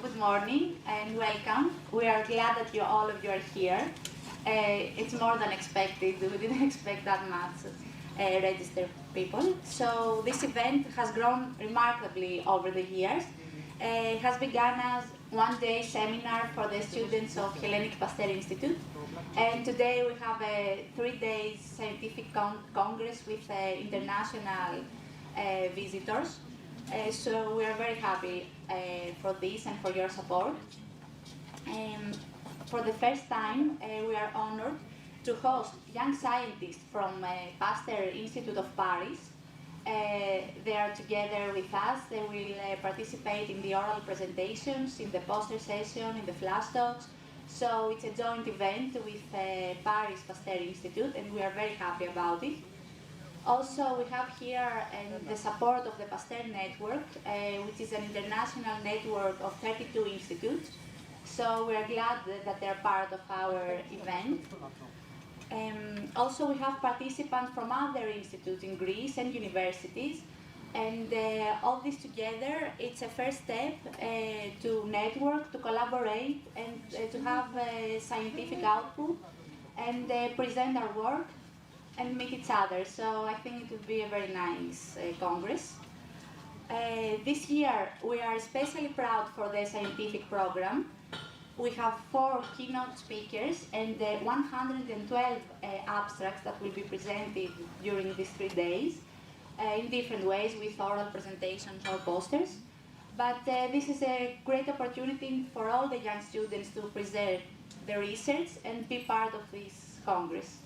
good morning and welcome. We are glad that all of you are here. It's more than expected. We didn't expect that much registered people. So this event has grown remarkably over the years. It has begun as one-day seminar for the students of Hellenic Pasteur Institute. And today we have a 3-day scientific congress with international visitors. So we are very happy for this and for your support. For the first time, we are honored to host young scientists from Pasteur Institute of Paris. They are together with us. They will participate in the oral presentations, in the poster session, in the flash talks. So it's a joint event with Paris Pasteur Institute, and we are very happy about it. Also, we have here the support of the Pasteur Network, which is an international network of 32 institutes. So we are glad that they are part of our event. Also, we have participants from other institutes in Greece and universities. And all this together, it's a first step to network, to collaborate, and to have scientific output and present our work and meet each other. So I think it would be a very nice congress. This year, we are especially proud for the scientific program. We have 4 keynote speakers and 112 abstracts that will be presented during these 3 days in different ways with oral presentations or posters. But this is a great opportunity for all the young students to present their research and be part of this congress.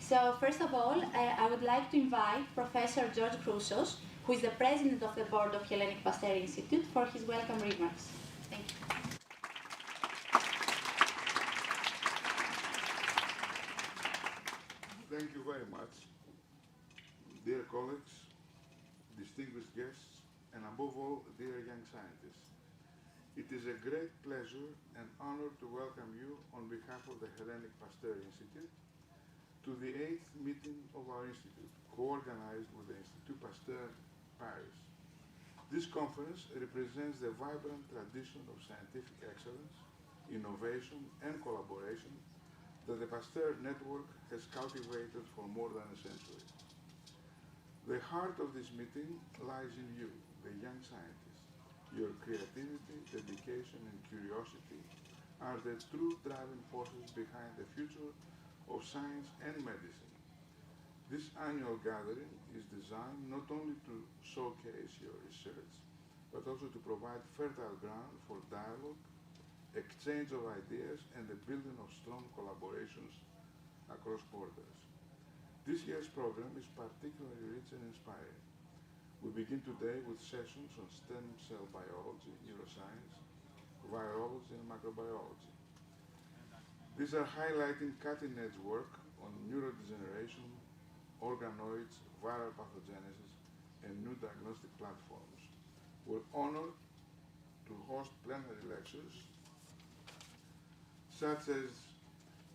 So first of all, I would like to invite Professor George Chrousos, who is the president of the board of Hellenic Pasteur Institute, for his welcome remarks. Thank you. Thank you very much, dear colleagues, distinguished guests, and above all, dear young scientists. It is a great pleasure and honor to welcome you on behalf of the Hellenic Pasteur Institute to the 8th meeting of our institute, co-organized with the Institut Pasteur Paris. This conference represents the vibrant tradition of scientific excellence, innovation, and collaboration that the Pasteur Network has cultivated for more than a century. The heart of this meeting lies in you, the young scientists. Your creativity, dedication, and curiosity are the true driving forces behind the future of science and medicine. This annual gathering is designed not only to showcase your research, but also to provide fertile ground for dialogue, exchange of ideas, and the building of strong collaborations across borders. This year's program is particularly rich and inspiring. We begin today with sessions on stem cell biology, neuroscience, virology, and microbiology. These are highlighting cutting-edge work on neurodegeneration, organoids, viral pathogenesis, and new diagnostic platforms. We're honored to host plenary lectures such as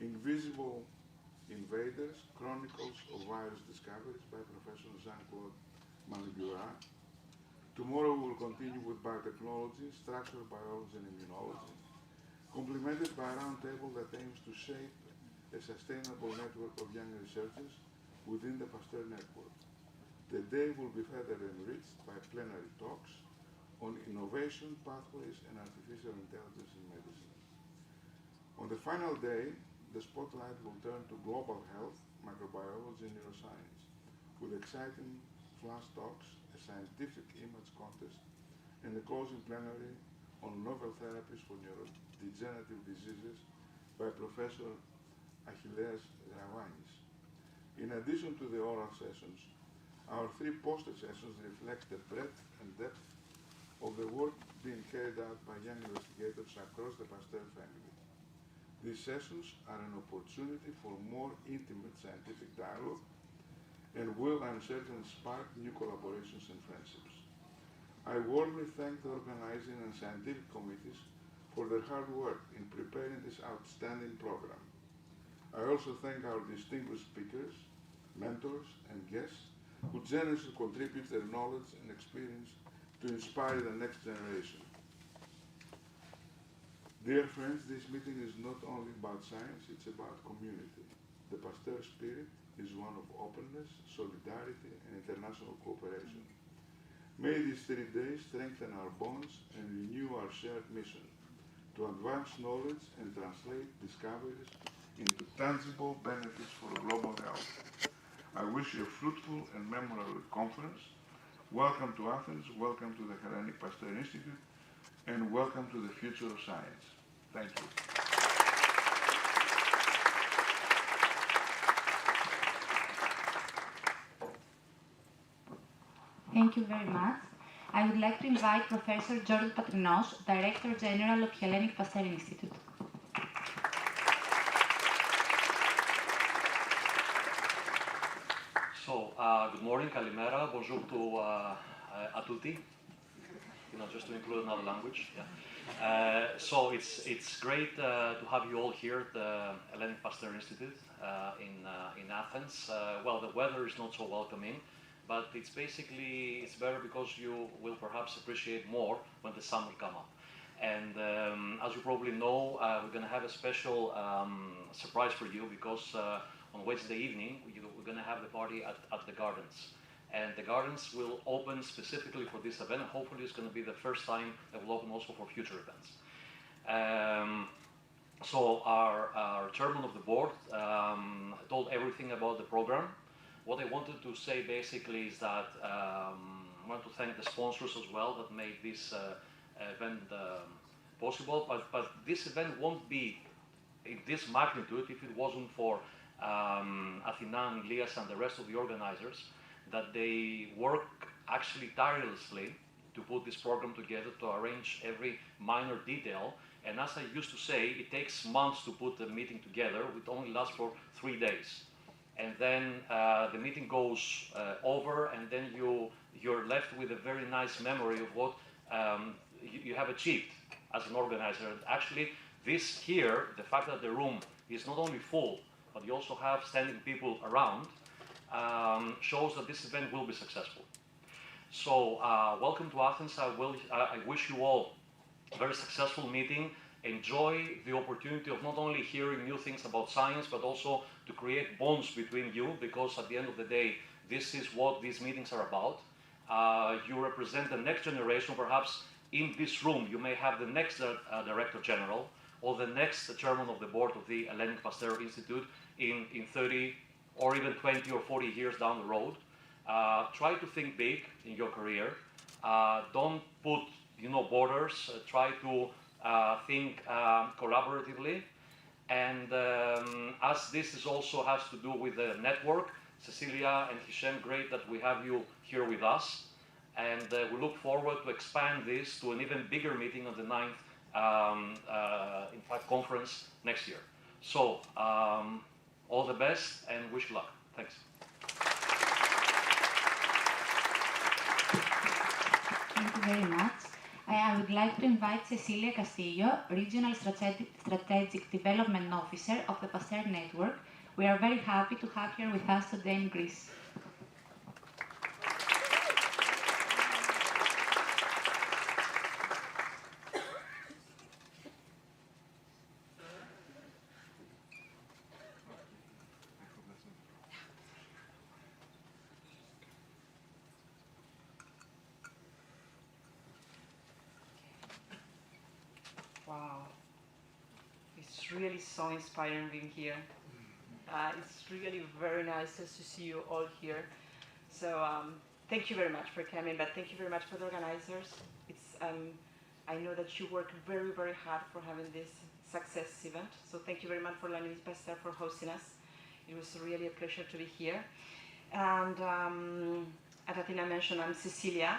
Invisible Invaders, Chronicles of Virus Discoveries by Professor Jean-Claude Maligurat. Tomorrow we'll continue with biotechnology, structural biology, and immunology, complemented by a roundtable that aims to shape a sustainable network of young researchers within the Pasteur Network. The day will be further enriched by plenary talks on innovation, pathways, and artificial intelligence in medicine. On the final day, the spotlight will turn to global health, microbiology, and neuroscience, with exciting flash talks, a scientific image contest, and a closing plenary on novel therapies for neurodegenerative diseases by Professor Achilleas Gravanis. In addition to the oral sessions, our 3 poster sessions reflect the breadth and depth of the work being carried out by young investigators across the Pasteur family. These sessions are an opportunity for more intimate scientific dialogue and will, I'm certain, spark new collaborations and friendships. I warmly thank the organizing and scientific committees for their hard work in preparing this outstanding program. I also thank our distinguished speakers, mentors, and guests who generously contribute their knowledge and experience to inspire the next generation. Dear friends, this meeting is not only about science, it's about community. The Pasteur spirit is one of openness, solidarity, and international cooperation. May these 3 days strengthen our bonds and renew our shared mission to advance knowledge and translate discoveries into tangible benefits for global health. I wish you a fruitful and memorable conference. Welcome to Athens, welcome to the Hellenic Pasteur Institute, and welcome to the future of science. Thank you. Thank you very much. I would like to invite Professor George Patrinos, Director General of Hellenic Pasteur Institute. So, good morning, kalimera, bonjour to a tutti. You know, just to include another language. Yeah. So it's great to have you all here at the Hellenic Pasteur Institute in Athens. Well, the weather is not so welcoming, but it's better because you will perhaps appreciate more when the sun will come up. And as you probably know, we're going to have a special surprise for you because on Wednesday evening we're going to have the party at the Gardens. And the Gardens will open specifically for this event, and hopefully it's going to be the first time that will open also for future events. So our chairman of the board told everything about the program. What I wanted to say basically is that I want to thank the sponsors as well that made this event possible, but this event won't be in this magnitude if it wasn't for Athina and Elias and the rest of the organizers, that they work actually tirelessly to put this program together, to arrange every minor detail. And as I used to say, it takes months to put the meeting together. It only lasts for 3 days. And then the meeting goes over, and then you're left with a very nice memory of what you have achieved as an organizer. And actually, this here, the fact that the room is not only full, but you also have standing people around, shows that this event will be successful. So welcome to Athens. I wish you all a very successful meeting. Enjoy the opportunity of not only hearing new things about science, but also to create bonds between you, because at the end of the day, this is what these meetings are about. You represent the next generation. Perhaps in this room, you may have the next Director General or the next Chairman of the Board of the Hellenic Pasteur Institute in 30 or even 20 or 40 years down the road. Try to think big in your career. Don't put borders. Try to think collaboratively. And as this is also has to do with the network, Cecilia and Hisham, great that we have you here with us. And we look forward to expand this to an even bigger meeting on the 9th, in fact, conference next year. So, all the best and wish you luck. Thanks. Thank you very much. I would like to invite Cecilia Castillo, Regional Strategic Development Officer of the Pasteur Network. We are very happy to have her with us today in Greece. Wow, it's really so inspiring being here. It's really very nice to see you all here. So thank you very much for coming, but thank you very much for the organizers. I know that you work very, very hard for having this success event. So thank you very much for Hellenic Pasteur for hosting us. It was really a pleasure to be here. And as Athina mentioned, I'm Cecilia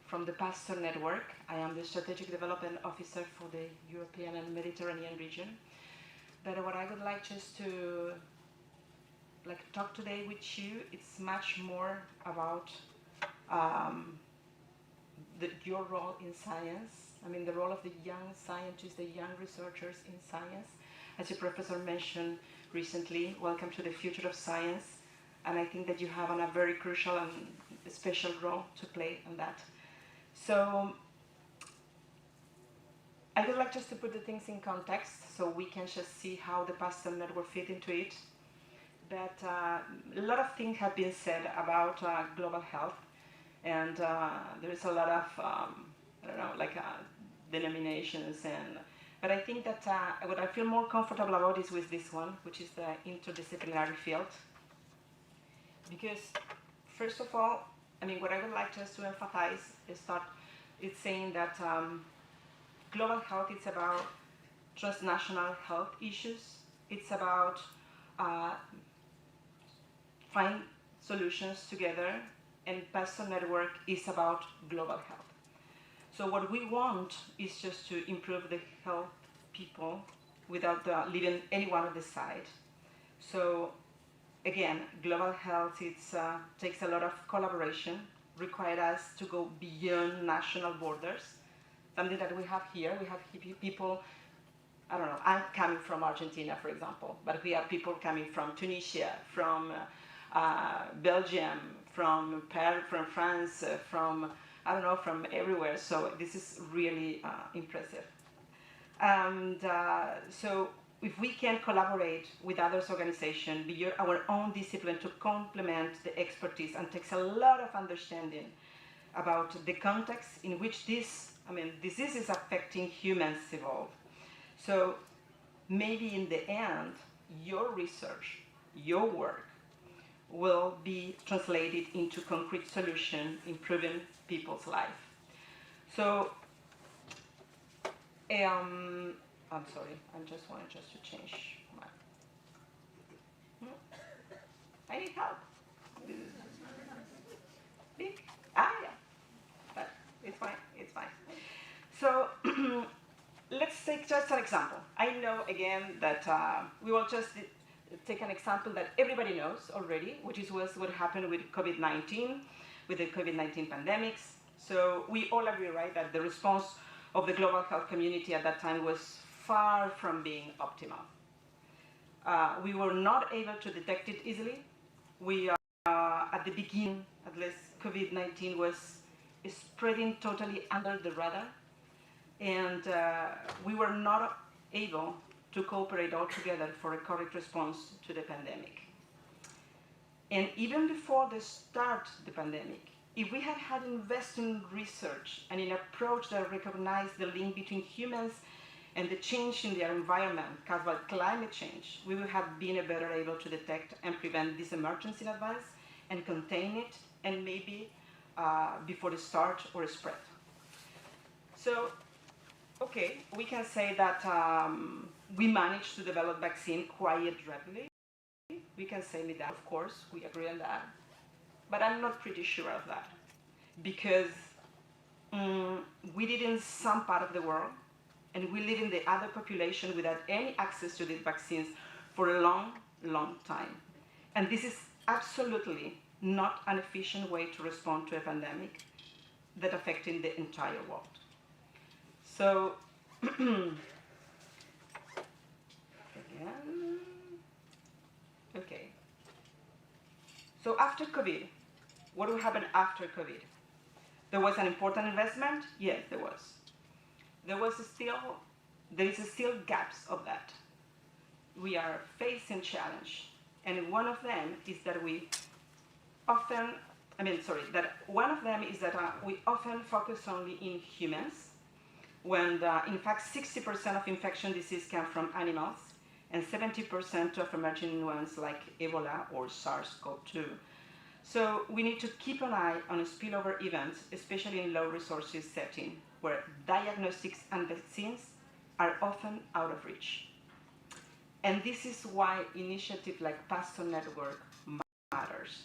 from the Pasteur Network. I am the Strategic Development Officer for the European and Mediterranean region. But what I would like just to talk today with you, it's much more about your role in science. I mean, the role of the young scientists, the young researchers in science. As your professor mentioned recently, welcome to the future of science. And I think that you have a very crucial and special role to play in that. So I would like just to put the things in context so we can just see how the Pasteur network fit into it. But a lot of things have been said about global health, and there is a lot of, I don't know, like denominations, but I think that what I feel more comfortable about is with this one, which is the interdisciplinary field. Because, first of all, I mean, what I would like just to emphasize is saying that global health is about transnational health issues. It's about find solutions together, and Pasteur Network is about global health. So what we want is just to improve the health people without leaving anyone on the side. So again, global health takes a lot of collaboration, requires us to go beyond national borders, something that we have here. We have people, I don't know, I'm coming from Argentina, for example, but we have people coming from Tunisia, from Belgium, from France, from, I don't know, from everywhere. So this is really impressive. And so if we can collaborate with others organizations beyond our own discipline to complement the expertise, and takes a lot of understanding about the context in which disease is affecting humans evolve. So maybe in the end, your research, your work, will be translated into concrete solution, improving people's life. So, I'm sorry, I just wanted to change my, I need help. Big, yeah, but it's fine. So, let's take just an example. I know again that we will just take an example that everybody knows already, which was what happened with COVID-19, with the COVID-19 pandemics. So we all agree, right, that the response of the global health community at that time was far from being optimal. We were not able to detect it easily. We at the beginning, at least, COVID-19 was spreading totally under the radar, and we were not able to cooperate all together for a correct response to the pandemic. And even before the start of the pandemic, if we had invested in research and in approach that recognized the link between humans and the change in their environment caused by climate change, we would have been better able to detect and prevent this emergence in advance and contain it, and maybe before the start or spread. So, okay, we can say that we managed to develop vaccine quite rapidly. We can say that, of course, we agree on that. But I'm not pretty sure of that, because we live in some part of the world, and we live in the other population without any access to these vaccines for a long, long time. And this is absolutely not an efficient way to respond to a pandemic that affecting the entire world. So, again, okay. So after COVID, what will happen after COVID? There was an important investment? Yes, there was. There is still gaps of that. We are facing challenge, and one of them is that we often focus only in humans, when in fact 60% of infection disease come from animals, and 70% of emerging ones like Ebola or SARS-CoV-2. So we need to keep an eye on spillover events, especially in low resources setting, where diagnostics and vaccines are often out of reach. And this is why initiatives like Pasteur Network matters.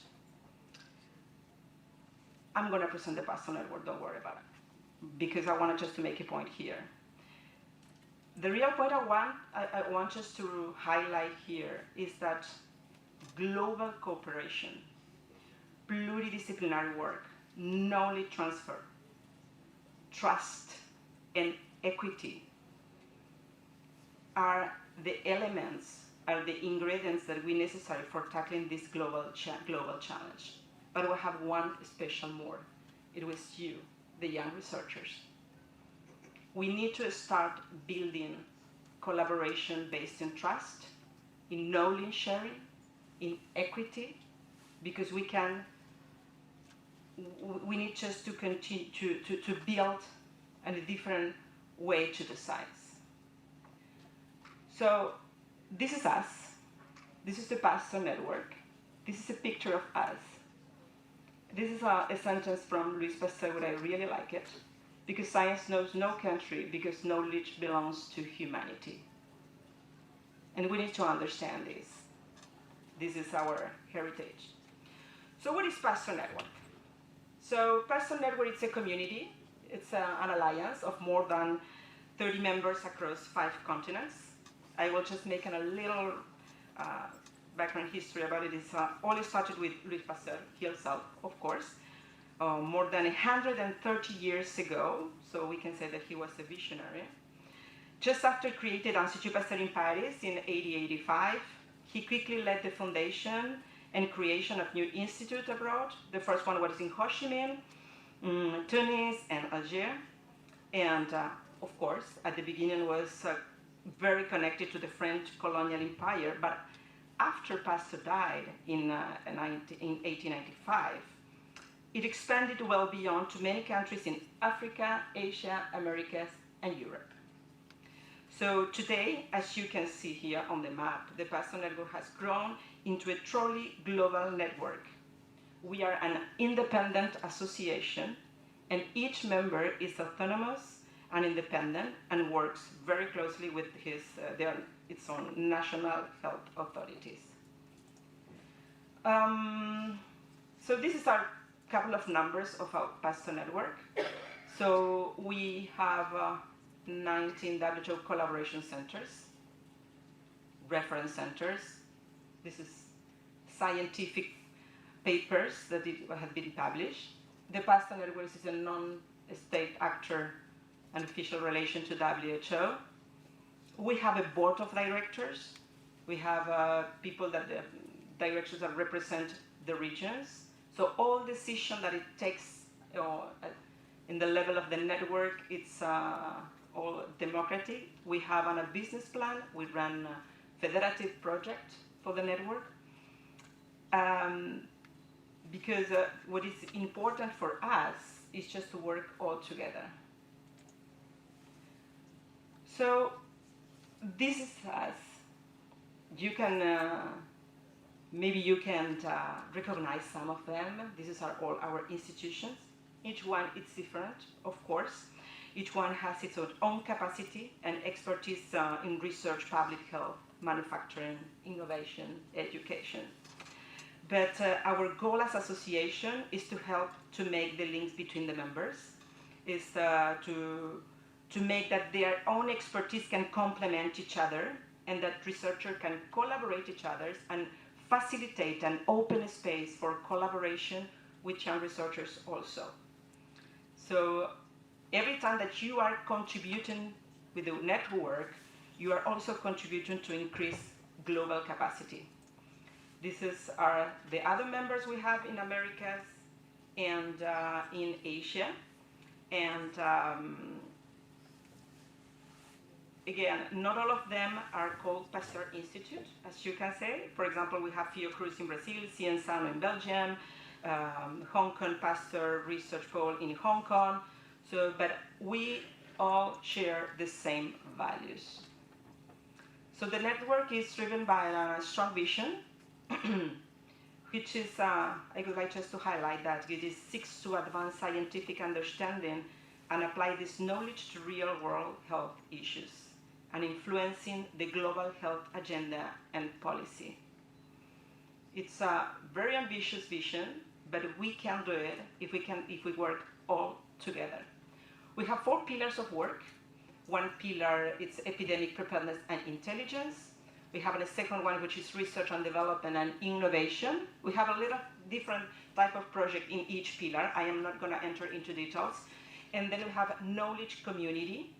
I'm going to present the Pasteur Network, don't worry about it, because I wanted just to make a point here. The real point I want just to highlight here is that global cooperation, pluridisciplinary work, knowledge transfer, trust, and equity are the elements, are the ingredients that we necessary for tackling this global challenge. But we have one special more. It was you, the young researchers. we need to start building collaboration based in trust, in knowledge sharing, in equity, because we need just to continue to build in a different way to the science. So this is us. This is the Pasteur network. This is a picture of us. This is a sentence from Louis Pasteur, but I really like it. Because science knows no country, because knowledge belongs to humanity. And we need to understand this. This is our heritage. So what is Pasteur Network? So Pasteur Network is a community. It's an alliance of more than 30 members across 5 continents. I will just make a little background history about it. It's all started with Louis Pasteur himself, of course, more than 130 years ago. So we can say that he was a visionary. Just after created Institut Pasteur in Paris in 1885, he quickly led the foundation and creation of new institutes abroad. The first one was in Ho Chi Minh, Tunis, and Algiers. And of course, at the beginning was very connected to the French colonial empire. But after Pasteur died in 1895, it expanded well beyond to many countries in Africa, Asia, Americas, and Europe. So today, as you can see here on the map, the Pasteur Network has grown into a truly global network. We are an independent association, and each member is autonomous and independent and works very closely with its own national health authorities. So this is our couple of numbers of our Pasteur Network. So we have 19 WHO collaboration centers, reference centers. This is scientific papers that have been published. The Pasteur Network is a non-state actor and official relation to WHO. We have a board of directors. We have people directors that represent the regions. So all decision that it takes in the level of the network, it's all democratic. We have a business plan. We run a federative project for the network. Because what is important for us is just to work all together. So this is us. You can, maybe you can recognize some of them. This is all our institutions. Each one is different, of course. Each one has its own capacity and expertise in research, public health, manufacturing, innovation, education. But our goal as association is to help to make the links between the members, is to make that their own expertise can complement each other, and that researchers can collaborate each other and facilitate an open space for collaboration with young researchers also. So every time that you are contributing with the network, you are also contributing to increase global capacity. This is the other members we have in Americas and in Asia. And again, not all of them are called Pasteur Institute, as you can say. For example, we have Fiocruz in Brazil, Cienzano in Belgium, Hong Kong Pasteur Research Pole in Hong Kong. So, but we all share the same values. So the network is driven by a strong vision, which is, I would like just to highlight that it seeks to advance scientific understanding and apply this knowledge to real-world health issues and influencing the global health agenda and policy. It's a very ambitious vision, but we can do it if we work all together. We have 4 pillars of work. One pillar is epidemic preparedness and intelligence. We have a second one, which is research and development and innovation. We have a little different type of project in each pillar. I am not going to enter into details. And then we have knowledge community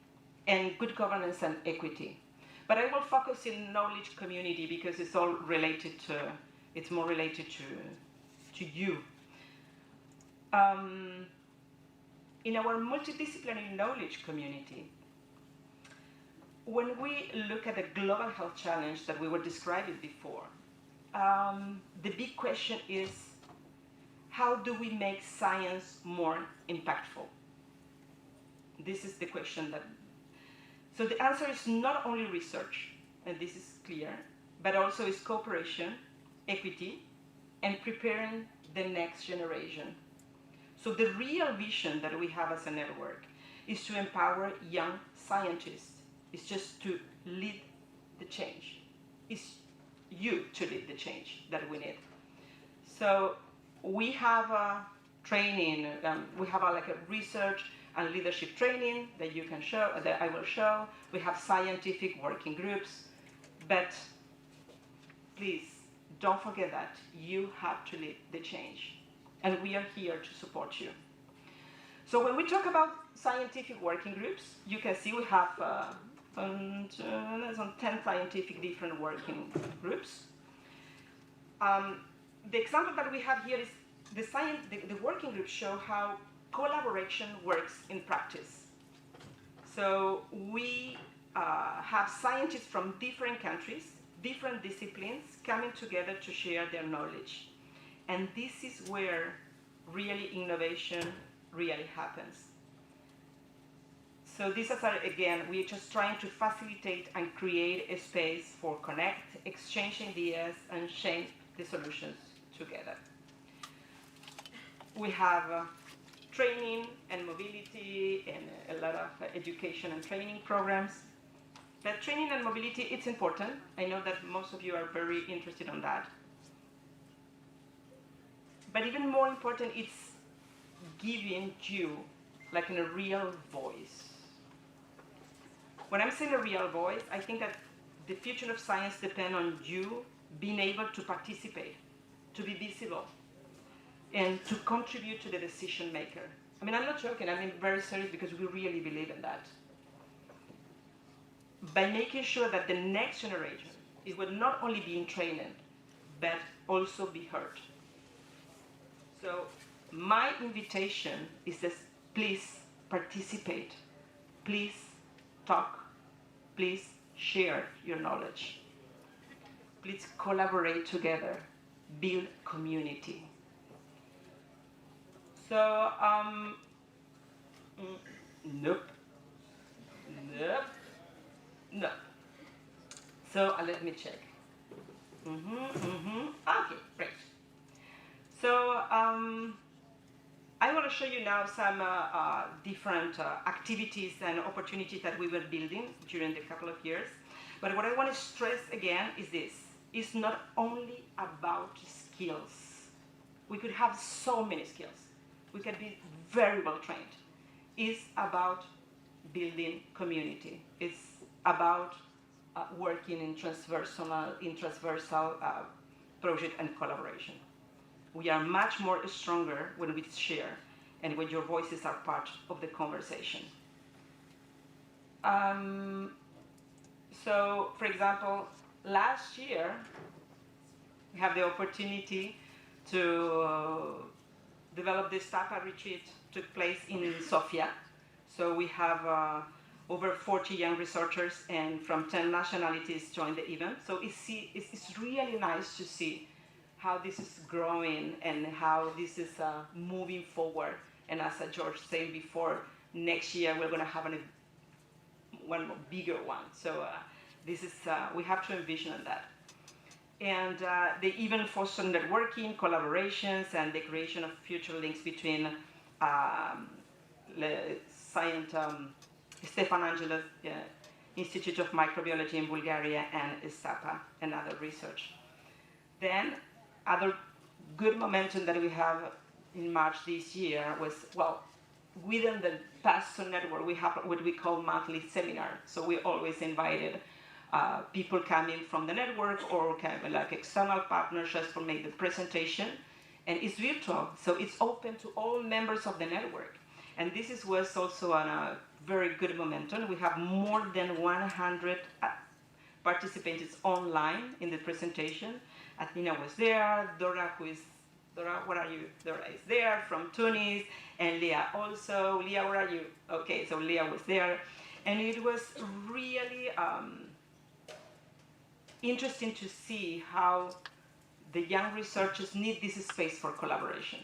and good governance and equity. But I will focus in knowledge community because it's all related to, it's more related to you. In our multidisciplinary knowledge community, when we look at the global health challenge that we were describing before, the big question is, how do we make science more impactful? This is the question that... So the answer is not only research, and this is clear, but also is cooperation, equity, and preparing the next generation. So the real vision that we have as a network is to empower young scientists. It's just to lead the change. It's you to lead the change that we need. So we have a training, we have like a research and leadership training that you can show, that I will show. We have scientific working groups, but please don't forget that you have to lead the change, and we are here to support you. So when we talk about scientific working groups, you can see we have some 10 scientific different working groups. The example that we have here is the working groups show how collaboration works in practice. So we have scientists from different countries, different disciplines coming together to share their knowledge. And this is where really innovation really happens. So this is, again, we're just trying to facilitate and create a space for connect, exchange ideas, and shape the solutions together. We have training and mobility and a lot of education and training programs. But training and mobility, it's important. I know that most of you are very interested in that. But even more important, it's giving you like in a real voice. When I'm saying a real voice, I think that the future of science depends on you being able to participate, to be visible, and to contribute to the decision maker. I mean, I'm not joking, I'm very serious because we really believe in that. By making sure that the next generation, it will not only be in training, but also be heard. So my invitation is this: please participate, please talk, please share your knowledge. Please collaborate together, build community. So, nope. No. So let me check. Okay, great. So I want to show you now some different activities and opportunities that we were building during the couple of years. But what I want to stress again is this. It's not only about skills. We could have so many skills. We can be very well trained. It's about building community. It's about working in transversal project and collaboration. We are much more stronger when we share and when your voices are part of the conversation. So, for example, last year, we have the opportunity to develop this TAPA retreat, took place in Sofia. So we have over 40 young researchers and from 10 nationalities joined the event. So it's really nice to see how this is growing and how this is moving forward. And as George said before, next year we're going to have one bigger one. So this is we have to envision that. And they even foster networking, collaborations, and the creation of future links between Stefan Angelos Institute of Microbiology in Bulgaria and SAPA and other research. Then other good momentum that we have in March this year was, well, within the Pasteur network, we have what we call monthly seminar. So we always invited people coming from the network or like external partners just for make the presentation. And it's virtual, so it's open to all members of the network. And this was also on a very good momentum. We have more than 100 participants online in the presentation. Athena was there, Dora, where are you? Dora is there from Tunis, and Leah also. Leah, where are you? Okay, so Leah was there. And it was really interesting to see how the young researchers need this space for collaboration.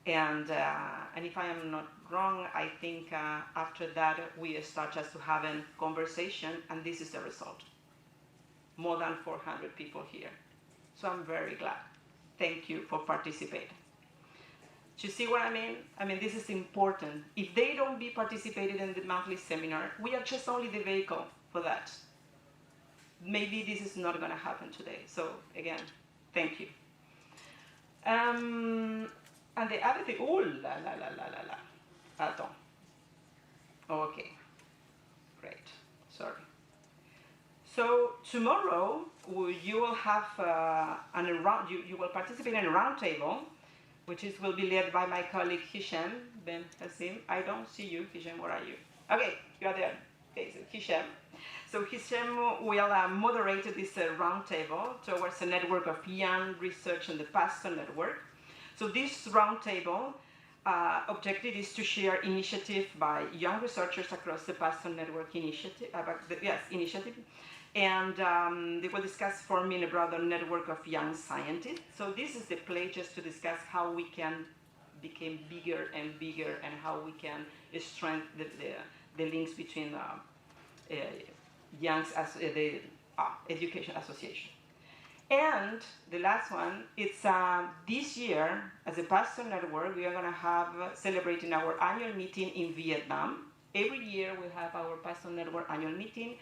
And if I am not wrong, I think after that we start just to have a conversation, and this is the result. More than 400 people here. So I'm very glad. Thank you for participating. Do you see what I mean? I mean, this is important. If they don't be participated in the monthly seminar, we are just only the vehicle for that. Maybe this is not going to happen today. So again, thank you. And the other thing, oh la la la la la la. Attends. Okay, great. Sorry. So tomorrow you will have you will participate in a roundtable, which will be led by my colleague Hisham Ben Hassim. I don't see you, Hisham. Where are you? Okay, you are there. Okay, so Hisham. So Hisham will moderate this roundtable towards a network of young research in the Pasteur network. So this roundtable objective is to share initiative by young researchers across the Pasteur network initiative. And they will discuss forming a broader network of young scientists. So this is the place just to discuss how we can become bigger and bigger, and how we can strengthen the links between young the education association. And the last one, it's this year, as a Pasteur network, we are going to have celebrating our annual meeting in Vietnam. Every year we have our Pasteur network annual meeting.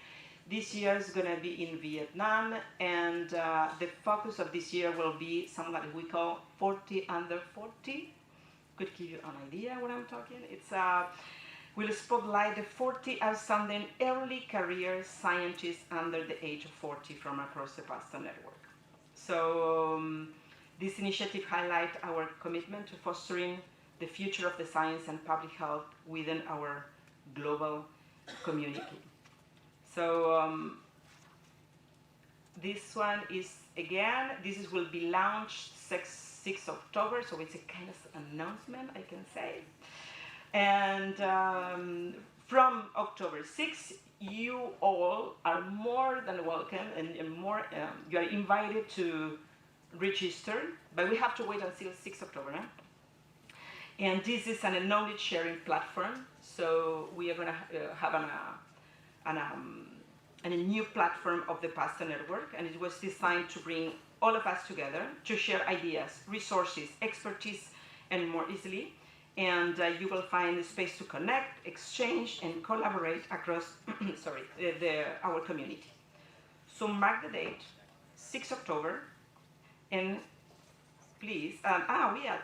This year is going to be in Vietnam, and the focus of this year will be something that we call 40 under 40. Could give you an idea what I'm talking. It's will spotlight the 40 outstanding early career scientists under the age of 40 from across the Pasteur network. So this initiative highlights our commitment to fostering the future of the science and public health within our global community. So this one is, again, this will be launched 6th October, so it's a kind of announcement, I can say. And from October 6th, you all are more than welcome, and you are invited to register, but we have to wait until 6th October. No? And this is a knowledge sharing platform, so we are going to have a new platform of the Pasteur network, and it was designed to bring all of us together to share ideas, resources, expertise, and more easily. And you will find a space to connect, exchange, and collaborate across our community. So mark the date, 6th October, and please,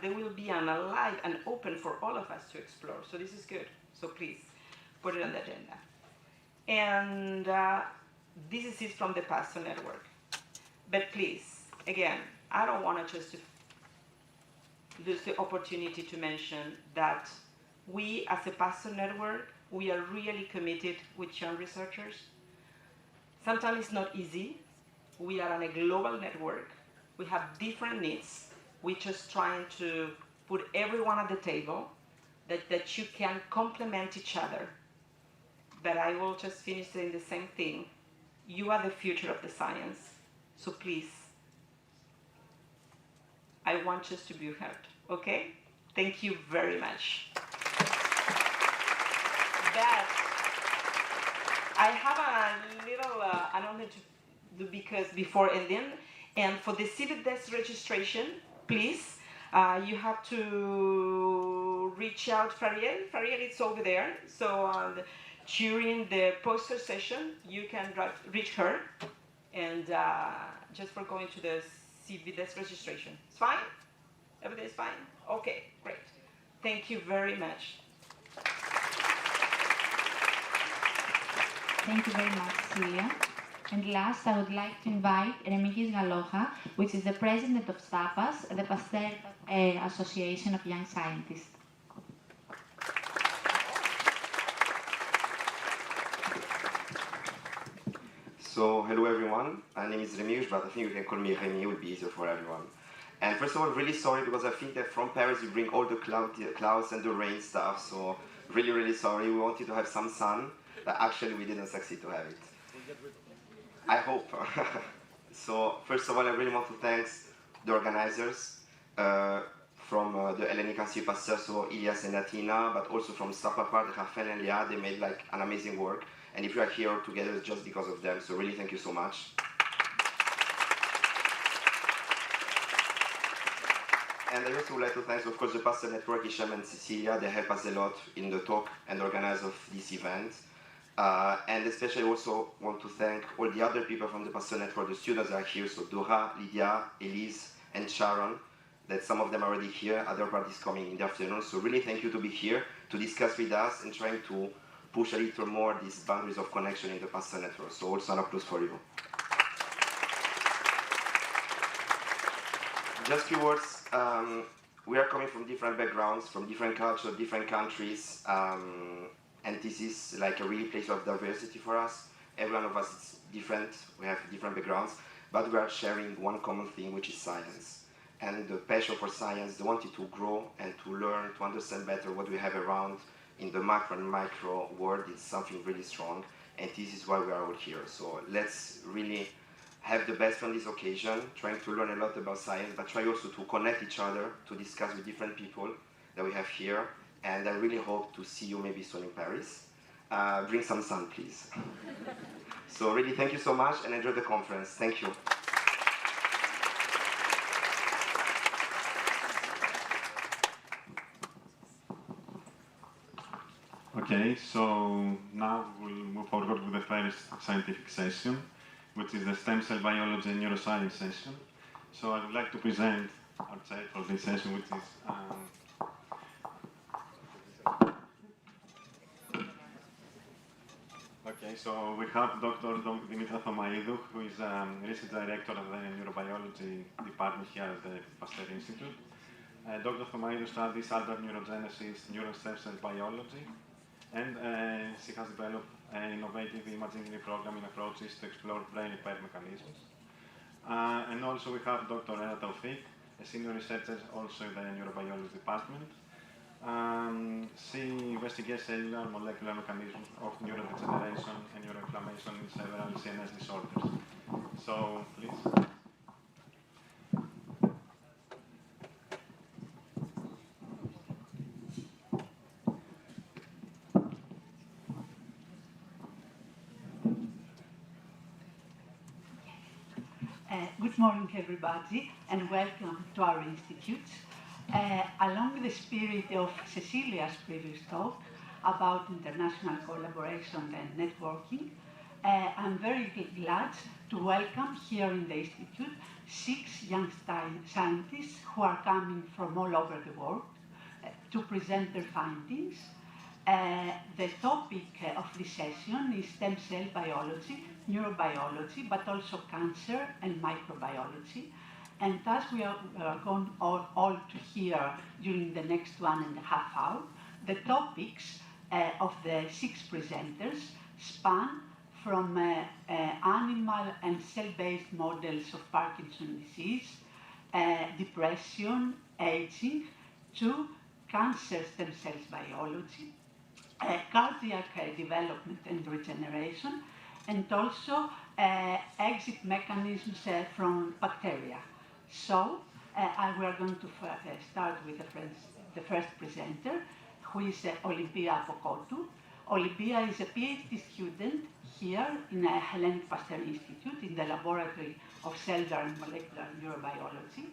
there will be a live and open for all of us to explore. So this is good. So please, put it on the agenda. And this is it from the Pasteur network. But please, again, I don't want to just lose the opportunity to mention that we, as a Pasteur network, we are really committed with young researchers. Sometimes it's not easy. We are on a global network. We have different needs. We're just trying to put everyone at the table, that you can complement each other. But I will just finish saying the same thing. You are the future of the science. So please, I want us to be heard, okay? Thank you very much. That, I have a little announcement to do because before ending, and for the Civic Desk registration, please, you have to reach out Fariel. Fariel is over there. So during the poster session, you can reach her, and just for going to the CV Desk registration. It's fine? Everything is fine? Okay, great. Thank you very much. Thank you very much, Celia. And last, I would like to invite Remigis Galoja, which is the president of STAPAS, the Pasteur Association of Young Scientists. So, hello everyone. My name is Remigis, but I think you can call me Remy, it will be easier for everyone. And first of all, really sorry because I think that from Paris you bring all the clouds and the rain stuff, so really, really sorry. We wanted to have some sun. but actually we didn't succeed to have it. I hope. So first of all, I really want to thank the organizers from the Hellenic Institute Pasteur, so Ilias and Athena, but also from Sapapart, Rafael and Leah. They made like an amazing work, and if you are here together, it's just because of them. So really, thank you so much. And I also would like to thank, of course, the Pasteur Network, Isham and Cecilia. They help us a lot in the talk and organize of this event. And especially also want to thank all the other people from the Pasteur Network, the students that are here, so Dora, Lydia, Elise, and Sharon, that some of them are already here, other parties coming in the afternoon. So really thank you to be here, to discuss with us, and trying to push a little more these boundaries of connection in the Pasteur Network. So also an applause for you. Just a few words. We are coming from different backgrounds, from different cultures, different countries, and this is like a real place of diversity for us. Every one of us is different, we have different backgrounds, but we are sharing one common thing, which is science. And the passion for science, the wanting to grow and to learn, to understand better what we have around in the macro and micro world is something really strong, and this is why we are all here. So let's really have the best on this occasion, trying to learn a lot about science, but try also to connect each other, to discuss with different people that we have here, and I really hope to see you maybe soon in Paris. Bring some sun, please. So really, thank you so much, and enjoy the conference. Thank you. Okay, so now we'll move forward with the first scientific session, which is the stem cell biology and neuroscience session. So I would like to present our chair for this session, which is okay, so we have Dr. Dimitra Thomaidou, who is research director of the neurobiology department here at the Pasteur Institute. Dr. Thomaidou studies adult neurogenesis, neural stem cell biology, and she has developed an innovative imaging reprogramming approaches to explore brain repair mechanisms. And also we have Dr. Ena Taufik, a senior researcher also in the neurobiology department. She investigates cellular molecular mechanisms of neurodegeneration and neuroinflammation in several CNS disorders. So, please. Good morning, everybody, and welcome to our institute. Along the spirit of Cecilia's previous talk about international collaboration and networking, I'm very glad to welcome here in the institute 6 young scientists who are coming from all over the world to present their findings. The topic of this session is stem cell biology, neurobiology, but also cancer and microbiology. And thus we are going all to hear during the next 1.5 hours the topics of the 6 presenters span from animal and cell-based models of Parkinson's disease, depression, aging, to cancer stem cells biology, cardiac development and regeneration, and also exit mechanisms from bacteria. So we are going to start with the first presenter, who is Olympia Apokotou. Olympia is a PhD student here in the Hellenic Pasteur Institute in the Laboratory of Cellular and Molecular Neurobiology,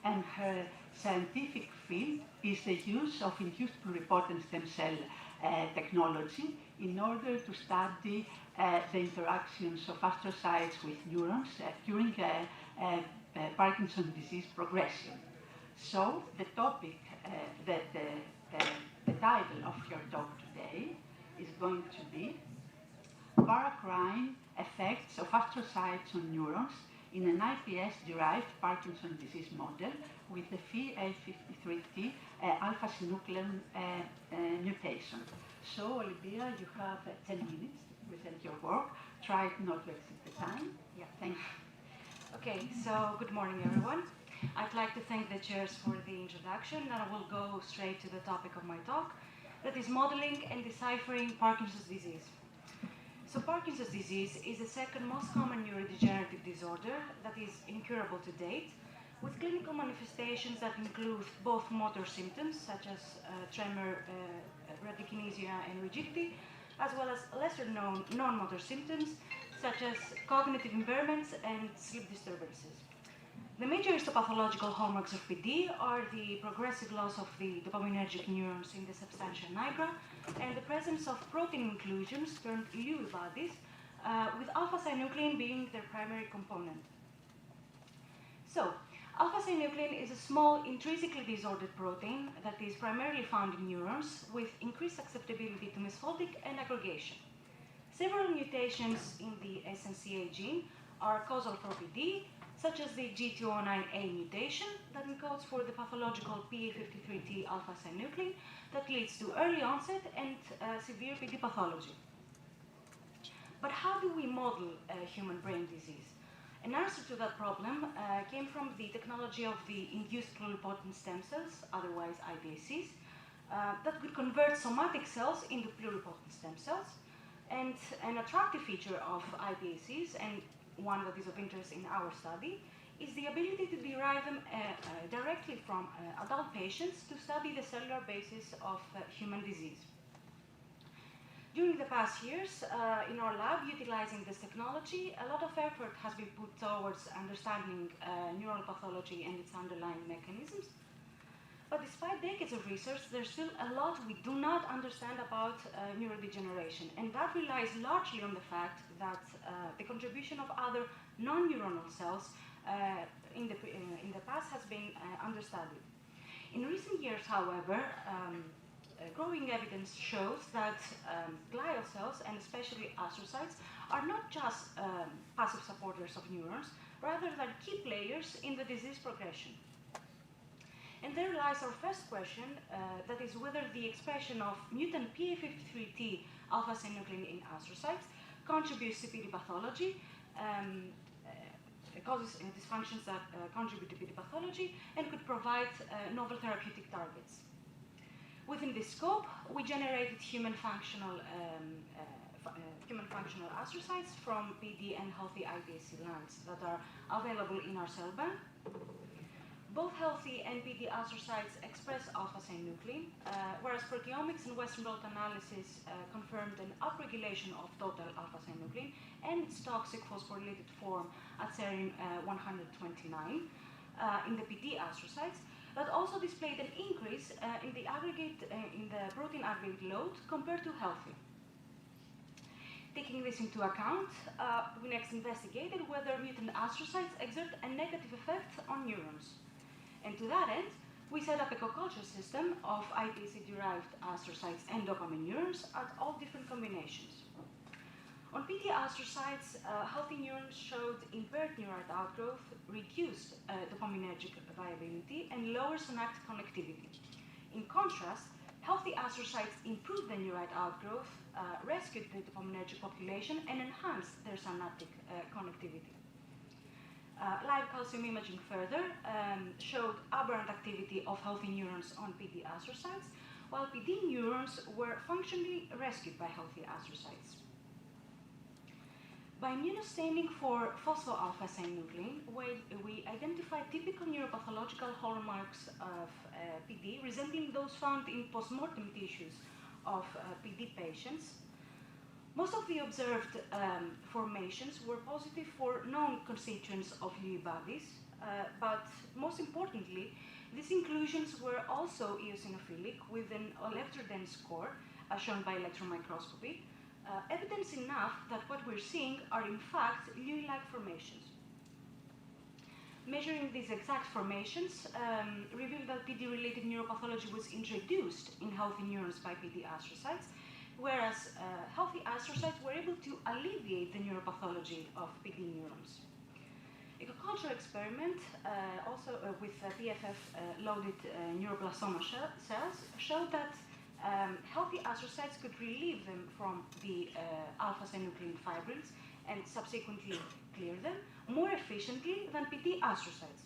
and her scientific field is the use of induced pluripotent stem cell technology in order to study the interactions of astrocytes with neurons during Parkinson's disease progression. So the topic, the title of your talk today is going to be Paracrine Effects of Astrocytes on Neurons in an iPS-derived Parkinson's disease model with the Phe853T alpha-synuclein mutation. So, Olympia, you have 10 minutes to present your work. Try not to exceed the time. Yeah. Thank you. Okay, so good morning, everyone. I'd like to thank the chairs for the introduction, and I will go straight to the topic of my talk, that is modeling and deciphering Parkinson's disease. So Parkinson's disease is the second most common neurodegenerative disorder that is incurable to date, with clinical manifestations that include both motor symptoms such as tremor, bradykinesia, and rigidity, as well as lesser known non-motor symptoms such as cognitive impairments and sleep disturbances. The major histopathological hallmarks of PD are the progressive loss of the dopaminergic neurons in the substantia nigra and the presence of protein inclusions termed Lewy bodies, with alpha-synuclein being their primary component. So, alpha-synuclein is a small, intrinsically disordered protein that is primarily found in neurons with increased susceptibility to misfolding and aggregation. Several mutations in the SNCA gene are causal for PD, such as the G209A mutation that encodes for the pathological PA53T alpha-synuclein that leads to early onset and severe PD pathology. But how do we model human brain disease? An answer to that problem came from the technology of the induced pluripotent stem cells, otherwise iPSCs, that could convert somatic cells into pluripotent stem cells. And an attractive feature of iPSCs, and one that is of interest in our study, is the ability to derive them directly from adult patients to study the cellular basis of human disease. During the past years, in our lab, utilizing this technology, a lot of effort has been put towards understanding neural pathology and its underlying mechanisms. But despite decades of research, there's still a lot we do not understand about neurodegeneration, and that relies largely on the fact that the contribution of other non-neuronal cells in the past has been understudied. In recent years, however, growing evidence shows that glial cells, and especially astrocytes, are not just passive supporters of neurons, rather than key players in the disease progression. And there lies our first question, that is whether the expression of mutant PA53T alpha-synuclein in astrocytes contributes to PD pathology, causes dysfunctions that contribute to PD pathology, and could provide novel therapeutic targets. Within this scope, we generated human functional astrocytes from PD and healthy iPSC lines that are available in our cell bank. Both healthy and PD astrocytes express alpha-synuclein, whereas proteomics and Western blot analysis confirmed an upregulation of total alpha-synuclein and its toxic phosphorylated form at serine 129 in the PD astrocytes, that also displayed an increase in the protein aggregate load compared to healthy. Taking this into account, we next investigated whether mutant astrocytes exert a negative effect on neurons. And to that end, we set up a co-culture system of iPSC-derived astrocytes and dopamine neurons at all different combinations. On PD astrocytes, healthy neurons showed impaired neurite outgrowth, reduced dopaminergic viability, and lower synaptic connectivity. In contrast, healthy astrocytes improved the neurite outgrowth, rescued the dopaminergic population, and enhanced their synaptic connectivity. Live calcium imaging further showed aberrant activity of healthy neurons on PD astrocytes, while PD neurons were functionally rescued by healthy astrocytes. By immunostaining for phospho-alpha-synuclein, we identified typical neuropathological hallmarks of PD resembling those found in postmortem tissues of PD patients. Most of the observed formations were positive for known constituents of Lewy bodies, but most importantly, these inclusions were also eosinophilic with an electrodense score, as shown by electron microscopy, evidence enough that what we're seeing are in fact Lewy-like formations. Measuring these exact formations revealed that PD-related neuropathology was introduced in healthy neurons by PD astrocytes, whereas healthy astrocytes were able to alleviate the neuropathology of PD neurons. A co-culture experiment, also with PFF-loaded neuroblastoma cells, showed that healthy astrocytes could relieve them from the alpha-synuclein fibrils and subsequently clear them more efficiently than PD astrocytes.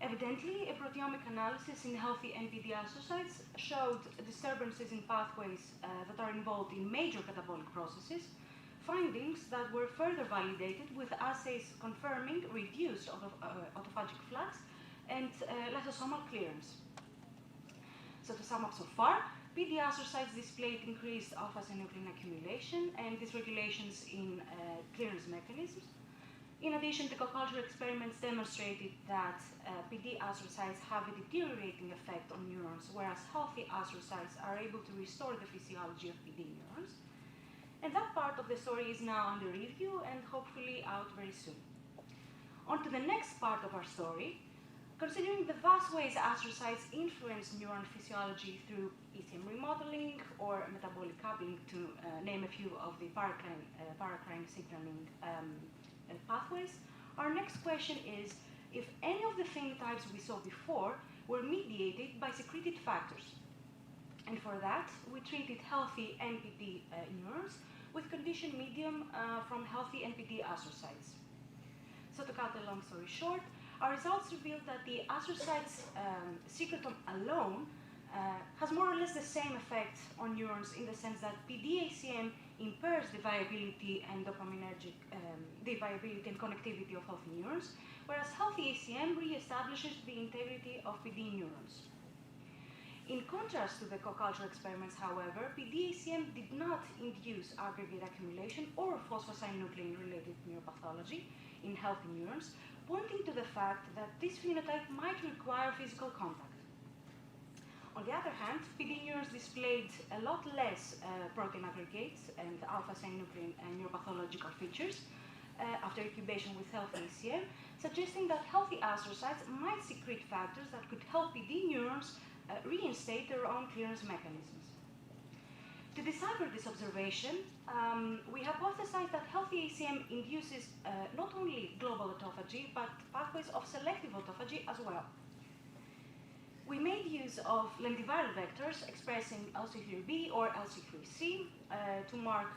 Evidently, a proteomic analysis in healthy NPD astrocytes showed disturbances in pathways that are involved in major catabolic processes, findings that were further validated with assays confirming reduced autophagic flux and lysosomal clearance. So to sum up so far, PD astrocytes displayed increased alpha-synuclein accumulation and dysregulations in clearance mechanisms. In addition, the co-culture experiments demonstrated that PD astrocytes have a deteriorating effect on neurons, whereas healthy astrocytes are able to restore the physiology of PD neurons. And that part of the story is now under review and hopefully out very soon. On to the next part of our story. Considering the vast ways astrocytes influence neuron physiology through ECM remodeling or metabolic coupling, to name a few of the paracrine signaling pathways, our next question is if any of the phenotypes we saw before were mediated by secreted factors. And for that, we treated healthy NPD neurons with conditioned medium from healthy NPD astrocytes. So to cut a long story short, our results revealed that the astrocytes secretome alone has more or less the same effect on neurons in the sense that PD-ACM impairs the viability and dopaminergic, the viability and connectivity of healthy neurons, whereas healthy ACM reestablishes the integrity of PD neurons. In contrast to the co-culture experiments, however, PD-ACM did not induce aggregate accumulation or phosphosynuclein-related neuropathology in healthy neurons, pointing to the fact that this phenotype might require physical contact. On the other hand, PD neurons displayed a lot less protein aggregates and alpha-synuclein neuropathological features after incubation with healthy ACM, suggesting that healthy astrocytes might secrete factors that could help PD neurons reinstate their own clearance mechanisms. To decipher this observation, we hypothesized that healthy ACM induces not only global autophagy, but pathways of selective autophagy as well. We made use of lentiviral vectors expressing LC3B or LC3C to mark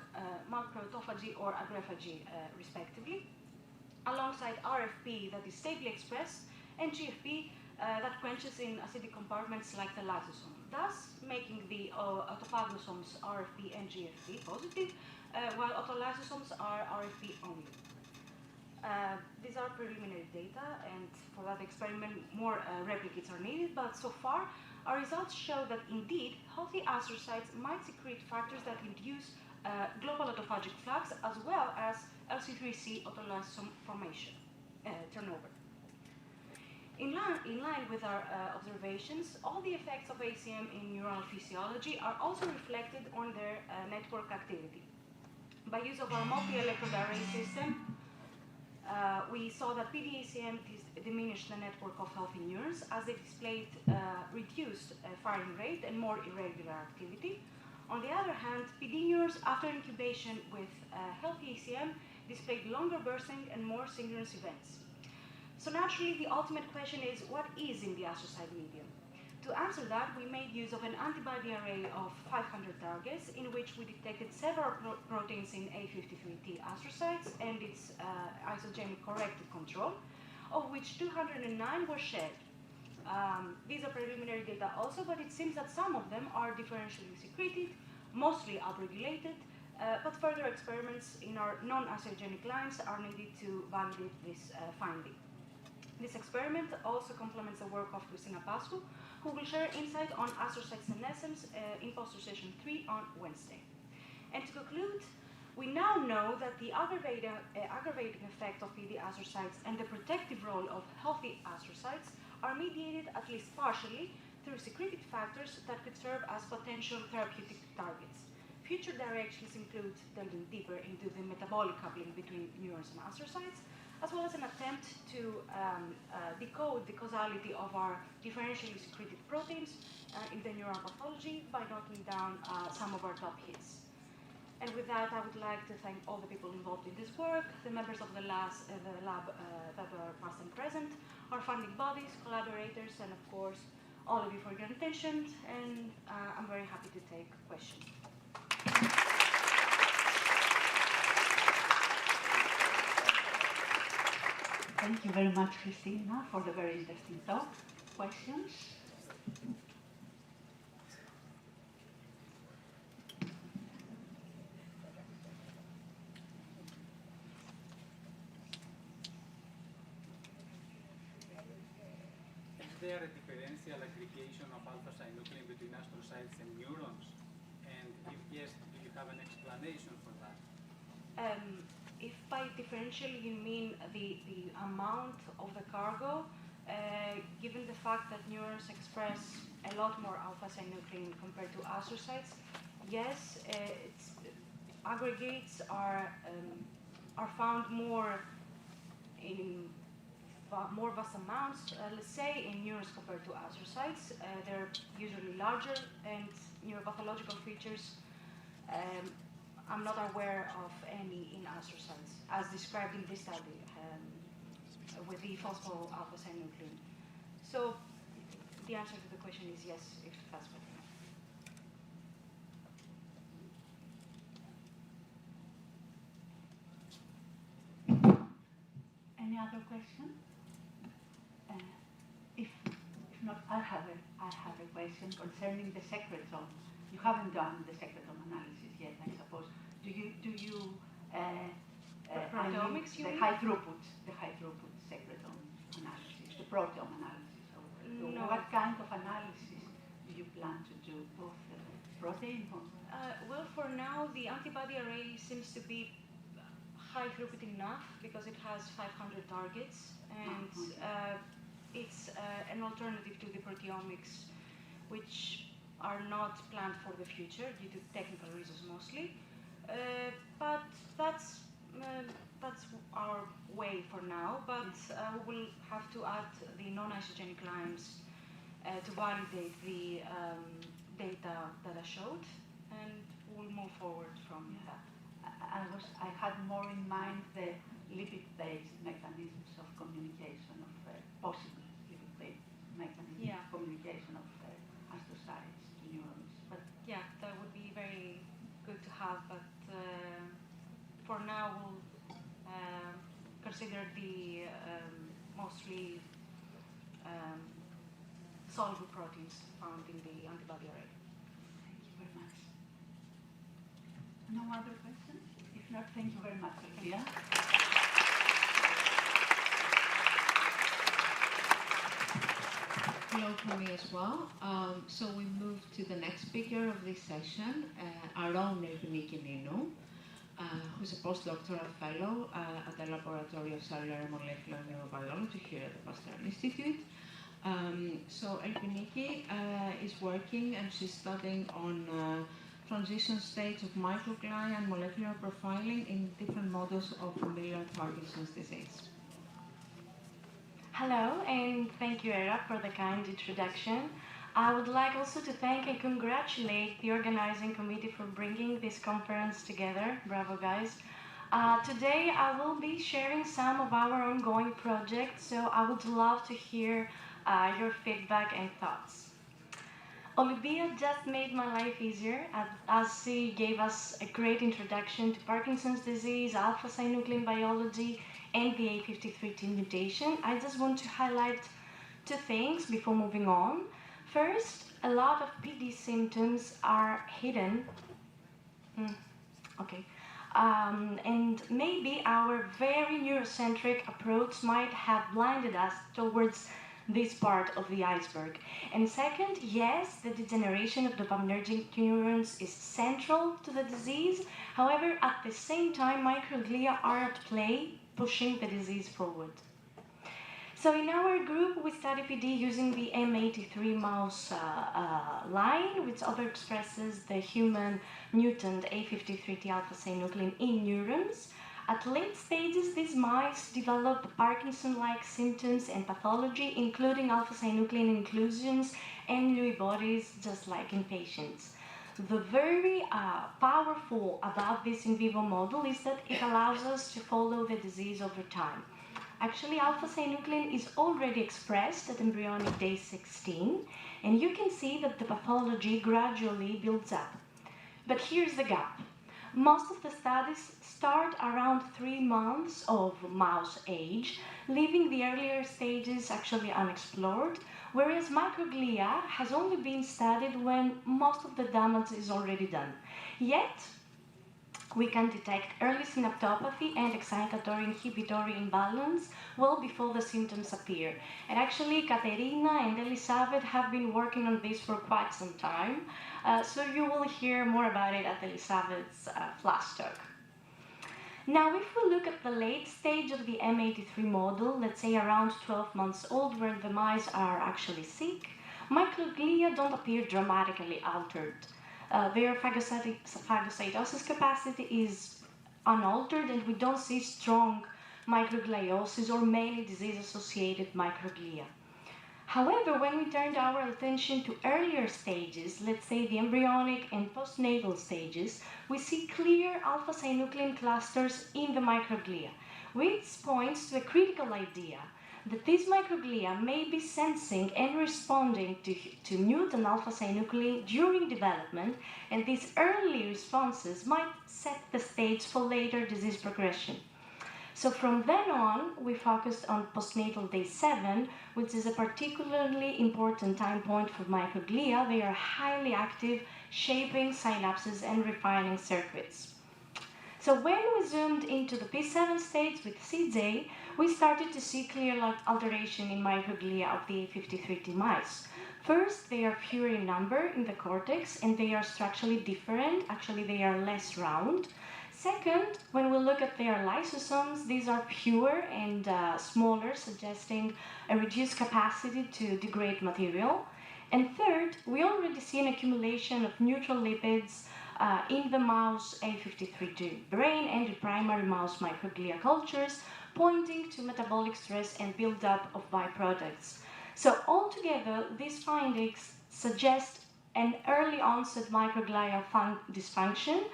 macroautophagy or agrophagy, respectively, alongside RFP that is stably expressed and GFP that quenches in acidic compartments like the lysosome, thus making the autophaglosomes RFP and GFP positive, while autolysosomes are RFP only. These are preliminary data, and for that experiment, more replicates are needed, but so far, our results show that indeed, healthy astrocytes might secrete factors that induce global autophagic flux, as well as LC3C autolysosome formation, turnover. In line with our observations, all the effects of ACM in neural physiology are also reflected on their network activity. By use of our multi-electrode array system, we saw that PD-ACM diminished the network of healthy neurons as they displayed reduced firing rate and more irregular activity. On the other hand, PD neurons after incubation with healthy ACM displayed longer bursting and more synchronous events. So naturally, the ultimate question is, what is in the astrocyte medium? To answer that, we made use of an antibody array of 500 targets in which we detected several proteins in A53T astrocytes and its isogenic corrected control, of which 209 were shared. These are preliminary data also, but it seems that some of them are differentially secreted, mostly upregulated, but further experiments in our non-isogenic lines are needed to validate this finding. This experiment also complements the work of Christina Pascu, who will share insight on astrocyte senescence in poster session 3 on Wednesday. And to conclude, we now know that the aggravating effect of PD astrocytes and the protective role of healthy astrocytes are mediated, at least partially, through secreted factors that could serve as potential therapeutic targets. Future directions include delving deeper into the metabolic coupling between neurons and astrocytes, as well as an attempt to decode the causality of our differentially secreted proteins in the neural pathology by knocking down some of our top hits. And with that, I would like to thank all the people involved in this work, the members of the lab that are past and present, our funding bodies, collaborators, and of course, all of you for your attention, and I'm very happy to take questions. Thank you very much, Christina, for the very interesting talk. Questions? Is there a differential aggregation of alpha-synuclein between astrocytes and neurons? And if yes, do you have an explanation for that? If by differential you mean the amount of the cargo, given the fact that neurons express a lot more alpha-synuclein compared to astrocytes, yes, aggregates are found more in more vast amounts, let's say, in neurons compared to astrocytes. They're usually larger, and neuropathological features, I'm not aware of any in astrocytes, as described in this study with the phospho-alpha-synuclein. So the answer to the question is yes, it's possible. Any other question? If not, I have a question concerning the secretome. You haven't done the secretome analysis yet, I suppose. Do you proteomics, you the mean? high throughput secretome analysis, the proteome analysis? So No. what kind of analysis do you plan to do? Both protein or? Well, for now, the antibody array seems to be high throughput enough because it has 500 targets, and it's an alternative to the proteomics, which are not planned for the future due to technical reasons mostly. But that's our way for now. But we will have to add the non-isogenic lines to validate the data that I showed, and we'll move forward from that. I had more in mind the lipid-based mechanisms of communication of possible lipid-based mechanisms of communication of astrocytes to neurons. But yeah, that would be very good to have. But for now, we'll consider the mostly soluble proteins found in the antibody array. thank you very much. No other questions? If not, thank you very much, Sophia. Hello from me as well. So we move to the next speaker of this session, our own Elpiniki Nino, who's a postdoctoral fellow at the Laboratory of Cellular and Molecular Neurobiology here at the Pasteur Institute. So Elpiniki is working, and she's studying on transition states of microglia and molecular profiling in different models of familial Parkinson's disease. Hello, and thank you, Era, for the kind introduction. I would like also to thank and congratulate the organizing committee for bringing this conference together. Bravo, guys. Today, I will be sharing some of our ongoing projects, so I would love to hear your feedback and thoughts. Olivia just made my life easier as she gave us a great introduction to Parkinson's disease, alpha-synuclein biology, and the A53T mutation. I just want to highlight two things before moving on. First, a lot of PD symptoms are hidden. And maybe our very neurocentric approach might have blinded us towards this part of the iceberg. And second, yes, the degeneration of dopaminergic neurons is central to the disease. However, at the same time, microglia are at play, pushing the disease forward. So in our group, we study PD using the M83 mouse line, which overexpresses the human mutant A53T alpha-synuclein in neurons. At late stages, these mice develop Parkinson-like symptoms and pathology, including alpha-synuclein inclusions and Lewy bodies, just like in patients. The very powerful about this in vivo model is that it allows us to follow the disease over time. Actually, alpha-synuclein is already expressed at embryonic day 16, and you can see that the pathology gradually builds up. But here's the gap. Most of the studies start around 3 months of mouse age, leaving the earlier stages actually unexplored, whereas microglia has only been studied when most of the damage is already done. Yet, we can detect early synaptopathy and excitatory-inhibitory imbalance well before the symptoms appear. And actually, Katerina and Elisabeth have been working on this for quite some time, so you will hear more about it at Elisabeth's flash talk. Now, if we look at the late stage of the M83 model, let's say around 12 months old, where the mice are actually sick, microglia don't appear dramatically altered. Their phagocytosis capacity is unaltered, and we don't see strong microgliosis or many disease-associated microglia. However, when we turned our attention to earlier stages, let's say the embryonic and postnatal stages, we see clear alpha-synuclein clusters in the microglia, which points to a critical idea that these microglia may be sensing and responding to mutant alpha-synuclein during development, and these early responses might set the stage for later disease progression. So from then on, we focused on postnatal day 7, which is a particularly important time point for microglia. They are highly active, shaping synapses and refining circuits. So when we zoomed into the P7 stage with CJ, we started to see clear alteration in microglia of the A53T mice. First, they are fewer in number in the cortex, and they are structurally different. Actually, they are less round. Second, when we look at their lysosomes, these are fewer and smaller, suggesting a reduced capacity to degrade material. And third, we already see an accumulation of neutral lipids in the mouse A53T brain and the primary mouse microglia cultures, pointing to metabolic stress and buildup of byproducts. So altogether, these findings suggest an early onset microglial dysfunction,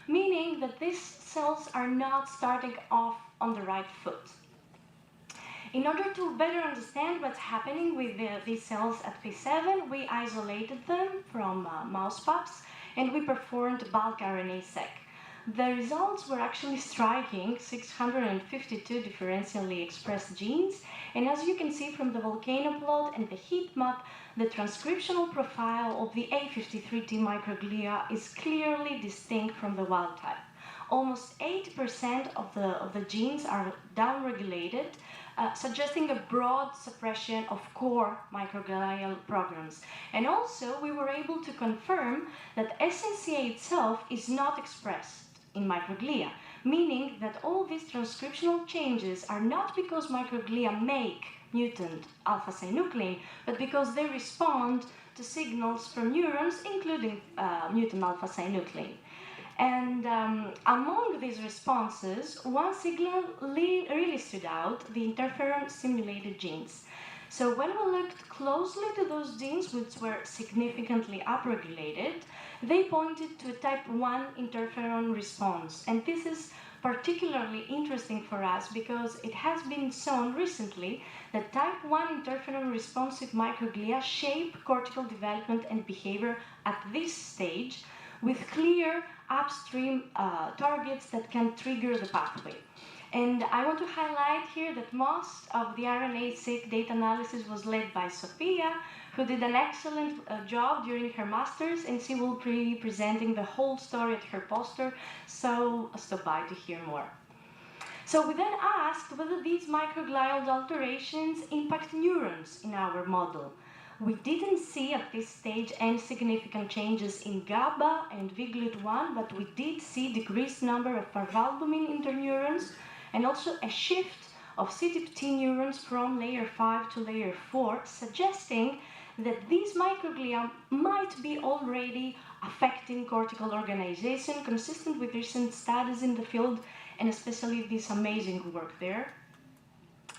meaning that these cells are not starting off on the right foot. In order to better understand what's happening with these cells at P7, we isolated them from mouse pups, and we performed bulk RNA-seq. The results were actually striking, 652 differentially expressed genes, and as you can see from the volcano plot and the heat map, the transcriptional profile of the A53T microglia is clearly distinct from the wild type. Almost 80% of the genes are downregulated, suggesting a broad suppression of core microglial programs. And also, we were able to confirm that SNCA itself is not expressed in microglia, meaning that all these transcriptional changes are not because microglia make mutant alpha-synuclein, but because they respond to signals from neurons, including mutant alpha-synuclein. And among these responses, one signal really stood out, the interferon-stimulated genes. So when we looked closely to those genes, which were significantly upregulated, they pointed to a type 1 interferon response. And this is particularly interesting for us because it has been shown recently that type 1 interferon responsive microglia shape cortical development and behavior at this stage with clear upstream targets that can trigger the pathway. And I want to highlight here that most of the RNA-seq data analysis was led by Sophia, who did an excellent job during her master's, and she will be presenting the whole story at her poster, so stop by to hear more. So we then asked whether these microglial alterations impact neurons in our model. We didn't see at this stage any significant changes in GABA and VGLUT1, but we did see decreased number of parvalbumin interneurons and also a shift of CTPT neurons from layer 5 to layer 4, suggesting that these microglia might be already affecting cortical organization, consistent with recent studies in the field, and especially this amazing work there.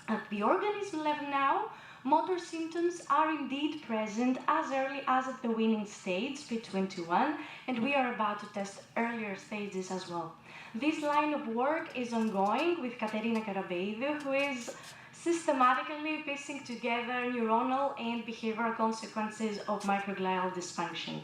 At the organism level now, motor symptoms are indeed present as early as at the weaning stage, P21, and we are about to test earlier stages as well. This line of work is ongoing with Katerina Karabeidou, who is systematically piecing together neuronal and behavioral consequences of microglial dysfunction.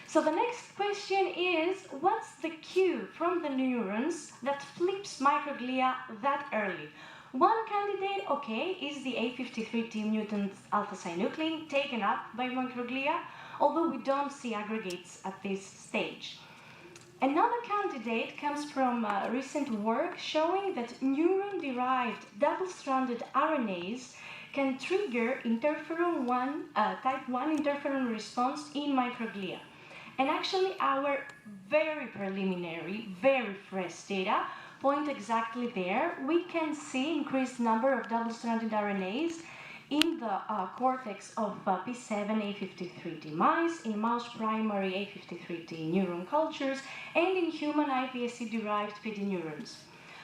So the next question is, what's the cue from the neurons that flips microglia that early? One candidate, okay, is the A53T mutant alpha-synuclein taken up by microglia, although we don't see aggregates at this stage. Another candidate comes from recent work showing that neuron-derived double-stranded RNAs can trigger interferon 1, type 1 interferon response in microglia. And actually our very preliminary, very fresh data point exactly there. We can see increased number of double-stranded RNAs in the cortex of P7A53T mice, in mouse primary A53T neuron cultures, and in human iPSC-derived PD neurons.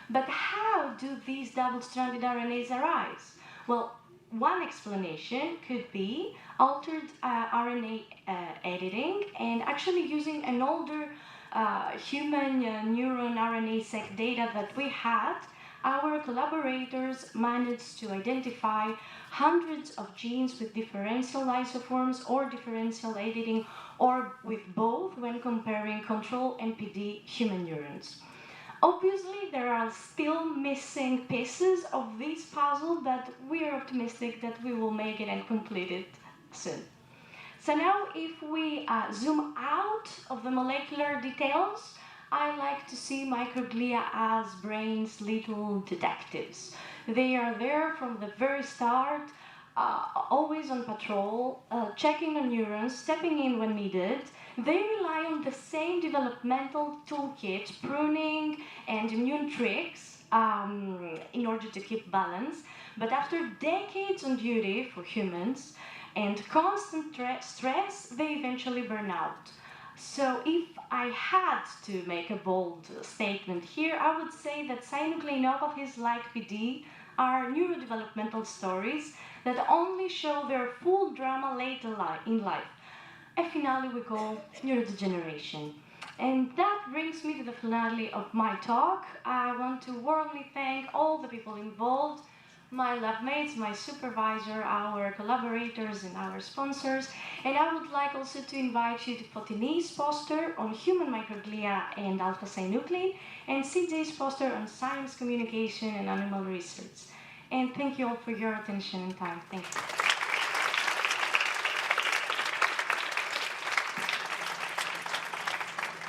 But how do these double-stranded RNAs arise? Well, one explanation could be altered RNA editing and actually using an older human neuron RNA-seq data that we had. Our collaborators managed to identify hundreds of genes with differential isoforms or differential editing, or with both when comparing control and PD human neurons. Obviously, there are still missing pieces of this puzzle, but we are optimistic that we will make it and complete it soon. So now, if we zoom out of the molecular details, I like to see microglia as brain's little detectives. They are there from the very start, always on patrol, checking on neurons, stepping in when needed. They rely on the same developmental toolkit, pruning and immune tricks, in order to keep balance. But after decades on duty for humans and constant stress, they eventually burn out. So if I had to make a bold statement here, I would say that synucleinopathies like PD are neurodevelopmental stories that only show their full drama later in life. A finale we call neurodegeneration. And that brings me to the finale of my talk. I want to warmly thank all the people involved, my lab mates, my supervisor, our collaborators, and our sponsors. And I would like also to invite you to Fotini's poster on human microglia and alpha-synuclein, and CJ's poster on science communication and animal research. And thank you all for your attention and time. Thank you.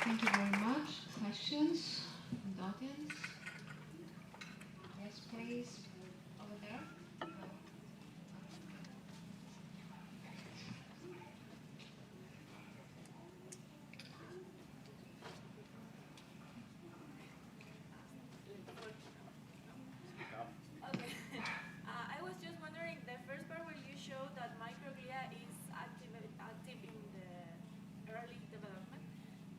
Thank you very much. Questions from the audience? Yes, please. Over there. I was just wondering, the first part where you showed that microglia is active in the early development,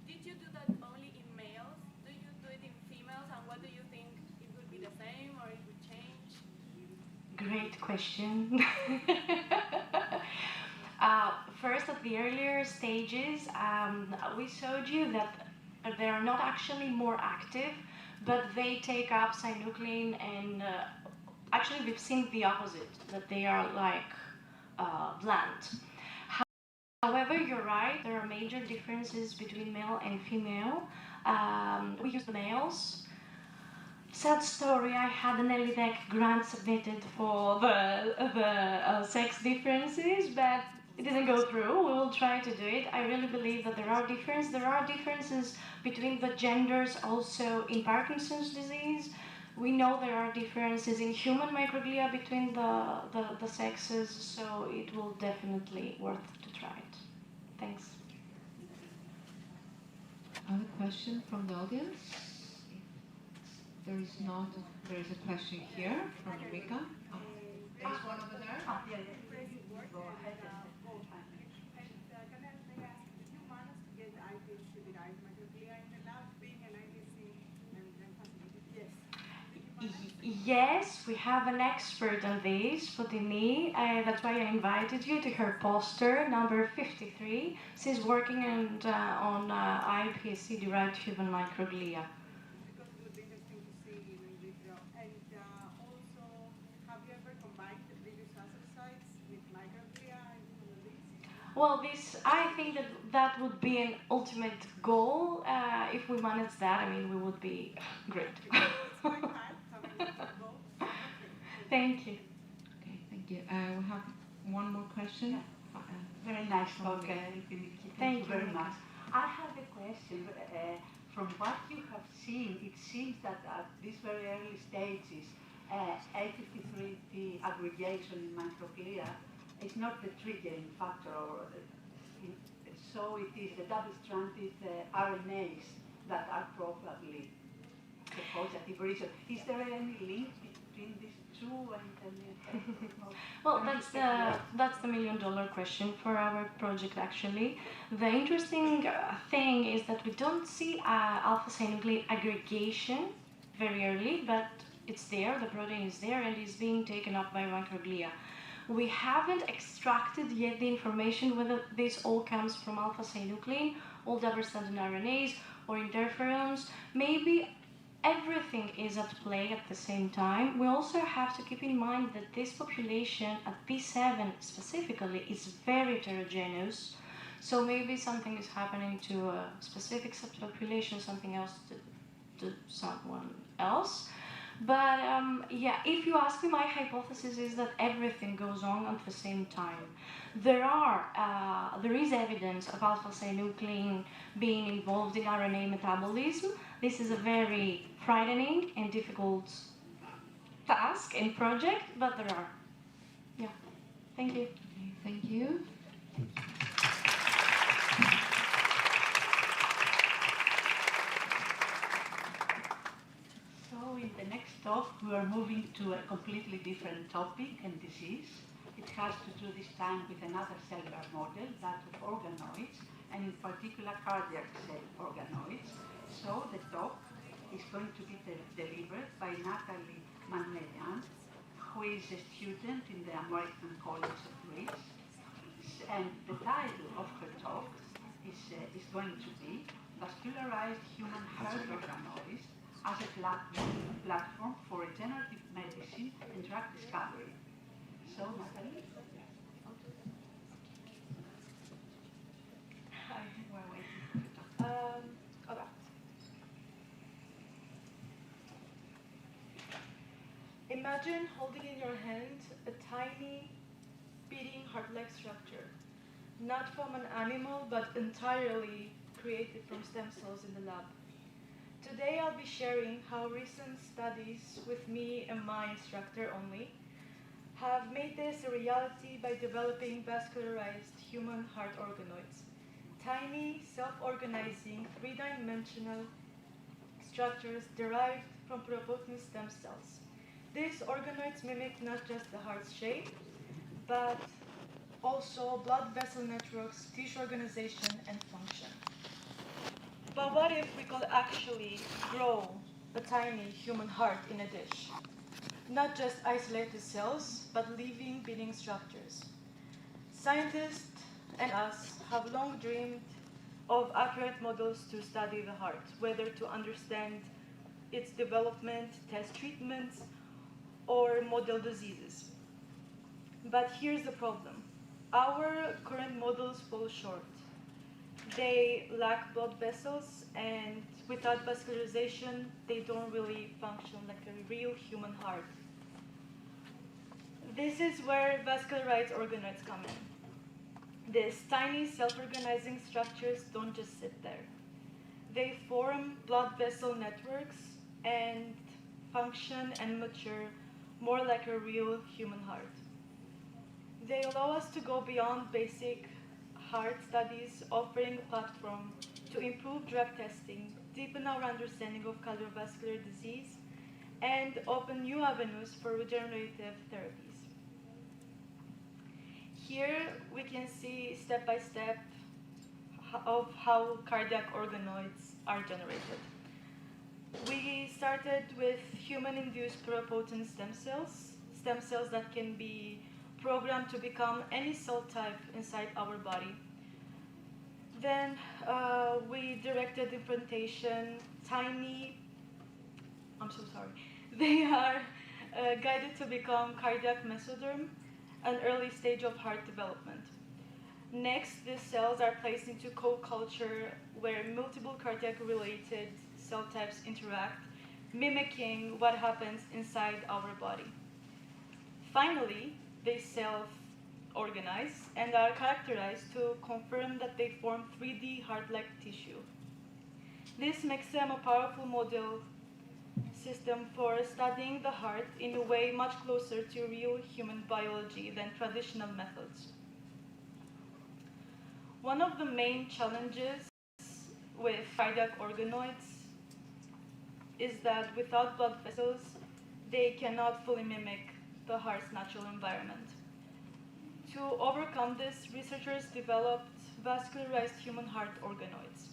did you do that only in males? Do you do it in females? And what do you think, it would be the same or it would change? Great question. First, at the earlier stages, we showed you that they are not actually more active, but they take up synuclein, and actually we've seen the opposite, that they are like bland. However, you're right, there are major differences between male and female. We use the males. Sad story, I had an LDEC grant submitted for the sex differences, but it didn't go through. We will try to do it. I really believe that there are differences. There are differences between the genders also in Parkinson's disease. We know there are differences in human microglia between the sexes, so it will definitely worth to try it. Thanks. Other question from the audience? There is not. There is a question here from Rika. Oh, there is one over there. Go ahead. Can I ask, did you manage to get iPSC-derived microglia in the lab, being an iPSC facility? Yes. Yes, we have an expert on this, Fotini. That's why I invited you to her poster, number 53. She's working on iPSC-derived human microglia. Because it would be interesting to see in vitro. And also, have you ever combined the previous astrocytes with microglia and this? Well, this I think that that would be an ultimate goal. If we manage that, I mean, we would be great. Thank you. Okay, thank you. We have one more question. Very nice talk. Thank you very much. I have a question. From what you have seen, it seems that at these very early stages, A53T aggregation in microglia is not the triggering factor, so it is the double-stranded RNAs that are probably the causative reason. Is there any link between these two? Well, that's the million-dollar question for our project, actually. The interesting thing is that we don't see alpha-synuclein aggregation very early, but it's there, the protein is there, and is being taken up by microglia. We haven't extracted yet the information whether this all comes from alpha-synuclein, all double-stranded RNAs, or interferons. Maybe everything is at play at the same time. We also have to keep in mind that this population at P7 specifically is very heterogeneous. So maybe something is happening to a specific subpopulation, something else to someone else. But yeah, if you ask me, my hypothesis is that everything goes on at the same time. There is evidence of alpha-synuclein being involved in RNA metabolism. This is a very frightening and difficult task and project, but there are. Yeah. Thank you. Okay, thank you. So in the next talk, we are moving to a completely different topic and disease. It has to do this time with another cellular model, that of organoids, and in particular cardiac cell organoids. So the talk is going to be delivered by Natalie Manmelian, who is a student in the American College of Greece. And the title of her talk is going to be Vascularized Human Heart Organoids as a platform for regenerative medicine and drug discovery. So, Natalie? Hi, we're waiting for you to talk. Okay. Imagine holding in your hand a tiny, beating heart-like structure, not from an animal, but entirely created from stem cells in the lab. Today I'll be sharing how recent studies with me and my instructor only have made this a reality by developing vascularized human heart organoids, tiny, self-organizing, three-dimensional structures derived from pluripotent stem cells. These organoids mimic not just the heart's shape, but also blood vessel networks, tissue organization, and function. But what if we could actually grow a tiny human heart in a dish? Not just isolated cells, but living, beating structures. Scientists and us have long dreamed of accurate models to study the heart, whether to understand its development, test treatments, or model diseases. But here's the problem. Our current models fall short. They lack blood vessels, and without vascularization, they don't really function like a real human heart. This is where vascularized organoids come in. These tiny self-organizing structures don't just sit there. They form blood vessel networks and function and mature more like a real human heart. They allow us to go beyond basic heart studies, offering a platform to improve drug testing, deepen our understanding of cardiovascular disease, and open new avenues for regenerative therapies. Here we can see step by step of how cardiac organoids are generated. We started with human-induced pluripotent stem cells that can be programmed to become any cell type inside our body. Then we directed implantation, they are guided to become cardiac mesoderm, an early stage of heart development. Next, these cells are placed into co-culture where multiple cardiac-related cell types interact, mimicking what happens inside our body. Finally, they self-organize and are characterized to confirm that they form 3D heart-like tissue. This makes them a powerful model system for studying the heart in a way much closer to real human biology than traditional methods. One of the main challenges with cardiac organoids is that without blood vessels, they cannot fully mimic the heart's natural environment. To overcome this, researchers developed vascularized human heart organoids.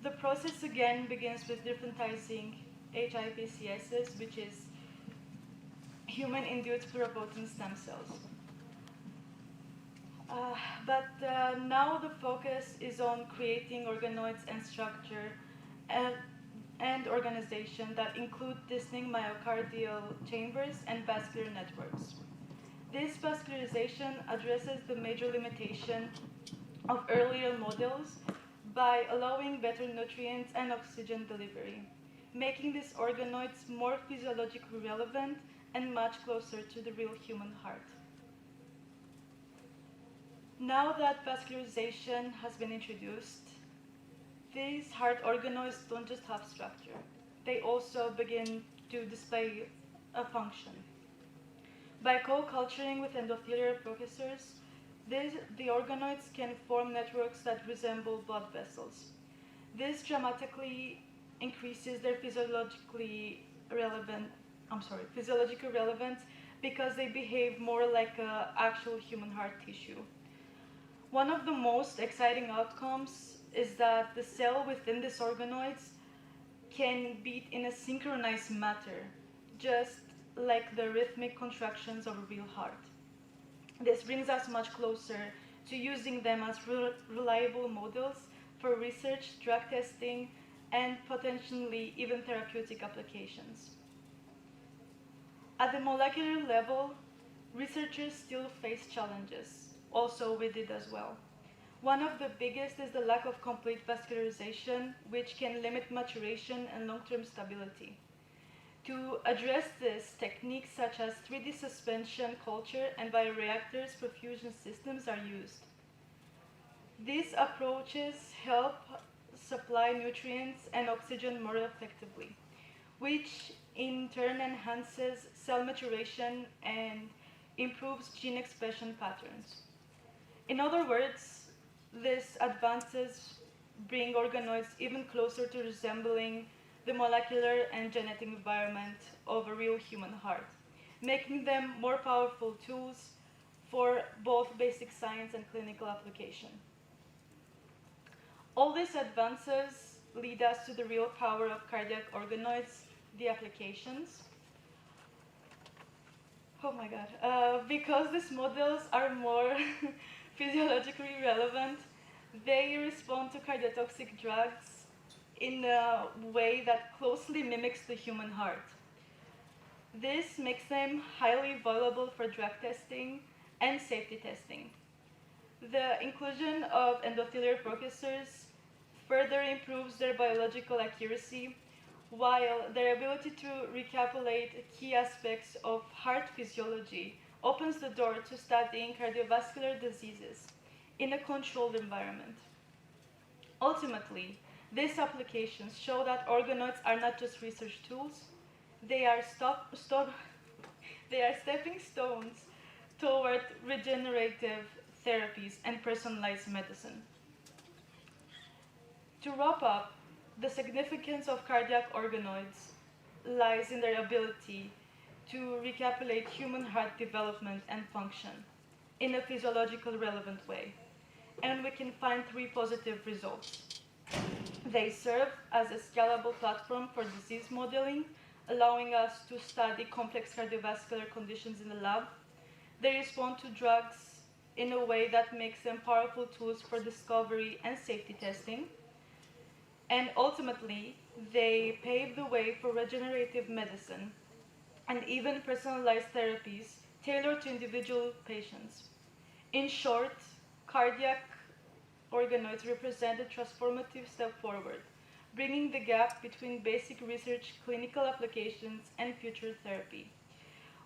The process again begins with differentizing HIPCSs, which is human-induced pluripotent stem cells. But now the focus is on creating organoids and structure and organization that include distinct myocardial chambers and vascular networks. This vascularization addresses the major limitation of earlier models by allowing better nutrients and oxygen delivery, making these organoids more physiologically relevant and much closer to the real human heart. Now that vascularization has been introduced, these heart organoids don't just have structure. They also begin to display a function. By co-culturing with endothelial precursors, the organoids can form networks that resemble blood vessels. This dramatically increases their physiological relevance because they behave more like actual human heart tissue. One of the most exciting outcomes is that the cell within these organoids can beat in a synchronized manner, just like the rhythmic contractions of a real heart. This brings us much closer to using them as reliable models for research, drug testing, and potentially even therapeutic applications. At the molecular level, researchers still face challenges. Also, we did as well. One of the biggest is the lack of complete vascularization, which can limit maturation and long-term stability. To address this, techniques such as 3D suspension culture and bioreactors perfusion systems are used. These approaches help supply nutrients and oxygen more effectively, which in turn enhances cell maturation and improves gene expression patterns. In other words, these advances bring organoids even closer to resembling the molecular and genetic environment of a real human heart, making them more powerful tools for both basic science and clinical application. All these advances lead us to the real power of cardiac organoids, the applications. Oh my God. Because these models are more physiologically relevant, they respond to cardiotoxic drugs in a way that closely mimics the human heart. This makes them highly valuable for drug testing and safety testing. The inclusion of endothelial precursors further improves their biological accuracy, while their ability to recapitulate key aspects of heart physiology opens the door to studying cardiovascular diseases in a controlled environment. Ultimately, these applications show that organoids are not just research tools, they are stepping stones toward regenerative therapies and personalized medicine. To wrap up, the significance of cardiac organoids lies in their ability to recapitulate human heart development and function in a physiological relevant way. And we can find three positive results. They serve as a scalable platform for disease modeling, allowing us to study complex cardiovascular conditions in the lab. They respond to drugs in a way that makes them powerful tools for discovery and safety testing. And ultimately, they pave the way for regenerative medicine and even personalized therapies tailored to individual patients. In short, cardiac organoids represent a transformative step forward, bringing the gap between basic research, clinical applications, and future therapy.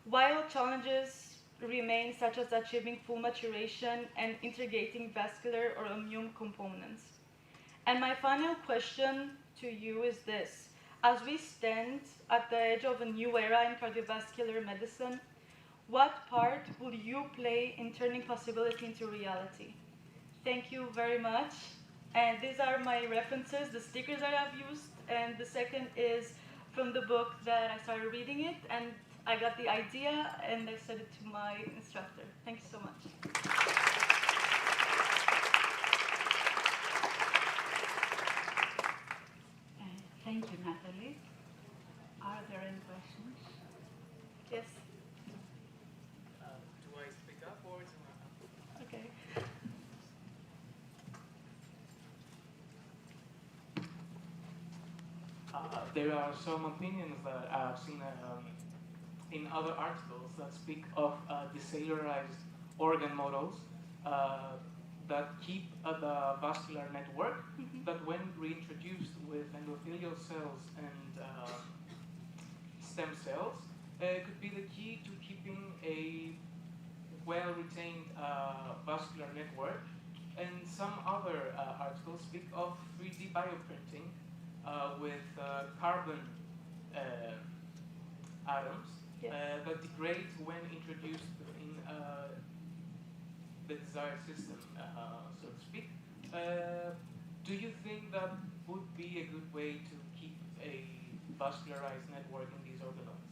While challenges remain, such as achieving full maturation and integrating vascular or immune components. And my final question to you is this. As we stand at the edge of a new era in cardiovascular medicine, what part will you play in turning possibility into reality? Thank you very much. And these are my references, the stickers that I've used. And the second is from the book that I started reading it, and I got the idea and I sent it to my instructor. Thank you so much. Thank you, Natalie. Are there any questions? Yes. Do I speak up or is it Okay. There are some opinions that I've seen in other articles that speak of decellularized organ models that keep the vascular network, that when reintroduced with endothelial cells and stem cells, could be the key to keeping a well-retained vascular network. And some other articles speak of 3D bioprinting with carbon atoms that degrade when introduced in the desired system, so to speak. Do you think that would be a good way to keep a vascularized network in these organoids?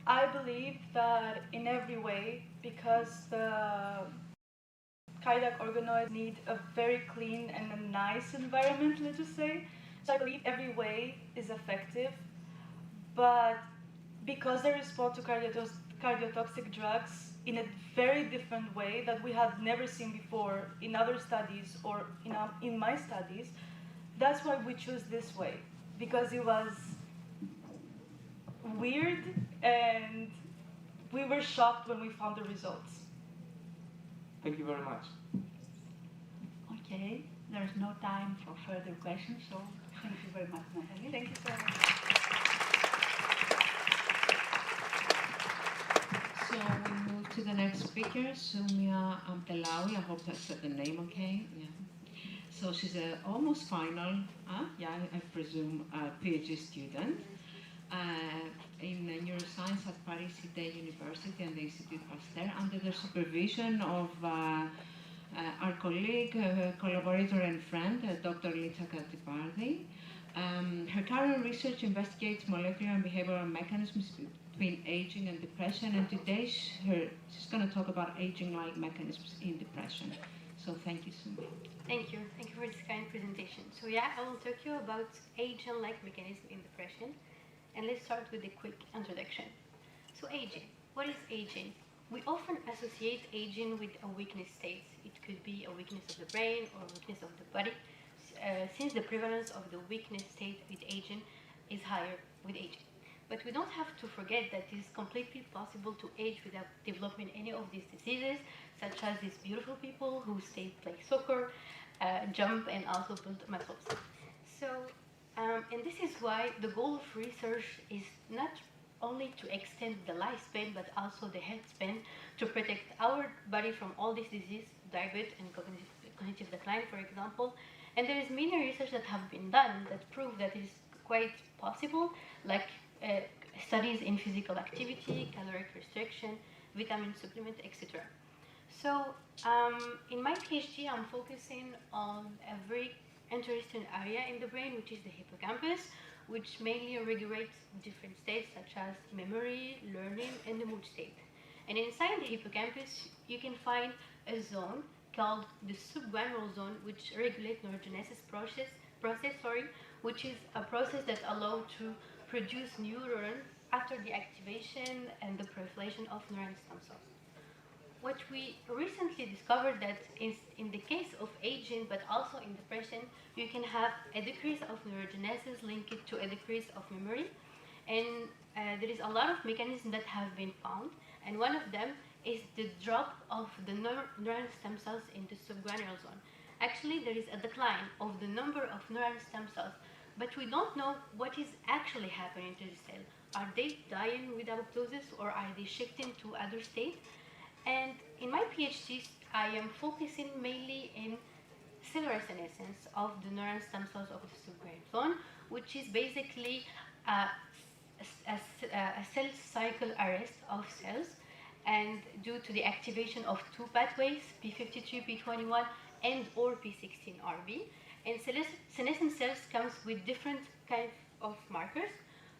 I believe that in every way, because the cardiac organoids need a very clean and a nice environment, let's just say. So I believe every way is effective, but because they respond to cardiotoxic drugs in a very different way that we had never seen before in other studies or in my studies, that's why we choose this way, because it was weird and we were shocked when we found the results. Thank you very much. Okay, there's no time for further questions, so thank you very much, Natalie. Thank you so much. So we move to the next speaker, Sumia Amtelawi. I hope I said the name okay. Yeah. So she's a almost final, I presume, PhD student in neuroscience at Paris Cité University and the Institut Pasteur under the supervision of our colleague, collaborator and friend, Dr. Litsa Katipardi. Her current research investigates molecular and behavioral mechanisms between aging and depression, and today she's going to talk about aging-like mechanisms in depression. So thank you, Sumia. Thank you. Thank you for this kind presentation. So yeah, I will talk to you about aging-like mechanism in depression. And let's start with a quick introduction. So aging. What is aging? We often associate aging with a weakness state. It could be a weakness of the brain or a weakness of the body, since the prevalence of the weakness state with aging is higher with aging. But we don't have to forget that it is completely possible to age without developing any of these diseases, such as these beautiful people who stay play soccer, jump, and also build muscles. So, and this is why the goal of research is not only to extend the lifespan, but also the health span to protect our body from all these diseases, diabetes and cognitive decline, for example. And there is many research that have been done that prove that it is quite possible, like studies in physical activity, caloric restriction, vitamin supplement, etc. So in my PhD, I'm focusing on a very interesting area in the brain, which is the hippocampus, which mainly regulates different states such as memory, learning, and the mood state. And inside the hippocampus, you can find a zone called the subguanal zone, which regulates neurogenesis process, which is a process that allows to produce neurons after the activation and the proliferation of neuron stem cells. What we recently discovered that is in the case of aging, but also in depression, you can have a decrease of neurogenesis linked to a decrease of memory. And there is a lot of mechanisms that have been found. And one of them is the drop of the neural stem cells in the subgranular zone. Actually, there is a decline of the number of neural stem cells, but we don't know what is actually happening to the cell. Are they dying with apoptosis, or are they shifting to other states? And in my PhD, I am focusing mainly in cellular senescence of the neural stem cells of the subgranular zone, which is basically a cell cycle arrest of cells, and due to the activation of two pathways, P53, P21, and or P16RB. And senescent cells comes with different kinds of markers.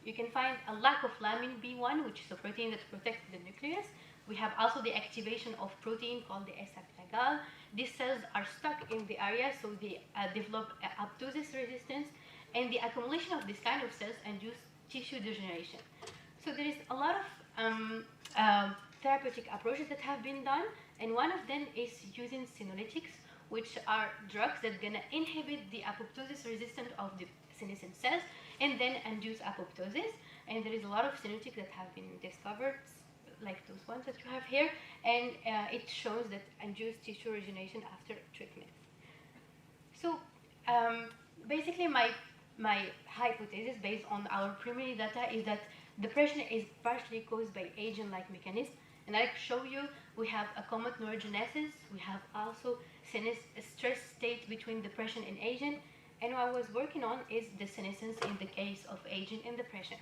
You can find a lack of lamin B1, which is a protein that protects the nucleus. We have also the activation of protein called the S-apitagal. These cells are stuck in the area, so they develop apoptosis resistance, and the accumulation of this kind of cells induce tissue degeneration. So there is a lot of therapeutic approaches that have been done, and one of them is using senolytics, which are drugs that are going to inhibit the apoptosis resistance of the senescent cells and then induce apoptosis. And there is a lot of senolytics that have been discovered, like those ones that you have here, and it shows that induced tissue regeneration after treatment. So basically my hypothesis based on our preliminary data is that depression is partially caused by aging-like mechanisms. And I show you, we have a common neurogenesis, we have also a stress state between depression and aging, and what I was working on is the senescence in the case of aging and depression.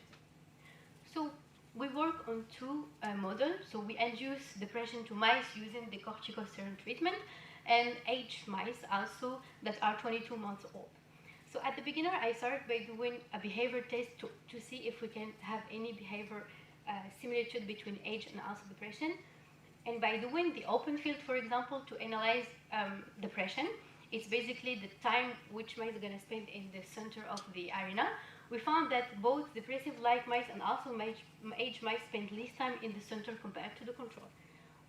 So we work on two models. So we induce depression to mice using the corticosteroid treatment, and aged mice also that are 22 months old. So at the beginning, I started by doing a behavior test to see if we can have any behavior similitude between age and also depression. And by doing the open field, for example, to analyze depression, it's basically the time which mice are going to spend in the center of the arena. We found that both depressive-like mice and also aged mice spend less time in the center compared to the control.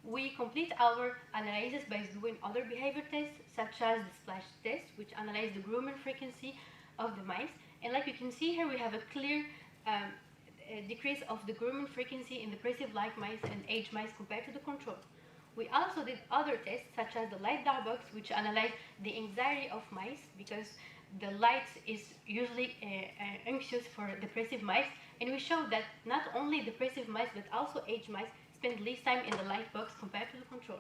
We complete our analysis by doing other behavior tests, such as the splash test, which analyze the grooming frequency of the mice. And like you can see here, we have a clear decrease of the grooming frequency in depressive-like mice and aged mice compared to the control. We also did other tests, such as the light dark box, which analyze the anxiety of mice, because the light is usually anxious for depressive mice. And we showed that not only depressive mice, but also aged mice spend less time in the light box compared to the control.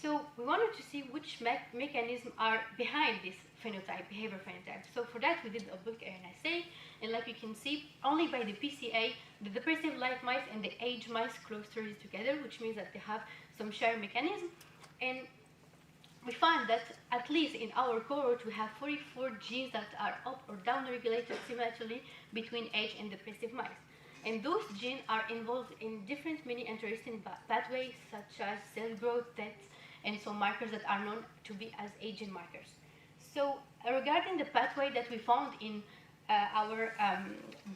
So we wanted to see which mechanisms are behind this phenotype, behavior phenotype. So for that, we did a bulk RNA assay, and like you can see, only by the PCA, the depressive-like mice and the aged mice clusters together, which means that they have some shared mechanism. And we find that at least in our cohort, we have 44 genes that are up or down regulated similarly between age and depressive mice. And those genes are involved in different many interesting pathways, such as cell growth, death, and some markers that are known to be as aging markers. So regarding the pathway that we found in our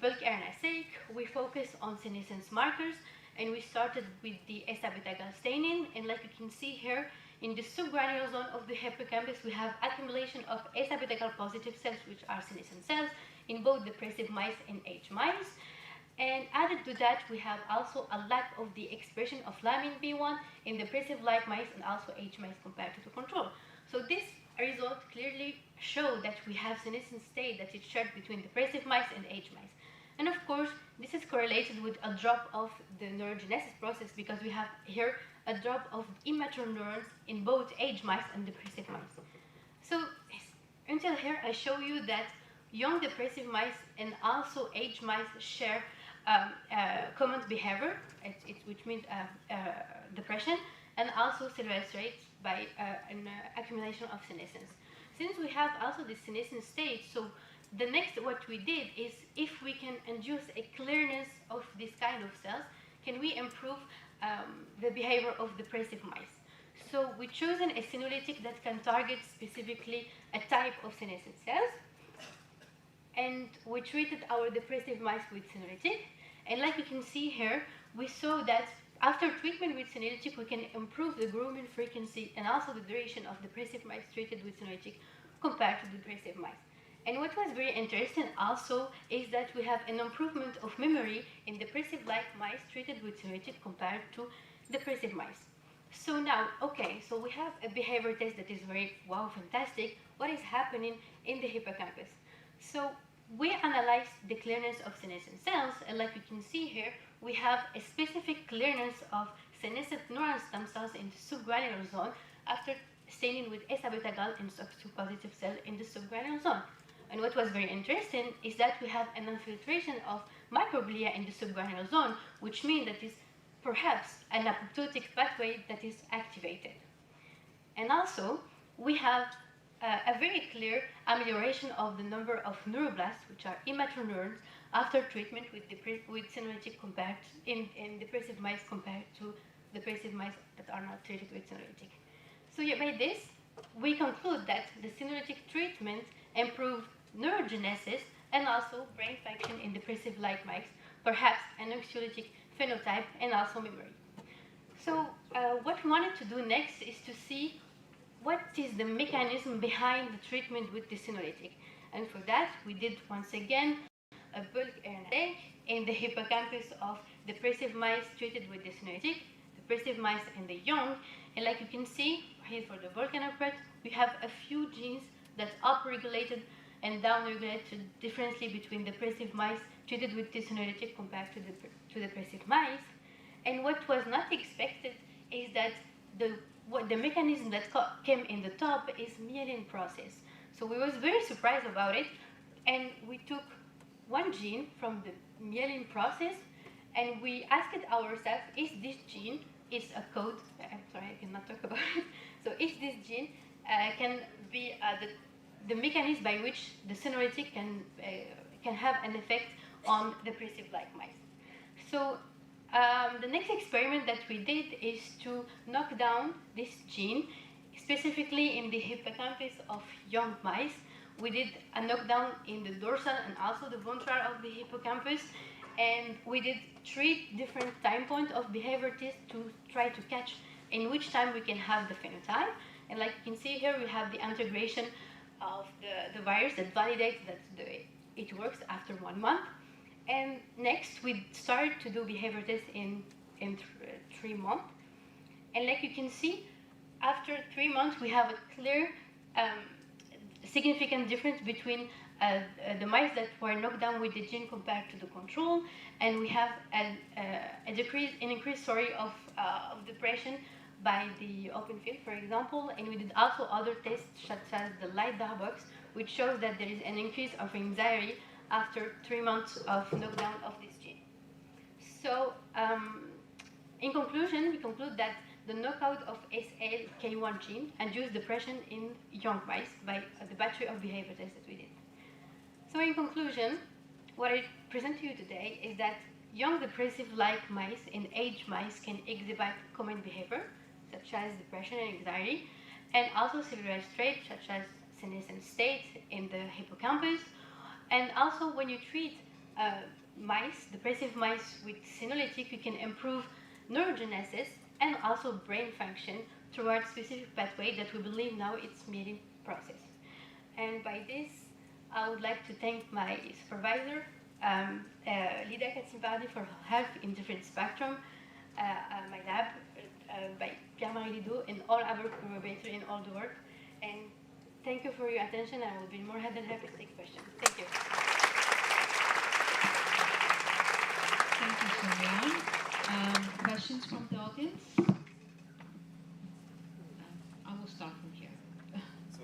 bulk RNA assay, we focus on senescence markers, and we started with the S-apitagal staining. And like you can see here, in the subgranular zone of the hippocampus, we have accumulation of S-apitagal positive cells, which are senescent cells, in both depressive mice and aged mice. And added to that, we have also a lack of the expression of lamin B1 in depressive-like mice and also aged mice compared to the control. So this result clearly show that we have senescent state that is shared between depressive mice and aged mice. And of course, this is correlated with a drop of the neurogenesis process, because we have here a drop of immature neurons in both aged mice and depressive mice. So until here, I show you that young depressive mice and also aged mice share common behavior, which means depression, and also cellular traits by an accumulation of senescence. Since we have also the senescent state, so the next what we did is, if we can induce a clearness of this kind of cells, can we improve the behavior of depressive mice? So we chosen a senolytic that can target specifically a type of senescent cells, and we treated our depressive mice with senolytic. And like you can see here, we saw that after treatment with senolytic, we can improve the grooming frequency and also the duration of depressive mice treated with senolytic compared to depressive mice. And what was very interesting also is that we have an improvement of memory in depressive-like mice treated with senolytic compared to depressive mice. So now, okay, so we have a behavior test that is very, wow, fantastic. What is happening in the hippocampus? So we analyzed the clearance of senescent cells, and like you can see here, we have a specific clearance of senescent neural stem cells in the subgranular zone after staining with S-beta-gal and SOX2 positive cell in the subgranular zone. And what was very interesting is that we have an infiltration of microglia in the subgranular zone, which means that is perhaps an apoptotic pathway that is activated. And also, we have a very clear amelioration of the number of neuroblasts, which are immature neurons, after treatment with senolytic compared in depressive mice compared to depressive mice that are not treated with senolytic. So by this, we conclude that the senolytic treatment improved neurogenesis and also brain function in depressive-like mice, perhaps an anxiolytic phenotype, and also memory. So what we wanted to do next is to see what is the mechanism behind the treatment with the senolytic. And for that, we did once again a bulk RNA in the hippocampus of depressive mice treated with the senolytic, depressive mice and the young. And like you can see here for the bulk interpret, we have a few genes that upregulated and downregulated differently between depressive mice treated with the senolytic compared to depressive mice. And what was not expected is that the mechanism that came in the top is myelin process. So we was very surprised about it, and we took one gene from the myelin process, and we asked ourselves, is this gene is a code? I'm sorry, I cannot talk about it. So is this gene can be the mechanism by which the senolytic can have an effect on depressive-like mice. So the next experiment that we did is to knock down this gene, specifically in the hippocampus of young mice. We did a knockdown in the dorsal and also the ventral of the hippocampus, and we did 3 different time points of behavior tests to try to catch in which time we can have the phenotype. And like you can see here, we have the integration of the virus that validates that it works after 1 month. And next, we started to do behavior tests in 3 months. And like you can see, after 3 months, we have a clear, significant difference between the mice that were knocked down with the gene compared to the control. And we have an increase of depression by the open field, for example. And we did also other tests, such as the light dark box, which shows that there is an increase of anxiety after 3 months of knockdown of this gene. So, in conclusion, we conclude that the knockout of SLK1 gene induced depression in young mice by the battery of behavior tests that we did. So, in conclusion, what I present to you today is that young depressive-like mice and aged mice can exhibit common behavior, such as depression and anxiety, and also cellular traits, such as senescent state in the hippocampus. And also, when you treat depressive mice with senolytic, you can improve neurogenesis and also brain function towards specific pathway that we believe now it's myelin process. And by this, I would like to thank my supervisor, Lida Katsimpardi, for her help in different spectrum, my lab by Pierre-Marie Lido, and all other collaborators in all the work. And thank you for your attention. I will be more than happy to take questions. Thank you. Thank you, Sonia. Questions from the audience? I will start from here. So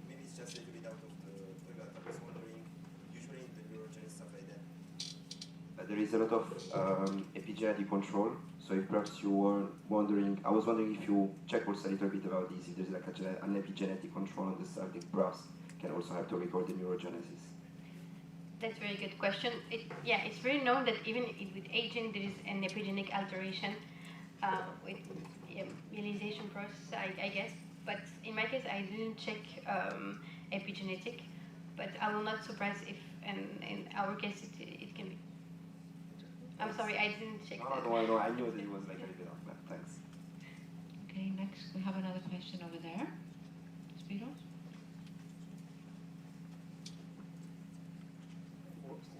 maybe it's just a little bit out of the but I was wondering, usually in the neurogenesis stuff like that, there is a lot of epigenetic control. So if perhaps you were wondering, I was wondering if you check also a little bit about this, if there's like an epigenetic control on the cell that perhaps can also help to record the neurogenesis. That's a very good question. It's very known that even with aging, there is an epigenetic alteration with myelinization process, I guess. But in my case, I didn't check epigenetic, but I will not surprise if in our case it can be. I'm sorry, I didn't check that. No, I knew that it was like a little bit off, but thanks. Okay, next we have another question over there. Spiros?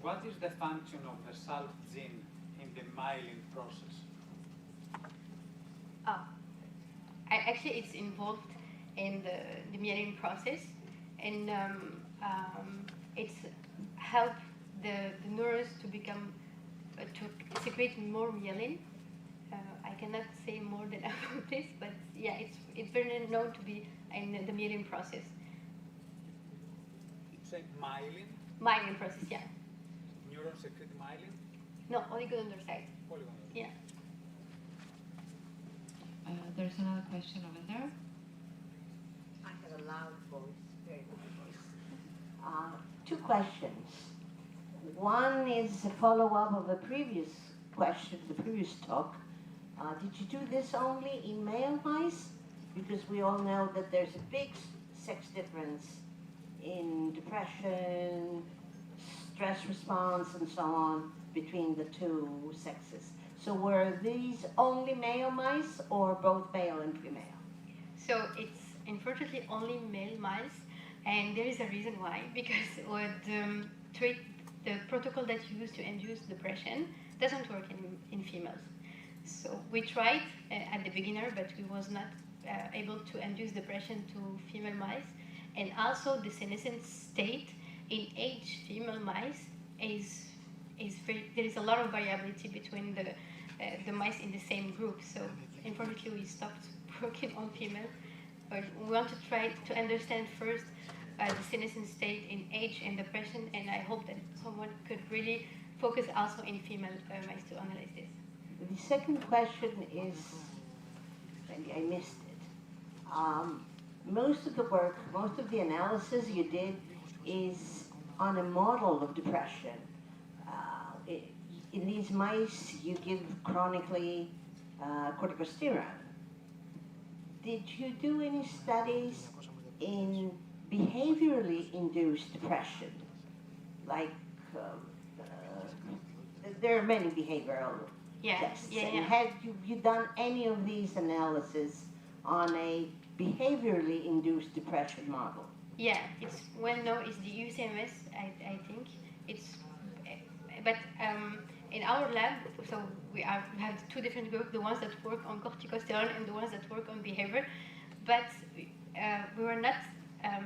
What is the function of the SALT gene in the myelin process? actually it's involved in the myelin process, and it's help the neurons to become to secrete more myelin. I cannot say more than about this, but yeah, it's very known to be in the myelin process. It's a myelin? Myelin process, yeah. Neurons secrete myelin? No, oligodendrocyte. Oligodendrocyte. Yeah. There's another question over there. I have a loud voice, very loud voice. Two questions. One is a follow-up of a previous question, the previous talk. Did you do this only in male mice? Because we all know that there's a big sex difference in depression, stress response, and so on between the two sexes. So were these only male mice or both male and female? So it's unfortunately only male mice, and there is a reason why. Because the protocol that you use to induce depression doesn't work in females. So we tried at the beginner, but we was not able to induce depression to female mice. And also the senescent state in aged female mice is very, there is a lot of variability between the mice in the same group. So unfortunately we stopped working on female. But we want to try to understand first the senescent state in age and depression, and I hope that someone could really focus also in female mice to analyze this. The second question is, maybe I missed it. Most of the work, most of the analysis you did is on a model of depression. In these mice, you give chronically corticosteroid. Did you do any studies in behaviorally induced depression? Like, there are many behavioral tests. And have you done any of these analyses on a behaviorally induced depression model? Yeah, it's well known. It's the UCMS, I think. But in our lab, so we have two different groups: the ones that work on corticosteroid and the ones that work on behavior. But we were not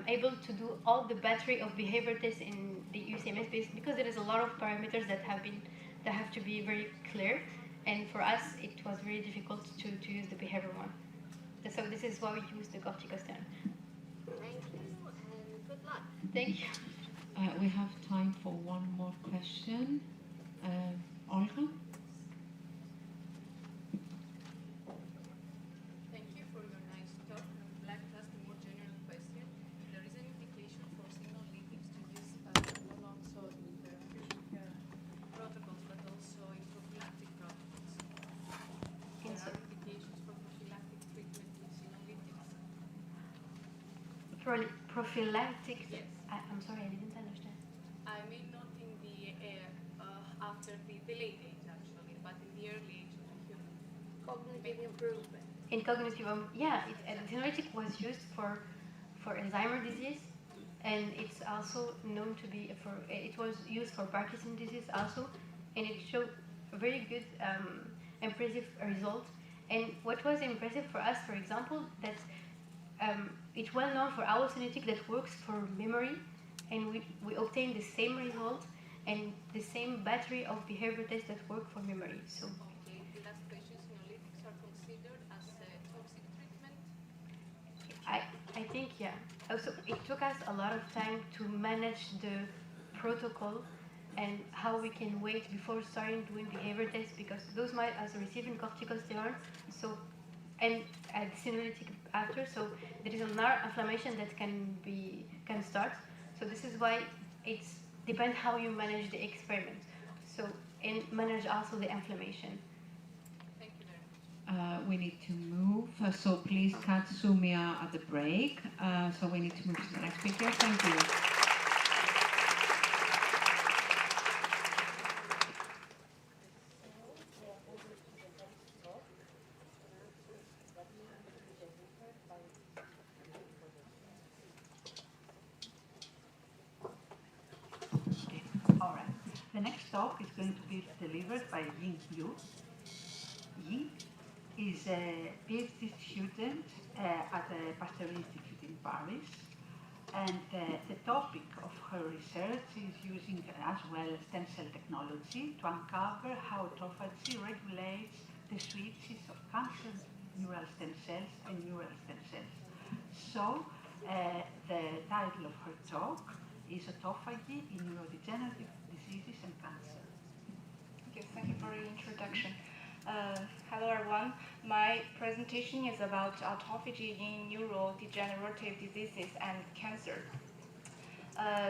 able to do all the battery of behavior tests in the UCMS because there is a lot of parameters that have to be very clear. And for us, it was very difficult to use the behavior one. So this is why we use the corticosteroid. Thank you, and good luck. Thank you. We have time for one more question. Olga? Thank you for your nice talk. I would like to ask a more general question. There is an indication for senolytics to use not also in therapeutic protocols, but also in prophylactic protocols. There are indications for prophylactic treatment with senolytics. Prophylactic? Yes. I'm sorry, I didn't understand. I mean, not in the after the late age actually, but in the early age of the human. Cognitive improvement. In cognitive, yeah, senolytic was used for Alzheimer's disease, and it's also known to be it was used for Parkinson's disease also, and it showed a very good impressive result. And what was impressive for us, for example, that it's well known for our senolytic that works for memory, and we obtain the same result and the same battery of behavior tests that work for memory. So. Okay, the last question, senolytics are considered as a toxic treatment? I think, yeah. Also, it took us a lot of time to manage the protocol and how we can wait before starting doing behavior tests, because those mice are receiving corticosteroid, so and the senolytic after, so there is another inflammation that can start. So this is why it's depends how you manage the experiment. So and manage also the inflammation. Thank you very much. We need to move, so please cut Sumia at the break. So we need to move to the next speaker. Thank you. All right. The next talk is going to be delivered by Ying Yu. Ying is a PhD student at the Pasteur Institute in Paris. And the topic of her research is using as well stem cell technology to uncover how autophagy regulates the switches of cancer neural stem cells and neural stem cells. So the title of her talk is Autophagy in Neurodegenerative Diseases and Cancer. Thank you for your introduction. Hello everyone. My presentation is about autophagy in neurodegenerative diseases and cancer.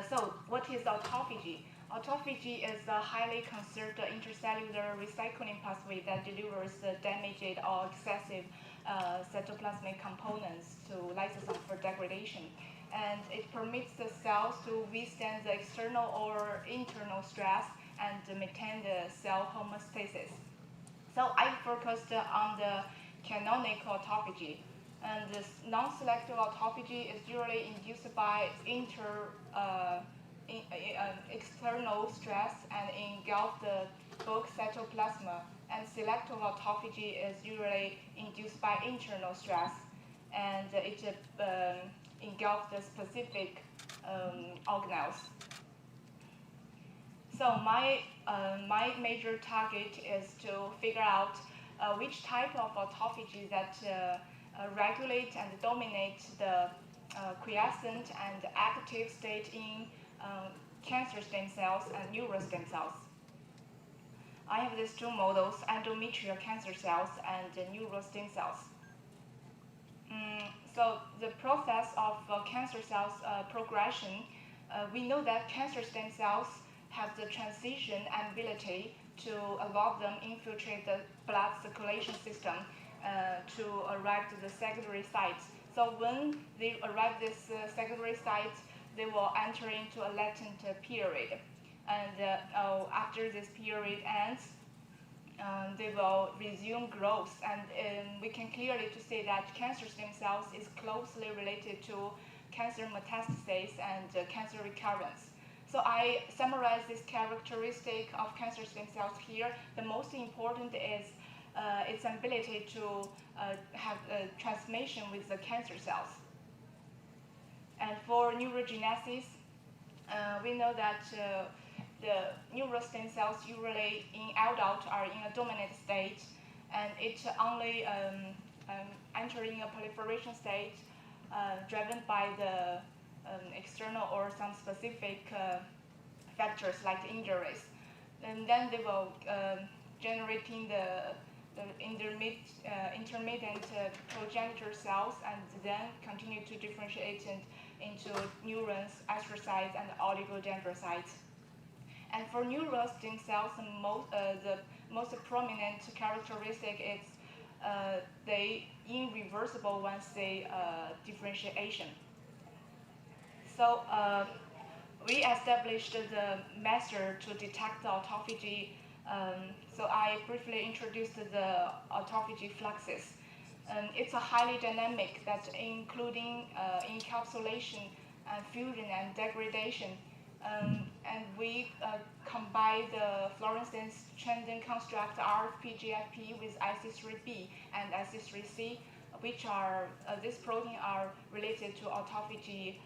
So what is autophagy? Autophagy is a highly conserved intercellular recycling pathway that delivers damaged or excessive cytoplasmic components to lysosome for degradation. And it permits the cells to withstand the external or internal stress and maintain the cell homeostasis. So I focused on the canonical autophagy. And this non-selective autophagy is usually induced by external stress and engulf the bulk cytoplasma. And selective autophagy is usually induced by internal stress, and it engulfs the specific organelles. So my major target is to figure out which type of autophagy that regulate and dominate the quiescent and active state in cancer stem cells and neural stem cells. I have these two models, endometrial cancer cells and neural stem cells. So the process of cancer cells progression, we know that cancer stem cells have the transition ability to allow them infiltrate the blood circulation system to arrive to the secondary sites. So when they arrive at this secondary site, they will enter into a latent period. And after this period ends, they will resume growth. And we can clearly to say that cancer stem cells is closely related to cancer metastasis and cancer recurrence. So I summarize this characteristic of cancer stem cells here. The most important is its ability to have transmission with the cancer cells. And for neurogenesis, we know that the neural stem cells usually in adult are in a dominant state, and it only entering a proliferation state driven by the external or some specific factors like injuries. And then they will generating the intermittent progenitor cells, and then continue to differentiate into neurons, astrocytes, and oligodendrocytes. And for neural stem cells, the most prominent characteristic is they irreversible once they differentiation. So we established the method to detect the autophagy. So I briefly introduced the autophagy fluxes. It's a highly dynamic that including encapsulation and fusion and degradation. And we combine the fluorescence trending construct RFP-GFP with IC3B and IC3C, which are, this protein are related to autophagy,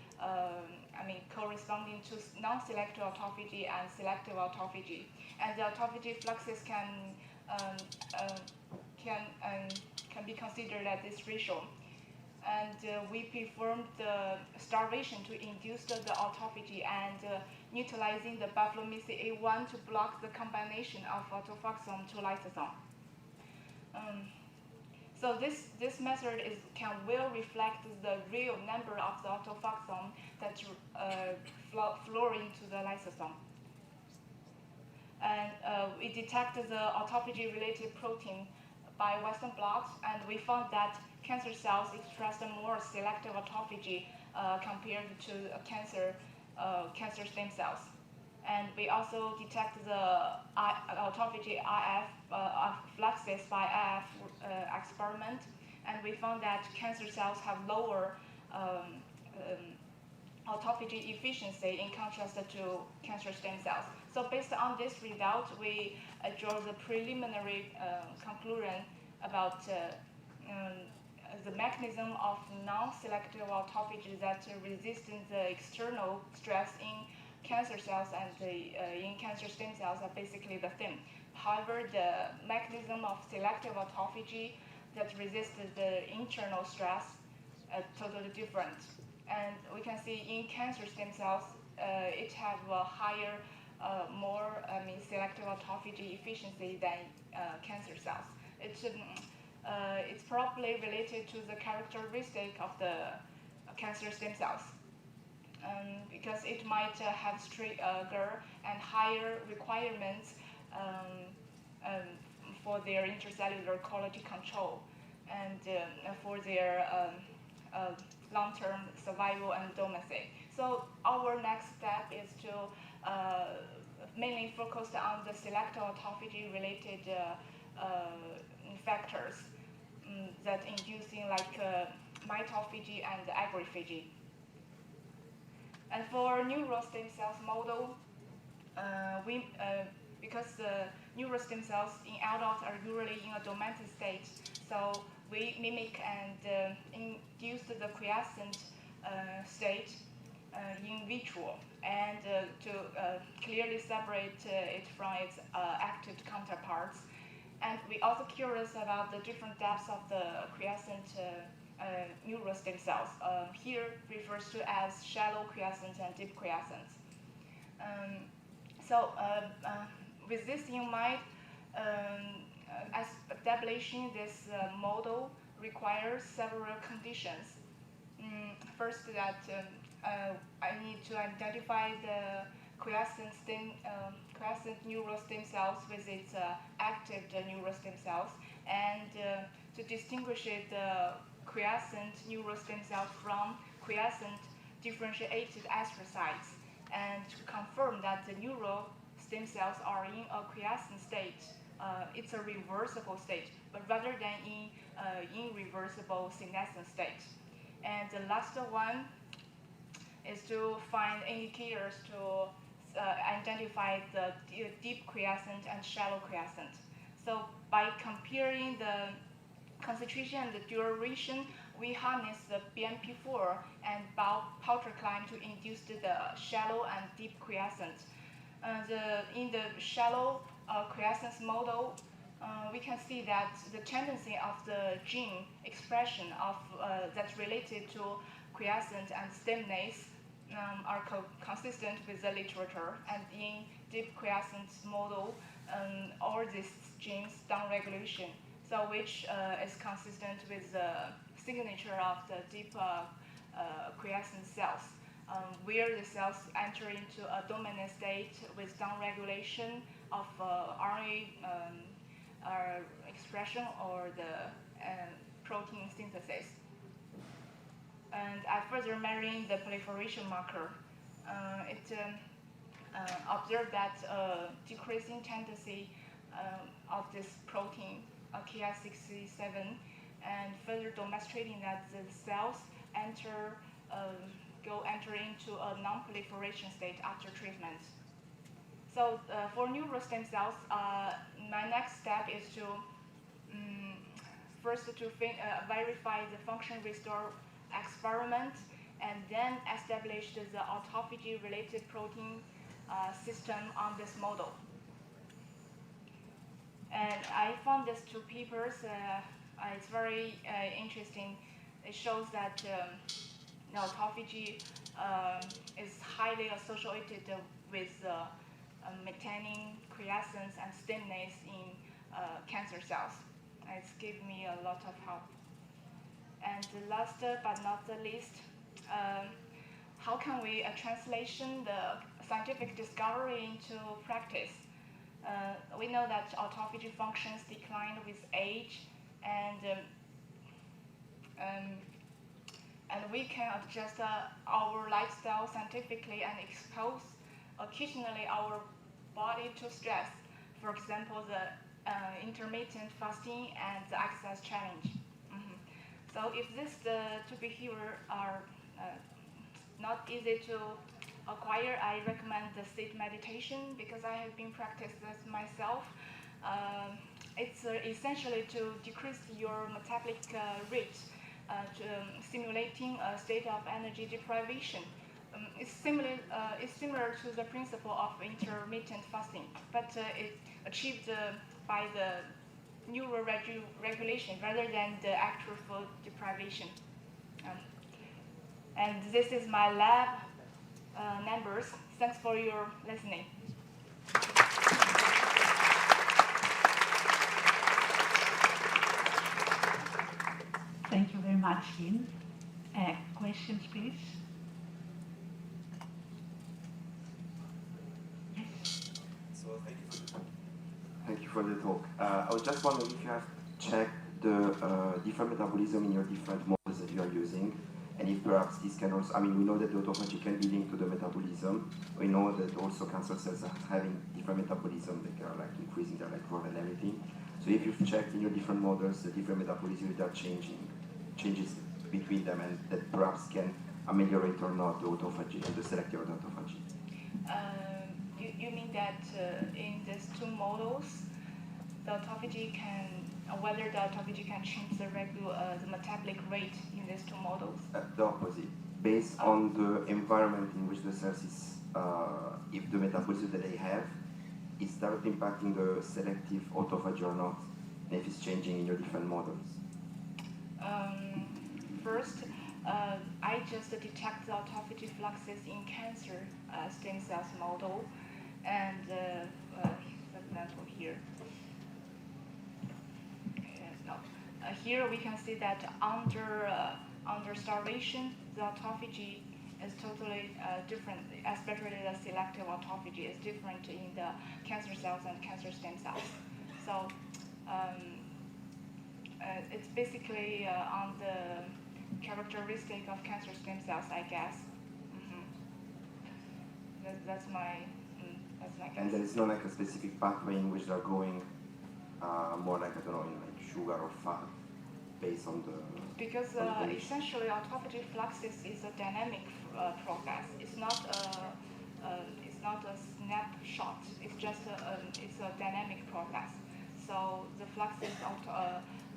corresponding to non-selective autophagy and selective autophagy. And the autophagy fluxes can be considered at this ratio. And we performed the starvation to induce the autophagy and utilizing the buflomycin A1 to block the combination of autophoxone to lysosome. So this method can well reflect the real number of the autophoxone that flow into the lysosome. And we detected the autophagy-related protein by Western blots, and we found that cancer cells express a more selective autophagy compared to cancer stem cells. And we also detect the autophagy IF fluxes by IF experiment, and we found that cancer cells have lower autophagy efficiency in contrast to cancer stem cells. So based on this result, we draw the preliminary conclusion about the mechanism of non-selective autophagy that resist the external stress in cancer cells and in cancer stem cells are basically the same. However, the mechanism of selective autophagy that resists the internal stress are totally different. And we can see in cancer stem cells, it have a higher, more selective autophagy efficiency than cancer cells. It's probably related to the characteristic of the cancer stem cells. Because it might have stronger and higher requirements for their intercellular quality control and for their long-term survival and dormancy. So our next step is to mainly focus on the selective autophagy related factors that inducing like mitophagy and agrophagy. And for neural stem cells model, because the neural stem cells in adults are usually in a dormant state, so we mimic and induce the quiescent state in vitro, and to clearly separate it from its active counterparts. And we also curious about the different depths of the quiescent neural stem cells. Here refers to as shallow quiescent and deep quiescent. With this in mind, establishing this model requires several conditions. First, that I need to identify the quiescent neural stem cells with its active neural stem cells, and to distinguish the quiescent neural stem cells from quiescent differentiated astrocytes, and to confirm that the neural stem cells are in a quiescent state. It's a reversible state, but rather than in irreversible senescent state. And the last one is to find indicators to identify the deep quiescent and shallow quiescent. So by comparing the concentration and the duration, we harness the BMP4 and Pautracline to induce the shallow and deep quiescent. In the shallow quiescence model, we can see that the tendency of the gene expression of that's related to quiescent and stemnase are consistent with the literature. And in deep quiescent model, all these genes downregulation, so which is consistent with the signature of the deep quiescent cells, where the cells enter into a dominant state with downregulation of RNA expression or the protein synthesis. And I further measuring the proliferation marker. It observed that decreasing tendency of this protein, Ki67, and further demonstrating that the cells enter into a non-proliferation state after treatment. So for neural stem cells, my next step is to first to verify the function restore experiment, and then establish the autophagy related protein system on this model. And I found these two papers, it's very interesting. It shows that autophagy is highly associated with maintaining quiescence and stemnase in cancer cells. It's given me a lot of help. And the last but not the least, how can we translation the scientific discovery into practice? We know that autophagy functions decline with age, and we can adjust our lifestyle scientifically and expose occasionally our body to stress. For example, the intermittent fasting and the exercise challenge. So if this two behavior are not easy to acquire, I recommend the sit meditation, because I have been practicing this myself. it's essentially to decrease your metabolic rate, stimulating a state of energy deprivation. It's similar to the principle of intermittent fasting, but it's achieved by the neural regulation rather than the actual food deprivation. And this is my lab numbers. Thanks for your listening. Thank you very much, Lynn. Questions, please? Yes. So thank you for the talk. I was just wondering if you have checked the different metabolism in your different models that you are using, and if perhaps this can also, I mean, we know that the autophagy can be linked to the metabolism. We know that also cancer cells are having different metabolism, they are like increasing their like growth and everything. So if you've checked in your different models the different metabolism that are changes between them, and that perhaps can ameliorate or not the autophagy and the selective autophagy. You mean that in these two models, the autophagy can, whether the autophagy can change the metabolic rate in these two models? The opposite. Based on the environment in which the cells is, if the metabolism that they have is directly impacting the selective autophagy or not, and if it's changing in your different models. First, I just detect the autophagy fluxes in cancer stem cells model, and for example here. Here we can see that under starvation, the autophagy is totally different, especially the selective autophagy is different in the cancer cells and cancer stem cells. So it's basically on the characteristic of cancer stem cells, I guess. That's my guess. And there is not like a specific pathway in which they're going more like, I don't know, in like sugar or fat, based on the... Because essentially autophagy fluxes is a dynamic process. It's not a snapshot. It's just it's a dynamic process. So the fluxes,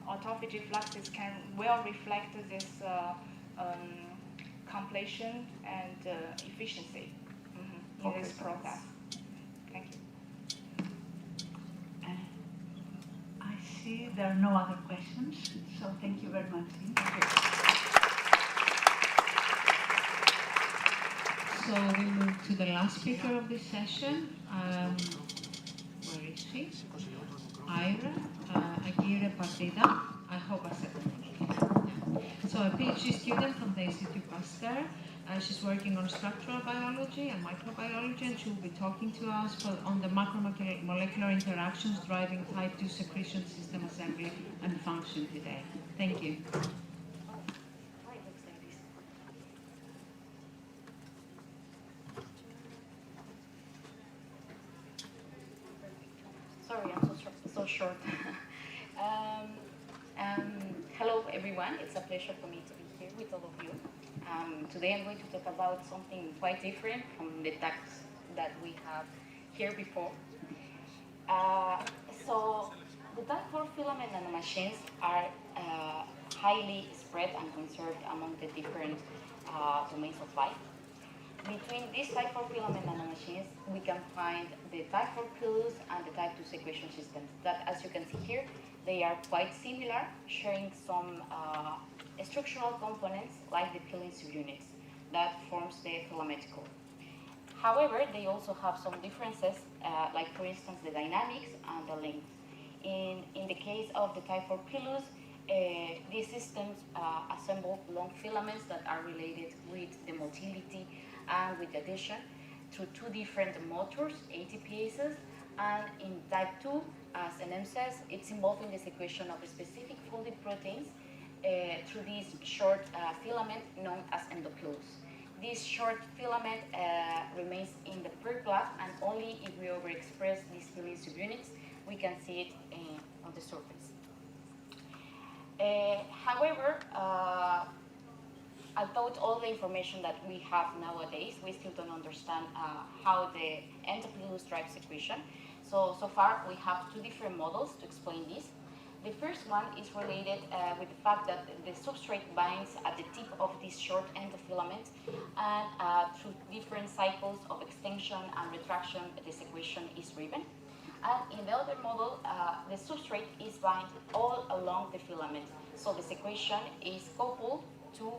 autophagy fluxes can well reflect this completion and efficiency in this process. Thank you. I see there are no other questions, so thank you very much. So we move to the last speaker of this session. Where is she? Ira Aguirre Partida. I hope I said that right. So a PhD student from the Institute Pasteur. She's working on structural biology and microbiology, and she will be talking to us on the macromolecular interactions driving type 2 secretion system assembly and function today. Thank you. Sorry, I'm so short. Hello, everyone. It's a pleasure for me to be here with all of you. Today I'm going to talk about something quite different from the talks that we have here before. So the type 4 filament nanomachines are highly spread and conserved among the different domains of life. Between these type 4 filament nanomachines, we can find the type 4 pilus and the type 2 secretion systems that, as you can see here, they are quite similar, sharing some structural components like the pilin subunits that forms the filament core. However, they also have some differences, like for instance the dynamics and the length. In the case of the type 4 pilus, these systems assemble long filaments that are related with the motility and with adhesion through two different motors, ATPases, and in type 2, as the name says, it's involved in the secretion of specific folded proteins through this short filament known as endopilus. This short filament remains in the periplasm, and only if we overexpress these pilin subunits, we can see it on the surface. However, although all the information that we have nowadays, we still don't understand how the endopilus drives secretion. So far we have two different models to explain this. The first one is related with the fact that the substrate binds at the tip of this short end of filament, and through different cycles of extension and retraction, the secretion is driven. And in the other model, the substrate is bound all along the filament, so the secretion is coupled to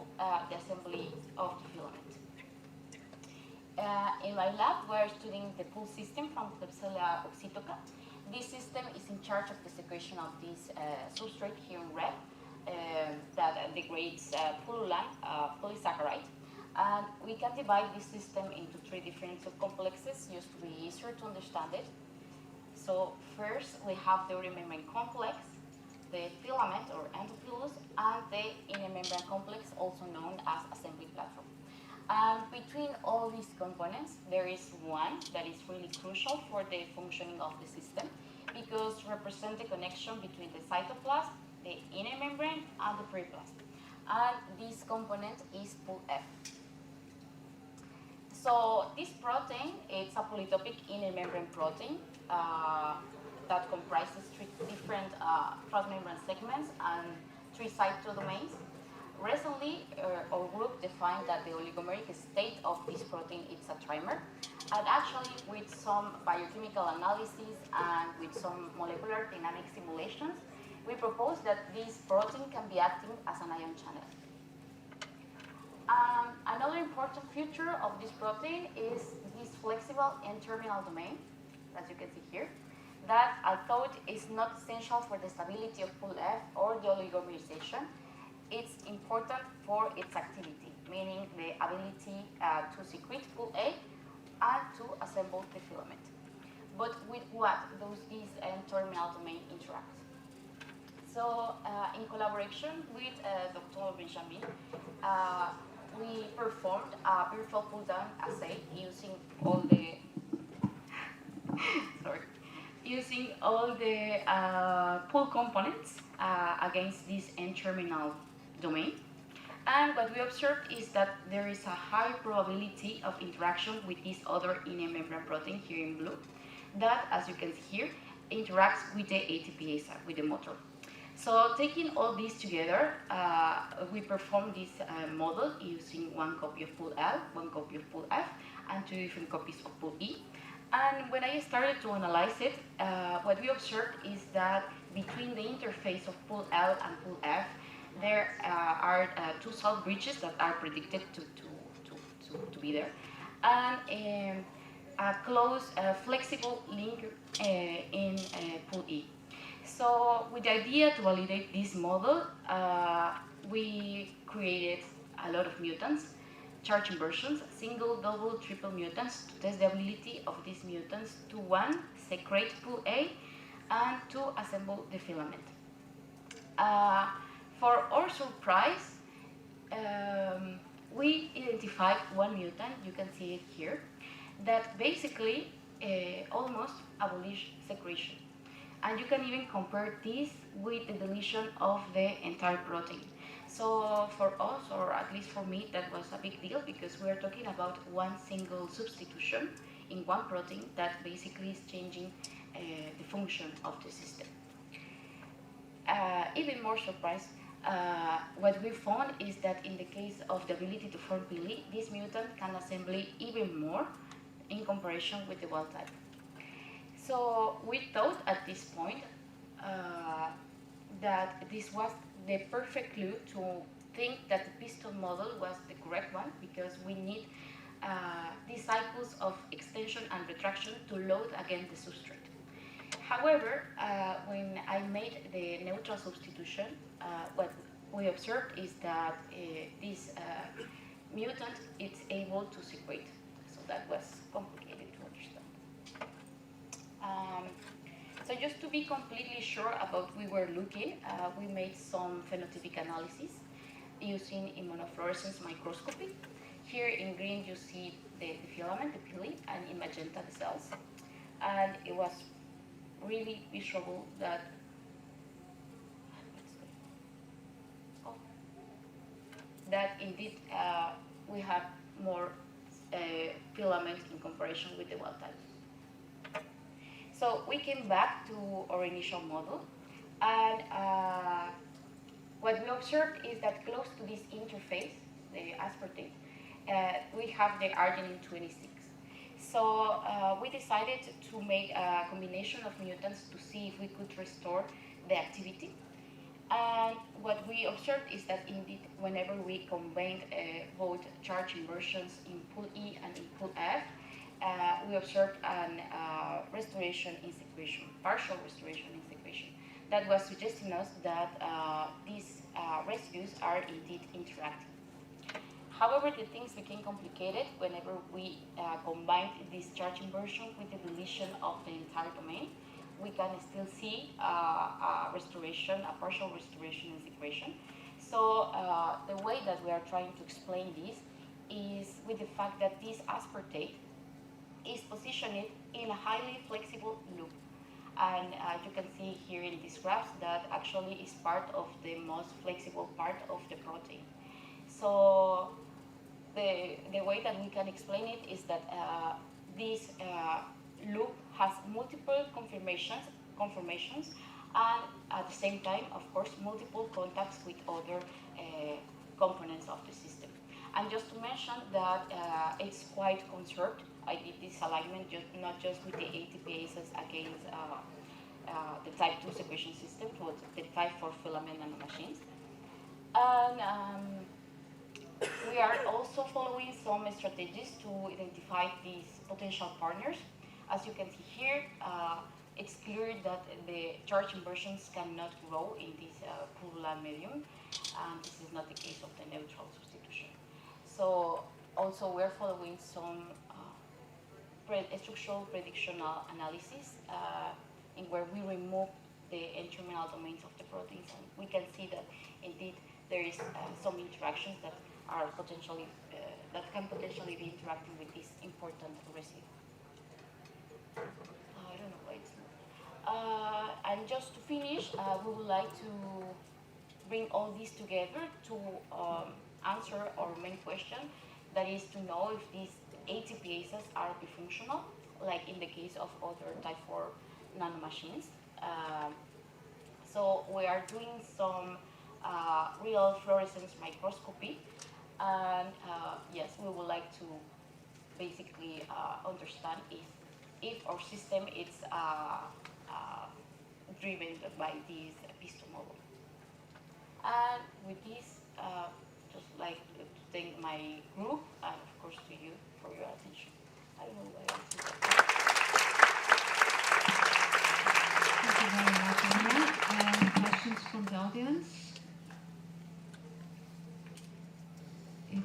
the assembly of the filament. In my lab, we're studying the pull system from Klebsiella oxytoca. This system is in charge of the secretion of this substrate here in red that degrades pullulan polysaccharide. And we can divide this system into three different subcomplexes just to be easier to understand it. So first, we have the outer membrane complex, the filament or endophilus, and the inner membrane complex, also known as assembly platform. And between all these components, there is one that is really crucial for the functioning of the system, because it represents the connection between the cytoplasm, the inner membrane, and the periplasm. And this component is PUL-F. So this protein, it's a polytopic inner membrane protein that comprises three different cross-membrane segments and three cytodomains. Recently, our group defined that the oligomeric state of this protein is a trimer, and actually with some biochemical analysis and with some molecular dynamic simulations, we propose that this protein can be acting as an ion channel. Another important feature of this protein is this flexible N-terminal domain, as you can see here, that although it is not essential for the stability of PUL-F or the oligomerization, it's important for its activity, meaning the ability to secrete PUL-A and to assemble the filament. But with what does this N-terminal domain interact? So in collaboration with Dr. Benjamin, we performed a virtual pull-down assay using all the pull components against this N-terminal domain. And what we observed is that there is a high probability of interaction with this other inner membrane protein here in blue, that, as you can see here, interacts with the ATPase, with the motor. So taking all these together, we performed this model using one copy of PUL-L, one copy of PUL-F, and two different copies of PUL-E. And when I started to analyze it, what we observed is that between the interface of PUL-L and PUL-F, there are two salt bridges that are predicted to be there, and a close, flexible link in PUL-E. So with the idea to validate this model, we created a lot of mutants, charge inversions, single, double, triple mutants, to test the ability of these mutants to, one, secrete PUL-A, and to assemble the filament. For our surprise, we identified one mutant, you can see it here, that basically almost abolished secretion. And you can even compare this with the deletion of the entire protein. So for us, or at least for me, that was a big deal, because we are talking about one single substitution in one protein that basically is changing the function of the system. Even more surprised, what we found is that in the case of the ability to form PUL-E, this mutant can assemble even more in comparison with the wild type. So we thought at this point that this was the perfect clue to think that the piston model was the correct one, because we need these cycles of extension and retraction to load again the substrate. However, when I made the neutral substitution, what we observed is that this mutant is able to secrete. So that was complicated to understand. So just to be completely sure about what we were looking, we made some phenotypic analysis using immunofluorescence microscopy. Here in green you see the filament, the PUL-E, and in magenta the cells. And it was really visual that indeed we have more filament in comparison with the wild type. So we came back to our initial model, and what we observed is that close to this interface, the aspartate, we have the arginine 26. So we decided to make a combination of mutants to see if we could restore the activity. And what we observed is that indeed, whenever we combined both charge inversions in pool E and in pool F, we observed an restoration in secretion, partial restoration in secretion. That was suggesting us that these residues are indeed interacting. However, the things became complicated whenever we combined this charge inversion with the deletion of the entire domain. We can still see a restoration, a partial restoration in secretion. So the way that we are trying to explain this is with the fact that this aspartate is positioned in a highly flexible loop. And you can see here in these graphs that actually is part of the most flexible part of the protein. So the way that we can explain it is that this loop has multiple conformations, and at the same time, of course, multiple contacts with other components of the system. And just to mention that it's quite conserved. I did this alignment not just with the ATPases against the type 2 sequestration system, but the type 4 filament nanomachines. And we are also following some strategies to identify these potential partners. As you can see here, it's clear that the charge inversions cannot grow in this poorer medium, and this is not the case of the neutral substitution. So also we're following some structural predictional analysis in where we remove the N-terminal domains of the proteins, and we can see that indeed there is some interactions that are potentially that can potentially be interacting with this important residue. I don't know why it's not. And just to finish, we would like to bring all this together to answer our main question, that is to know if these ATPases are bifunctional, like in the case of other type 4 nanomachines. So we are doing some real fluorescence microscopy, and yes, we would like to basically understand if our system is driven by this piston model. And with this, just like to thank my group and of course to you for your attention. I don't know why I see that. Thank you very much, Anna. Questions from the audience? If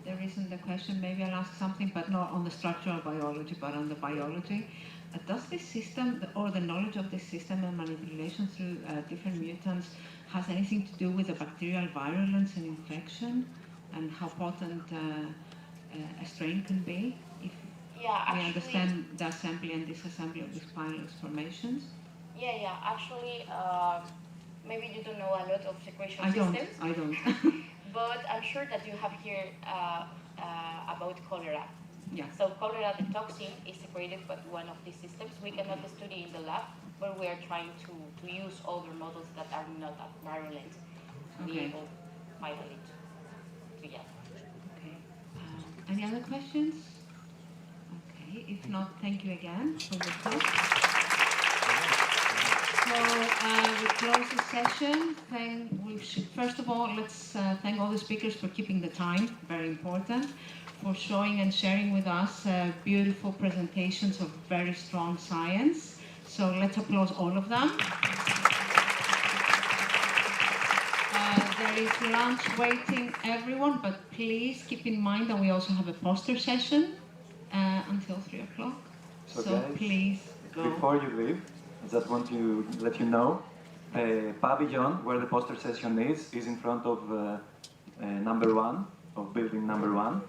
there isn't a question, maybe I'll ask something, but not on the structural biology, but on the biology. Does this system, or the knowledge of this system and manipulation through different mutants, has anything to do with the bacterial virulence and infection, and how potent a strain can be? If we understand the assembly and disassembly of these pilus formations? Yeah, actually, maybe you don't know a lot of secretion systems. I don't. But I'm sure that you have heard about cholera. Yeah. So cholera, the toxin, is secreted by one of these systems. We cannot study in the lab, but we are trying to use other models that are not virulent to be able finally to yeah. Okay. Any other questions? Okay. If not, thank you again for the talk. So we close the session. First of all, let's thank all the speakers for keeping the time, very important, for showing and sharing with us beautiful presentations of very strong science. So let's applaud all of them. There is lunch waiting, everyone, but please keep in mind that we also have a poster session until 3 o'clock. So guys, please go. Before you leave, I just want to let you know the pavilion where the poster session is in front of number 1, of building number 1.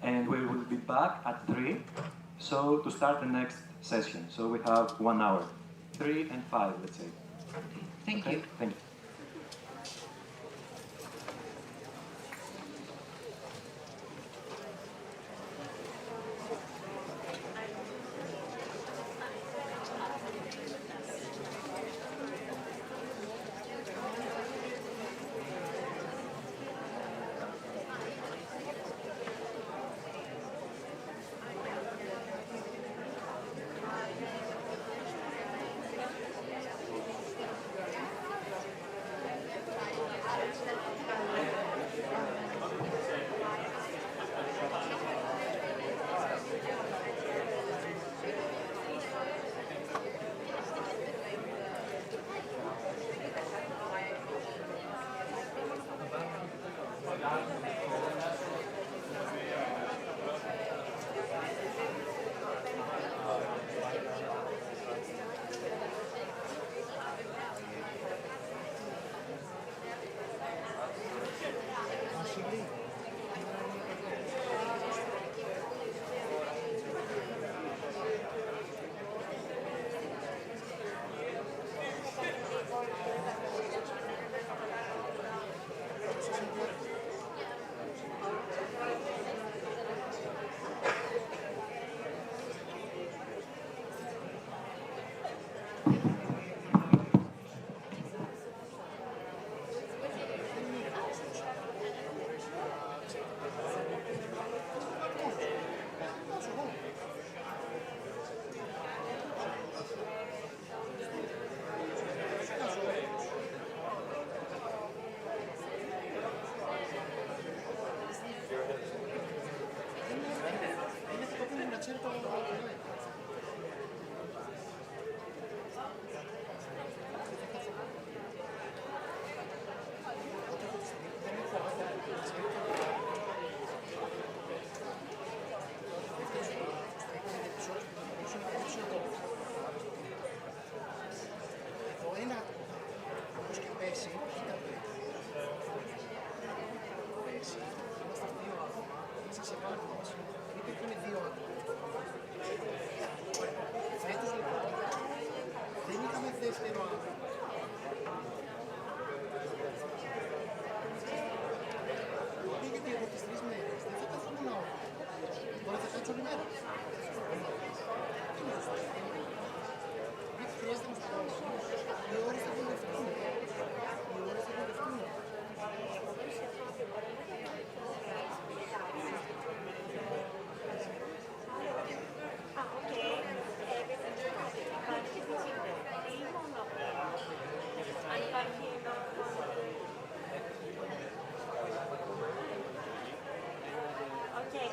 And we will be back at 3, so to start the next session. So we have 1 hour, 3 and 5, let's say. Thank you. Thank you.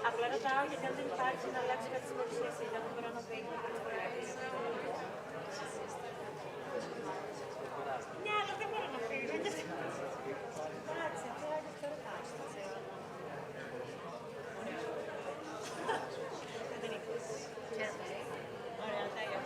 Απλά ρωτάω γιατί αν δεν υπάρχει να αλλάξει κάτι στην παρουσίαση, δεν μπορώ να πει. Ναι, αλλά δεν μπορώ να φύγω. Κάτσε, τώρα δεν το ρωτάω. Δεν είναι. Ωραία, τέλεια.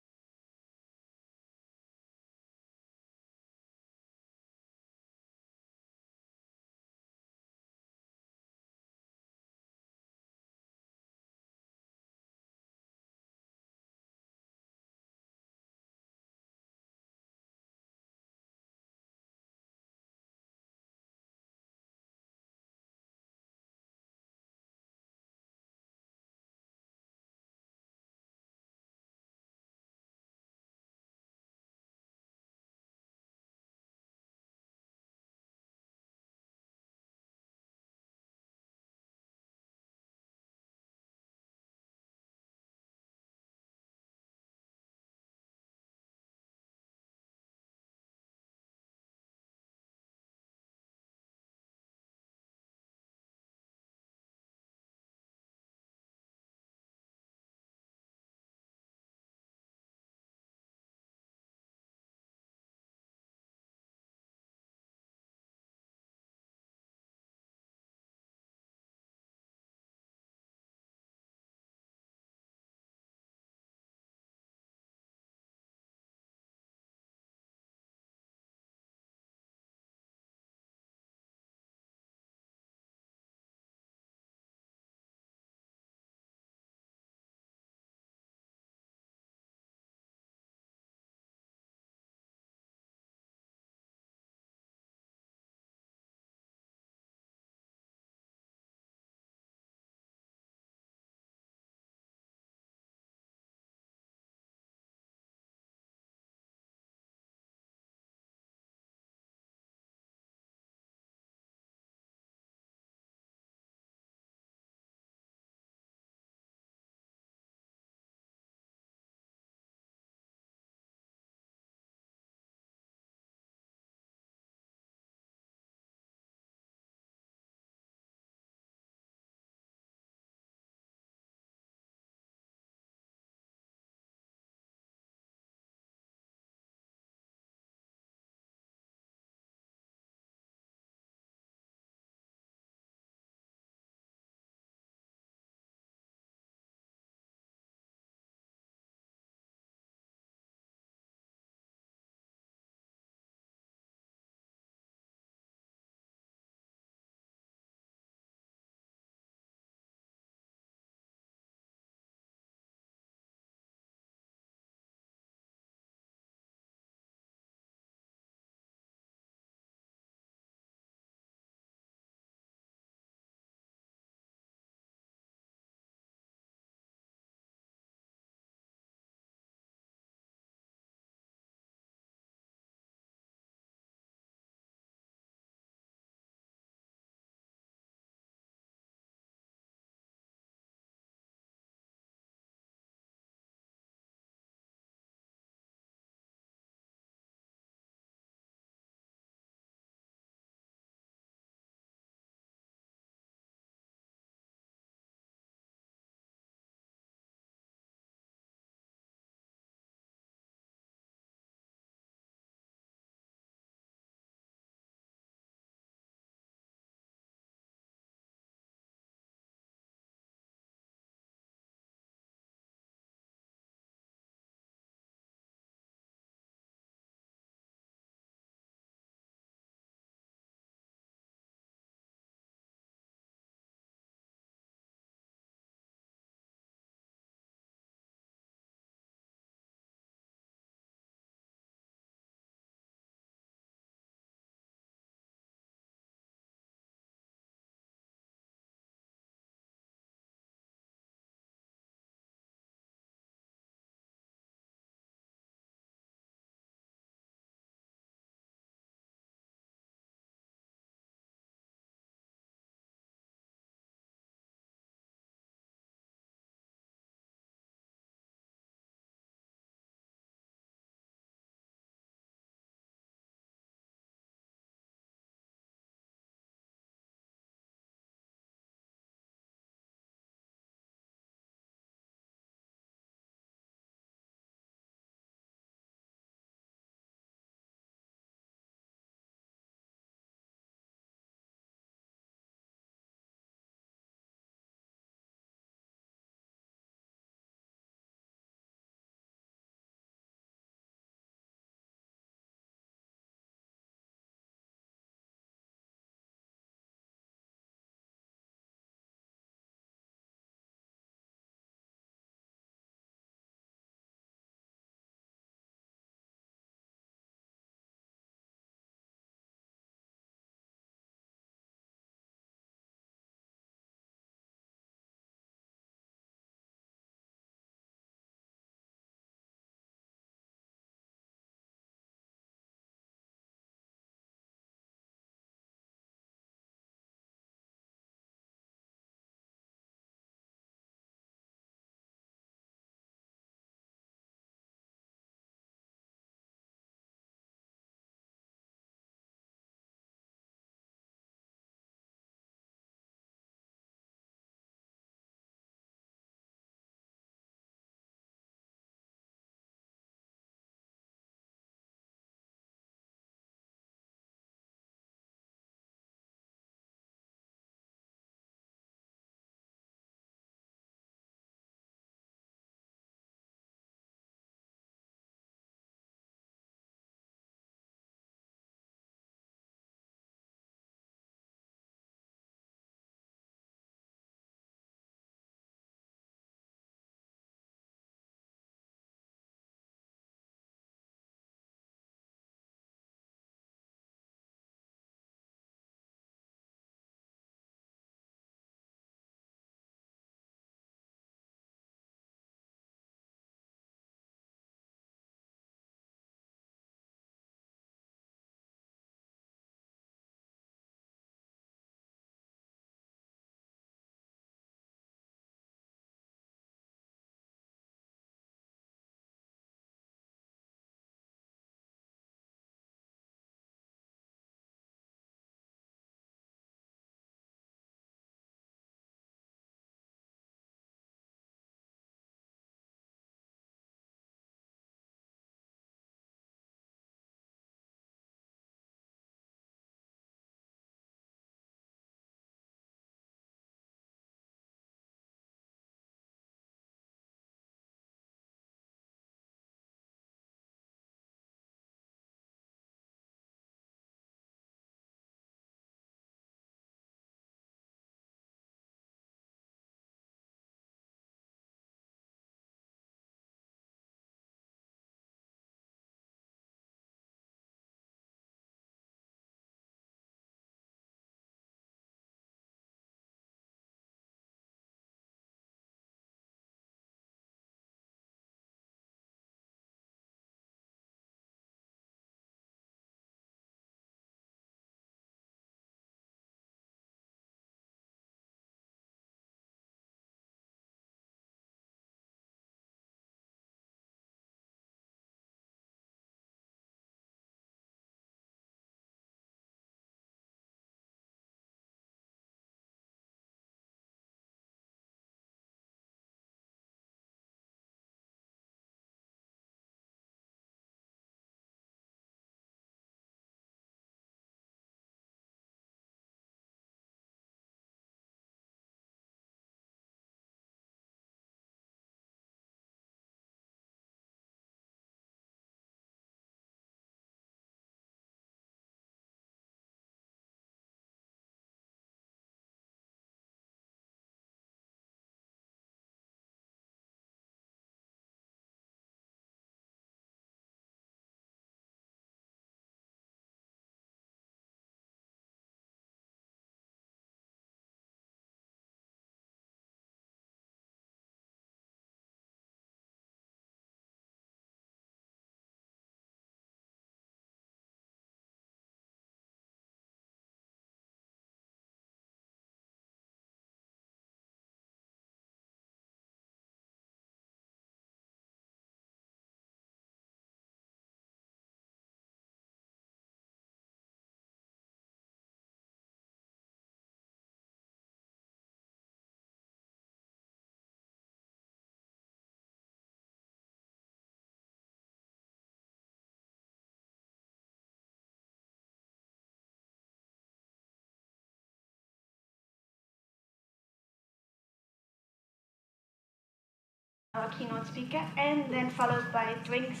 our keynote speaker, and then followed by drinks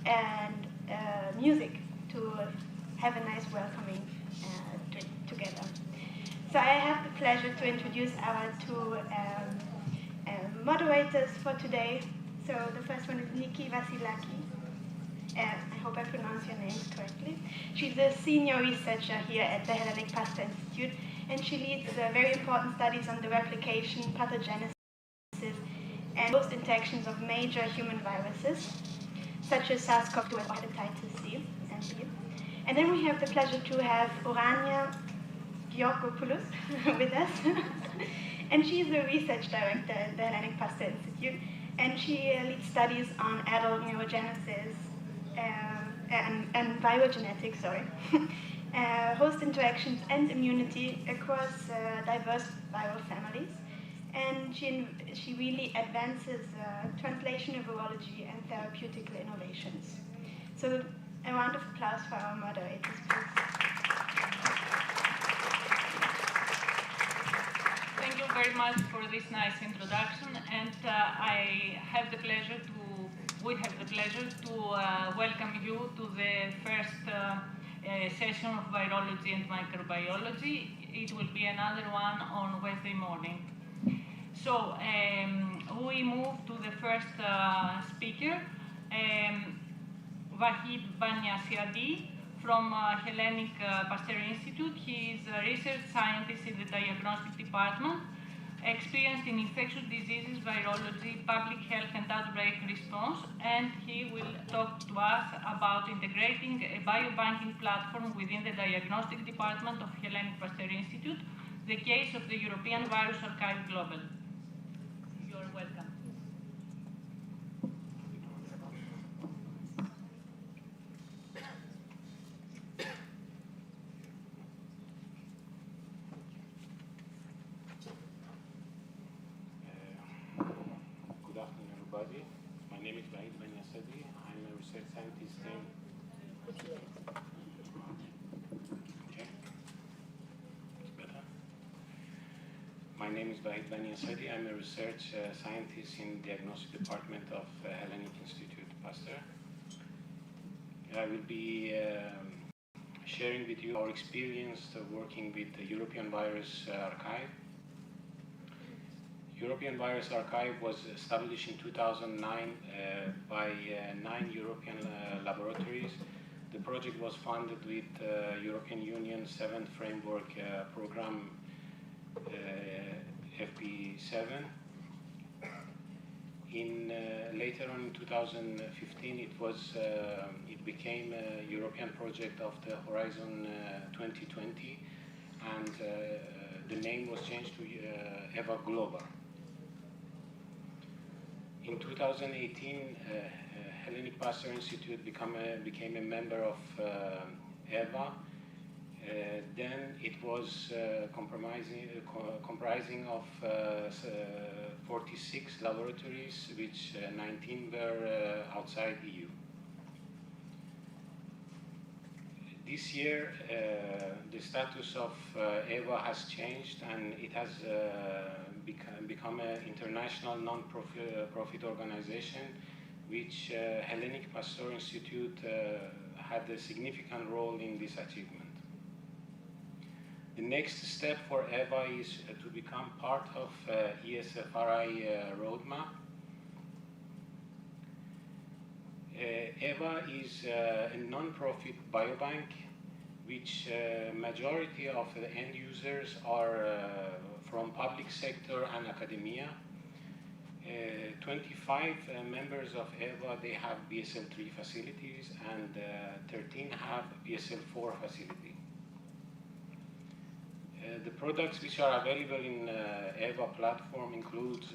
and music to have a nice welcoming drink together. So I have the pleasure to introduce our two moderators for today. So the first one is Niki Vasilaki. I hope I pronounce your names correctly. She's a senior researcher here at the Hellenic Pasteur Institute, and she leads very important studies on the replication, pathogenesis, and host interactions of major human viruses, such as SARS-CoV-2 or hepatitis C and B. And then we have the pleasure to have Orania Giorgopoulos with us. And she's a research director at the Hellenic Pasteur Institute, and she leads studies on adult neurogenesis and virogenetics, host interactions and immunity across diverse viral families. And she really advances translational virology and therapeutic innovations. So a round of applause for our moderators, please. Thank you very much for this nice introduction, and we have the pleasure to welcome you to the first session of virology and microbiology. It will be another one on Wednesday morning. So we move to the first speaker, Vahid Baniasiadi from Hellenic Pasteur Institute. He is a research scientist in the diagnostic department, experienced in infectious diseases, virology, public health and outbreak response, and he will talk to us about integrating a biobanking platform within the diagnostic department of Hellenic Pasteur Institute, the case of the European Virus Archive Global. You're welcome. Good afternoon, everybody. My name is Vahid Baniasiadi. I'm a research scientist in... Okay. Better. My name is Vahid Baniasiadi. I'm a research scientist in the diagnostic department of Hellenic Institute Pasteur. I will be sharing with you our experience working with the European Virus Archive. European Virus Archive was established in 2009 by 9 European laboratories. The project was funded with European Union 7th Framework Program FP7. Later on in 2015, it became a European project of the Horizon 2020, and the name was changed to EVA Global. In 2018, Hellenic Pasteur Institute became a member of EVA. Then it was comprising of 46 laboratories, which 19 were outside EU. This year, the status of EVA has changed, and it has become an international non-profit organization, which Hellenic Pasteur Institute had a significant role in this achievement. The next step for EVA is to become part of ESFRI roadmap. EVA is a non-profit biobank, which majority of the end users are from public sector and academia. 25 members of EVA, they have BSL-3 facilities, and 13 have BSL-4 facility. The products which are available in EVA platform include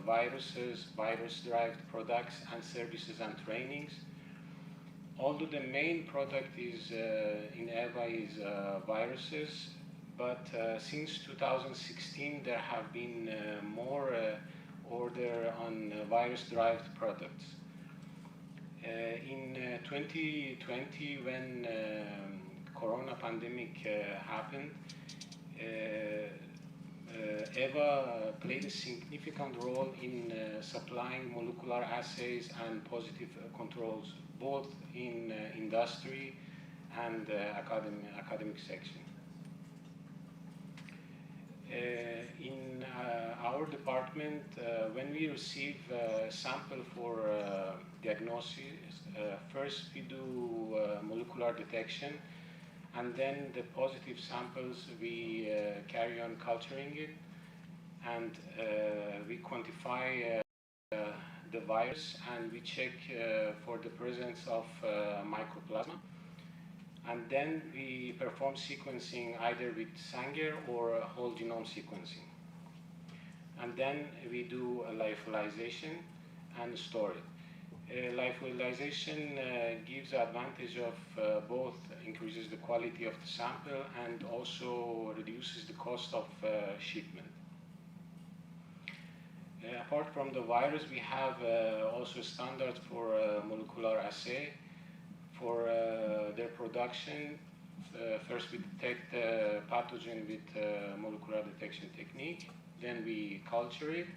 viruses, virus-derived products, and services and trainings. Although the main product is in EVA is viruses, but since 2016 there have been more order on virus-derived products. In 2020, when Corona pandemic happened, EVA played a significant role in supplying molecular assays and positive controls, both in industry and academic section. In our department, when we receive a sample for diagnosis, first we do molecular detection, and then the positive samples we carry on culturing it, and we quantify the virus, and we check for the presence of mycoplasma. And then we perform sequencing either with Sanger or whole genome sequencing. And then we do a lyophilization and store it. Lyophilization gives the advantage of both increases the quality of the sample and also reduces the cost of shipment. Apart from the virus, we have also standards for molecular assay. For their production, first we detect the pathogen with molecular detection technique, then we culture it,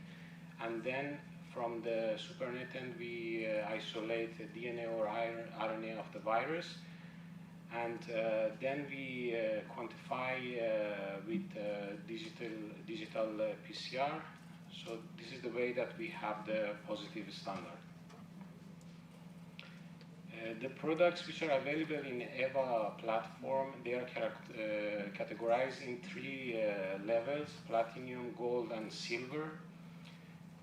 and then from the supernatant we isolate the DNA or RNA of the virus, and then we quantify with digital PCR. So this is the way that we have the positive standard. The products which are available in EVA platform, they are categorized in three levels: platinum, gold, and silver.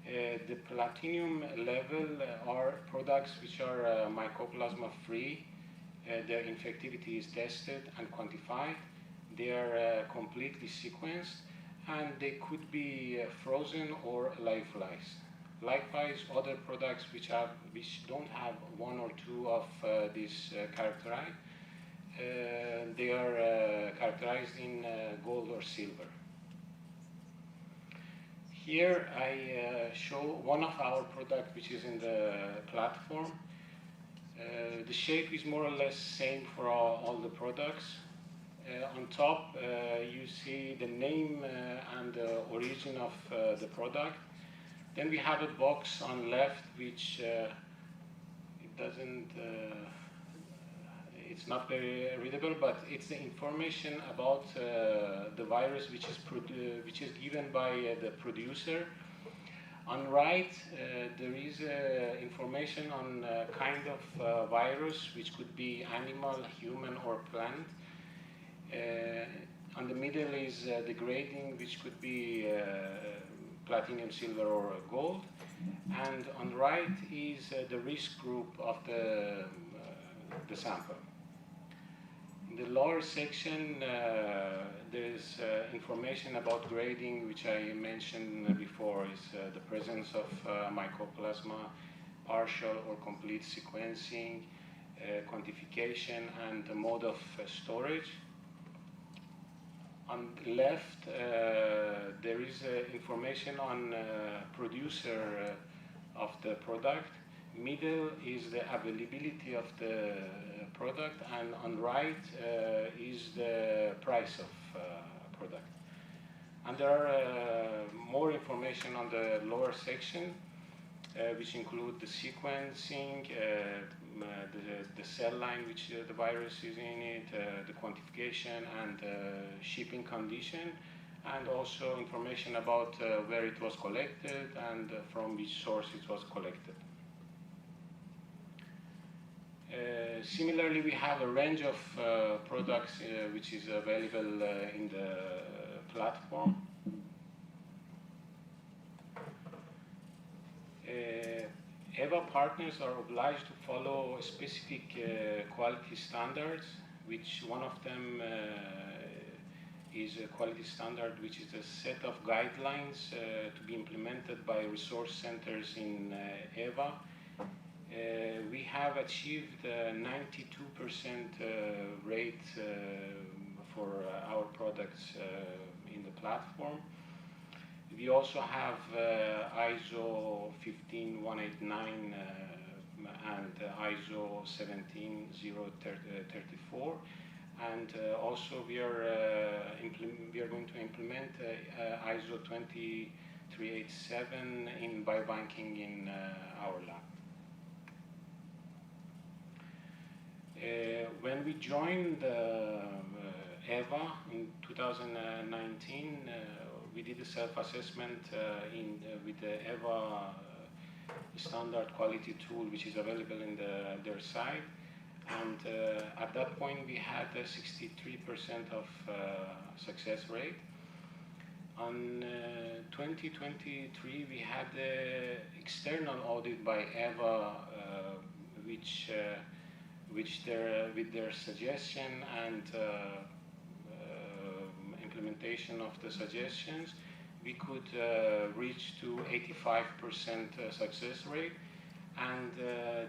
The platinum level are products which are mycoplasma free. Their infectivity is tested and quantified. They are completely sequenced, and they could be frozen or lyophilized. Likewise, other products which don't have one or two of these characterized, they are characterized in gold or silver. Here I show one of our products which is in the platform. The shape is more or less same for all the products. On top you see the name and the origin of the product. Then we have a box on left which it's not very readable, but it's the information about the virus which is given by the producer. On right there is information on kind of virus which could be animal, human, or plant. On the middle is the grading, which could be platinum, silver, or gold, and on the right is the risk group of the sample. In the lower section there is information about grading, which I mentioned before, is the presence of mycoplasma, partial or complete sequencing, quantification, and the mode of storage. On the left, there is information on producer of the product. Middle is the availability of the product, and on right is the price of product. And there are more information on the lower section, which include the sequencing, the cell line which the virus is in it, the quantification and shipping condition, and also information about where it was collected and from which source it was collected. Similarly, we have a range of products which is available in the platform. EVA partners are obliged to follow specific quality standards, which one of them is a quality standard which is a set of guidelines to be implemented by resource centers in EVA. We have achieved 92% rate for our products in the platform. We also have ISO 15189 and ISO 17034, And also we are going to implement ISO 20387 in biobanking in our lab. When we joined EVA in 2019, we did a self-assessment with the EVA standard quality tool, which is available in their site. And at that point, we had a 63% of success rate. On 2023, we had an external audit by EVA, with their suggestion and implementation of the suggestions, we could reach to 85% success rate. And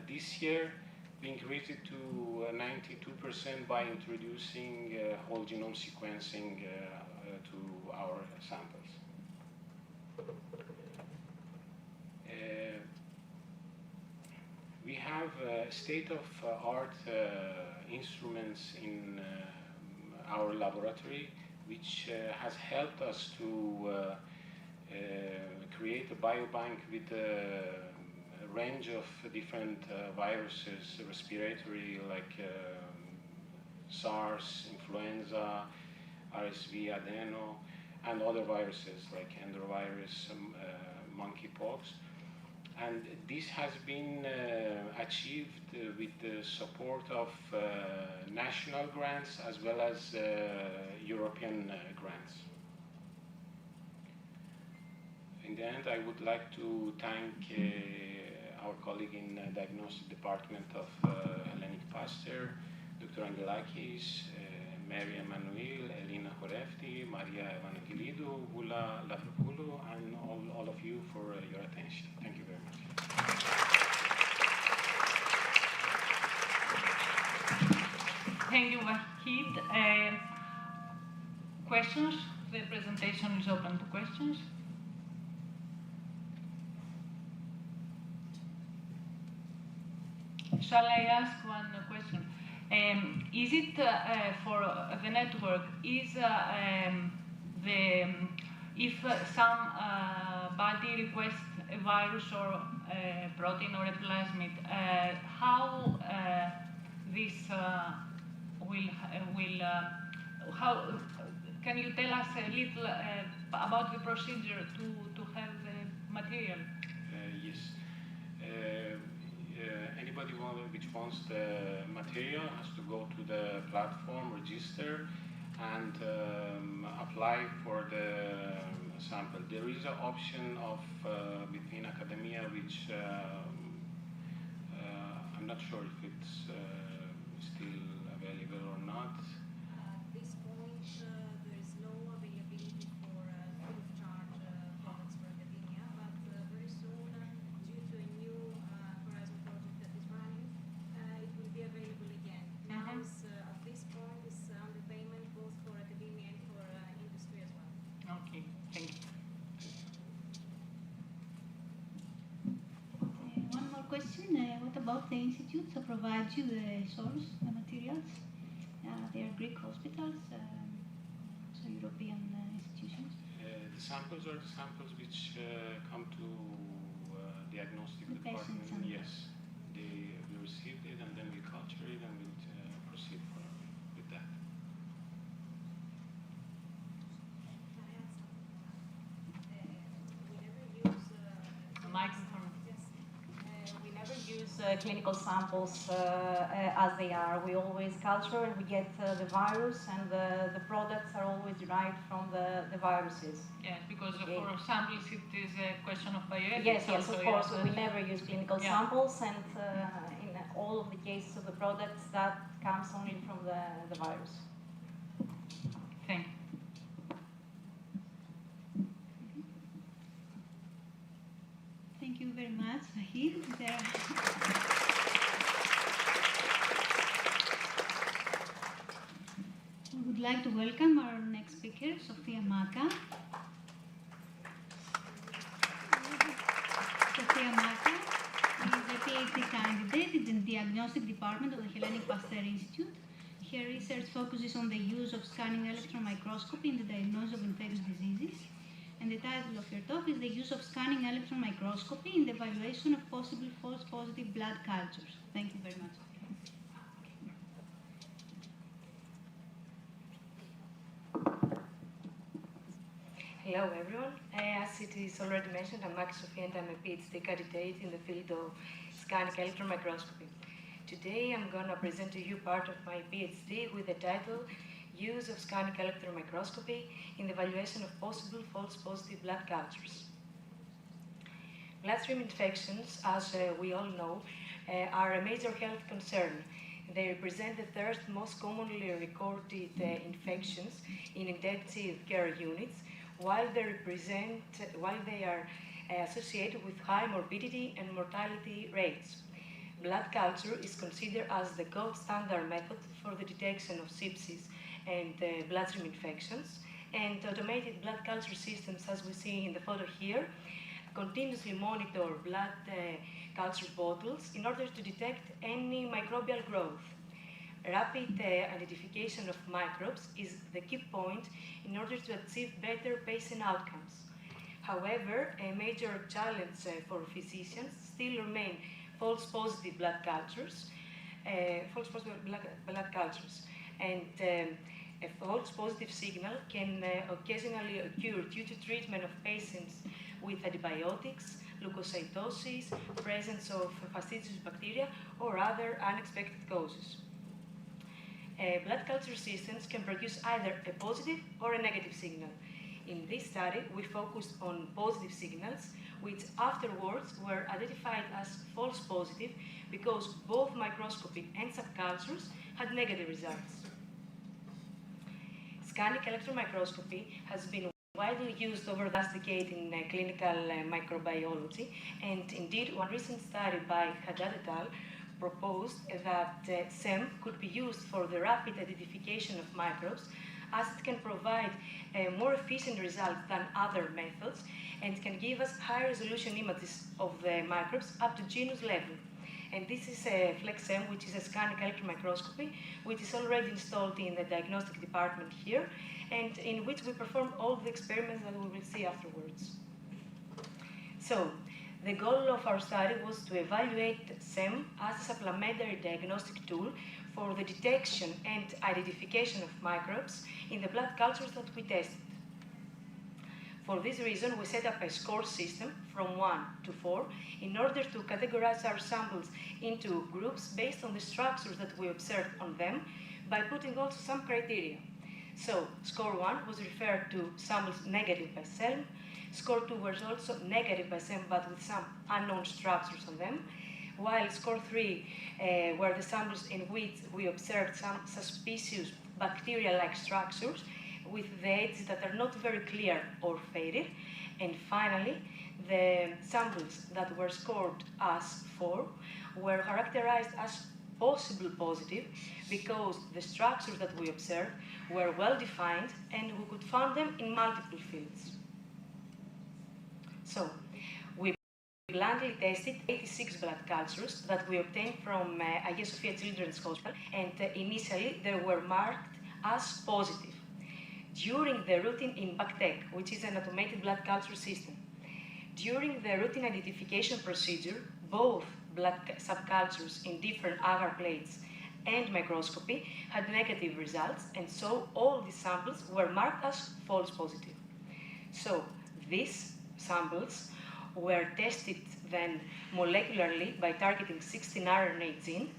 this year, we increased it to 92% by introducing whole genome sequencing to our samples. We have state-of-art instruments in our laboratory, which has helped us to create a biobank with a range of different viruses, respiratory, like SARS, influenza, RSV, adeno, and other viruses like enterovirus, monkeypox. And this has been achieved with the support of national grants as well as European grants. In the end, I would like to thank our colleague in the diagnostic department of Hellenic Pasteur, Dr. Angelakis, Mary Emanuel, Elina Horefti, Maria Evangelidou, Vula Lafropoulou, and all of you for your attention. Thank you very much. Thank you, Wahid. Questions? The presentation is open to questions. Shall I ask one question? Is it for the network, is if somebody requests a virus or a protein or a plasmid, how this how can you tell us a little about the procedure to have the material? Yes. Anybody which wants the material has to go to the platform, register, and apply for the sample. There is an option of between academia, which I'm not sure if it's still available or not. At this point, there is no availability for free of charge products for academia, but very soon, due to a new Horizon project that is running, it will be available again. Now, at this point, it's under payment both for academia and for industry as well. Okay, thank you. One more question. What about the institutes that provide you the source, the materials? They are Greek hospitals, so European institutions? The samples are the samples which come to diagnostic The department. patients and Yes, we received it and then we culture it and we'll proceed with that. The microphone. We never use clinical samples as they are. We always culture and we get the virus, and the products are always derived from the viruses. Yes, because for samples it is a question of bioethics. Yes, also, of course. We never use clinical samples, and in all of the cases of the products, that comes only from the virus. Thank you. Thank you very much, Wahid. We would like to welcome our next speaker, Sofia Maka. Sofia Maka is a PhD candidate in the diagnostic department of the Hellenic Pasteur Institute. Her research focuses on the use of scanning electron microscopy in the diagnosis of infectious diseases. And the title of her talk is The Use of Scanning Electron Microscopy in the Evaluation of Possible False Positive Blood Cultures. Thank you very much. Hello everyone. As it is already mentioned, I'm Max Sofia and I'm a PhD candidate in the field of scanning electron microscopy. Today I'm going to present to you part of my PhD with the title Use of Scanning Electron Microscopy in the Evaluation of Possible False Positive Blood Cultures. Bloodstream infections, as we all know, are a major health concern. They represent the third most commonly recorded infections in intensive care units, while they are associated with high morbidity and mortality rates. Blood culture is considered as the gold standard method for the detection of sepsis and bloodstream infections, and automated blood culture systems, as we see in the photo here, continuously monitor blood culture bottles in order to detect any microbial growth. Rapid identification of microbes is the key point in order to achieve better patient outcomes. However, a major challenge for physicians still remain false positive blood cultures, and a false positive signal can occasionally occur due to treatment of patients with antibiotics, leukocytosis, presence of fastidious bacteria, or other unexpected causes. Blood culture systems can produce either a positive or a negative signal. In this study, we focused on positive signals, which afterwards were identified as false positive because both microscopic and subcultures had negative results. Scanning electron microscopy has been widely used over the last decade in clinical microbiology, and indeed one recent study by Haddad et al. Proposed that SEM could be used for the rapid identification of microbes, as it can provide more efficient results than other methods and can give us high-resolution images of the microbes up to genus level. And this is a FlexM, which is a scanning electron microscopy, which is already installed in the diagnostic department here, and in which we perform all the experiments that we will see afterwards. So, the goal of our study was to evaluate SEM as a supplementary diagnostic tool for the detection and identification of microbes in the blood cultures that we tested. For this reason, we set up a score system from 1 to 4 in order to categorize our samples into groups based on the structures that we observed on them, by putting also some criteria. So, score 1 was referred to samples negative by SEM. Score 2 was also negative by SEM, but with some unknown structures on them, while score 3 were the samples in which we observed some suspicious bacteria-like structures with the edges that are not very clear or faded. And finally, the samples that were scored as 4 were characterized as possible positive because the structures that we observed were well defined and we could find them in multiple fields. So, we blindly tested 86 blood cultures that we obtained from Hagia Sophia Children's Hospital, and initially they were marked as positive. During the routine in BACTEC, which is an automated blood culture system, during the routine identification procedure, both blood subcultures in different agar plates and microscopy had negative results, and so all these samples were marked as false positive. So, these samples were tested then molecularly by targeting 16 RNA gene,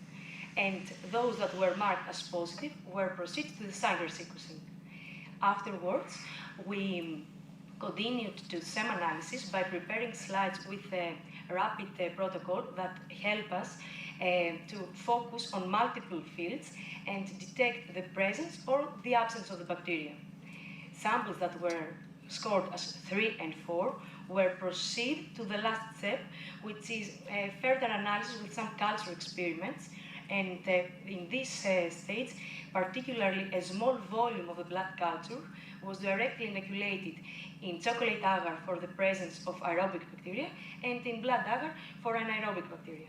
and those that were marked as positive were proceeded to the Sanger sequencing. Afterwards, we continued to SEM analysis by preparing slides with a rapid protocol that help us to focus on multiple fields and detect the presence or the absence of the bacteria. Samples that were scored as 3 and 4 were proceeded to the last step, which is further analysis with some culture experiments. And in this stage, particularly a small volume of the blood culture was directly inoculated in chocolate agar for the presence of aerobic bacteria and in blood agar for anaerobic bacteria.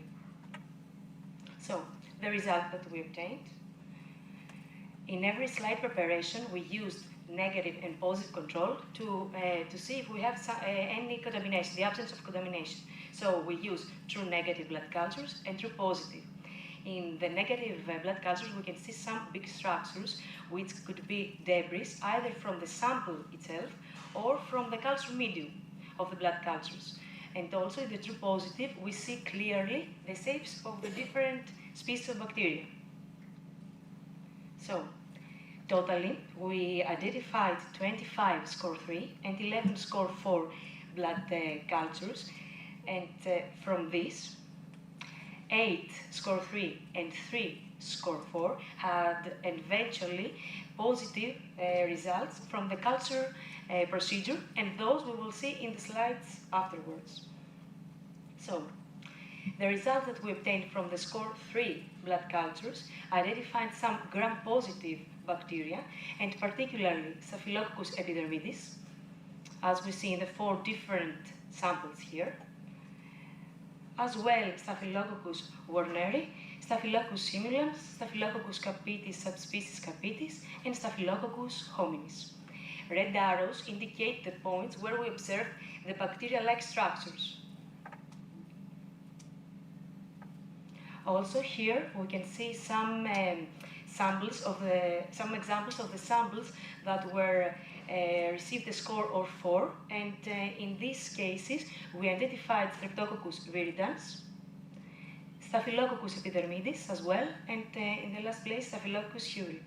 So, the result that we obtained. In every slide preparation, we used negative and positive control to see if we have any contamination, the absence of contamination. So we use true negative blood cultures and true positive. In the negative blood cultures, we can see some big structures, which could be debris, either from the sample itself or from the culture medium of the blood cultures. And also in the true positive, we see clearly the shapes of the different species of bacteria. So, totally, we identified 25 score 3 and 11 score 4 blood cultures, and from this, 8 score 3 and 3 score 4 had eventually positive results from the culture procedure, and those we will see in the slides afterwards. So, the results that we obtained from the score 3 blood cultures identified some gram-positive bacteria, and particularly Staphylococcus epidermidis, as we see in the 4 different samples here, as well Staphylococcus warneri, Staphylococcus simulans, Staphylococcus capitis subspecies capitis, and Staphylococcus hominis. Red arrows indicate the points where we observe the bacteria-like structures. Also here we can see some examples of the samples that were received a score of 4, and in these cases we identified Streptococcus viridans, Staphylococcus epidermidis as well, and in the last place Staphylococcus aureus.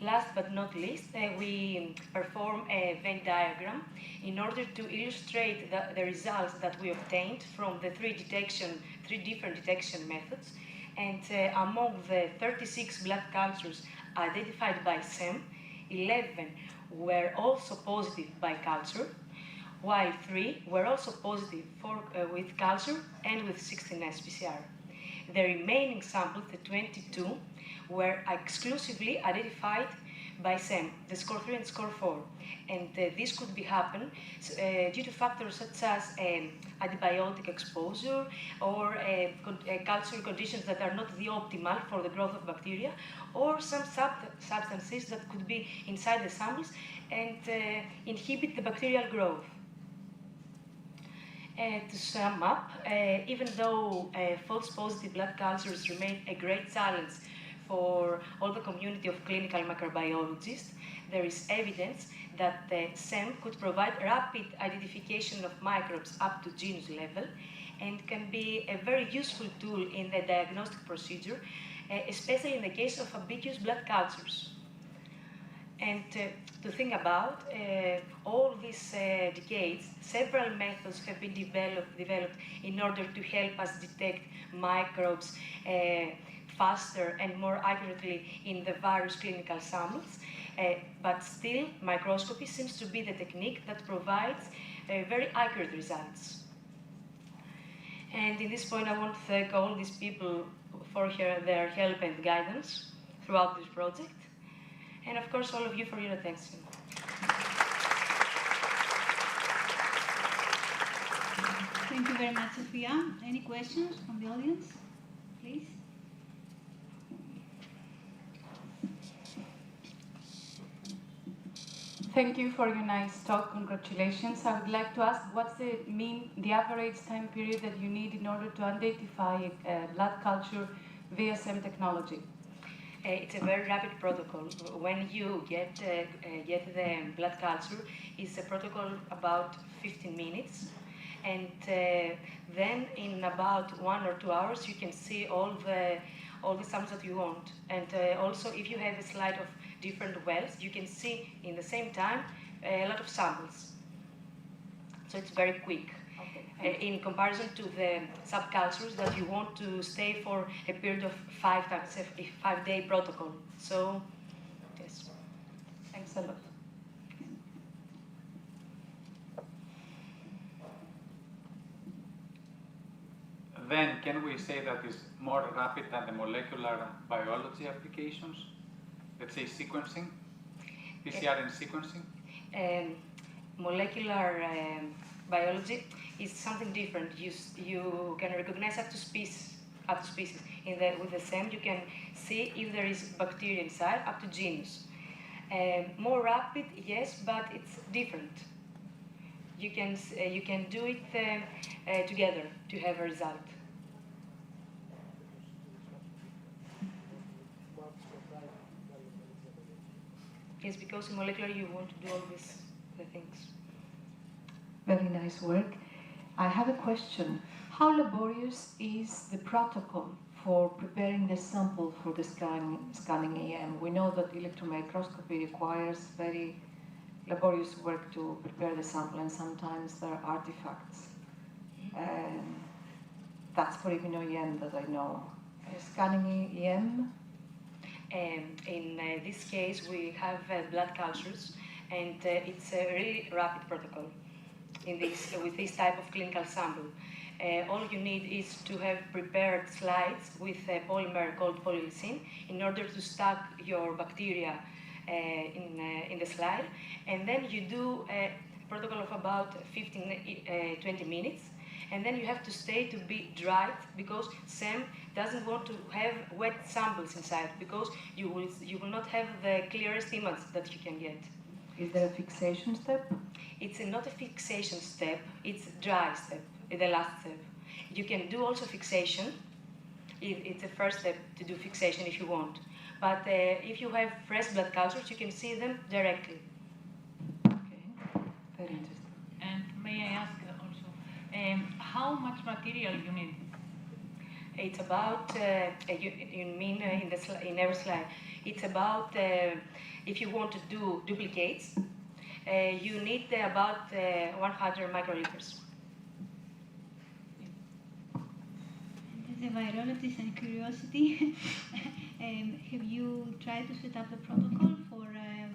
Last but not least, we perform a Venn diagram in order to illustrate the results that we obtained from the three different detection methods. And among the 36 blood cultures identified by SEM, 11 were also positive by culture, while 3 were also positive with culture and with 16 SPCR. The remaining samples, the 22, were exclusively identified by SEM, the score 3 and score 4. And this could be happen due to factors such as antibiotic exposure or cultural conditions that are not the optimal for the growth of bacteria, or some substances that could be inside the samples and inhibit the bacterial growth. To sum up, even though false positive blood cultures remain a great challenge for all the community of clinical microbiologists, there is evidence that the SEM could provide rapid identification of microbes up to genus level and can be a very useful tool in the diagnostic procedure, especially in the case of ambiguous blood cultures. And to think about, all these decades, several methods have been developed in order to help us detect microbes faster and more accurately in the various clinical samples. But still, microscopy seems to be the technique that provides very accurate results. And in this point, I want to thank all these people for their help and guidance throughout this project. And of course, all of you for your attention. Thank you very much, Sophia. Any questions from the audience, please? Thank you for your nice talk. Congratulations. I would like to ask, what's the average time period that you need in order to identify a blood culture via SEM technology? It's a very rapid protocol. When you get the blood culture, it's a protocol about 15 minutes. And then in about 1 or 2 hours, you can see all the samples that you want. And also, if you have a slide of different wells, you can see in the same time a lot of samples. So it's very quick. In comparison to the subcultures that you want to stay for a period of 5 times, a 5-day protocol. So, yes. Thanks a lot. Then, can we say that it's more rapid than the molecular biology applications? Let's say sequencing, PCR and sequencing? Molecular biology is something different. You can recognize up to species up to species. With the SEM, you can see if there is bacteria inside, up to genus. More rapid, yes, but it's different. You can do it together to have a result. Yes, because in molecular you want to do all the things. Very nice work. I have a question. How laborious is the protocol for preparing the sample for the scanning EM? We know that electron microscopy requires very laborious work to prepare the sample, and sometimes there are artifacts. That's for immuno-EM that I know. Scanning EM? In this case, we have blood cultures, and it's a really rapid protocol with this type of clinical sample. All you need is to have prepared slides with a polymer called polylysine in order to stack your bacteria in the slide, and then you do a protocol of about 20 minutes, and then you have to stay to be dried because SEM doesn't want to have wet samples inside because you will not have the clearest image that you can get. Is there a fixation step? It's not a fixation step, it's dry step, the last step. You can do also fixation. It's the first step to do fixation if you want. But if you have fresh blood cultures, you can see them directly. Okay, very interesting. And may I ask also, how much material you need? It's about, you mean in every slide, it's about, if you want to do duplicates, you need about 100 microliters. As a virologist and curiosity, have you tried to set up a protocol for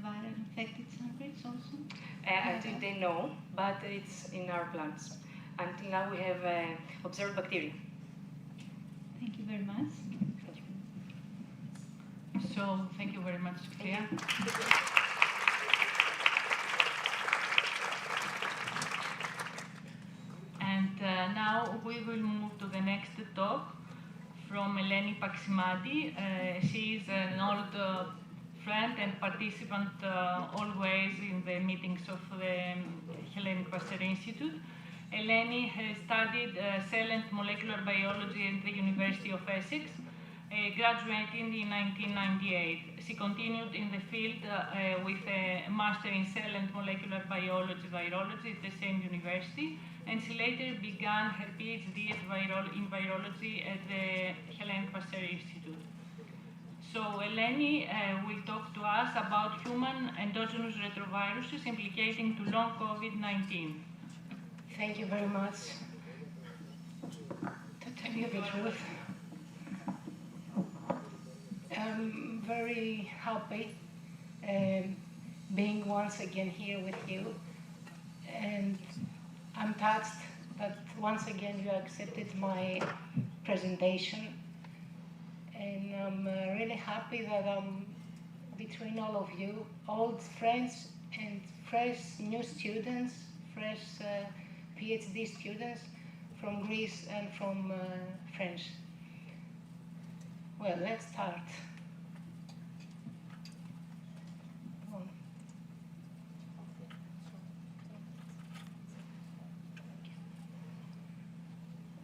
viral infected samples also? Until they know, but it's in our plans. Until now we have observed bacteria. Thank you very much. Thank you. So, thank you very much, Sophia. And now we will move to the next talk from Eleni Paksimadi. She is an old friend and participant always in the meetings of the Hellenic Pasteur Institute. Eleni has studied cell and molecular biology at the University of Essex, graduating in 1998. She continued in the field with a master in cell and molecular biology virology at the same university, and she later began her PhD in virology at the Hellenic Pasteur Institute. So Eleni will talk to us about human endogenous retroviruses implicating to long COVID-19. Thank you very much. To tell you the truth, I'm very happy being once again here with you, and I'm touched that once again you accepted my presentation, and I'm really happy that I'm between all of you, old friends and fresh new students, fresh PhD students from Greece and from French. Well, let's start.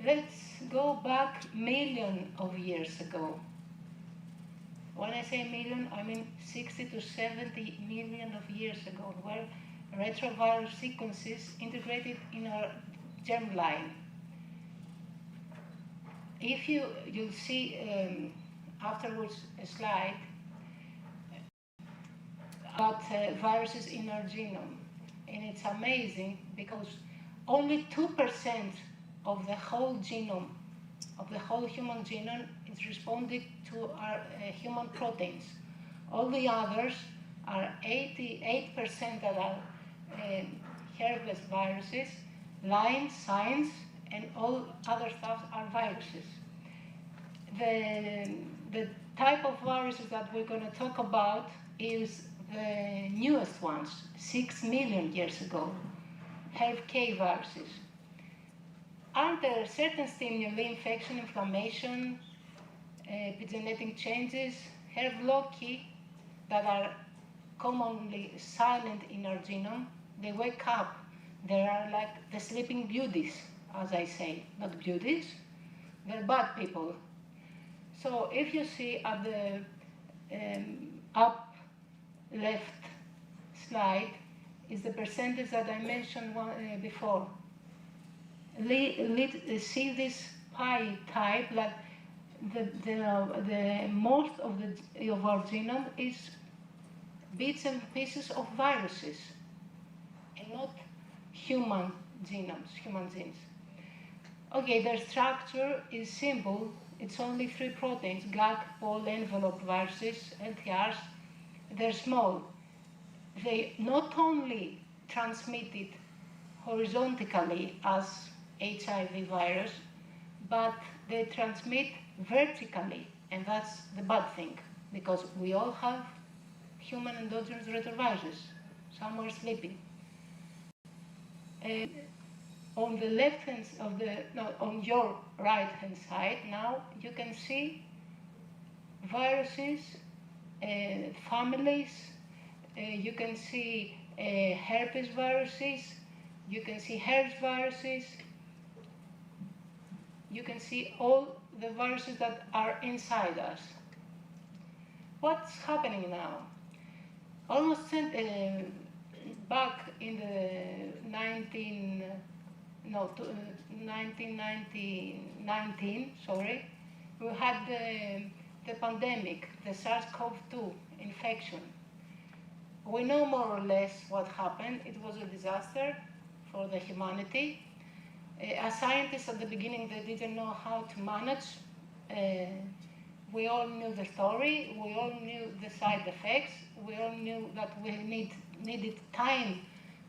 Let's go back millions of years ago. When I say million, I mean 60 to 70 million of years ago, where retrovirus sequences integrated in our germline. If you'll see afterwards a slide about viruses in our genome, and it's amazing because only 2% of the whole genome, of the whole human genome, is responding to our human proteins. All the others are 88% that are herpes viruses, Lyme, SINES, and all other stuff are viruses. The type of viruses that we're going to talk about is the newest ones, 6 million years ago, HERV-K viruses. aren't there certain stimuli, infection, inflammation, epigenetic changes, hair loci, that are commonly silent in our genome? They wake up. They are like the sleeping beauties, as I say. Not beauties, they're bad people. So if you see at the up left slide is the percentage that I mentioned before. See this pie type, like the most of our genome is bits and pieces of viruses, and not human genomes, human genes. Okay, their structure is simple. It's only 3 proteins: GAC, Pol, envelope viruses, LTRs. They're small. They not only transmitted horizontally as HIV virus, but they transmit vertically, and that's the bad thing, because we all have human endogenous retroviruses. Some are sleeping. On the left hand of on your right hand side now, you can see viruses, families. You can see herpes viruses. You can see HERPS viruses. You can see all the viruses that are inside us. What's happening now? Almost back in the 1919, we had the pandemic, the SARS-CoV-2 infection. We know more or less what happened. It was a disaster for the humanity. As scientists at the beginning, they didn't know how to manage. We all knew the story. We all knew the side effects. We all knew that we needed time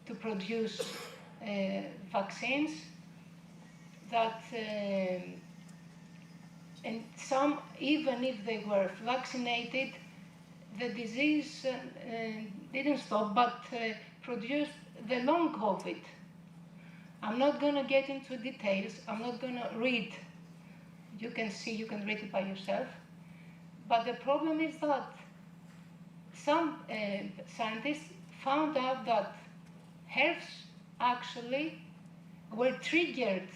to produce vaccines. That and some, even if they were vaccinated, the disease didn't stop, but produced the long COVID. I'm not going to get into details. I'm not going to read. You can read it by yourself. But the problem is that some scientists found out that herpes actually were triggered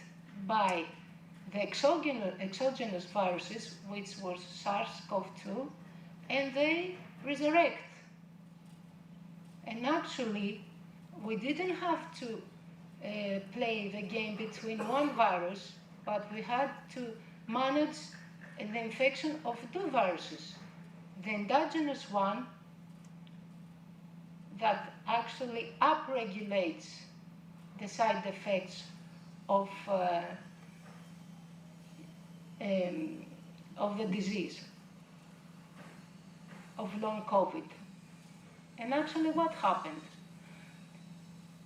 by the exogenous viruses, which was SARS-CoV-2, and they resurrect. And actually, we didn't have to play the game between one virus, but we had to manage the infection of 2 viruses. The endogenous one that actually upregulates the side effects of the disease, of long COVID. And actually what happened?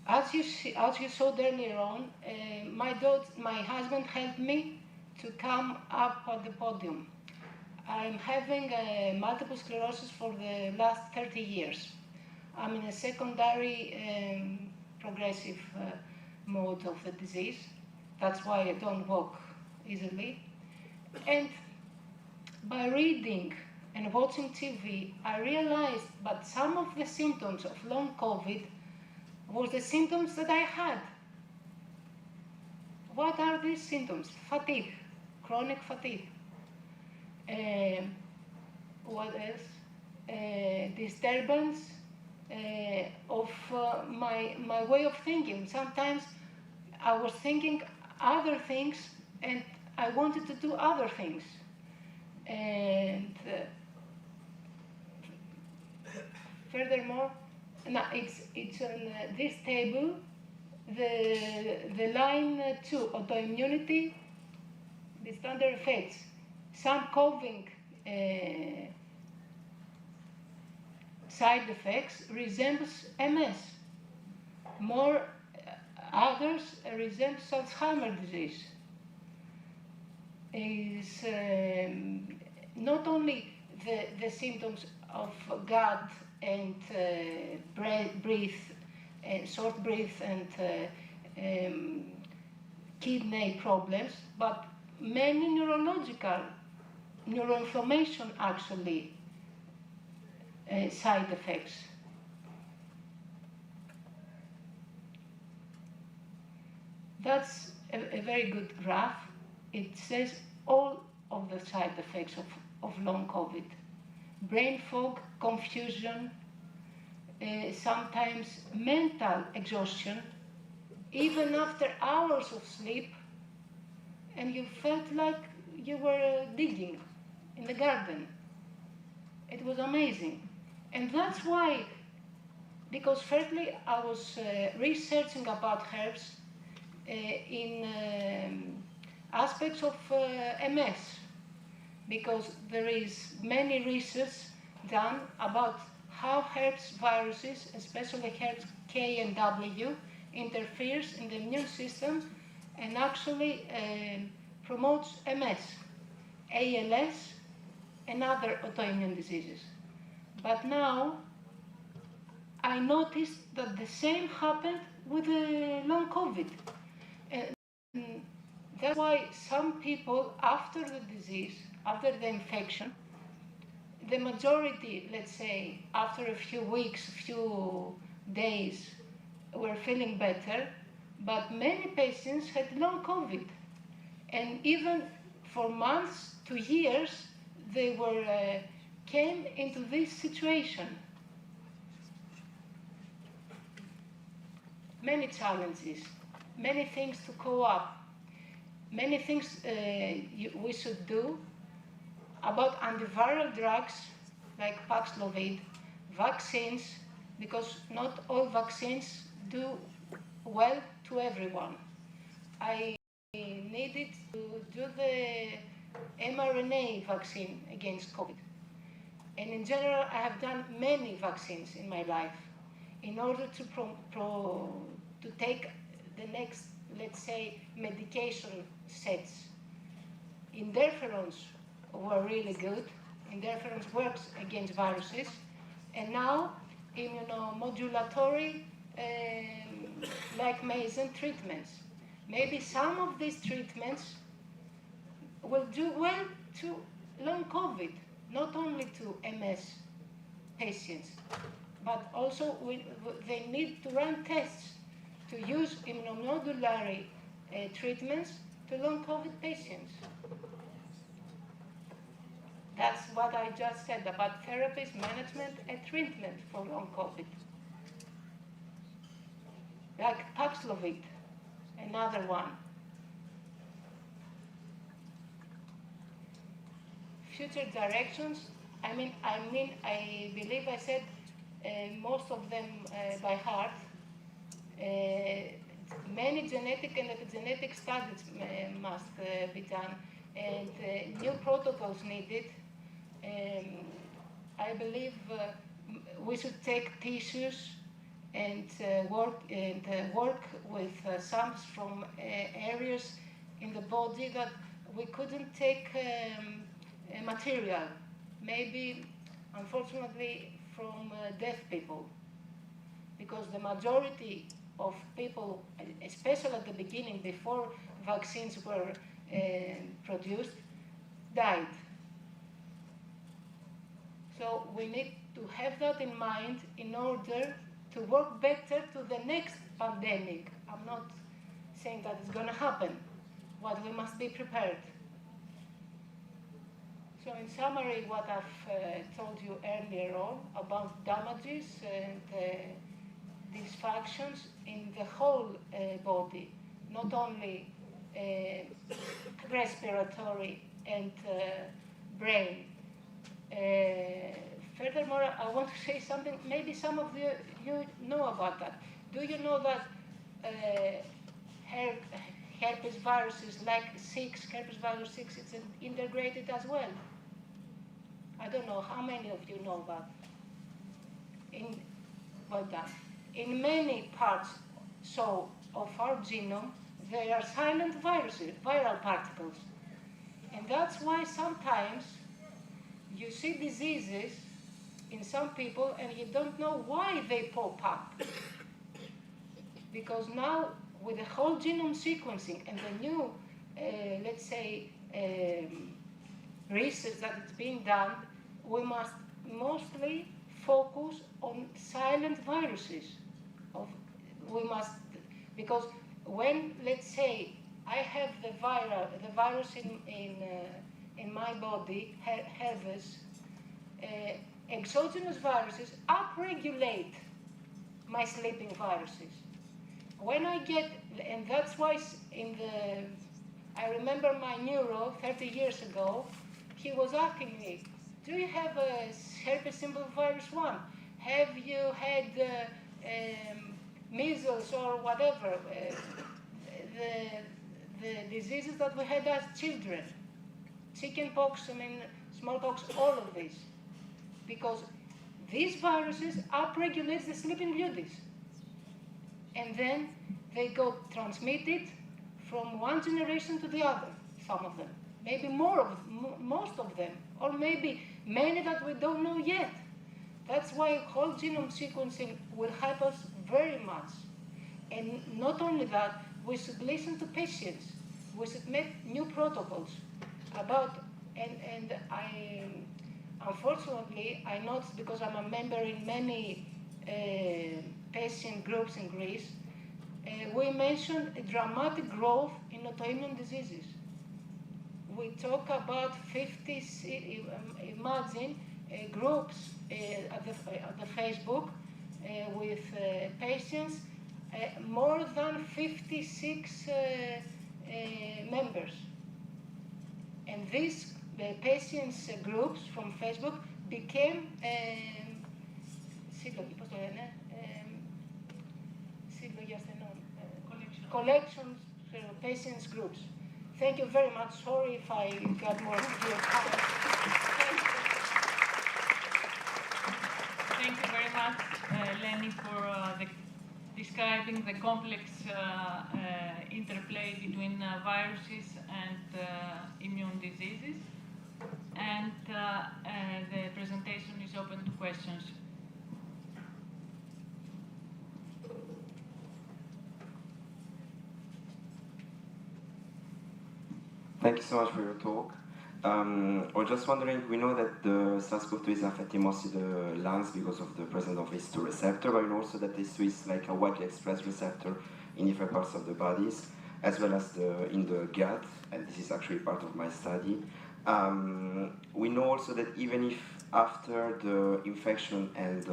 As you saw earlier on, my husband helped me to come up on the podium. I'm having multiple sclerosis for the last 30 years. I'm in a secondary progressive mode of the disease. That's why I don't walk easily. And by reading and watching TV, I realized that some of the symptoms of long COVID was the symptoms that I had. What are these symptoms? Fatigue, chronic fatigue. What else? Disturbance of my way of thinking. Sometimes I was thinking other things and I wanted to do other things. And furthermore, now it's on this table, the line 2, autoimmunity, the standard effects. Some coughing side effects resembles MS. More others resembles Alzheimer's disease. Is not only the symptoms of gut and breath, and short breath, and kidney problems, but many neurological, neuroinflammation actually side effects. That's a very good graph. It says all of the side effects of long COVID. Brain fog, confusion, sometimes mental exhaustion, even after hours of sleep, and you felt like you were digging in the garden. It was amazing. And that's why, because firstly I was researching about herbs in aspects of MS, because there is many research done about how herpes viruses, especially herpes K and W, interferes in the immune system and actually promotes MS, ALS, and other autoimmune diseases. But now I noticed that the same happened with long COVID. And that's why some people, after the disease, after the infection, the majority, let's say, after a few weeks, a few days, were feeling better, but many patients had long COVID. And even for months to years, they came into this situation. Many challenges, many things to go up, many things we should do about antiviral drugs like Paxlovid, vaccines, because not all vaccines do well to everyone. I needed to do the mRNA vaccine against COVID. And in general, I have done many vaccines in my life in order to take the next, let's say, medication sets. Interferons were really good. Interferons works against viruses. And now, immunomodulatory, like Mason treatments. Maybe some of these treatments will do well to long COVID, not only to MS patients, but also they need to run tests to use immunomodulatory treatments to long COVID patients. That's what I just said about therapies, management, and treatment for long COVID. Like Paxlovid, another one. Future directions, I believe I said most of them by heart. Many genetic and epigenetic studies must be done, and new protocols needed. I believe we should take tissues and work with samples from areas in the body that we couldn't take material, maybe unfortunately from deaf people, because the majority of people, especially at the beginning before vaccines were produced, died. So we need to have that in mind in order to work better to the next pandemic. I'm not saying that it's going to happen, but we must be prepared. So in summary, what I've told you earlier on about damages and dysfunctions in the whole body, not only respiratory and brain. Furthermore, I want to say something, maybe some of you know about that. Do you know that herpes viruses like herpes virus 6, it's integrated as well? I don't know how many of you know that. Well done. In many parts of our genome, there are silent viruses, viral particles. And that's why sometimes you see diseases in some people and you don't know why they pop up. Because now with the whole genome sequencing and the new, let's say, research that is being done, we must mostly focus on silent viruses. Because when, let's say, I have the virus in my body, herpes, exogenous viruses upregulate my sleeping viruses. When I get, and that's why I remember my neuro 30 years ago, he was asking me, do you have a herpes simplex virus 1? Have you had measles or whatever, the diseases that we had as children, chickenpox, smallpox, all of these, because these viruses upregulate the sleeping beauties, and then they go transmitted from one generation to the other. Some of them, maybe most of them, or maybe many that we don't know yet. That's why whole genome sequencing will help us very much. And not only that, we should listen to patients. We should make new protocols about, and I, unfortunately, I noticed, because I'm a member in many patient groups in Greece, we mentioned a dramatic growth in autoimmune diseases. We talk about 50, imagine groups at the Facebook with patients, more than 56 members. And these patients groups from Facebook became collections, patients groups. Thank you very much. Sorry if I got more of your time. Thank you very much, Lenny, for describing the complex interplay between viruses and immune diseases. And the presentation is open to questions. Thank you so much for your talk. I was just wondering, we know that the SARS-CoV-2 is affecting mostly the lungs because of the presence of ACE2 receptor, but we know also that ACE2 is like a widely expressed receptor in different parts of the bodies, as well as in the gut, and this is actually part of my study. We know also that even if after the infection and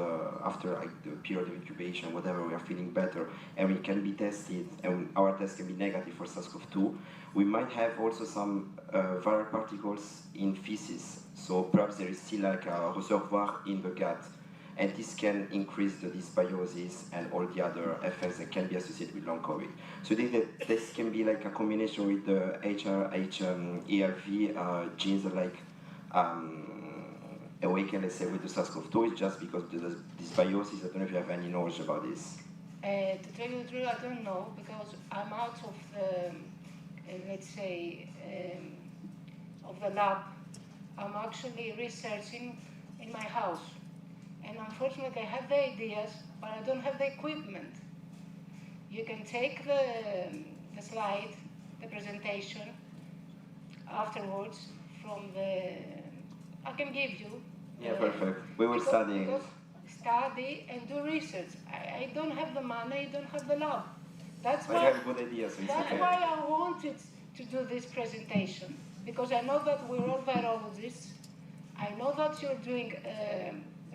after the period of incubation, whatever, we are feeling better and we can be tested and our test can be negative for SARS-CoV-2, we might have also some viral particles in feces. So perhaps there is still like a reservoir in the gut, and this can increase the dysbiosis and all the other effects that can be associated with long COVID. So I think that this can be like a combination with the ERV genes that like awaken, let's say, with the SARS-CoV-2. It's just because the dysbiosis. I don't know if you have any knowledge about this. To tell you the truth, I don't know, because I'm out of the, let's say, of the lab. I'm actually researching in my house. And unfortunately, I have the ideas, but I don't have the equipment. You can take the slide, the presentation, afterwards from the, I can give you. Yeah, perfect. We will study. Study and do research. I don't have the money, I don't have the lab. That's but why, you have good ideas, so it's that's okay. why I wanted to do this presentation, because I know that we're all virologists. I know that you're doing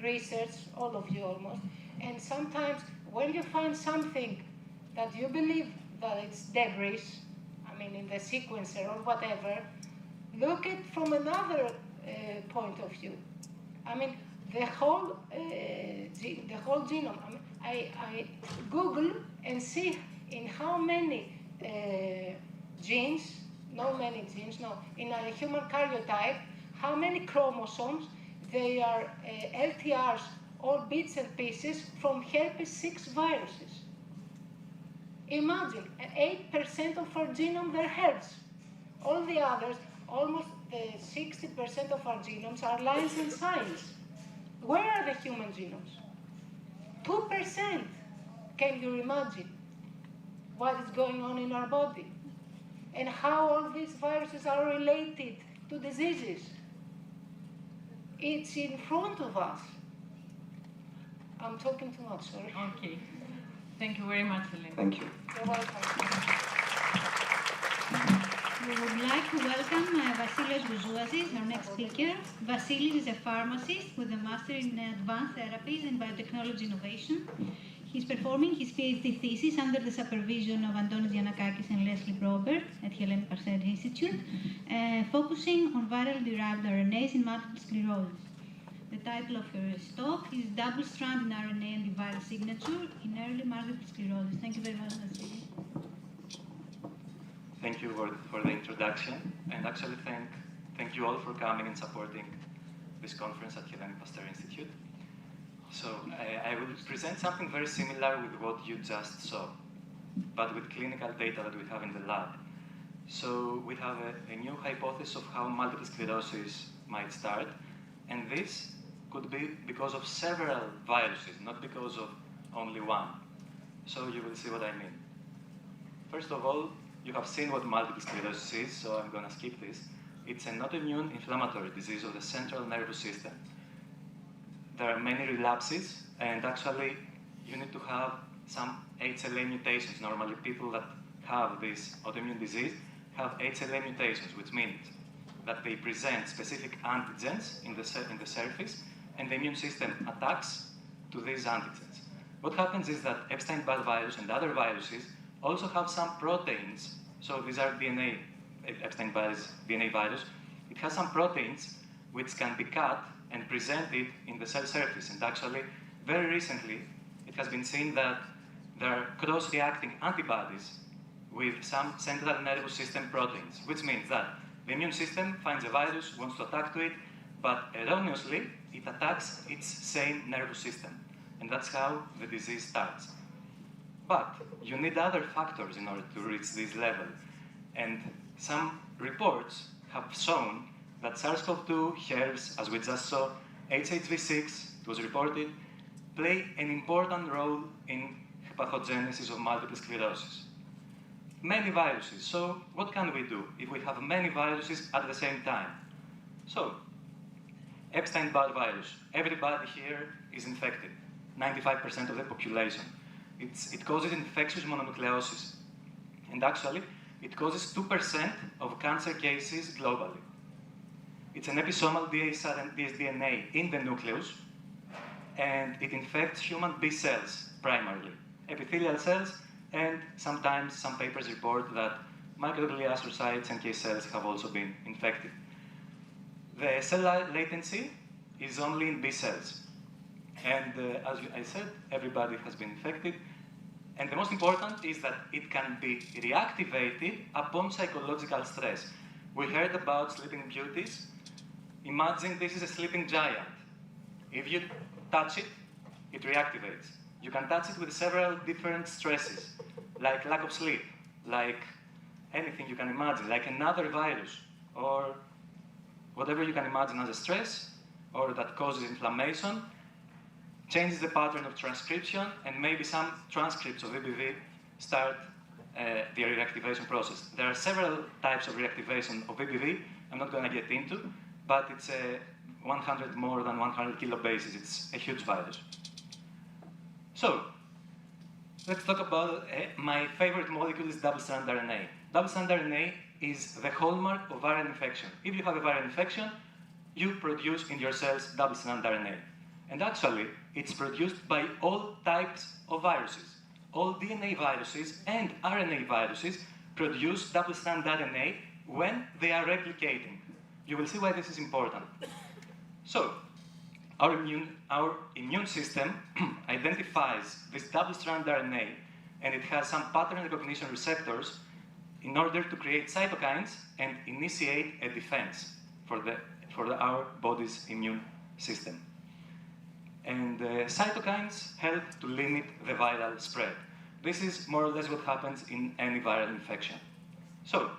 research, all of you almost, and sometimes when you find something that you believe that it's debris, I mean in the sequencer or whatever, look at it from another point of view. I mean the whole genome. I mean, I Google and see in how many genes, in a human karyotype, how many chromosomes. They are LTRs, all bits and pieces from herpes 6 viruses. Imagine, 8% of our genome, they're herpes. All the others, almost 60% of our genomes are lines and signs. Where are the human genomes? 2%, can you imagine? what is going on in our body and how all these viruses are related to diseases. It's in front of us. I'm talking too much, sorry. Okay. Thank you very much, Helena. Thank you. You're welcome. We would like to welcome Vasilis Bouzouazis, our next speaker. Vasilis is a pharmacist with a master in advanced therapies and biotechnology innovation. He's performing his PhD thesis under the supervision of Antonis Giannakakis and Leslie Robert at Hellenic Pasteur Institute, focusing on viral-derived RNAs in multiple sclerosis. The title of her talk is Double-Strand RNA Antiviral Signature in Early Multiple Sclerosis. Thank you very much, Vasilis. Thank you for the introduction, and actually thank you all for coming and supporting this conference at Hellenic Pasteur Institute. So I will present something very similar with what you just saw, but with clinical data that we have in the lab. So we have a new hypothesis of how multiple sclerosis might start, and this could be because of several viruses, not because of only one. So you will see what I mean. First of all, you have seen what multiple sclerosis is, so I'm going to skip this. It's an autoimmune inflammatory disease of the central nervous system. There are many relapses, and actually you need to have some HLA mutations. Normally people that have this autoimmune disease have HLA mutations, which means that they present specific antigens in the surface, and the immune system attacks to these antigens. What happens is that Epstein-Barr virus and other viruses also have some proteins. So these are DNA, Epstein-Barr DNA virus. It has some proteins which can be cut and presented in the cell surface. And actually, very recently, it has been seen that there are cross-reacting antibodies with some central nervous system proteins, which means that the immune system finds a virus, wants to attack to it, but erroneously, it attacks its same nervous system. And that's how the disease starts. But you need other factors in order to reach this level. And some reports have shown that SARS-CoV-2, HERVs, as we just saw, HHV6, it was reported, play an important role in pathogenesis of multiple sclerosis. Many viruses. So what can we do if we have many viruses at the same time? So, Epstein-Barr virus. Everybody here is infected, 95% of the population. It causes infectious mononucleosis. And actually, it causes 2% of cancer cases globally. It's an episomal dsDNA in the nucleus, and it infects human B cells primarily, epithelial cells, and sometimes some papers report that microglia, astrocytes, and NK cells have also been infected. The cell latency is only in B cells. And as I said, everybody has been infected. And the most important is that it can be reactivated upon psychological stress. We heard about sleeping beauties. Imagine this is a sleeping giant. If you touch it, it reactivates. You can touch it with several different stresses, like lack of sleep, like anything you can imagine, like another virus, or whatever you can imagine as a stress, or that causes inflammation, changes the pattern of transcription, and maybe some transcripts of EBV start the reactivation process. There are several types of reactivation of EBV I'm not going to get into, but it's a more than 100 kilobases. It's a huge virus. So, let's talk about my favorite molecule is double-strand RNA. Double-strand RNA is the hallmark of viral infection. If you have a viral infection, you produce in your cells double-strand RNA. And actually, it's produced by all types of viruses. All DNA viruses and RNA viruses produce double-strand RNA when they are replicating. You will see why this is important. So, our immune system identifies this double-strand RNA, and it has some pattern recognition receptors in order to create cytokines and initiate a defense for our body's immune system. And cytokines help to limit the viral spread. This is more or less what happens in any viral infection. So,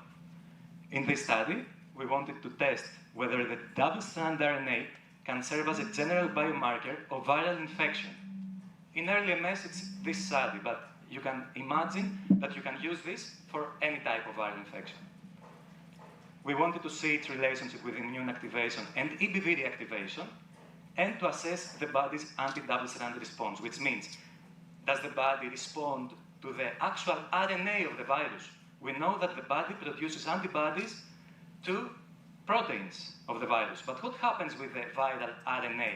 in this study, we wanted to test whether the double-strand RNA can serve as a general biomarker of viral infection. In early MS, it's this study, but you can imagine that you can use this for any type of viral infection. We wanted to see its relationship with immune activation and EBV reactivation, and to assess the body's anti-double-strand response, which means, does the body respond to the actual RNA of the virus? We know that the body produces antibodies to proteins of the virus, but what happens with the viral RNA?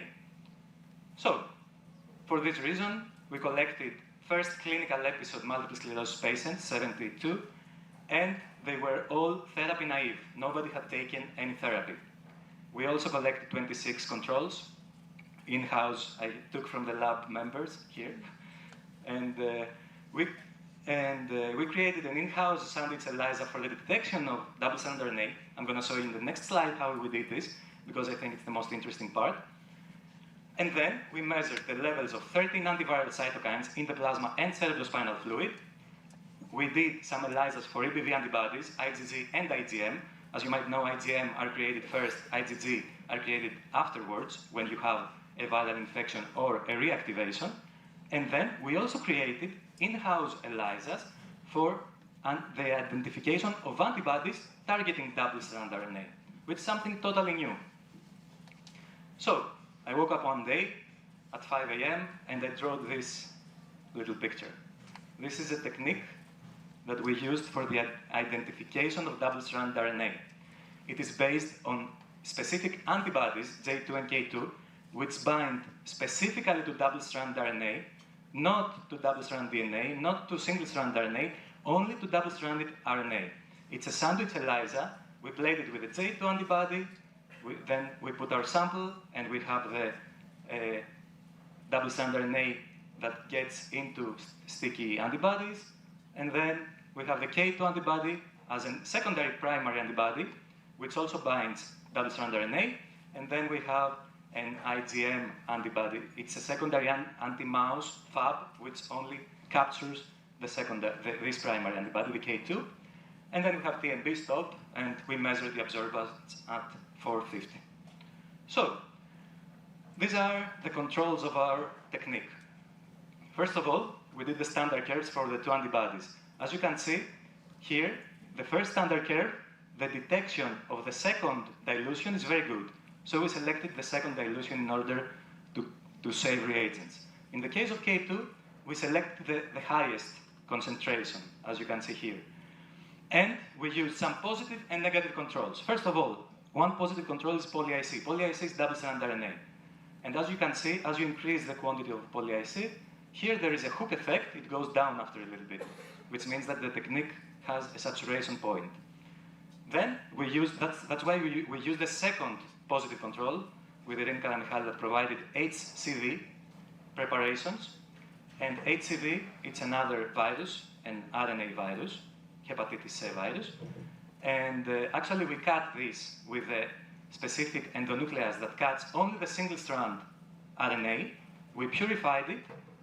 So, for this reason, we collected first clinical episode multiple sclerosis patients, 72, and they were all therapy naive. Nobody had taken any therapy. We also collected 26 controls in-house. I took from the lab members here, and we created an in-house sandwich ELISA for the detection of double-strand RNA. I'm going to show you in the next slide how we did this, because I think it's the most interesting part. And then we measured the levels of 13 antiviral cytokines in the plasma and cerebrospinal fluid. We did some ELISAs for EBV antibodies, IgG and IgM. As you might know, IgM are created first, IgG are created afterwards when you have a viral infection or a reactivation. And then we also created in-house ELISAs for the identification of antibodies targeting double-strand RNA, which is something totally new. So I woke up one day at 5 a.m. and I drew this little picture. This is a technique that we used for the identification of double-strand RNA. It is based on specific antibodies, J2 and K2, which bind specifically to double-strand RNA, not to double-strand DNA, not to single-strand RNA, only to double-stranded RNA. It's a sandwich ELISA. We played it with a J2 antibody, then we put our sample, and we have the double-strand RNA that gets into sticky antibodies, and then we have the K2 antibody as a secondary primary antibody, which also binds double-strand RNA, and then we have an IgM antibody. It's a secondary anti-mouse Fab, which only captures this primary antibody, the K2. And then we have TMB stop, and we measure the absorbance at 450. So, these are the controls of our technique. First of all, we did the standard curves for the two antibodies. As you can see here, the first standard curve, the detection of the second dilution is very good. So we selected the second dilution in order to save reagents. In the case of K2, we selected the highest concentration, as you can see here. And we used some positive and negative controls. First of all, one positive control is poly-IC. Poly-IC is double-strand RNA. And as you can see, as you increase the quantity of poly-IC, here there is a hook effect. It goes down after a little bit, which means that the technique has a saturation point. Then we use, that's why we use the second positive control with Irene Karamihal that provided HCV preparations. And HCV, it's another virus, an RNA virus, hepatitis C virus. And actually we cut this with a specific endonuclease that cuts only the single-strand RNA. We purified it,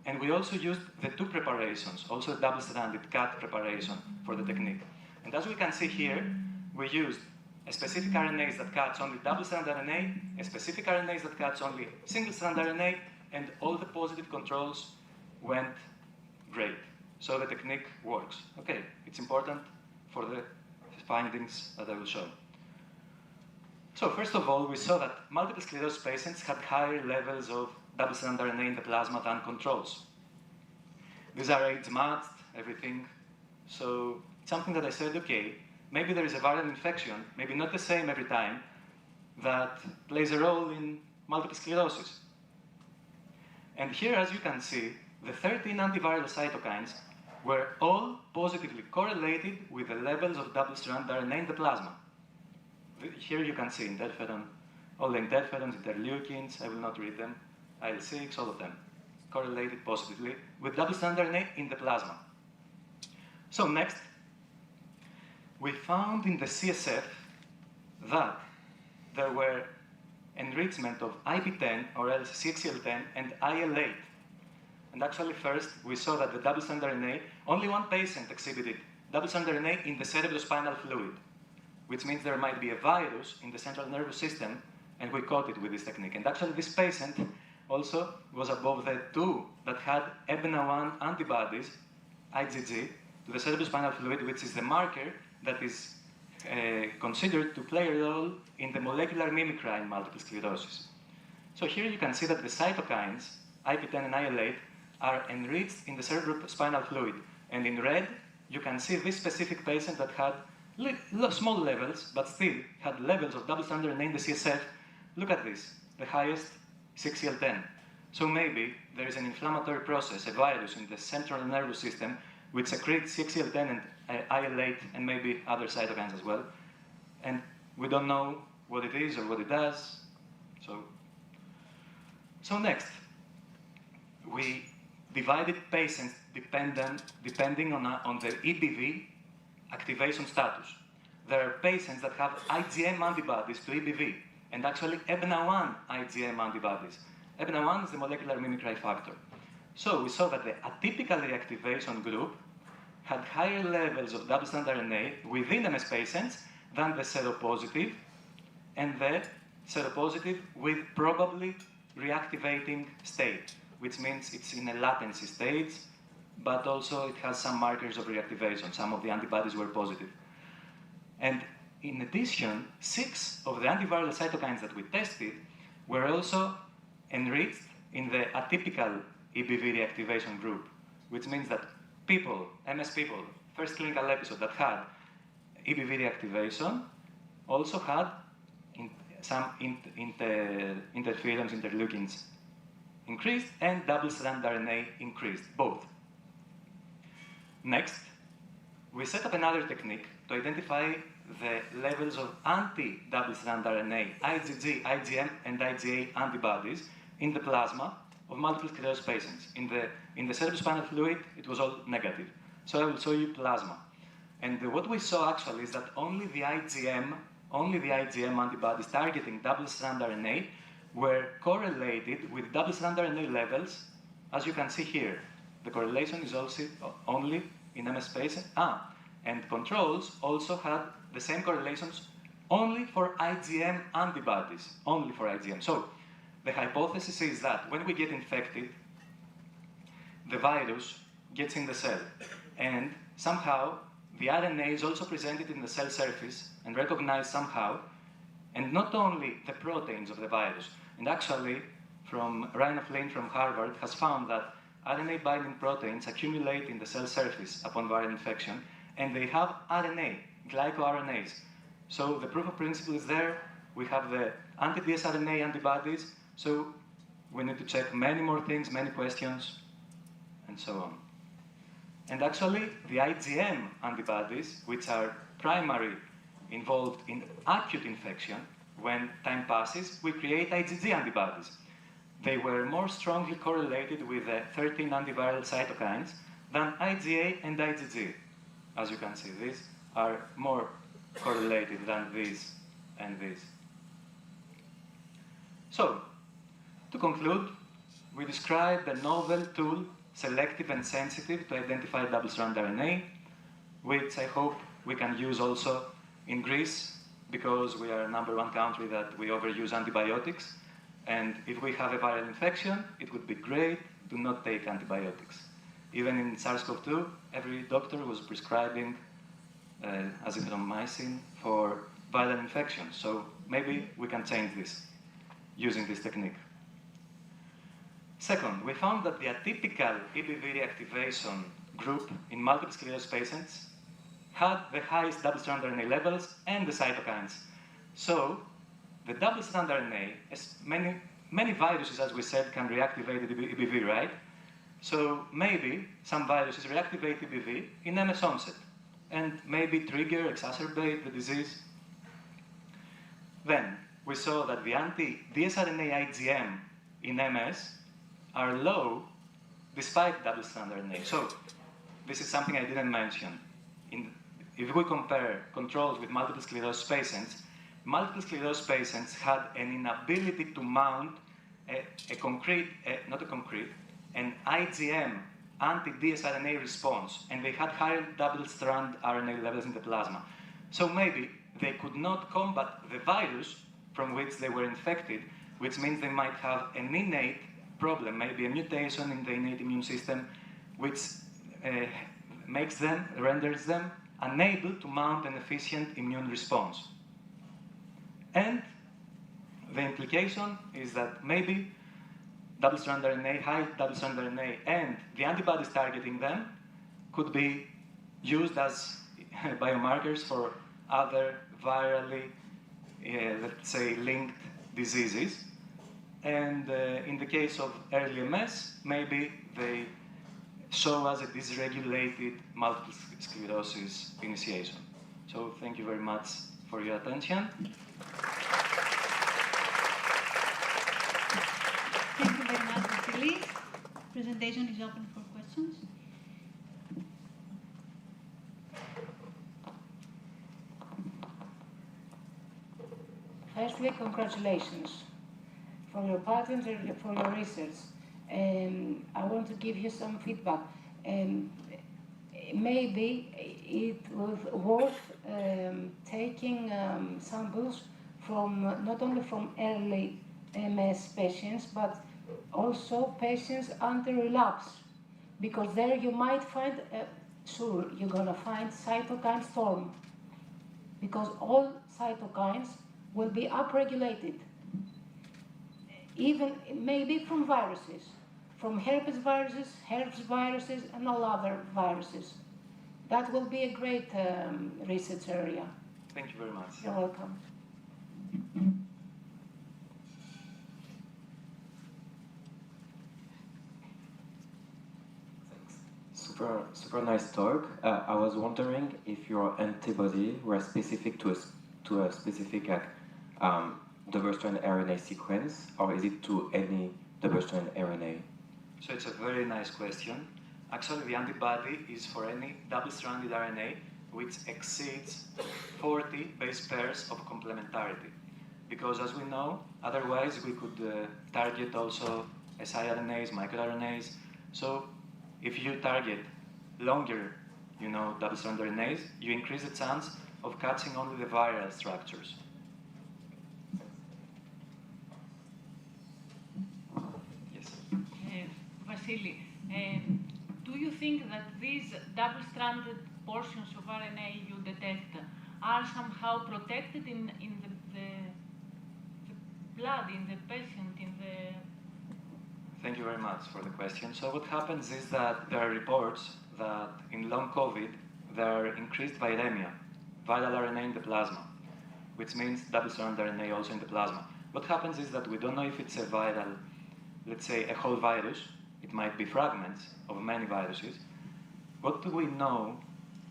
and we also used the two preparations, also a double-stranded cut preparation for the technique. And as we can see here, we used a specific RNase that cuts only double-strand RNA, a specific RNase that cuts only single-strand RNA, and all the positive controls went great. So the technique works. Okay, it's important for the findings that I will show. So first of all, we saw that multiple sclerosis patients had higher levels of double-strand RNA in the plasma than controls. These are age-matched, everything. So something that I said, okay, maybe there is a viral infection, maybe not the same every time, that plays a role in multiple sclerosis. And here, as you can see, the 13 antiviral cytokines were all positively correlated with the levels of double-strand RNA in the plasma. Here you can see interferon, all the interferons, interleukins, I will not read them, IL-6, all of them, correlated positively with double-strand RNA in the plasma. So next, we found in the CSF that there were enrichment of IP10 or else CXCL10 and IL-8. And actually first, we saw that the double-strand RNA, only one patient exhibited double-strand RNA in the cerebrospinal fluid, which means there might be a virus in the central nervous system, and we caught it with this technique. And actually this patient also was above the 2 that had EBNA1 antibodies IgG to the cerebrospinal fluid, which is the marker that is considered to play a role in the molecular mimicry in multiple sclerosis. So here you can see that the cytokines, IP10 and IL-8, are enriched in the cerebrospinal fluid. And in red, you can see this specific patient that had small levels, but still had levels of double-stranded RNA in the CSF. Look at this, the highest 6CL10. So maybe there is an inflammatory process, a virus in the central nervous system, which secretes 6CL10 and IL-8 and maybe other cytokines as well. And we don't know what it is or what it does. So next, we divided patients depending on their EBV activation status. There are patients that have IgM antibodies to EBV, and actually EBNA1 IgM antibodies. EBNA1 is the molecular mimicry factor. So we saw that the atypical reactivation group had higher levels of double-stranded RNA within MS patients than the seropositive, and the seropositive with probably reactivating state, which means it's in a latency stage, but also it has some markers of reactivation. Some of the antibodies were positive. And in addition, 6 of the antiviral cytokines that we tested were also enriched in the atypical EBV reactivation group, which means that people, MS people, first clinical episode that had EBV reactivation also had some interference interleukins increased and double-stranded RNA increased, both. Next, we set up another technique to identify the levels of anti-double-stranded RNA, IgG, IgM, and IgA antibodies in the plasma of multiple sclerosis patients. In the cerebrospinal fluid, it was all negative. So I will show you plasma. And what we saw actually is that only the IgM antibodies targeting double-stranded RNA were correlated with double-stranded RNA levels, as you can see here. The correlation is also only in MS patients. And controls also had the same correlations only for IgM antibodies, only for IgM. So the hypothesis is that when we get infected, the virus gets in the cell, and somehow the RNA is also presented in the cell surface and recognized somehow, and not only the proteins of the virus. And actually, Raina Flynn from Harvard has found that RNA binding proteins accumulate in the cell surface upon viral infection, and they have RNA, glycoRNAs. So the proof of principle is there. We have the anti-dsRNA antibodies, so we need to check many more things, many questions, and so on. And actually, the IgM antibodies, which are primarily involved in acute infection, when time passes, we create IgG antibodies. They were more strongly correlated with the 13 antiviral cytokines than IgA and IgG. As you can see, these are more correlated than these and these. So, to conclude, we described a novel tool, selective and sensitive, to identify double-stranded RNA, which I hope we can use also in Greece, because we are #1 country that we overuse antibiotics. And if we have a viral infection, it would be great to not take antibiotics. Even in SARS-CoV-2, every doctor was prescribing azithromycin for viral infections. So maybe we can change this using this technique. Second, we found that the atypical EBV reactivation group in multiple sclerosis patients had the highest double-stranded RNA levels and the cytokines. So the double-stranded RNA, many viruses, as we said, can reactivate the EBV, right? So maybe some viruses reactivate EBV in MS onset and maybe trigger, exacerbate the disease. Then we saw that the anti-dsRNA IgM in MS are low despite double-stranded RNA. So this is something I didn't mention. If we compare controls with multiple sclerosis patients had an inability to mount an IgM anti-dsRNA response, and they had higher double-strand RNA levels in the plasma. So maybe they could not combat the virus from which they were infected, which means they might have an innate problem, maybe a mutation in the innate immune system, which renders them unable to mount an efficient immune response. And the implication is that maybe double-strand RNA, high double-strand RNA, and the antibodies targeting them could be used as biomarkers for other virally, let's say, linked diseases. And in the case of early MS, maybe they show us a dysregulated multiple sclerosis initiation. So thank you very much for your attention. Thank you very much, Vasilis. Presentation is open for questions. Firstly, congratulations for your patent and for your research. I want to give you some feedback. Maybe it was worth taking samples from not only from early MS patients, but also patients under relapse, because there you might find, sure, you're gonna find cytokine storm, because all cytokines will be upregulated, even maybe from viruses, from herpes viruses, and all other viruses. That will be a great research area. Thank you very much. You're welcome. Super nice talk. I was wondering if your antibody were specific to a specific double-strand RNA sequence, or is it to any double-strand RNA? So it's a very nice question. Actually, the antibody is for any double-stranded RNA which exceeds 40 base pairs of complementarity. Because as we know, otherwise we could target also siRNAs, microRNAs. So if you target longer, double-stranded RNAs, you increase the chance of catching only the viral structures. Yes. Vasily, do you think that these double-stranded portions of RNA you detect are somehow protected in the blood, in the patient, in the... Thank you very much for the question. So what happens is that there are reports that in long COVID, there are increased viremia, viral RNA in the plasma, which means double-stranded RNA also in the plasma. What happens is that we don't know if it's a viral, let's say a whole virus. It might be fragments of many viruses. What we know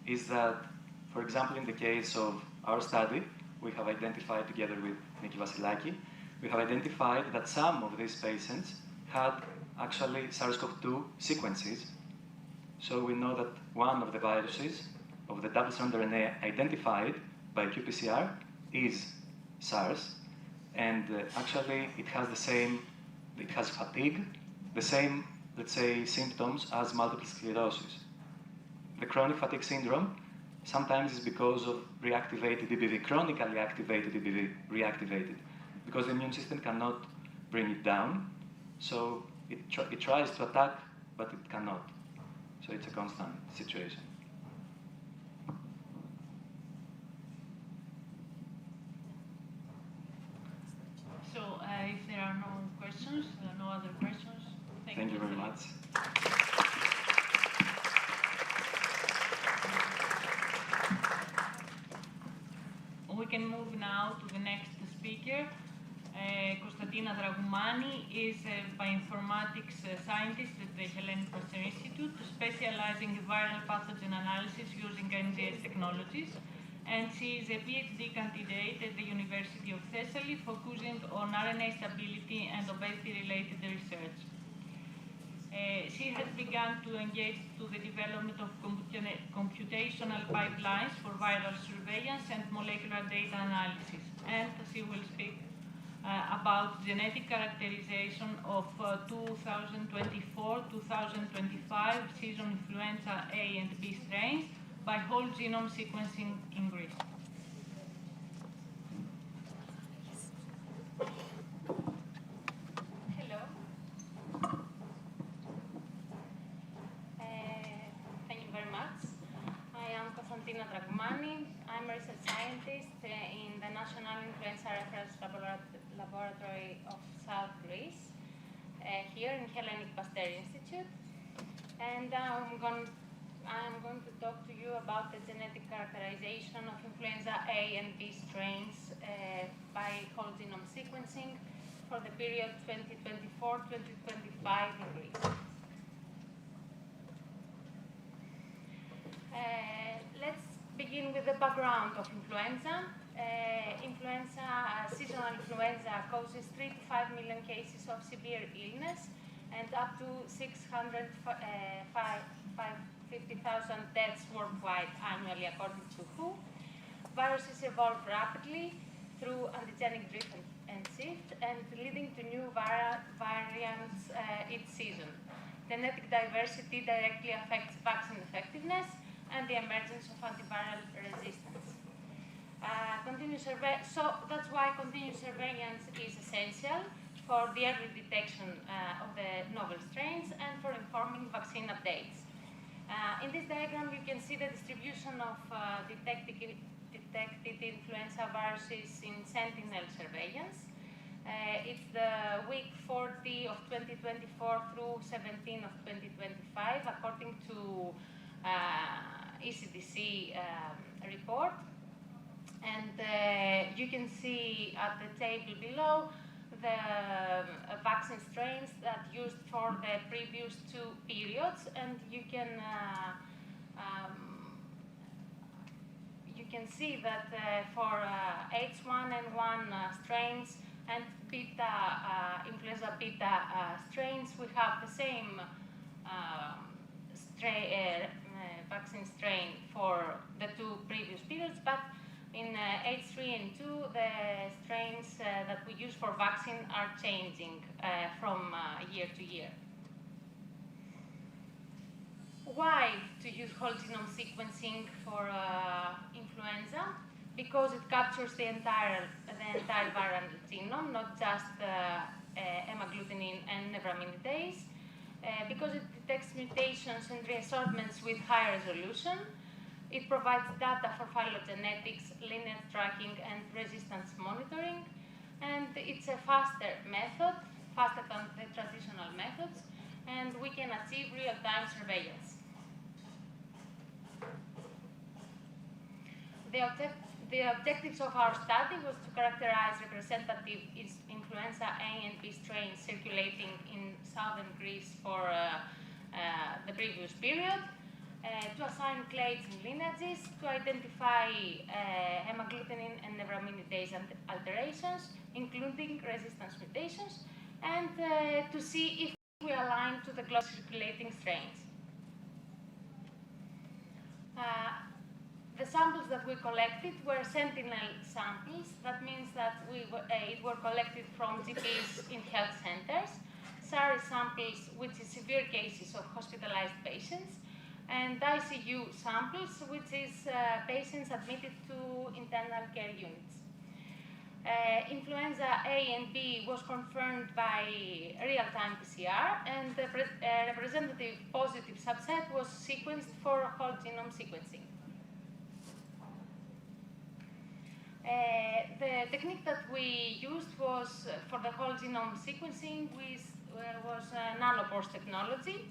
is that, for example, in the case of our study, we have identified together with Nikki Vasilaki, we have identified that some of these patients had actually SARS-CoV-2 sequences. So we know that one of the viruses of the double-stranded RNA identified by qPCR is SARS, and actually it has the same, it has fatigue, the same, let's say, symptoms as multiple sclerosis. The chronic fatigue syndrome sometimes is because of reactivated EBV, chronically activated EBV, reactivated, because the immune system cannot bring it down. So it tries to attack, but it cannot. So it's a constant situation. So if there are no questions, no other questions, thank you very much. We can move now to the next speaker. Konstantina Dragoumani is a bioinformatics scientist at the Hellenic Pasteur Institute, specializing in viral pathogen analysis using NGS technologies. And she is a PhD candidate at the University of Thessaly, focusing on RNA stability and obesity-related research. She has begun to engage to the development of computational pipelines for viral surveillance and molecular data analysis. And she will speak about genetic characterization of 2024-2025 season influenza A and B strains by whole genome sequencing in Greece. Hello. Thank you very much. Dragmani. I'm a research scientist in the National Influenza Reference Laboratory of South Greece, here in Hellenic Pasteur Institute. And I'm going to talk to you about the genetic characterization of influenza A and B strains by whole genome sequencing for the period 2024-2025 in Greece. Let's begin with the background of influenza. Seasonal influenza causes 3 to 5 million cases of severe illness and up to 650,000 deaths worldwide annually, according to WHO. Viruses evolve rapidly through antigenic-drift and shift, and leading to new variants each season. Genetic diversity directly affects vaccine effectiveness and the emergence of antiviral resistance. So that's why continuous surveillance is essential for the early detection of the novel strains and for informing vaccine updates. In this diagram, you can see the distribution of detected influenza viruses in sentinel surveillance. It's the week 40 of 2024 through 17 of 2025, according to ECDC report. And you can see at the table below the vaccine strains that used for the previous 2 periods, and you can see that for H1N1 strains and influenza beta strains, we have the same vaccine strain for the 2 previous periods, but in H3 and 2, the strains that we use for vaccine are changing from year to year. Why to use whole genome sequencing for influenza? Because it captures the entire viral genome, not just hemagglutinin and neuraminidase. Because it detects mutations and reassortments with high resolution. It provides data for phylogenetics, lineage tracking, and resistance monitoring. And it's a faster method, faster than the traditional methods, and we can achieve real-time surveillance. The objectives of our study was to characterize representative influenza A and B strains circulating in southern Greece for the previous period, to assign clades and lineages, to identify hemagglutinin and neuraminidase alterations, including resistance mutations, and to see if we align to the globally circulating strains. The samples that we collected were sentinel samples. That means that it were collected from GPs in health centers, SARI samples, which is severe cases of hospitalized patients, and ICU samples, which is patients admitted to internal care units. Influenza A and B was confirmed by real-time PCR, and the representative positive subset was sequenced for whole genome sequencing. The technique that we used was for the whole genome sequencing was nanopore technology,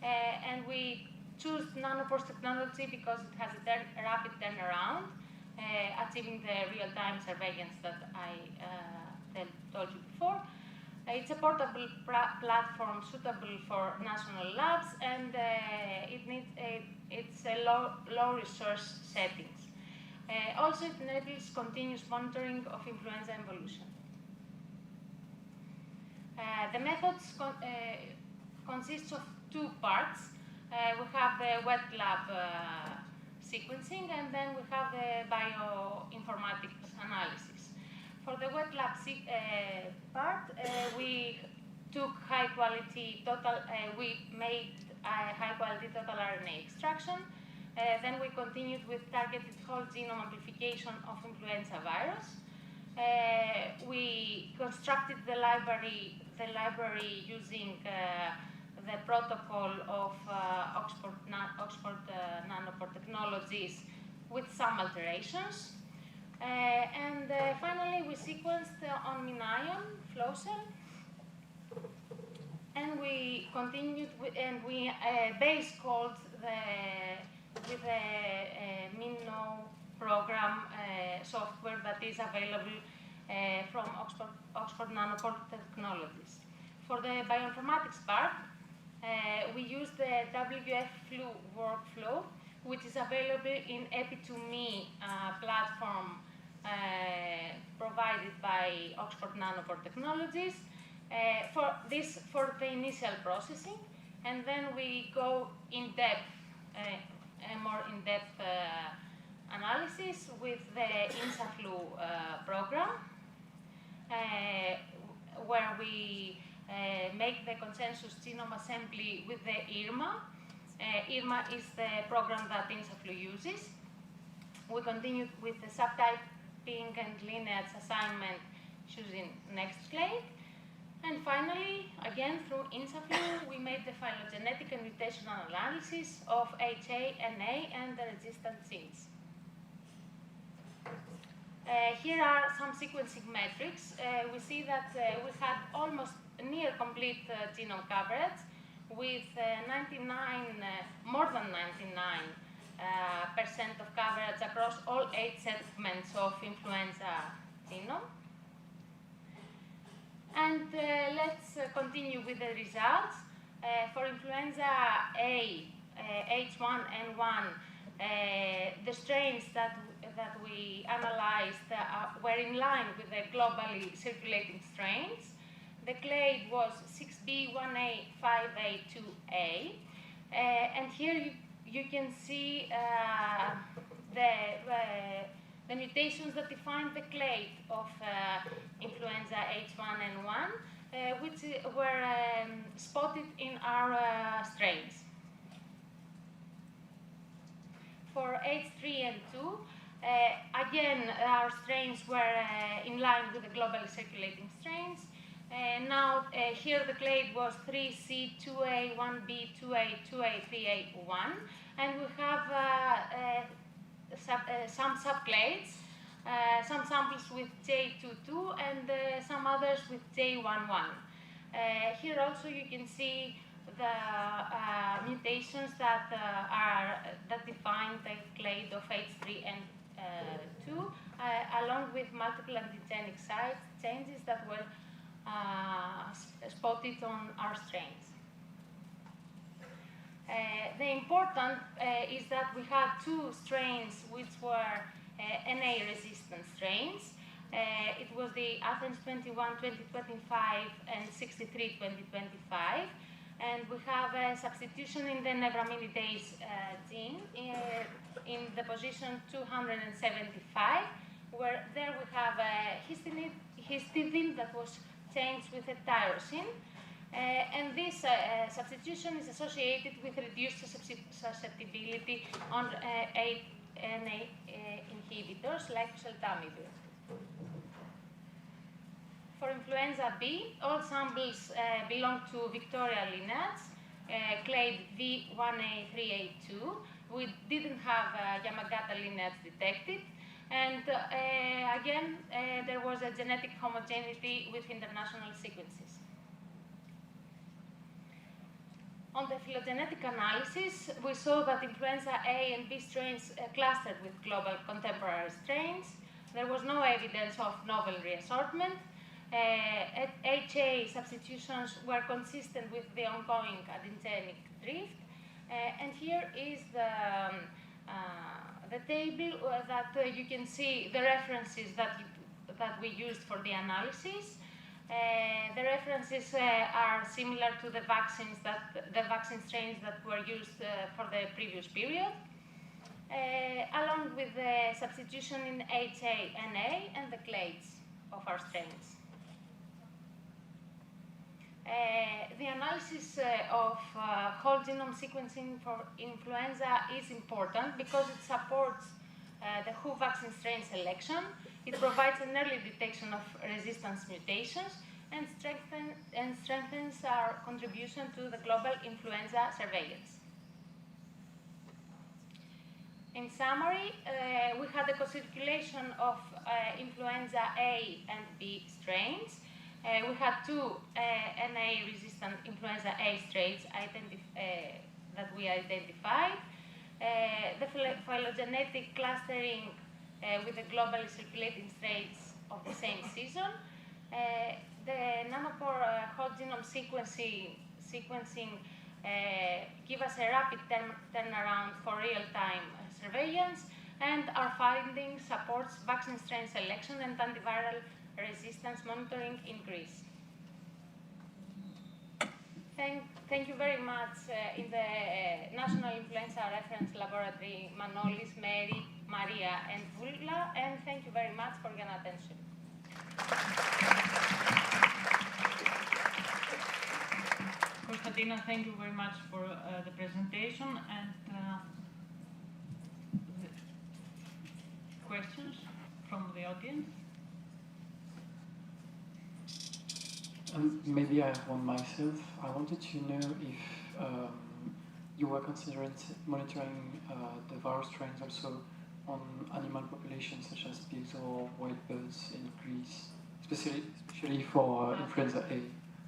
and we chose nanopore technology because it has a rapid turnaround, achieving the real-time surveillance that I told you before. It's a portable platform suitable for national labs, and it's a low resource settings. Also, it enables continuous monitoring of influenza evolution. The methods consist of 2 parts. We have the wet lab sequencing, and then we have the bioinformatics analysis. For the wet lab part, we took high-quality total. We made high-quality total RNA extraction. Then we continued with targeted whole genome amplification of influenza virus. We constructed the library using the protocol of Oxford Nanopore Technologies with some alterations. Finally, we sequenced on MinION flow cell, and we continued and we base called with the MinNo program software that is available from Oxford Nanopore Technologies. For the bioinformatics part, we use the WF-Flu workflow, which is available in Epi2Me platform provided by Oxford Nanopore Technologies for the initial processing, and then we go in depth, a more in-depth analysis with the INSAFLU program, where we make the consensus genome assembly with the IRMA. IRMA is the program that INSAFLU uses. We continue with the subtyping and lineage assignment choosing NextClade. And finally, again through INSAFLU, we made the phylogenetic and mutational analysis of HA, NA, and the resistant genes. Here are some sequencing metrics. We see that we had almost near complete genome coverage with more than 99% of coverage across all 8 segments of influenza genome. And let's continue with the results. For influenza A, H1N1, the strains that we analyzed were in line with the globally circulating strains. The clade was 6B1A5A2A, and here you can see the mutations that define the clade of influenza H1N1, which were spotted in our strains. For H3N2, again, our strains were in line with the globally circulating strains. Now, here the clade was 3C2A, 1B, 2A, 2A, 3A1, and we have some subclades, some samples with J22 and some others with J11. Here also you can see the mutations that define the clade of H3N2, along with multiple antigenic site changes that were spotted on our strains. The important is that we had 2 strains which were NA-resistant strains. It was the Athens 21-2025 and 63-2025. And we have a substitution in the neuraminidase gene in the position 275, where there we have a histidine that was changed with a tyrosine. And this substitution is associated with reduced susceptibility on 8 NA inhibitors like oseltamivir. For influenza B, all samples belong to Victoria lineage, clade V1A3A2. We didn't have Yamagata lineage detected. And again, there was a genetic homogeneity with international sequences. On the phylogenetic analysis, we saw that influenza A and B strains clustered with global contemporary strains. There was no evidence of novel reassortment. HA substitutions were consistent with the ongoing antigenic drift. And here is the table that you can see the references that we used for the analysis. The references are similar to the vaccine strains that were used for the previous period, along with the substitution in HA, NA, and the clades of our strains. The analysis of whole genome sequencing for influenza is important because it supports the WHO vaccine strain selection. It provides an early detection of resistance mutations and strengthens our contribution to the global influenza surveillance. In summary, we had a co-circulation of influenza A and B strains. We had two NA-resistant influenza A strains that we identified. The phylogenetic clustering with the globally circulating strains of the same season. The nanopore whole genome sequencing give us a rapid turnaround for real-time surveillance, and our findings supports vaccine strain selection and antiviral resistance monitoring in Greece. Thank you very much in the National Influenza Reference Laboratory, Manolis, Mary, Maria, and Vula, and thank you very much for your attention. Konstantina, thank you very much for the presentation and the questions from the audience. Maybe I have one myself. I wanted to know if you were considering monitoring the virus strains also on animal populations such as pigs or wild birds in Greece, especially for influenza A.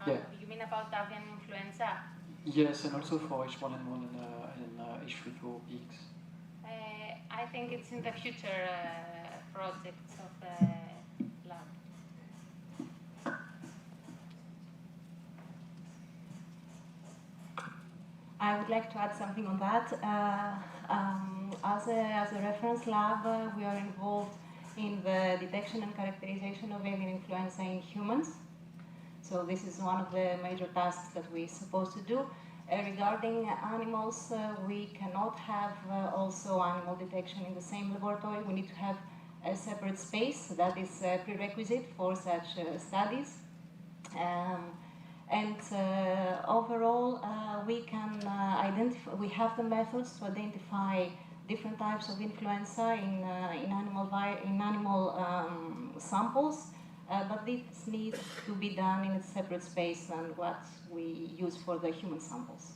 Yeah. You mean about avian influenza? Yes, and also for H1N1 and H3 for pigs. I think it's in the future projects of the lab. I would like to add something on that. As a reference lab, we are involved in the detection and characterization of avian influenza in humans. So this is one of the major tasks that we're supposed to do. Regarding animals, we cannot have also animal detection in the same laboratory. We need to have a separate space. That is a prerequisite for such studies. Overall, we can identify. We have the methods to identify different types of influenza in animal samples, but this needs to be done in a separate space than what we use for the human samples.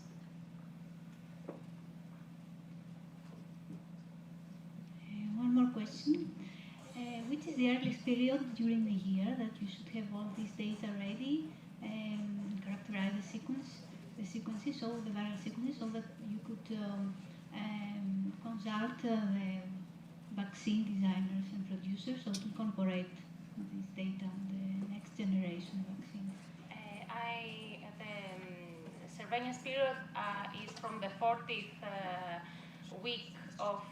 One more question. Which is the earliest period during the year that you should have all these data ready? Characterize the sequences, all the viral sequences, so that you could consult the vaccine designers and producers, so to incorporate this data on the next generation vaccine. The surveillance period is from the 40th week of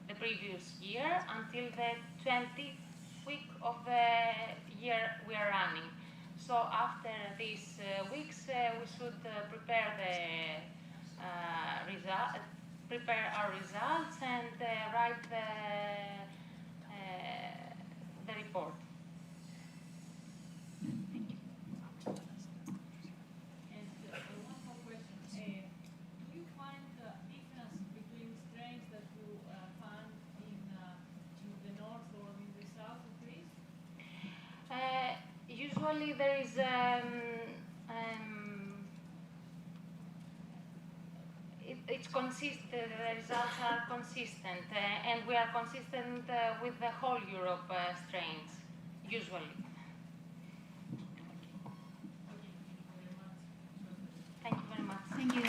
the previous year until the 20th week of the year we are running. So after these weeks, we should prepare our results and write the report. Thank you. And one more question. Do you find the difference between strains that you find in the north or in the south of Greece? Usually there is it's consistent. The results are consistent, and we are consistent with the whole Europe strains. Usually. Thank you very much. Thank you.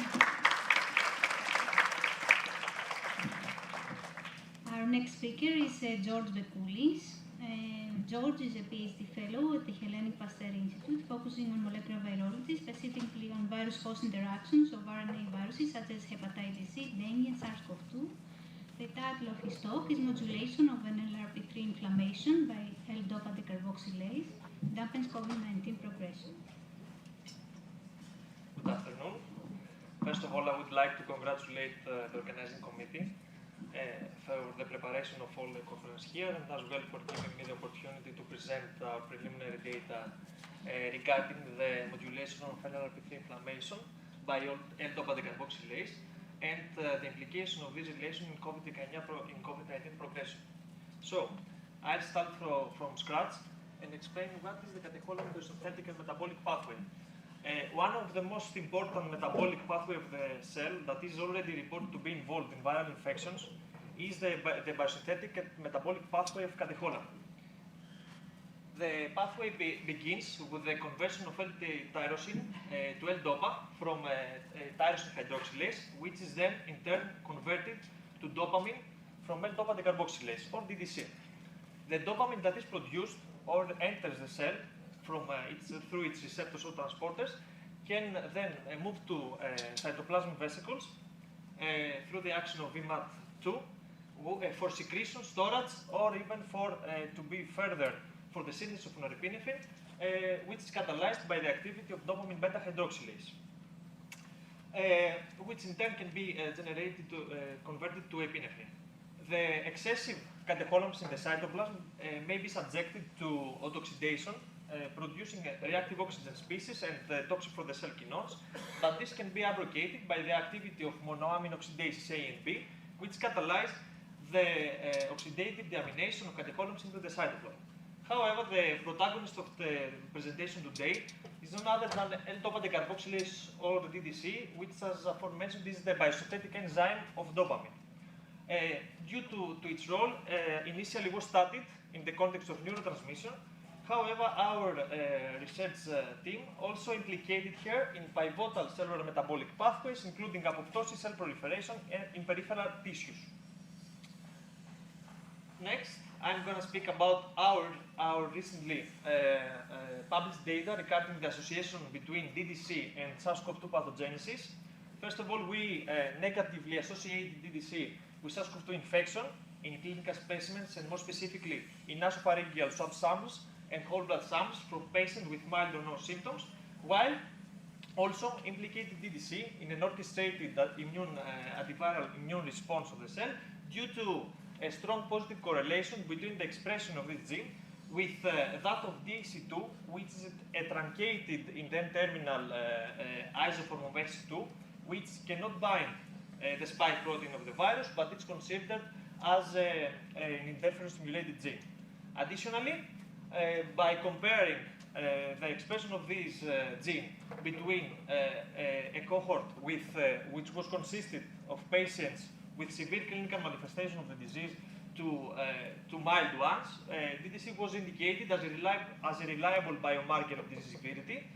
Our next speaker is George Bekoulis. George is a PhD fellow at the Hellenic Pasteur Institute, focusing on molecular virology, specifically on virus-host interactions of RNA viruses such as hepatitis C, dengue, and SARS-CoV-2. The title of his talk is Modulation of NLRP3 Inflammation by L-dopa decarboxylase dampens COVID-19 progression. Good afternoon. First of all, I would like to congratulate the organizing committee for the preparation of all the conference here, and as well for giving me the opportunity to present our preliminary data regarding the modulation of NLRP3 inflammation by L-dopa decarboxylase and the implication of this relation in COVID-19 progression. So, I'll start from scratch and explain what is the catecholamine synthetic and metabolic pathway. One of the most important metabolic pathway of the cell that is already reported to be involved in viral infections is the biosynthetic and metabolic pathway of catecholamine. The pathway begins with the conversion of L-tyrosine to L-dopa from tyrosine hydroxylase, which is then in turn converted to dopamine from L-dopa decarboxylase, or DDC. The dopamine that is produced or enters the cell through its receptors or transporters can then move to cytoplasmic vesicles through the action of VMAT2 for secretion, storage, or even to be further for the synthesis of norepinephrine, which is catalyzed by the activity of dopamine beta hydroxylase, which in turn can be converted to epinephrine. The excessive catecholamines in the cytoplasm may be subjected to autooxidation, producing reactive oxygen species and toxic for the cell kinones, but this can be abrogated by the activity of monoamine oxidases A and B, which catalyze the oxidative deamination of catecholamines into the cytoplasm. However, the protagonist of the presentation today is none other than L-dopa decarboxylase, or the DDC, which, as aforementioned, is the biosynthetic enzyme of dopamine. Due to its role, initially was studied in the context of neurotransmission. However, our research team also implicated here in pivotal cellular metabolic pathways, including apoptosis, cell proliferation, in peripheral tissues. Next, I'm going to speak about our recently published data regarding the association between DDC and SARS-CoV-2 pathogenesis. First of all, we negatively associated DDC with SARS-CoV-2 infection in clinical specimens, and more specifically in nasopharyngeal swab samples and whole blood samples from patients with mild or no symptoms, while also implicated DDC in an orchestrated antiviral immune response of the cell due to a strong positive correlation between the expression of this gene with that of DAC2, which is a truncated in the N-terminal isoform of S2, which cannot bind the spike protein of the virus, but it's considered as an interferon-stimulated gene. Additionally, by comparing the expression of this gene between a cohort which was consisted of patients with severe clinical manifestation of the disease to mild ones, DDC was indicated as a reliable biomarker of disease severity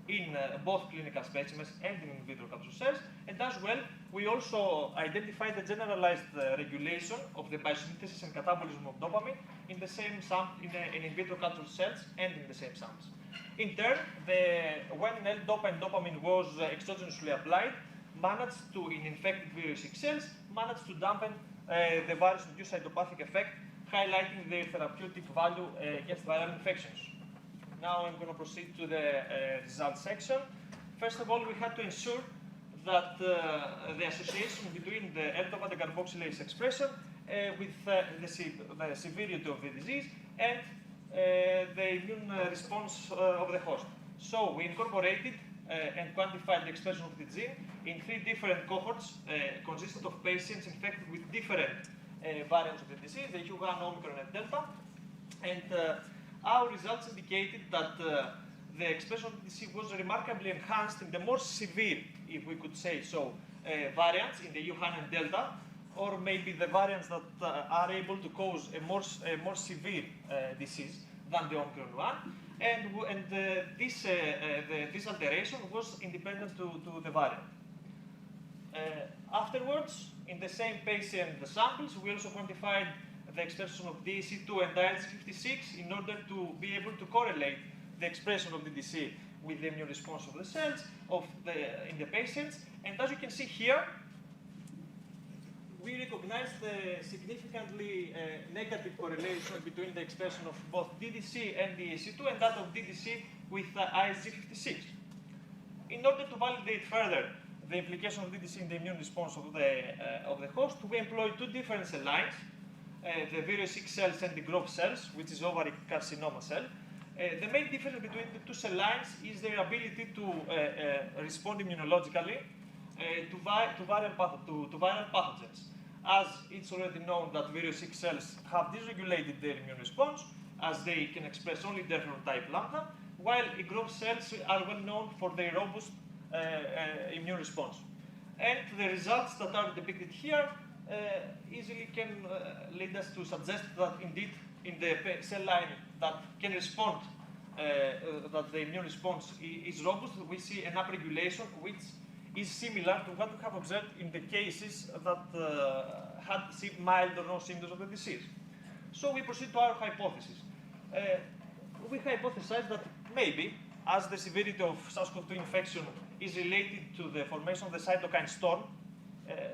in both clinical specimens and in vitro culture cells, and as well, we also identified the generalized regulation of the biosynthesis and catabolism of dopamine in the same in vitro culture cells and in the same samples. In turn, when L-dopa and dopamine was exogenously applied, managed to, in infected VRE6 cells, managed to dampen the virus-induced cytopathic effect, highlighting their therapeutic value against viral infections. Now I'm going to proceed to the results section. First of all, we had to ensure that the association between the L-dopa decarboxylase expression with the severity of the disease and the immune response of the host. So we incorporated and quantified the expression of the gene in 3 different cohorts consisting of patients infected with different variants of the disease, the U1, Omicron, and Delta. And our results indicated that the expression of the disease was remarkably enhanced in the more severe, if we could say so, variants in the Wuhan and Delta, or maybe the variants that are able to cause a more severe disease than the Omicron one. And this alteration was independent to the variant. Afterwards, in the same patient samples, we also quantified the expression of DAC2 and IHC56 in order to be able to correlate the expression of DDC with the immune response of the cells in the patients. And as you can see here, we recognize the significantly negative correlation between the expression of both DDC and DAC2 and that of DDC with IHC56. In order to validate further the implication of DDC in the immune response of the host, we employed 2 different cell lines, the VRE6 cells and the growth cells, which is ovarian carcinoma cell. The main difference between the 2 cell lines is their ability to respond immunologically to viral pathogens. As it's already known that VRE6 cells have dysregulated their immune response, as they can express only interferon type lambda, while growth cells are well known for their robust immune response. And the results that are depicted here easily can lead us to suggest that indeed in the cell line that can respond, that the immune response is robust, we see an upregulation which is similar to what we have observed in the cases that had mild or no symptoms of the disease. So we proceed to our hypothesis. We hypothesize that maybe, as the severity of SARS-CoV-2 infection is related to the formation of the cytokine storm,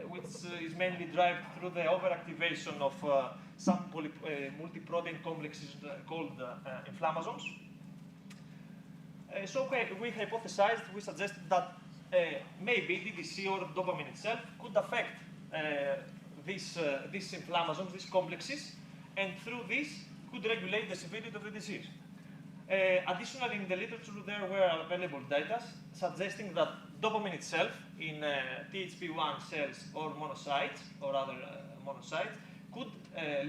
which is mainly driven through the overactivation of some multi-protein complexes called inflammasomes. So we hypothesized, we suggested that maybe DDC or dopamine itself could affect these inflammasomes, these complexes, and through this could regulate the severity of the disease. Additionally, in the literature there were available data suggesting that dopamine itself in THP1 cells or monocytes or other monocytes could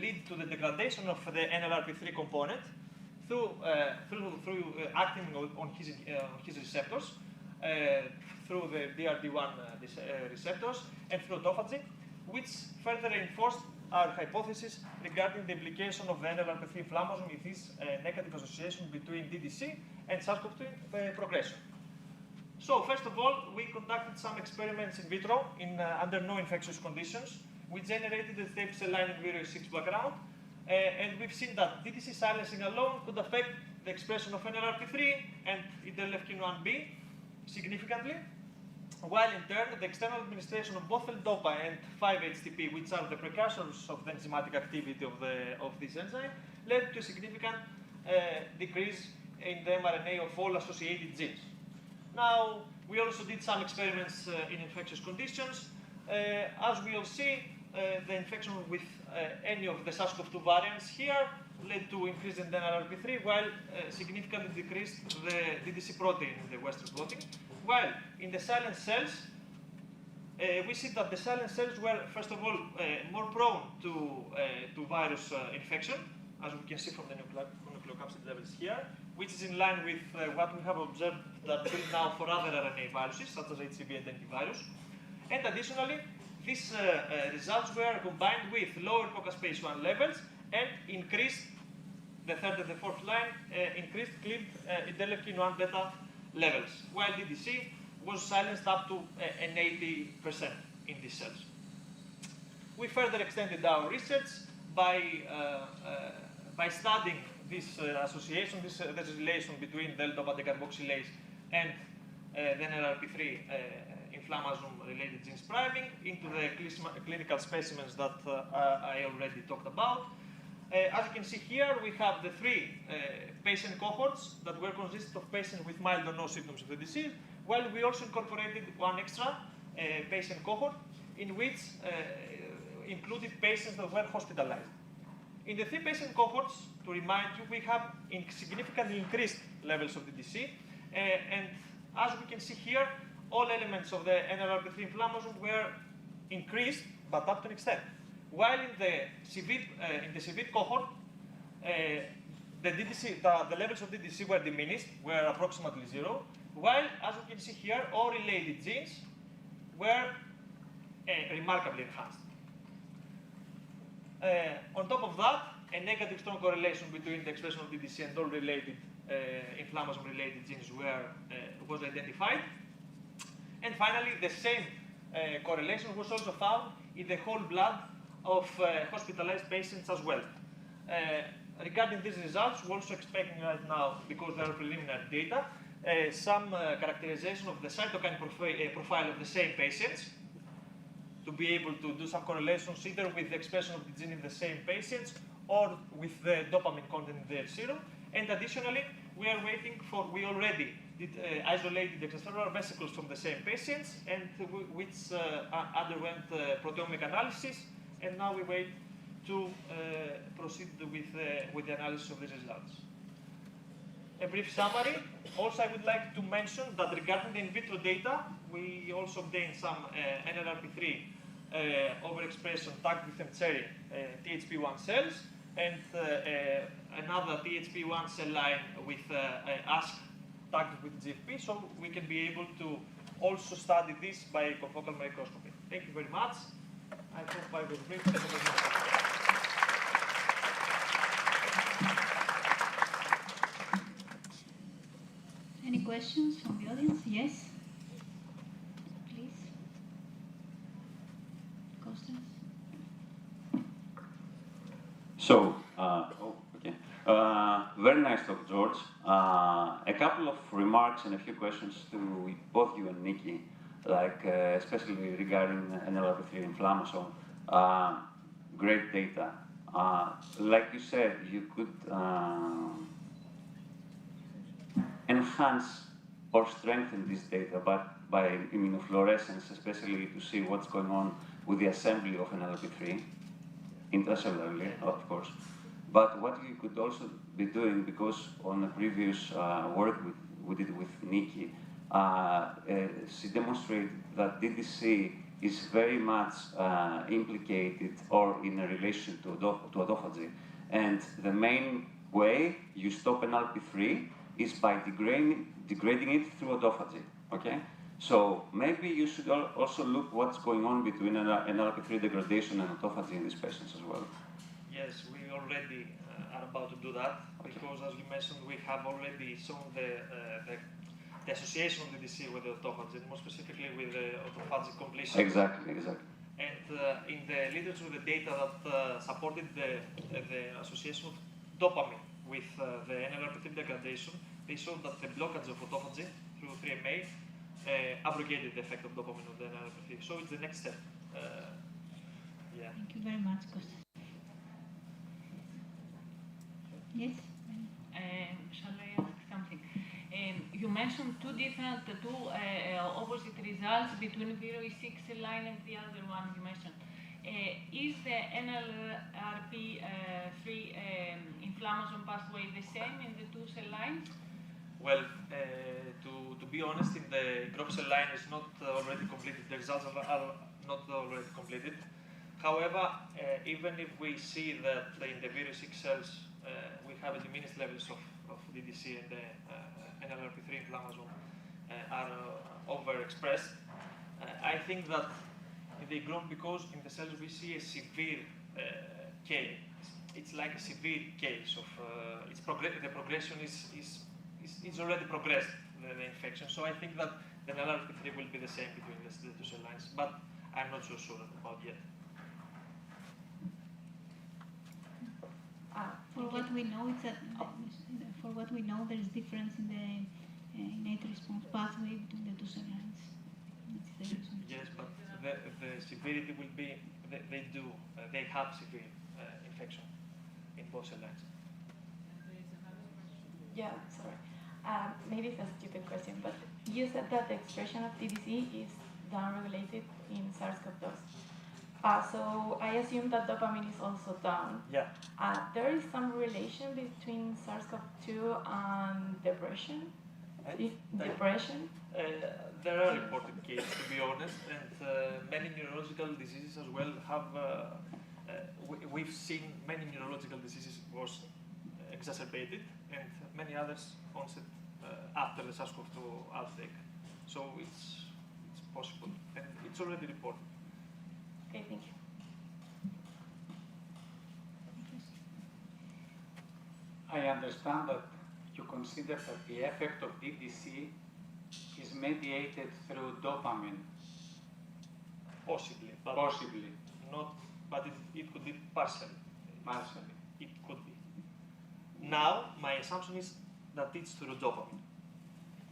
lead to the degradation of the NLRP3 component through acting on his receptors, through the DRD1 receptors and through autophagy, which further reinforced our hypothesis regarding the implication of the NLRP3 inflammasome with this negative association between DDC and SARS-CoV-2 progression. So first of all, we conducted some experiments in vitro under no infectious conditions. We generated a stable cell line in Virus6 background, and we've seen that DDC silencing alone could affect the expression of NLRP3 and interleukin-1B significantly, while in turn the external administration of both L-DOPA and 5-HTP, which are the precursors of the enzymatic activity of this enzyme, led to a significant decrease in the mRNA of all associated genes. Now, we also did some experiments in infectious conditions. As we will see, the infection with any of the SARS-CoV-2 variants here led to increase in the NLRP3, while significantly decreased the DDC protein in the Western blotting. While in the silent cells, we see that the silent cells were, first of all, more prone to virus infection, as we can see from the nucleocapsid levels here, which is in line with what we have observed until now for other RNA viruses, such as HCV adenovirus. And additionally, these results were combined with lower coca space 1 levels and increased, the third and the fourth line, increased cleaved interleukin-1 beta levels, while DDC was silenced up to an 80% in these cells. We further extended our research by studying this association, this relation between the L-DOPA decarboxylase and the NLRP3 inflammasome-related genes priming into the clinical specimens that I already talked about. As you can see here, we have the three patient cohorts that were consisted of patients with mild or no symptoms of the disease, while we also incorporated one extra patient cohort in which included patients that were hospitalized. In the three patient cohorts, to remind you, we have significantly increased levels of the DDC, and as we can see here, all elements of the NLRP3 inflammasome were increased, but up to an extent. While in the severe cohort, the levels of DDC were diminished, were approximately 0, while, as we can see here, all related genes were remarkably enhanced. On top of that, a negative strong correlation between the expression of DDC and all related inflammasome-related genes was identified. And finally, the same correlation was also found in the whole blood of hospitalized patients as well. Regarding these results, we're also expecting right now, because they are preliminary data, some characterization of the cytokine profile of the same patients, to be able to do some correlations either with the expression of the gene in the same patients or with the dopamine content in their serum. And additionally, we already did isolated extracellular vesicles from the same patients, and which underwent proteomic analysis, and now we wait to proceed with the analysis of these results. A brief summary. Also, I would like to mention that regarding the in vitro data, we also obtained some NLRP3 overexpression tagged with mCherry THP1 cells, and another THP1 cell line with ASC tagged with GFP, so we can be able to also study this by confocal microscopy. Thank you very much. I hope I was brief. Thank you very much. Any questions from the audience? Yes? Please. Constance? So, very nice talk, George. A couple of remarks and a few questions to both you and Nikki, like especially regarding NLRP3 inflammasome. Great data. Like you said, you could enhance or strengthen this data, but by immunofluorescence, especially to see what's going on with the assembly of NLRP3, intracellularly, of course. But what you could also be doing, because on the previous work we did with Nikki, she demonstrated that DDC is very much implicated or in a relation to autophagy. And the main way you stop NLRP3 is by degrading it through autophagy, okay? So maybe you should also look what's going on between NLRP3 degradation and autophagy in these patients as well. Yes, we already are about to do that, because as you mentioned, we have already shown the association of DDC with the autophagy, more specifically with the autophagic completion. Exactly. And in the literature, the data that supported the association of dopamine with the NLRP3 degradation, they showed that the blockage of autophagy through 3MA abrogated the effect of dopamine on the NLRP3. So it's the next step. Yeah. Thank you very much, Costa. Yes? Shall I ask something? You mentioned two opposite results between VROE6 line and the other one you mentioned. Is the NLRP3 inflammasome pathway the same in the two cell lines? Well, to be honest, in the group cell line is not already completed. The results are not already completed. However, even if we see that in the VROE6 cells we have diminished levels of DDC and the NLRP3 inflammasome are overexpressed, I think that they grow because in the cells we see a severe case. It's like a severe case of the progression is already progressed, the infection. So I think that the NLRP3 will be the same between the two cell lines, but I'm not so sure about yet. For what we know, there is difference in the innate response pathway between the two cell lines. That's the reason. Yes, but the severity will be they have severe infection in both cell lines. Yeah, sorry. Maybe it's a stupid question, but you said that the expression of DDC is down-regulated in SARS-CoV-2. So I assume that dopamine is also down. Yeah. There is some relation between SARS-CoV-2 and depression? Depression? There are reported cases, to be honest, and many neurological diseases as well have. We've seen many neurological diseases was exacerbated, and many others onset after the SARS-CoV-2 outbreak. So it's possible, and it's already reported. Okay, thank you. I understand that you consider that the effect of DDC is mediated through dopamine. Possibly, but not. But it could be partially. Partially. It could be. Now, my assumption is that it's through dopamine,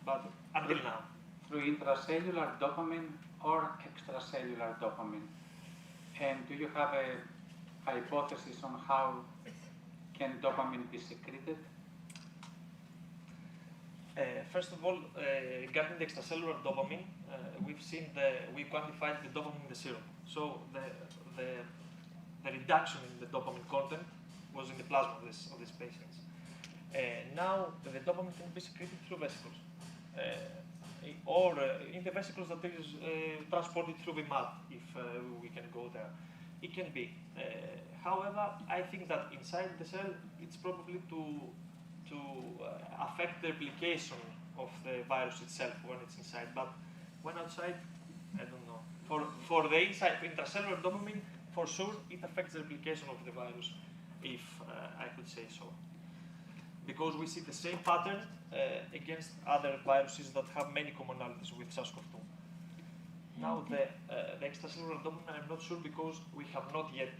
but until now. Through intracellular dopamine or extracellular dopamine? And do you have a hypothesis on how can dopamine be secreted? First of all, regarding the extracellular dopamine, we quantified the dopamine in the serum. So the reduction in the dopamine content was in the plasma of these patients. Now the dopamine can be secreted through vesicles, or in the vesicles that is transported through the mud, if we can go there. It can be. However, I think that inside the cell, it's probably to affect the replication of the virus itself when it's inside. But when outside, I don't know. For the intracellular dopamine, for sure, it affects the replication of the virus, if I could say so. Because we see the same pattern against other viruses that have many commonalities with SARS-CoV-2. Now, the extracellular dopamine, I'm not sure because we have not yet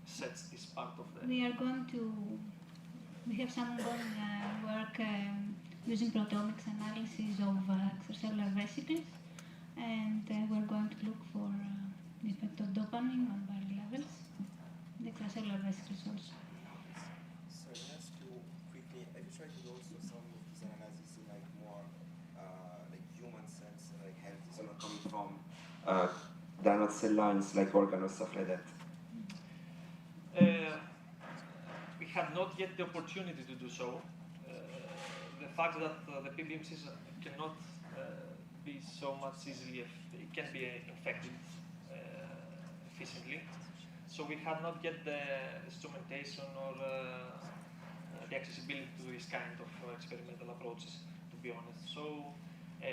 set this part of the... We have some ongoing work using proteomics analysis of extracellular vesicles, and we're going to look for the effect of dopamine on viral levels, the extracellular vesicles also. So let me ask you quickly, have you tried to do also some of these analyses in like more like human cells, like healthy cells Coming from they're not cell lines like organs, stuff like that? We have not yet the opportunity to do so. The fact that the PBMCs cannot be so much easily, it can be infected efficiently. So we have not yet the instrumentation or the accessibility to this kind of experimental approaches, to be honest. So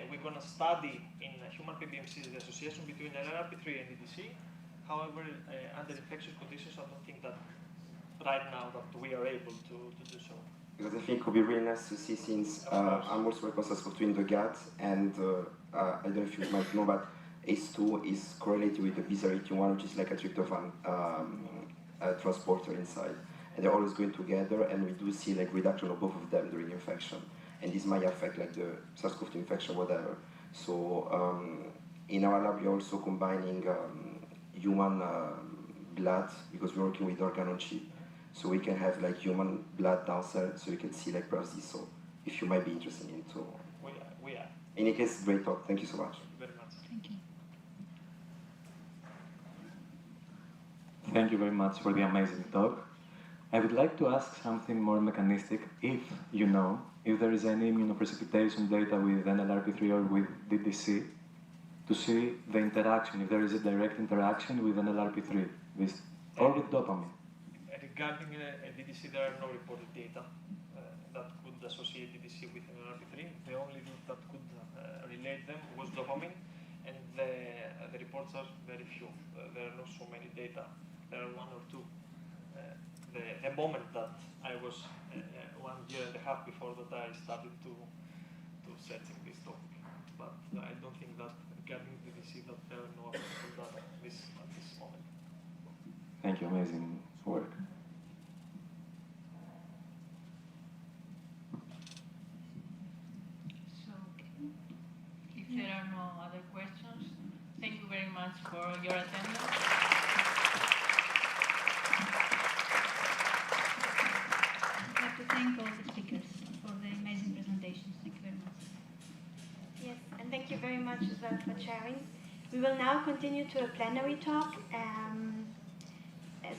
we're going to study in human PBMCs the association between NLRP3 and EDC. However, under infectious conditions, I don't think that right now that we are able to do so. Because I think it would be really nice to see, since I'm also responsible between the gut and I don't know if you might know, but ACE2 is correlated with the BZRT1, which is like a tryptophan transporter inside. And they're always going together, and we do see like reduction of both of them during infection. And this might affect like the SARS-CoV-2 infection, whatever. So in our lab, we're also combining human blood, because we're working with organ on chip. So we can have like human blood downstairs, so we can see like perhaps this. So if you might be interested in it, so we are. In any case, great talk. Thank you so much. Thank you very much. Thank you. Thank you very much for the amazing talk. I would like to ask something more mechanistic, if you know, if there is any immunoprecipitation data with NLRP3 or with DDC, to see the interaction, if there is a direct interaction with NLRP3, or with dopamine. Regarding DDC, there are no reported data that could associate DDC with NLRP3. The only thing that could relate them was dopamine, and the reports are very few. There are not so many data. There are one or two. The moment that I was 1 year and a half before that I started to searching this topic, but I don't think that regarding DDC that there are no available data at this moment. Thank you, amazing work. So, if there are no other questions, thank you very much for your attendance. I'd like to thank all the speakers for the amazing presentations. Thank you very much. Yes, and thank you very much as well for sharing. We will now continue to a plenary talk.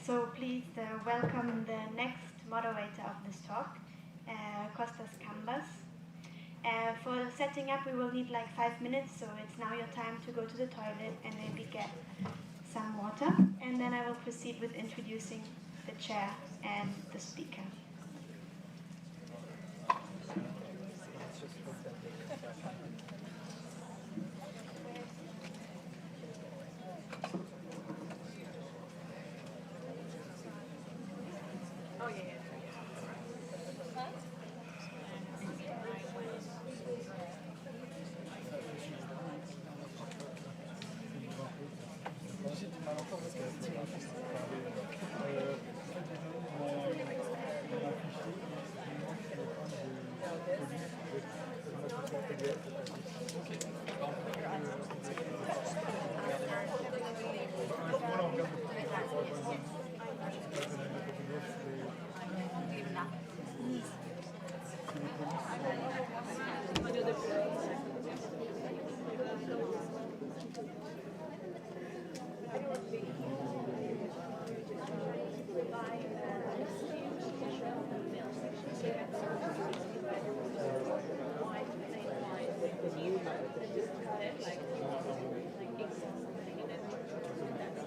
So please welcome the next moderator of this talk, Kostas Kambas. For setting up, we will need like 5 minutes, so it's now your time to go to the toilet and maybe get some water. And then I will proceed with introducing the chair and the speaker. Oh, yeah, yeah.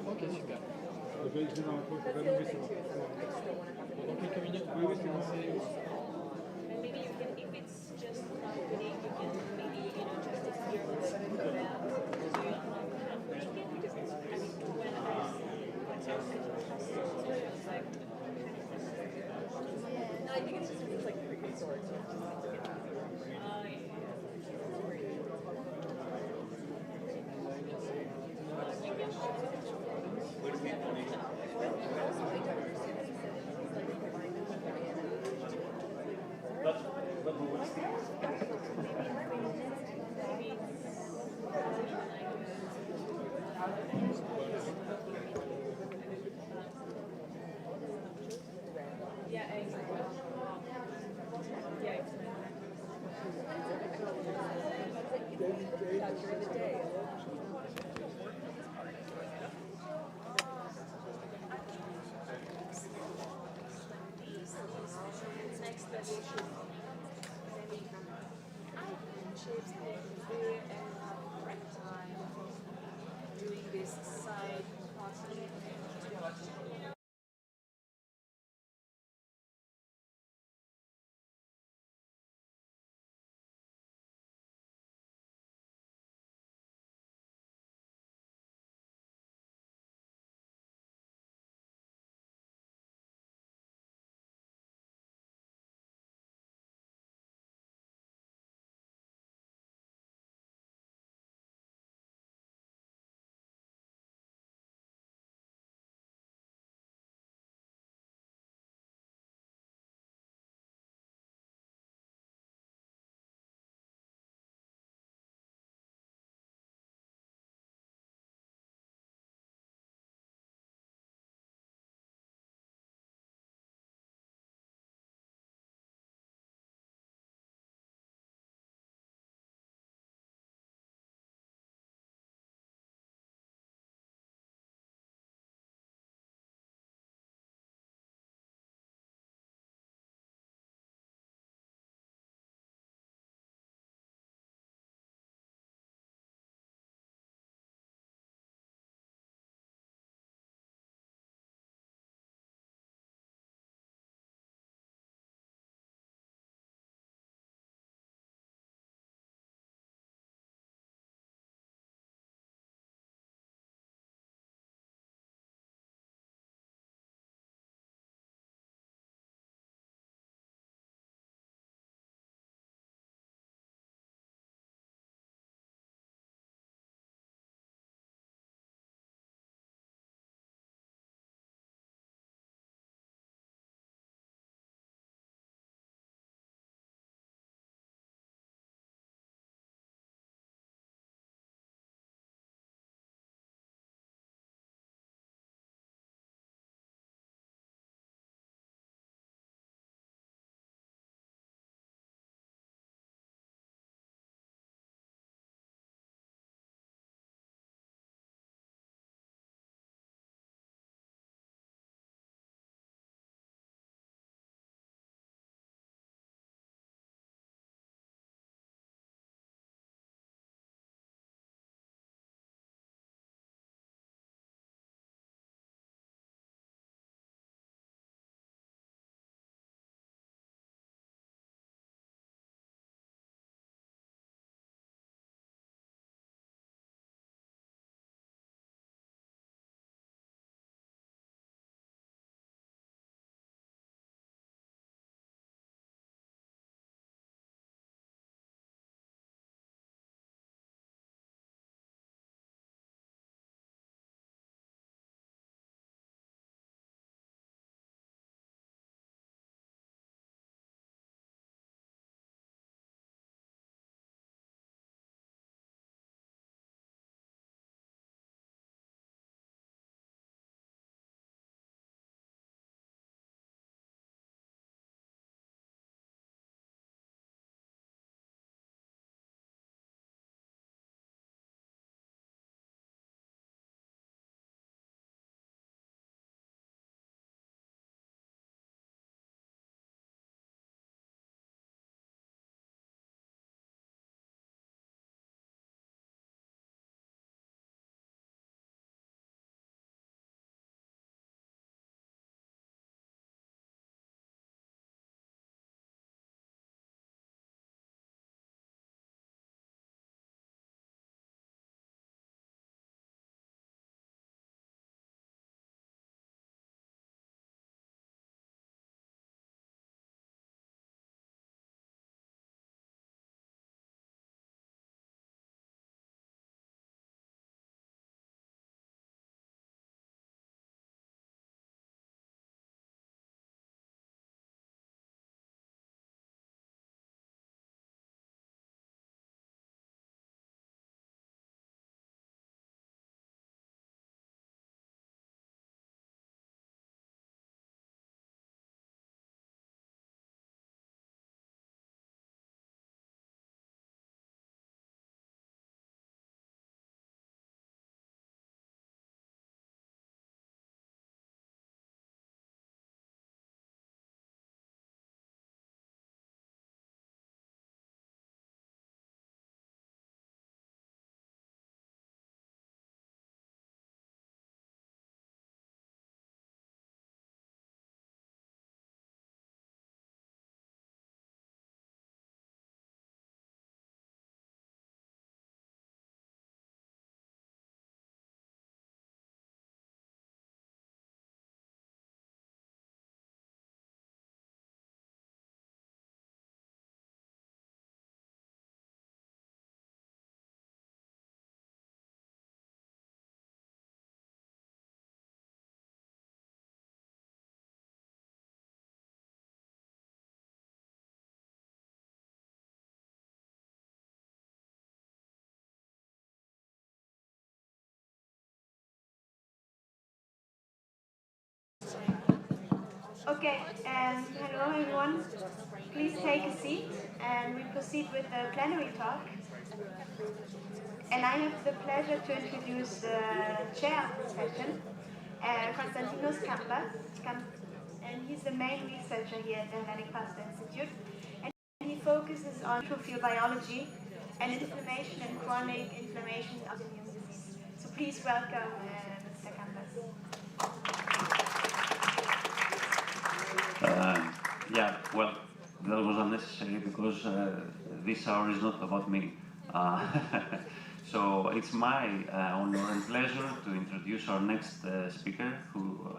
Ok, super. Je vais dans la pause, on va lever ça. Dans quelques minutes, oui, oui, c'est bon. Maybe you can, if it's just not winning, you can maybe, just experience that. during the day. Shapes very correct time doing this side process. Okay, hello everyone. Please take a seat and we proceed with the plenary talk. And I have the pleasure to introduce the chair of the session, Konstantinos Kampas, and he's the main researcher here at the Hellenic Pasteur Institute. And he focuses on neutrophil biology and inflammation and chronic inflammation of the immune disease. So please welcome Mr. Kampas. Yeah, well, that was unnecessary because this hour is not about me. So it's my honor and pleasure to introduce our next speaker, who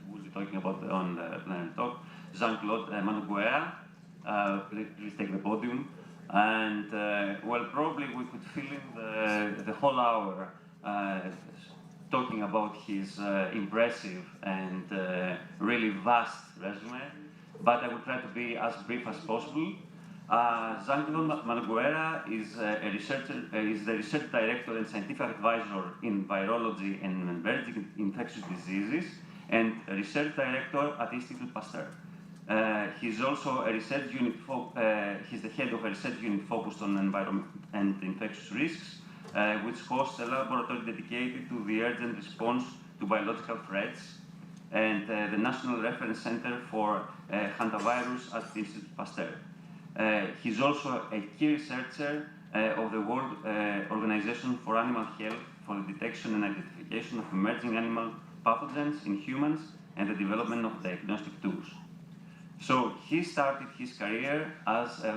will be talking about on the plenary talk, Jean-Claude Manguera. Please take the podium. And well, probably we could fill in the whole hour talking about his impressive and really vast resume, but I will try to be as brief as possible. Jean-Claude Manguera is the research director and scientific advisor in virology and emerging infectious diseases, and a research director at Institute Pasteur. He's also a research unit. He's the head of a research unit focused on environment and infectious risks, which hosts a laboratory dedicated to the urgent response to biological threats, and the National Reference Center for Hantavirus at the Institute Pasteur. He's also a key researcher of the World Organization for Animal Health for the detection and identification of emerging animal pathogens in humans and the development of diagnostic tools. So he started his career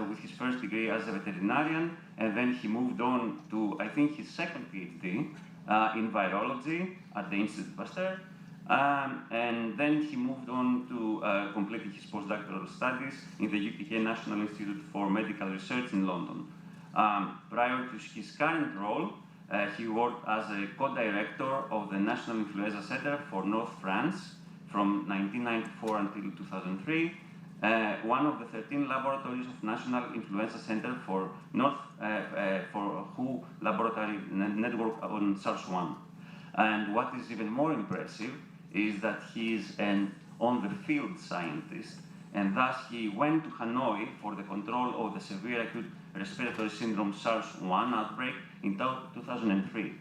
with his first degree as a veterinarian, and then he moved on to, I think, his second PhD in virology at the Institute Pasteur. And then he moved on to completing his postdoctoral studies in the UK National Institute for Medical Research in London. Prior to his current role, he worked as a co-director of the National Influenza Center for North France from 1994 until 2003, one of the 13 laboratories of National Influenza Center for WHO laboratory network on SARS-1. And what is even more impressive is that he is an on-the-field scientist, and thus he went to Hanoi for the control of the severe acute respiratory syndrome SARS-1 outbreak in 2003.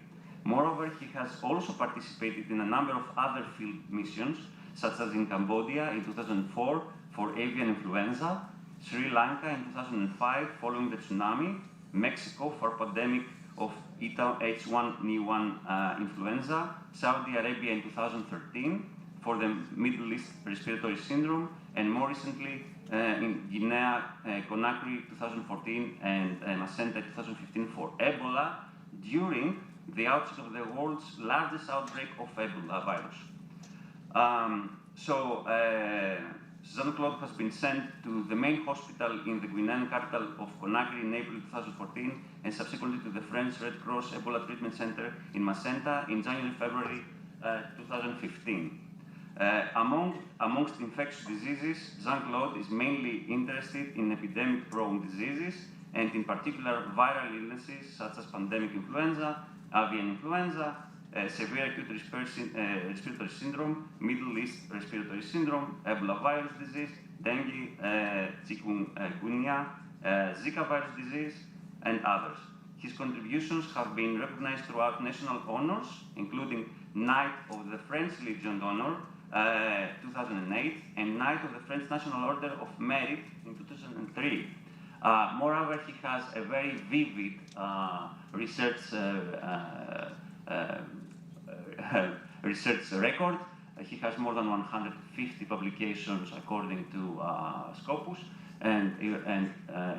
Moreover, he has also participated in a number of other field missions, such as in Cambodia in 2004 for avian influenza, Sri Lanka in 2005 following the tsunami, Mexico for pandemic of H1N1 influenza, Saudi Arabia in 2013 for the Middle East respiratory syndrome, and more recently in Guinea-Conakry 2014 and Macenta 2015 for Ebola during the outset of the world's largest outbreak of Ebola virus. Jean-Claude has been sent to the main hospital in the Guinean capital of Conakry in April 2014, and subsequently to the French Red Cross Ebola Treatment Center in Macenta in January-February 2015. Amongst infectious diseases, Jean-Claude is mainly interested in epidemic-prone diseases, and in particular viral illnesses such as pandemic influenza, avian influenza, severe acute respiratory syndrome, Middle East respiratory syndrome, Ebola virus disease, dengue, chikungunya, Zika virus disease, and others. His contributions have been recognized throughout national honors, including Knight of the French Legion d'Honneur 2008 and Knight of the French National Order of Merit in 2003. Moreover, he has a very vivid research record. He has more than 150 publications according to Scopus, and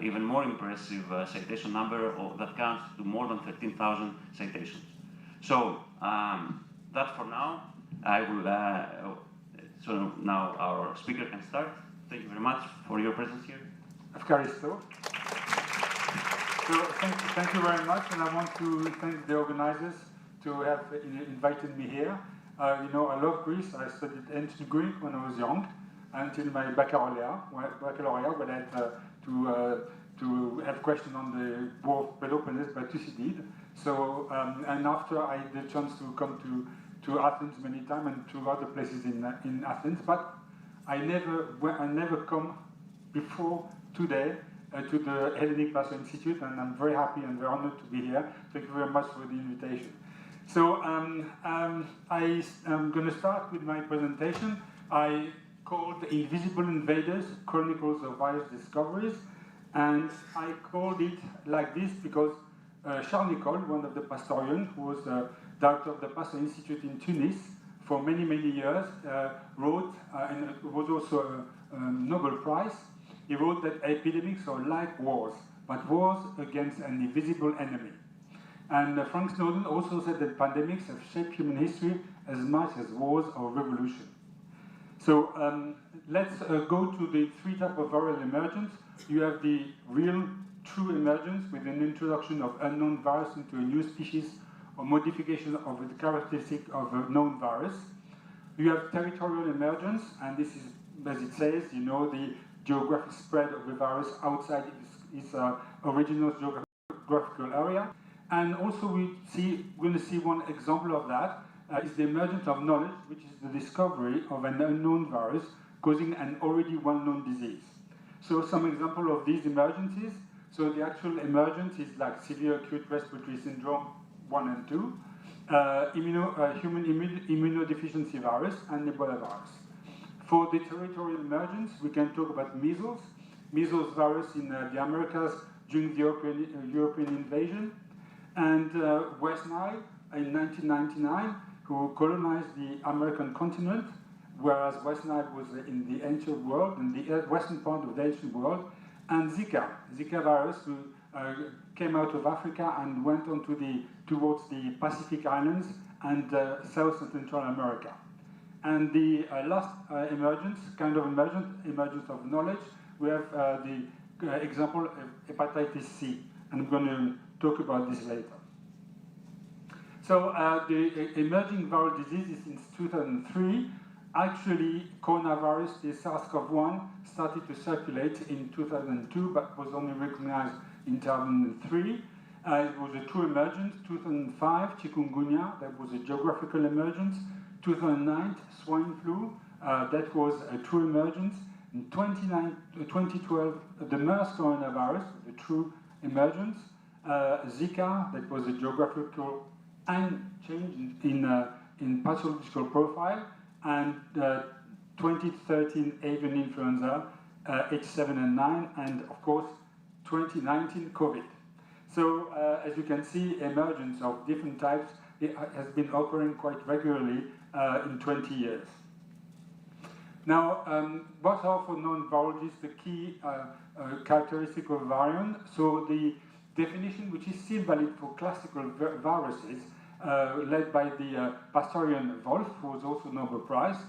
even more impressive citation number that counts to more than 13,000 citations. So that for now. I will. So now our speaker can start. Thank you very much for your presence here. Evcharisto. So thank you very much, and I want to thank the organizers to have invited me here. You know, I love Greece. I studied ancient Greek when I was young, until my baccalaureate, when I had to have questions on the War of Peloponnese by Thucydide. So, and after I had the chance to come to Athens many times and to other places in Athens, but I never come before today to the Hellenic Pasteur Institute, and I'm very happy and very honored to be here. Thank you very much for the invitation. So I am going to start with my presentation. I called Invisible Invaders, Chronicles of Virus Discoveries, and I called it like this because Charles Nicole, one of the Pasteurians, who was director of the Pasteur Institute in Tunis for many, many years, wrote, and was also a Nobel Prize, he wrote that epidemics are like wars, but wars against an invisible enemy. And Frank Snowden also said that pandemics have shaped human history as much as wars or revolution. So let's go to the three types of viral emergence. You have the real, true emergence with an introduction of unknown virus into a new species or modification of the characteristic of a known virus. You have territorial emergence, and this is, as it says, you know, the geographic spread of the virus outside its original geographical area. And also we're going to see one example of that is the emergence of knowledge, which is the discovery of an unknown virus causing an already well-known disease. So some example of these emergencies. So the actual emergence is like severe acute respiratory syndrome 1 and 2, human immunodeficiency virus, and Ebola virus. For the territorial emergence, we can talk about measles virus in the Americas during the European invasion, and West Nile in 1999, who colonized the American continent, whereas West Nile was in the ancient world, in the western part of the ancient world, and Zika virus, who came out of Africa and went on towards the Pacific Islands and South and Central America. And the last emergence of knowledge, we have the example of hepatitis C, and I'm going to talk about this later. So the emerging viral diseases since 2003, actually coronavirus, the SARS-CoV-1, started to circulate in 2002, but was only recognized in 2003. It was a true emergence. 2005, chikungunya, that was a geographical emergence. 2009, swine flu, that was a true emergence. In 2012, the MERS coronavirus, the true emergence. Zika, that was a geographical and change in pathological profile. And 2013 avian influenza, H7 and 9, and of course 2019 COVID. So as you can see, emergence of different types has been occurring quite regularly in 20 years. Now, what are for known virologists the key characteristic of variant? So the definition, which is still valid for classical viruses, led by the Pasteurian Wolf, who was also Nobel Prize,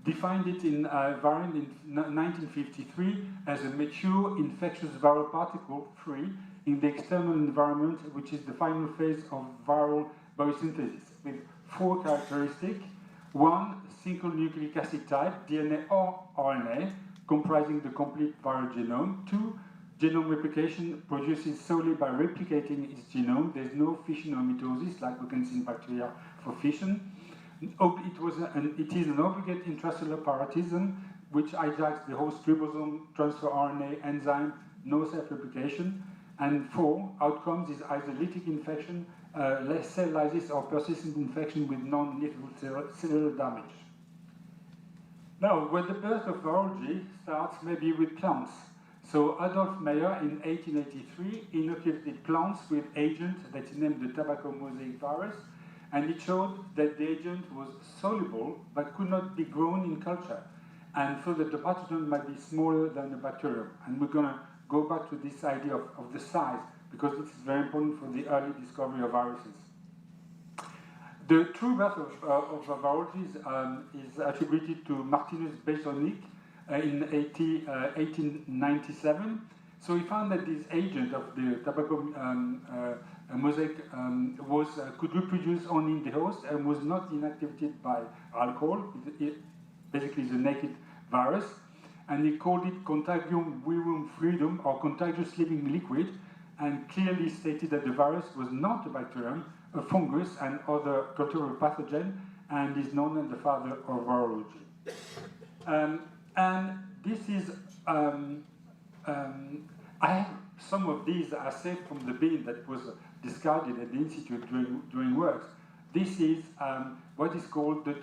defined it in variant in 1953 as a mature infectious viral particle free in the external environment, which is the final phase of viral biosynthesis, with 4 characteristics. 1, single nucleic acid type, DNA or RNA, comprising the complete viral genome. 2, genome replication produces solely by replicating its genome. There's no fission or mitosis like we can see in bacteria for fission. It is an obligate intracellular parasitism which hijacks the host ribosome, transfer RNA, enzyme, no self-replication. And 4, outcomes is either lytic infection, cell lysis, or persistent infection with non-lethal cellular damage. Now, where the birth of virology starts maybe with plants. So Adolf Meyer in 1883 inoculated plants with agent that he named the tobacco mosaic virus, and it showed that the agent was soluble but could not be grown in culture, and so that the pathogen might be smaller than the bacterium. And we're going to go back to this idea of the size, because this is very important for the early discovery of viruses. The true birth of virology is attributed to Martinus Besonic in 1897. So he found that this agent of the tobacco mosaic could reproduce only in the host and was not inactivated by alcohol. It basically is a naked virus. And he called it contagium vivum fluidum, or contagious living liquid, and clearly stated that the virus was not a bacterium, a fungus, and other cultural pathogen, and is known as the father of virology. And this is, I have some of these are saved from the bin that was discarded at the Institute during works. This is what is called the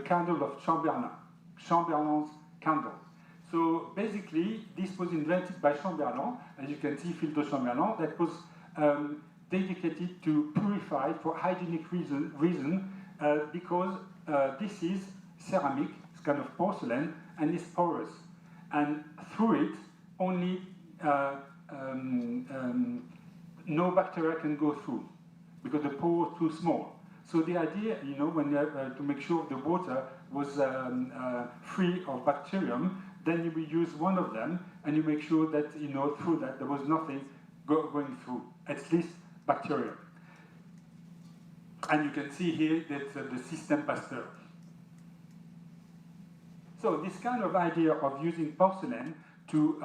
candle of Chamberlain, Chamberlain's candle. So basically, this was invented by Chamberlain, as you can see, filtre Chamberlain, that was dedicated to purify for hygienic reason because this is ceramic, it's kind of porcelain, and it's porous. And through it, only no bacteria can go through because the pore is too small. So the idea, you know, when to make sure the water was free of bacterium, then you will use one of them, and you make sure that, you know, through that there was nothing going through, at least bacteria. And you can see here that the system Pasteur. So this kind of idea of using porcelain to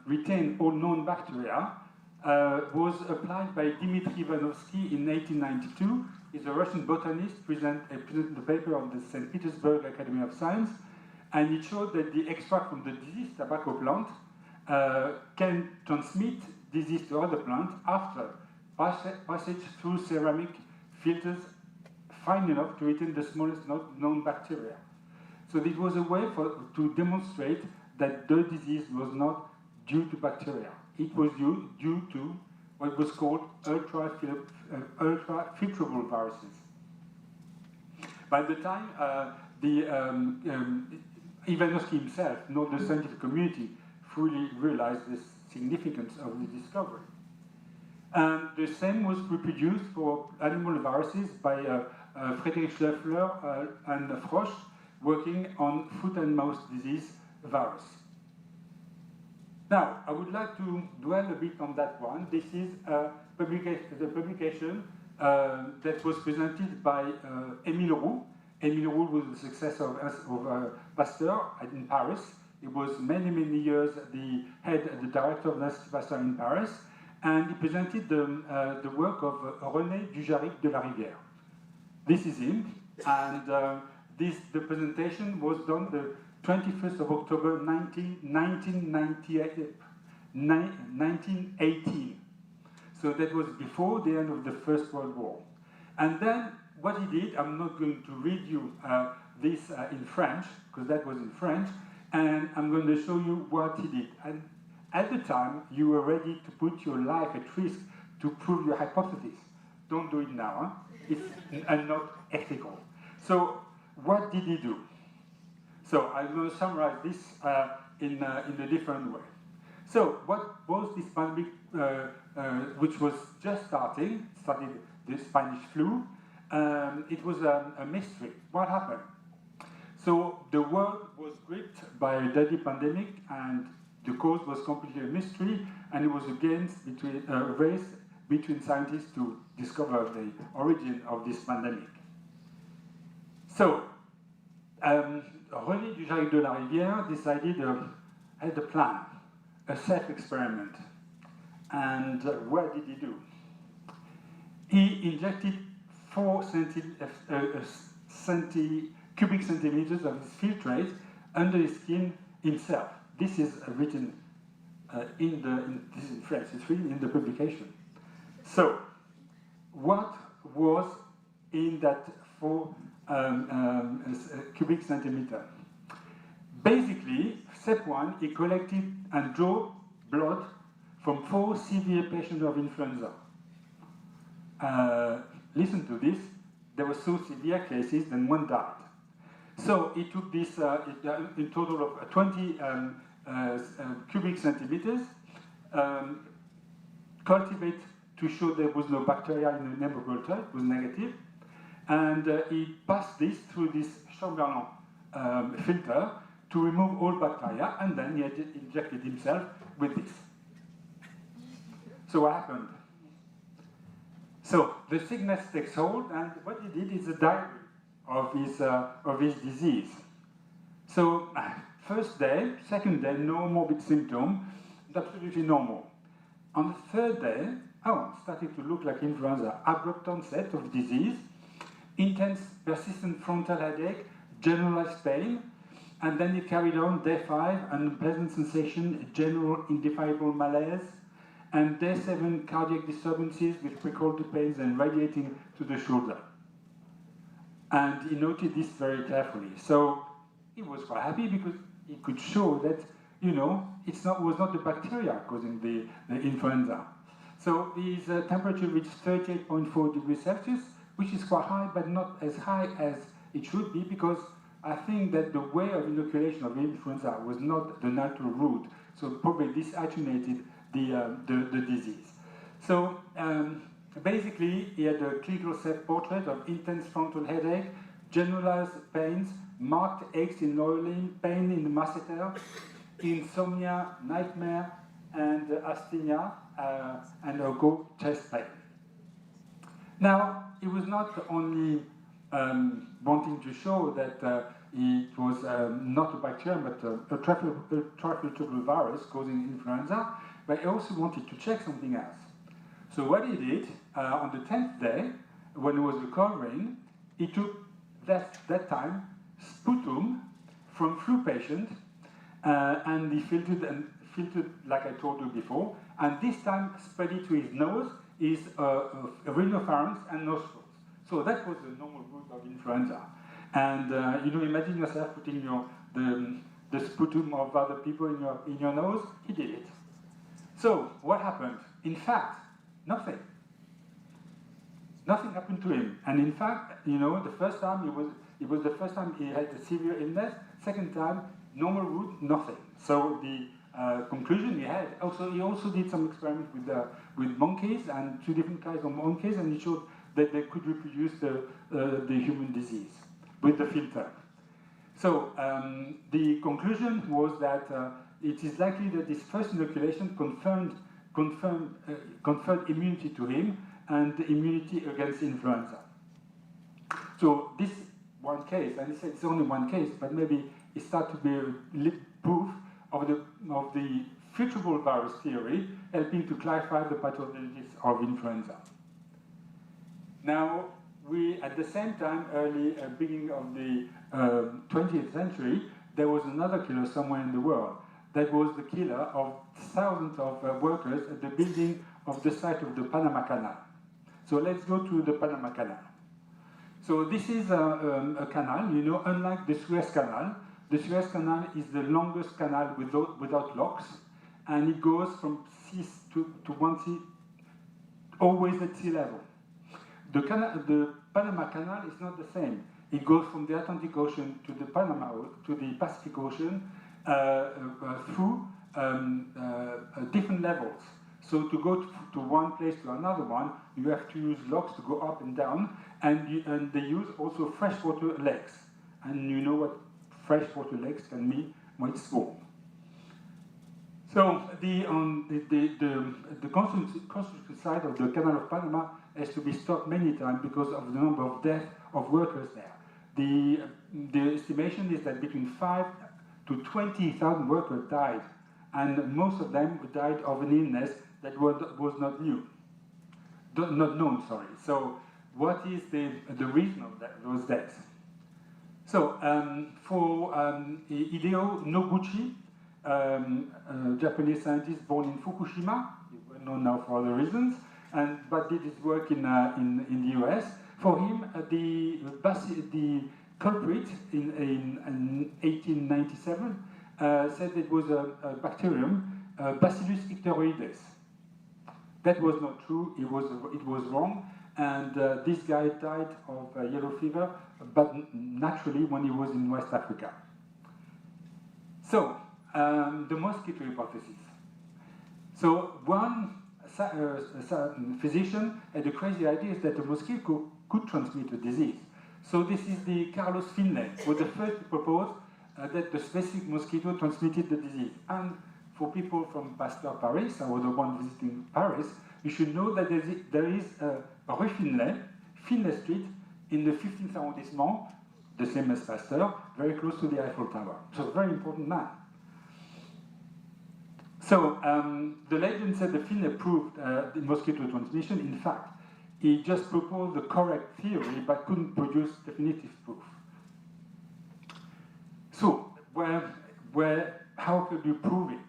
retain all known bacteria was applied by Dmitry Ivanovsky in 1892. He's a Russian botanist, presented the paper on the St. Petersburg Academy of Science, and it showed that the extract from the diseased tobacco plant can transmit disease to other plants after passage through ceramic filters fine enough to retain the smallest known bacteria. So this was a way to demonstrate that the disease was not due to bacteria. It was due to what was called ultra-filtrable viruses. By the time Ivanovsky himself, not the scientific community, fully realized the significance of the discovery. And the same was reproduced for animal viruses by Friedrich Scheffler and Frosch, working on foot and mouth disease virus. Now, I would like to dwell a bit on that one. This is the publication that was presented by Émile Roux. Émile Roux was the successor of Pasteur in Paris. He was many, many years the director of l'Institut Pasteur in Paris, and he presented the work of René Dujaric de la Rivière. This is him, and the presentation was done the 21st of October 1918. So that was before the end of the First World War. And then what he did, I'm not going to read you this in French, because that was in French, and I'm going to show you what he did. And at the time, you were ready to put your life at risk to prove your hypothesis. Don't do it now, huh? It's not ethical. So what did he do? So I'm going to summarize this in a different way. So what was this pandemic, which was just started the Spanish flu? It was a mystery. What happened? So the world was gripped by a deadly pandemic, and the cause was completely a mystery, and it was a race between scientists to discover the origin of this pandemic. So René Dujaric de la Rivière had a plan, a self-experiment. And what did he do? He injected 4 cubic centimeters of his filtrate under his skin himself. This is written this is in French, it's written in the publication. So, what was in that 4 cubic centimeter? Basically, step 1, he collected and drew blood from 4 severe patients of influenza. Listen to this, there were so severe cases, then 1 died. So he took this in total of 20 cubic centimeters, cultivate to show there was no bacteria in the laboratory, it was negative, and he passed this through this Chamberlain filter to remove all bacteria, and then he had injected himself with this. So what happened? So the sickness takes hold, and what he did is a diary of his disease. So first day, second day, no morbid symptom, absolutely normal. On the third day, started to look like influenza, abrupt onset of disease, intense persistent frontal headache, generalized pain, And then it carried on, day 5, unpleasant sensation, general indefinable malaise, and day 7, cardiac disturbances with precordial pains and radiating to the shoulder. And he noted this very carefully. So he was quite happy because he could show that, you know, it was not the bacteria causing the influenza. So his temperature reached 38.4 degrees Celsius, which is quite high, but not as high as it should be, because I think that the way of inoculation of influenza was not the natural route. So probably this attenuated the disease. So basically, he had a clinical self-portrait of intense frontal headache, generalized pains, marked aches in lower limb, pain in the masseter, insomnia, nightmare, and asthenia, and also chest pain. Now, he was not only wanting to show that it was not a bacterium, but a tracheostomal virus causing influenza, but he also wanted to check something else. So what he did, on the 10th day, when he was recovering, he took that time sputum from flu patient, and he filtered like I told you before, and this time spread it to his nose, his rhinopharynx and nostrils. So that was the normal route of influenza. And you know, imagine yourself putting the sputum of other people in your nose. He did it. So what happened? In fact, nothing. Nothing happened to him. And in fact, you know, the first time it was the first time he had a severe illness. Second time, normal route, nothing. So the conclusion he had. He also did some experiments with monkeys and 2 different kinds of monkeys, and he showed that they could reproduce the human disease with the filter. So the conclusion was that it is likely that this first inoculation conferred immunity to him and immunity against influenza. So this one case, and he said it's only one case, but maybe it started to be proof of the filterable virus theory, helping to clarify the pathologies of influenza. Now, at the same time, beginning of the 20th century, there was another killer somewhere in the world. That was the killer of thousands of workers at the building of the site of the Panama Canal. So let's go to the Panama Canal. So this is a canal, you know, unlike the Suez Canal. The Suez Canal is the longest canal without locks, and it goes from sea to one sea, always at sea level. The Panama Canal is not the same. It goes from the Atlantic Ocean to the Pacific Ocean through different levels. So to go to one place to another one, you have to use locks to go up and down, and they use also freshwater lakes. And you know what freshwater lakes can mean when it's warm. So the construction site of the Canal of Panama has to be stopped many times because of the number of deaths of workers there. The estimation is that between 5 to 20,000 workers died, and most of them died of an illness that was not known. So what is the reason of those deaths? So for Hideo Noguchi, Japanese scientist born in Fukushima, well known now for other reasons, but did his work in the US. For him, the culprit in 1897 said it was a bacterium, Bacillus icteroides. That was not true. It was wrong, and this guy died of yellow fever, but naturally when he was in West Africa. So the mosquito hypothesis. So one physician had a crazy idea that a mosquito could transmit a disease. So this is the Carlos Finlay, who was the first to propose that the specific mosquito transmitted the disease. And for people from Pasteur Paris, I was the one visiting Paris, you should know that there is Rue Finlay, Finlay Street, in the 15th arrondissement, the same as Pasteur, very close to the Eiffel Tower. So very important man. So the legend said that Finlay proved the mosquito transmission. In fact, he just proposed the correct theory but couldn't produce definitive proof. So how could you prove it?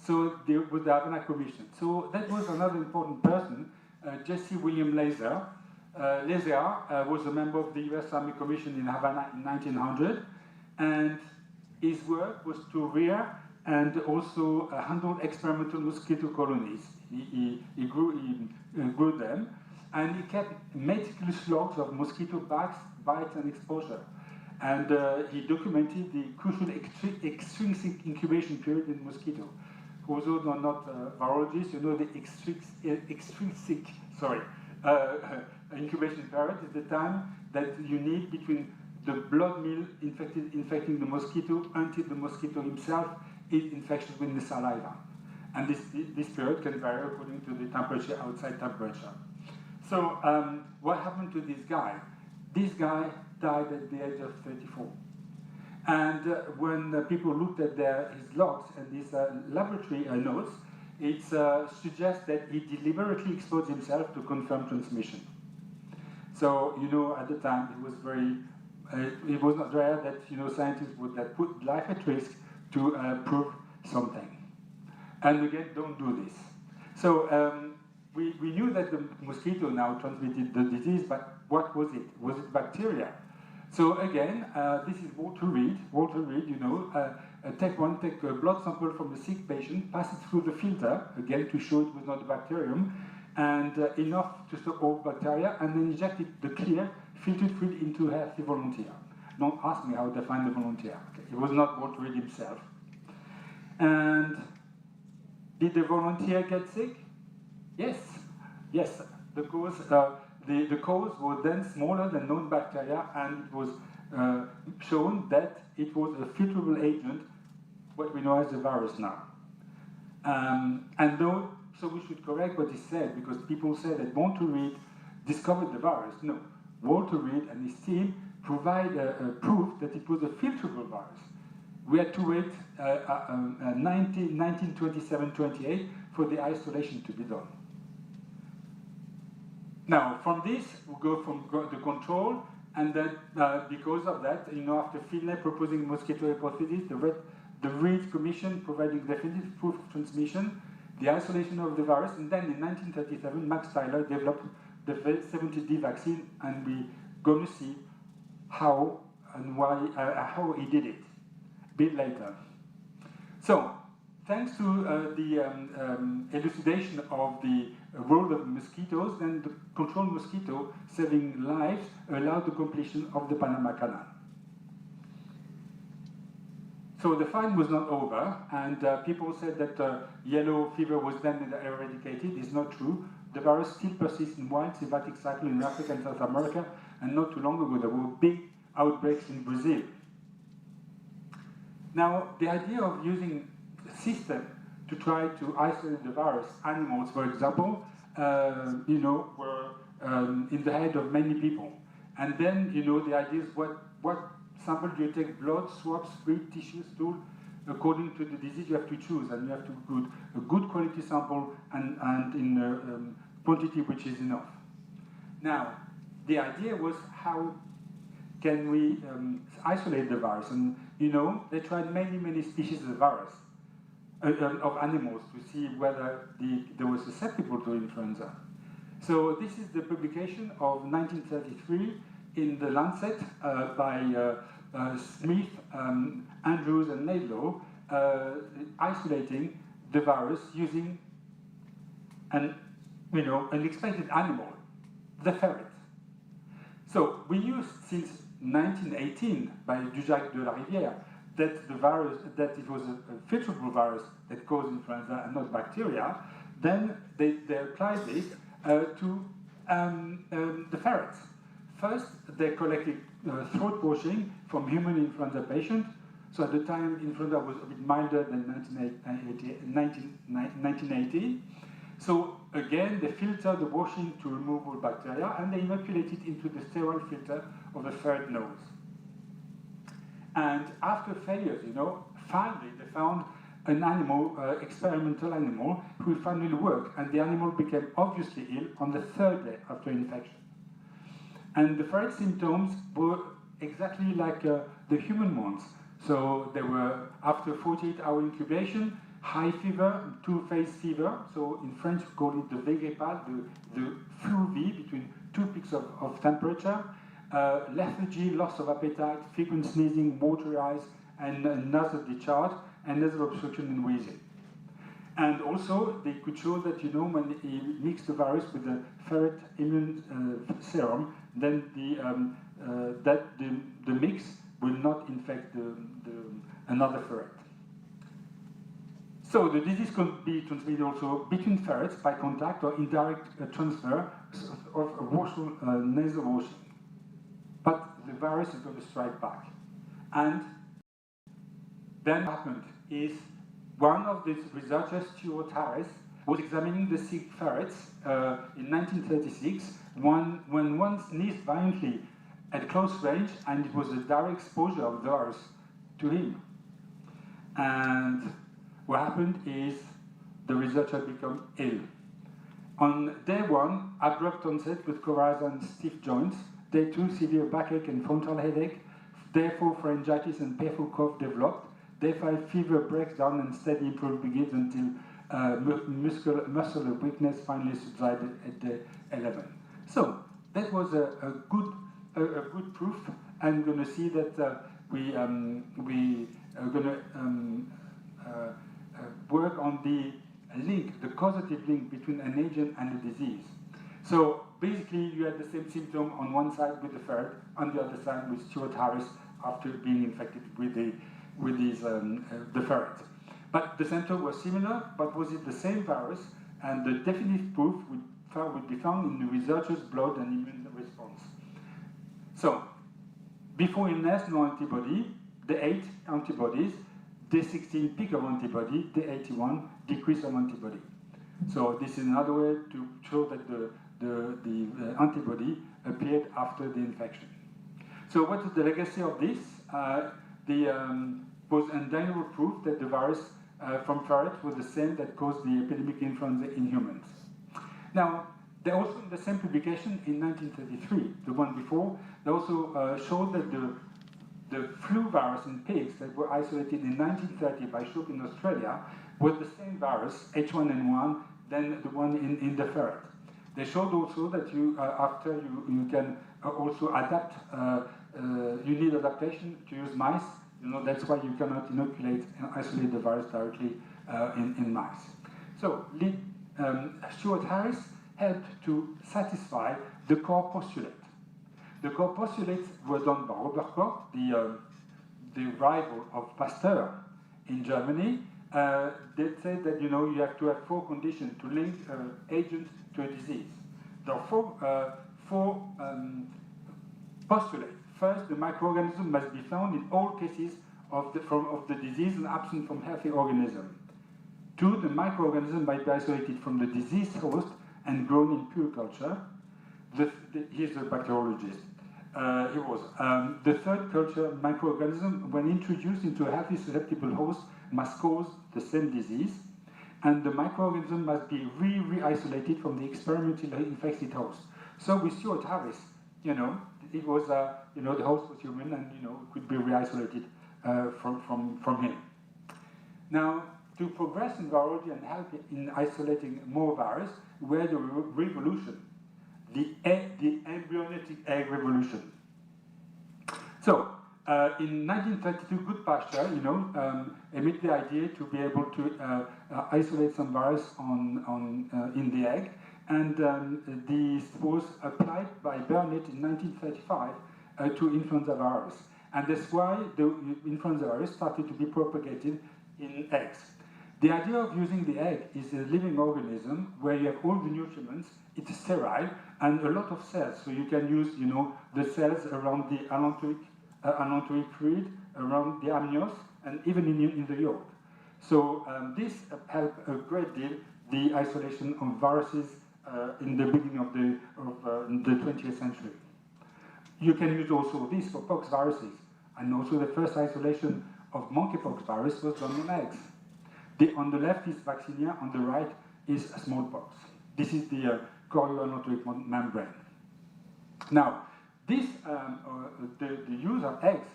So there was the Havana Commission. So that was another important person, Jesse William Laser. Laser was a member of the US Army Commission in Havana in 1900, and his work was to rear and also handle experimental mosquito colonies. He grew them, and he kept meticulous logs of mosquito bites and exposure. And he documented the crucial extrinsic incubation period in mosquito. For those who are not virologists, you know the extrinsic incubation period is the time that you need between the blood meal infecting the mosquito until the mosquito himself is infected with the saliva. And this period can vary according to the temperature, outside temperature. So what happened to this guy? This guy died at the age of 34. And when people looked at his logs and his laboratory notes, it suggests that he deliberately exposed himself to confirm transmission. So, you know, at the time, it was not rare that, you know, scientists would put life at risk to prove something. And again, don't do this. So we knew that the mosquito now transmitted the disease, but what was it? Was it bacteria? So again, this is Walter Reed. Walter Reed, you know, take a blood sample from a sick patient, pass it through the filter, again to show it was not a bacterium, and enough to stop all bacteria, and then inject the clear, filtered fluid into a healthy volunteer. Don't ask me how to find the volunteer. Okay. It was not Walter Reed himself. And did the volunteer get sick? Yes. Yes. The cause was then smaller than known bacteria, and it was shown that it was a filterable agent, what we know as the virus now. So we should correct what he said, because people say that Walter Reed discovered the virus. No, Walter Reed and his team provide proof that it was a filterable virus. We had to wait 1927-28 for the isolation to be done. Now, from this, we go from the control, and then because of that, you know, after Finlay proposing mosquito hypothesis, the Reed Commission providing definitive proof of transmission, the isolation of the virus, and then in 1937, Max Tyler developed the 70D vaccine, and we're going to see how and why, how he did it a bit later. So, thanks to the elucidation of the role of mosquitoes, then the controlled mosquito saving lives allowed the completion of the Panama Canal. So the fight was not over, and people said that yellow fever was then eradicated. It's not true. The virus still persists in wild symbiotic cycle in Africa and South America, and not too long ago there were big outbreaks in Brazil. Now, the idea of using a system to try to isolate the virus, animals, for example, you know, were in the head of many people. And then, you know, the idea is what sample do you take? Blood, swabs, fluid, tissue, stool. According to the disease, you have to choose, and you have to put a good quality sample and in a quantity which is enough. Now, the idea was how can we isolate the virus? And, you know, they tried many species of virus. Of animals to see whether they were susceptible to influenza. So this is the publication of 1933 in the Lancet by Smith, Andrews, and Laidlaw, isolating the virus using an expected animal, the ferret. So we knew since 1918 by Dujac de la Rivière that the virus, that it was a filterable virus that caused influenza and not bacteria. Then they applied this to the ferrets. First, they collected throat washing from human influenza patients. So at the time, influenza was a bit milder than 1918. So again, they filtered the washing to remove all bacteria, and they inoculated into the sterile filter of the ferret nose. And after failures, you know, finally they found an animal, experimental animal, who finally worked, and the animal became obviously ill on the third day after infection. And the ferret symptoms were exactly like the human ones. So they were, after 48-hour incubation, high fever, two-phase fever. So in French, we call it the V-grippal, the flu V, between 2 peaks of temperature. Lethargy, loss of appetite, frequent sneezing, watery eyes, and nasal discharge, and nasal obstruction and wheezing. And also, they could show that, you know, when he mixed the virus with the ferret immune serum, then the mix will not infect another ferret. So the disease can be transmitted also between ferrets by contact or indirect transfer of nasal washing. But the virus is going to strike back. And then what happened is one of these researchers, Stuart Harris, was examining the sick ferrets in 1936 when one sneezed violently at close range, and it was a direct exposure of the virus to him. And what happened is the researcher became ill. On day 1, abrupt onset with coryza and stiff joints. Day 2, severe backache and frontal headache. Day 4, pharyngitis and painful cough developed. Day 5, fever breaks down and steady improvement begins until muscular weakness finally subsided at day 11. So that was a good proof. I'm going to see that we are going to work on the link, the causative link between an agent and a disease. So basically, you had the same symptom on one side with the ferret, on the other side with Stuart Harris after being infected with the ferret. But the symptom was similar, but was it the same virus? And the definitive proof would be found in the researcher's blood and immune response. So, before illness, no antibody, the 8 antibodies, day 16 peak of antibody, day 81 decrease of antibody. So this is another way to show that the antibody appeared after the infection. So what is the legacy of this? Was undeniable proof that the virus from ferret was the same that caused the epidemic influenza in humans. Now, they also, in the same publication in 1933, the one before, they also showed that the flu virus in pigs that were isolated in 1930 by Shook in Australia was the same virus, H1N1, than the one in the ferret. They showed also that after you can also adapt, you need adaptation to use mice. You know, that's why you cannot inoculate and isolate the virus directly in mice. So Stuart Harris helped to satisfy the core postulate. The core postulates were done by Robert Koch, the rival of Pasteur in Germany. They said that you have to have 4 conditions to link agents to a disease. There are four postulates. First, the microorganism must be found in all cases of the disease and absent from healthy organism. 2, the microorganism might be isolated from the diseased host and grown in pure culture. Here's a bacteriologist. The third culture microorganism, when introduced into a healthy susceptible host, must cause the same disease, and the microorganism must be re-isolated from the experimentally infected host. So with Stuart Harris, it was the host was human, and could be re-isolated from him. Now, to progress in virology and help in isolating more virus, we had a revolution. The embryonic egg revolution. So, in 1932, good Pasteur, emitted the idea to be able to isolate some virus in the egg, and this was applied by Burnett in 1935 to influenza virus, and that's why the influenza virus started to be propagated in eggs. The idea of using the egg is a living organism where you have all the nutriments. It's sterile and a lot of cells, so you can use, the cells around the allantoic fluid, around the amnios, and even in the yolk. So this helped a great deal the isolation of viruses in the beginning of the 20th century. You can use also this for pox viruses, and also the first isolation of monkeypox virus was done on eggs. On the left is vaccinia, on the right is smallpox. This is the chorioallantoic membrane. Now, this the use of eggs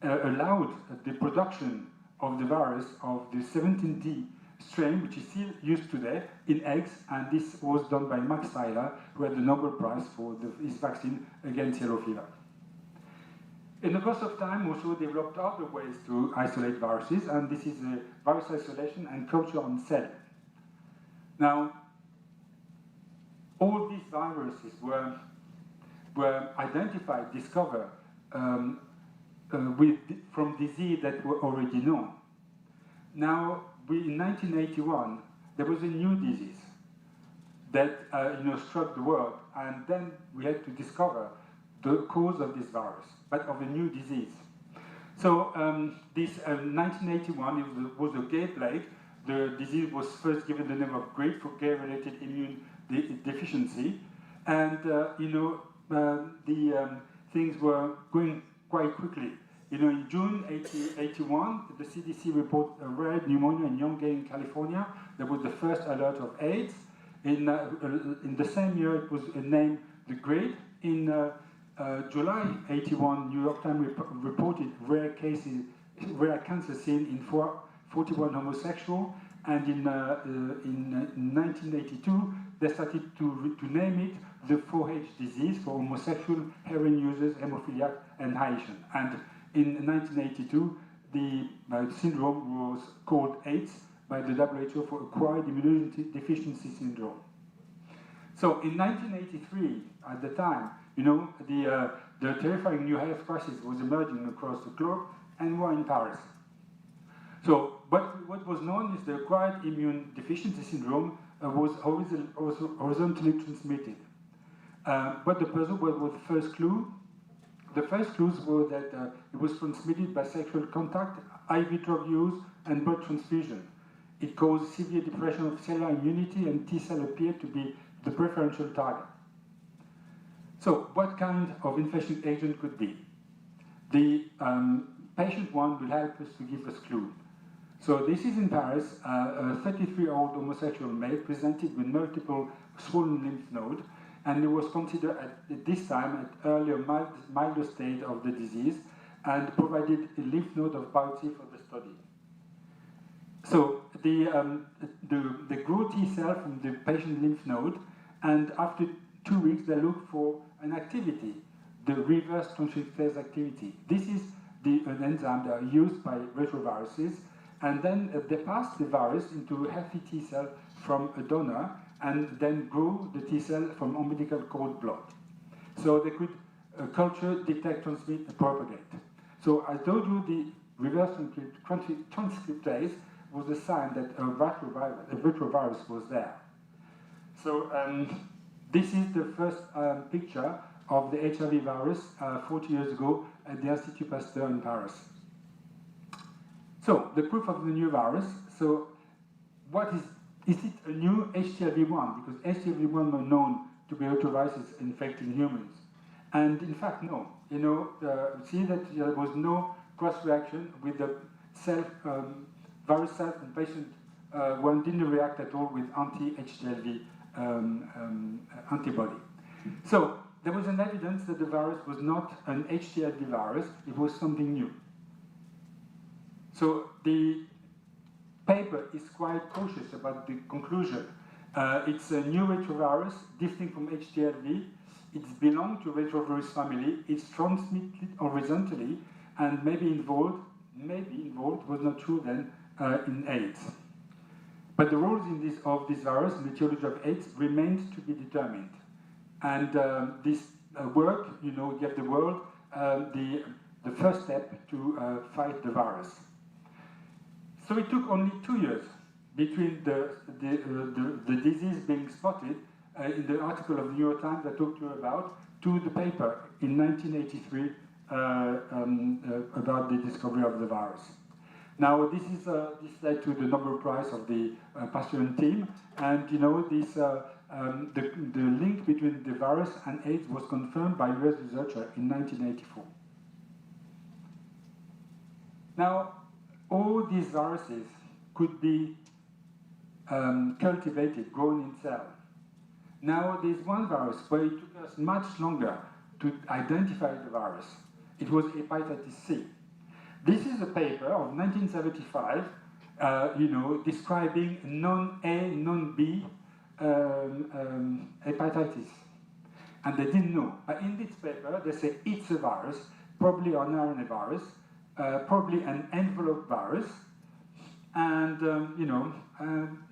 allowed the production of the virus of the 17D strain, which is still used today in eggs, and this was done by Max Tyler, who had the Nobel Prize for his vaccine against yellow fever. In the course of time, also developed other ways to isolate viruses, and this is virus isolation and culture on cell. Now, all these viruses were identified, discovered from disease that were already known. Now, in 1981, there was a new disease that struck the world, and then we had to discover the cause of this virus, but of a new disease. So this 1981 it was a gay plague. The disease was first given the name of GRID for gay-related immune deficiency, and things were going quite quickly. In June 1981, the CDC reported a rare pneumonia in young gay in California. That was the first alert of AIDS. In the same year, it was named the GRID. In July 81, New York Times reported rare cancer seen in 41 homosexuals, and in 1982, they started to name it the 4H disease for homosexual, heroin users, hemophiliac, and Haitian. And in 1982, the syndrome was called AIDS by the WHO for acquired immunodeficiency syndrome. So in 1983, at the time, the terrifying new health crisis was emerging across the globe, and we're in Paris. So, but what was known is the acquired immune deficiency syndrome was horizontally transmitted. But the puzzle was the first clue. The first clues were that it was transmitted by sexual contact, IV drug use, and blood transfusion. It caused severe depression of cellular immunity, and T cell appeared to be the preferential target. So, what kind of infection agent could be? The patient one will help us to give us clue. So this is in Paris, a 33-year-old homosexual male presented with multiple swollen lymph nodes, and it was considered at this time at earlier milder stage of the disease, and provided a lymph node of biopsy for the study. So they grew T cell from the patient lymph node, and after 2 weeks they looked for an activity, the reverse transcriptase activity. This is an enzyme that are used by retroviruses, and then they pass the virus into a healthy T cell from a donor, and then grow the T cell from umbilical cord blood. So they could culture, detect, transmit, and propagate. So I told you the reverse transcriptase was a sign that a retrovirus was there. So this is the first picture of the HIV virus 40 years ago at the Institut Pasteur in Paris. So the proof of the new virus. So what is it a new HTLV1? Because HTLV1 were known to be retroviruses infecting humans. And in fact, no. See that there was no cross-reaction with the virus self, and patient one didn't react at all with anti-HTLV antibody. So there was an evidence that the virus was not an HTLV virus, it was something new. So the paper is quite cautious about the conclusion. It's a new retrovirus, distinct from HTLV. It's belonged to retrovirus family. It's transmitted horizontally, and maybe involved was not true then in AIDS. But the roles of this virus in the etiology of AIDS remains to be determined. And this work, gave the world the first step to fight the virus. So it took only 2 years between the disease being spotted in the article of the New York Times I talked to you about, to the paper in 1983 about the discovery of the virus. Now this led to the Nobel Prize of the Pasteur team, and the link between the virus and AIDS was confirmed by US researcher in 1984. Now, all these viruses could be cultivated, grown in cells. Now, there's one virus where it took us much longer to identify the virus. It was hepatitis C. This is a paper of 1975, describing non-A, non-B hepatitis. And they didn't know. But in this paper, they say it's a virus, probably an RNA virus, probably an envelope virus, and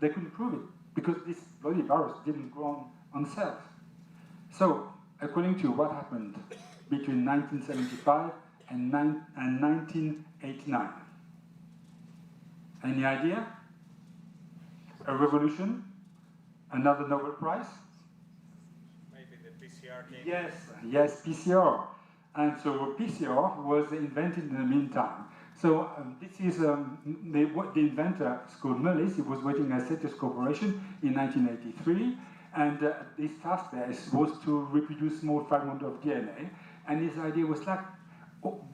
they couldn't prove it because this bloody virus didn't grow on cells. So, according to what happened between 1975 and 1989, any idea? A revolution? Another Nobel Prize? Maybe the PCR came. Yes, PCR. And so PCR was invented in the meantime. So this is the inventor is called Mullis. He was working at Cetus Corporation in 1983, and his task there was to reproduce small fragments of DNA. And his idea was like,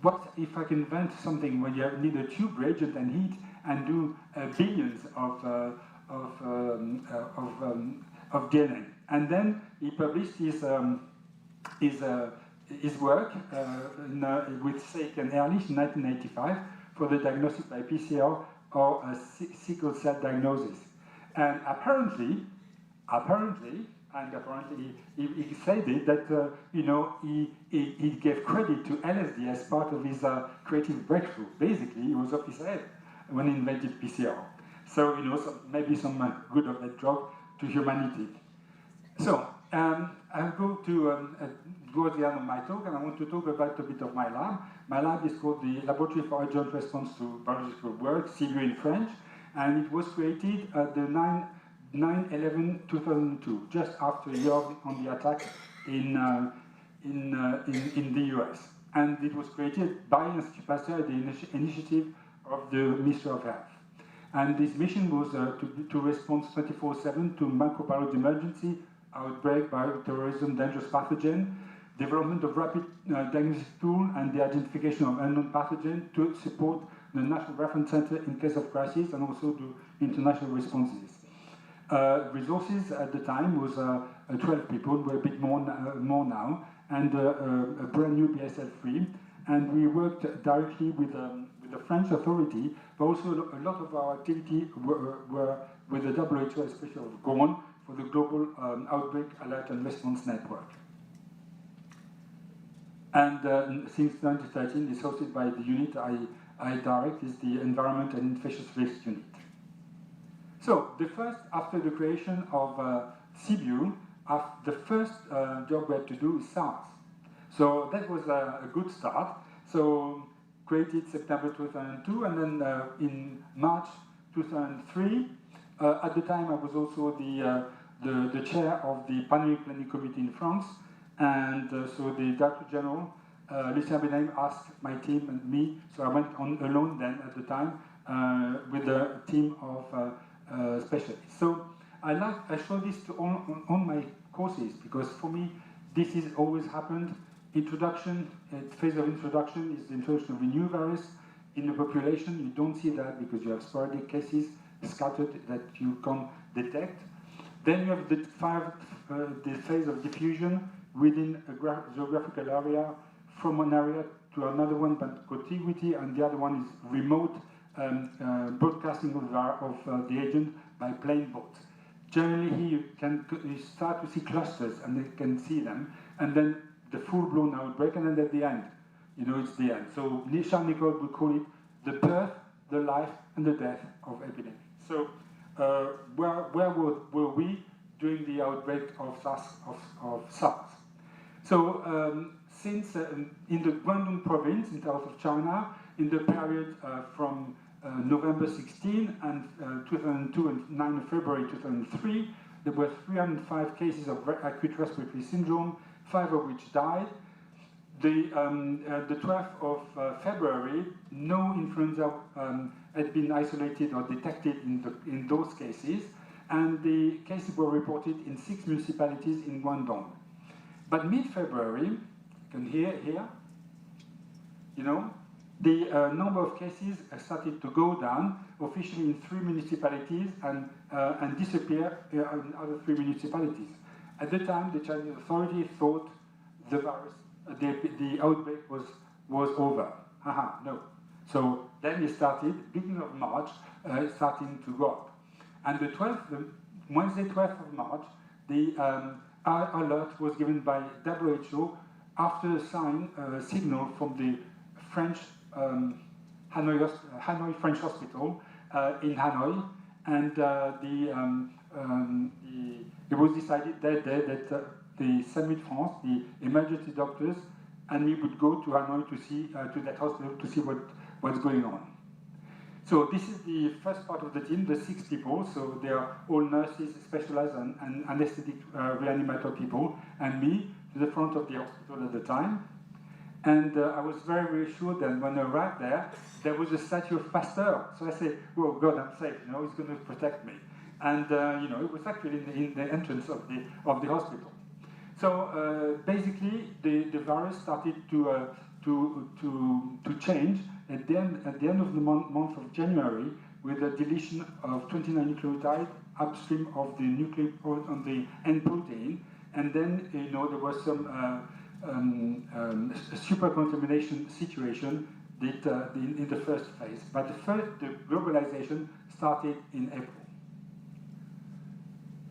what if I can invent something where you need a tube reagent and heat and do billions of DNA? And then he published his work with Seik and Ehrlich in 1985 for the diagnosis by PCR or sickle cell diagnosis. And apparently, he said it, that he gave credit to LSD as part of his creative breakthrough. Basically, he was off his head when he invented PCR. So, maybe some good of that drug to humanity. So, I'll go to towards the end of my talk, and I want to talk about a bit of my lab. My lab is called the Laboratory for Urgent Response to Biological Work, CIBU in French, and it was created at the 9/11/2002, just after a year on the attack in the US. And it was created by Institut Pasteur at the initiative of the Ministry of Health. And this mission was to respond 24/7 to microbiology emergency, outbreak, bioterrorism, dangerous pathogen, development of rapid diagnostic tool, and the identification of unknown pathogen to support the National Reference Center in case of crisis, and also do international responses. Resources at the time was 12 people, we're a bit more now, and a brand new BSL-3. And we worked directly with the French authority, but also a lot of our activity were with the WHO, especially of GORN, for the Global Outbreak Alert and Response Network. And since 2013, it's hosted by the unit I direct, is the Environment and Infectious Risk Unit. So, after the creation of CIBU, the first job we had to do is SARS. So that was a good start. So, created September 2002, and then in March 2003, at the time I was also the chair of the Pandemic Planning Committee in France, and so the Director General, Lucien Benaim, asked my team and me, so I went on alone then at the time with a team of specialists. So I show this to on my courses, because for me this has always happened. Introduction, phase of introduction is the introduction of a new virus in the population. You don't see that because you have sporadic cases scattered that you can't detect. Then you have the phase of diffusion within a geographical area, from one area to another one by contiguity, and the other one is remote broadcasting of the agent by plane boat. Generally here you start to see clusters, and you can see them, and then the full-blown outbreak, and then at the end, it's the end. So Charles Nicolle would call it the birth, the life, and the death of epidemic. So where were we during the outbreak of SARS? So since in the Guangdong province in south of China, in the period from November 16 and 2002 and 9 February 2003, there were 305 cases of acute respiratory syndrome, 5 of which died. The 12th of February, no influenza had been isolated or detected in those cases, and the cases were reported in 6 municipalities in Guangdong. But mid-February, you can hear here, the number of cases started to go down, officially in 3 municipalities, and disappear in other 3 municipalities. At the time, the Chinese authorities thought the virus, the outbreak was over. No. So then it started, beginning of March, starting to go up. And the Wednesday 12th of March, the alert was given by WHO after a signal from the French Hanoi French Hospital in Hanoi, and it was decided that day that the Summit France, the emergency doctors, and we would go to Hanoi to see to that hospital to see what's going on. So this is the first part of the team, the 6 people. So they are all nurses, specialized and anesthetic reanimator people, and me to the front of the hospital at the time. And I was very reassured that when I arrived there was a statue of Pasteur. So I said, "Oh God, I'm safe. You know, he's going to protect me." And you know, it was actually in the entrance of the hospital. So basically, the virus started to change at the end of the month of January, with the deletion of 29 nucleotides upstream of the on the end protein, and then you know there was some super contamination situation that in the first phase. But the globalization started in April.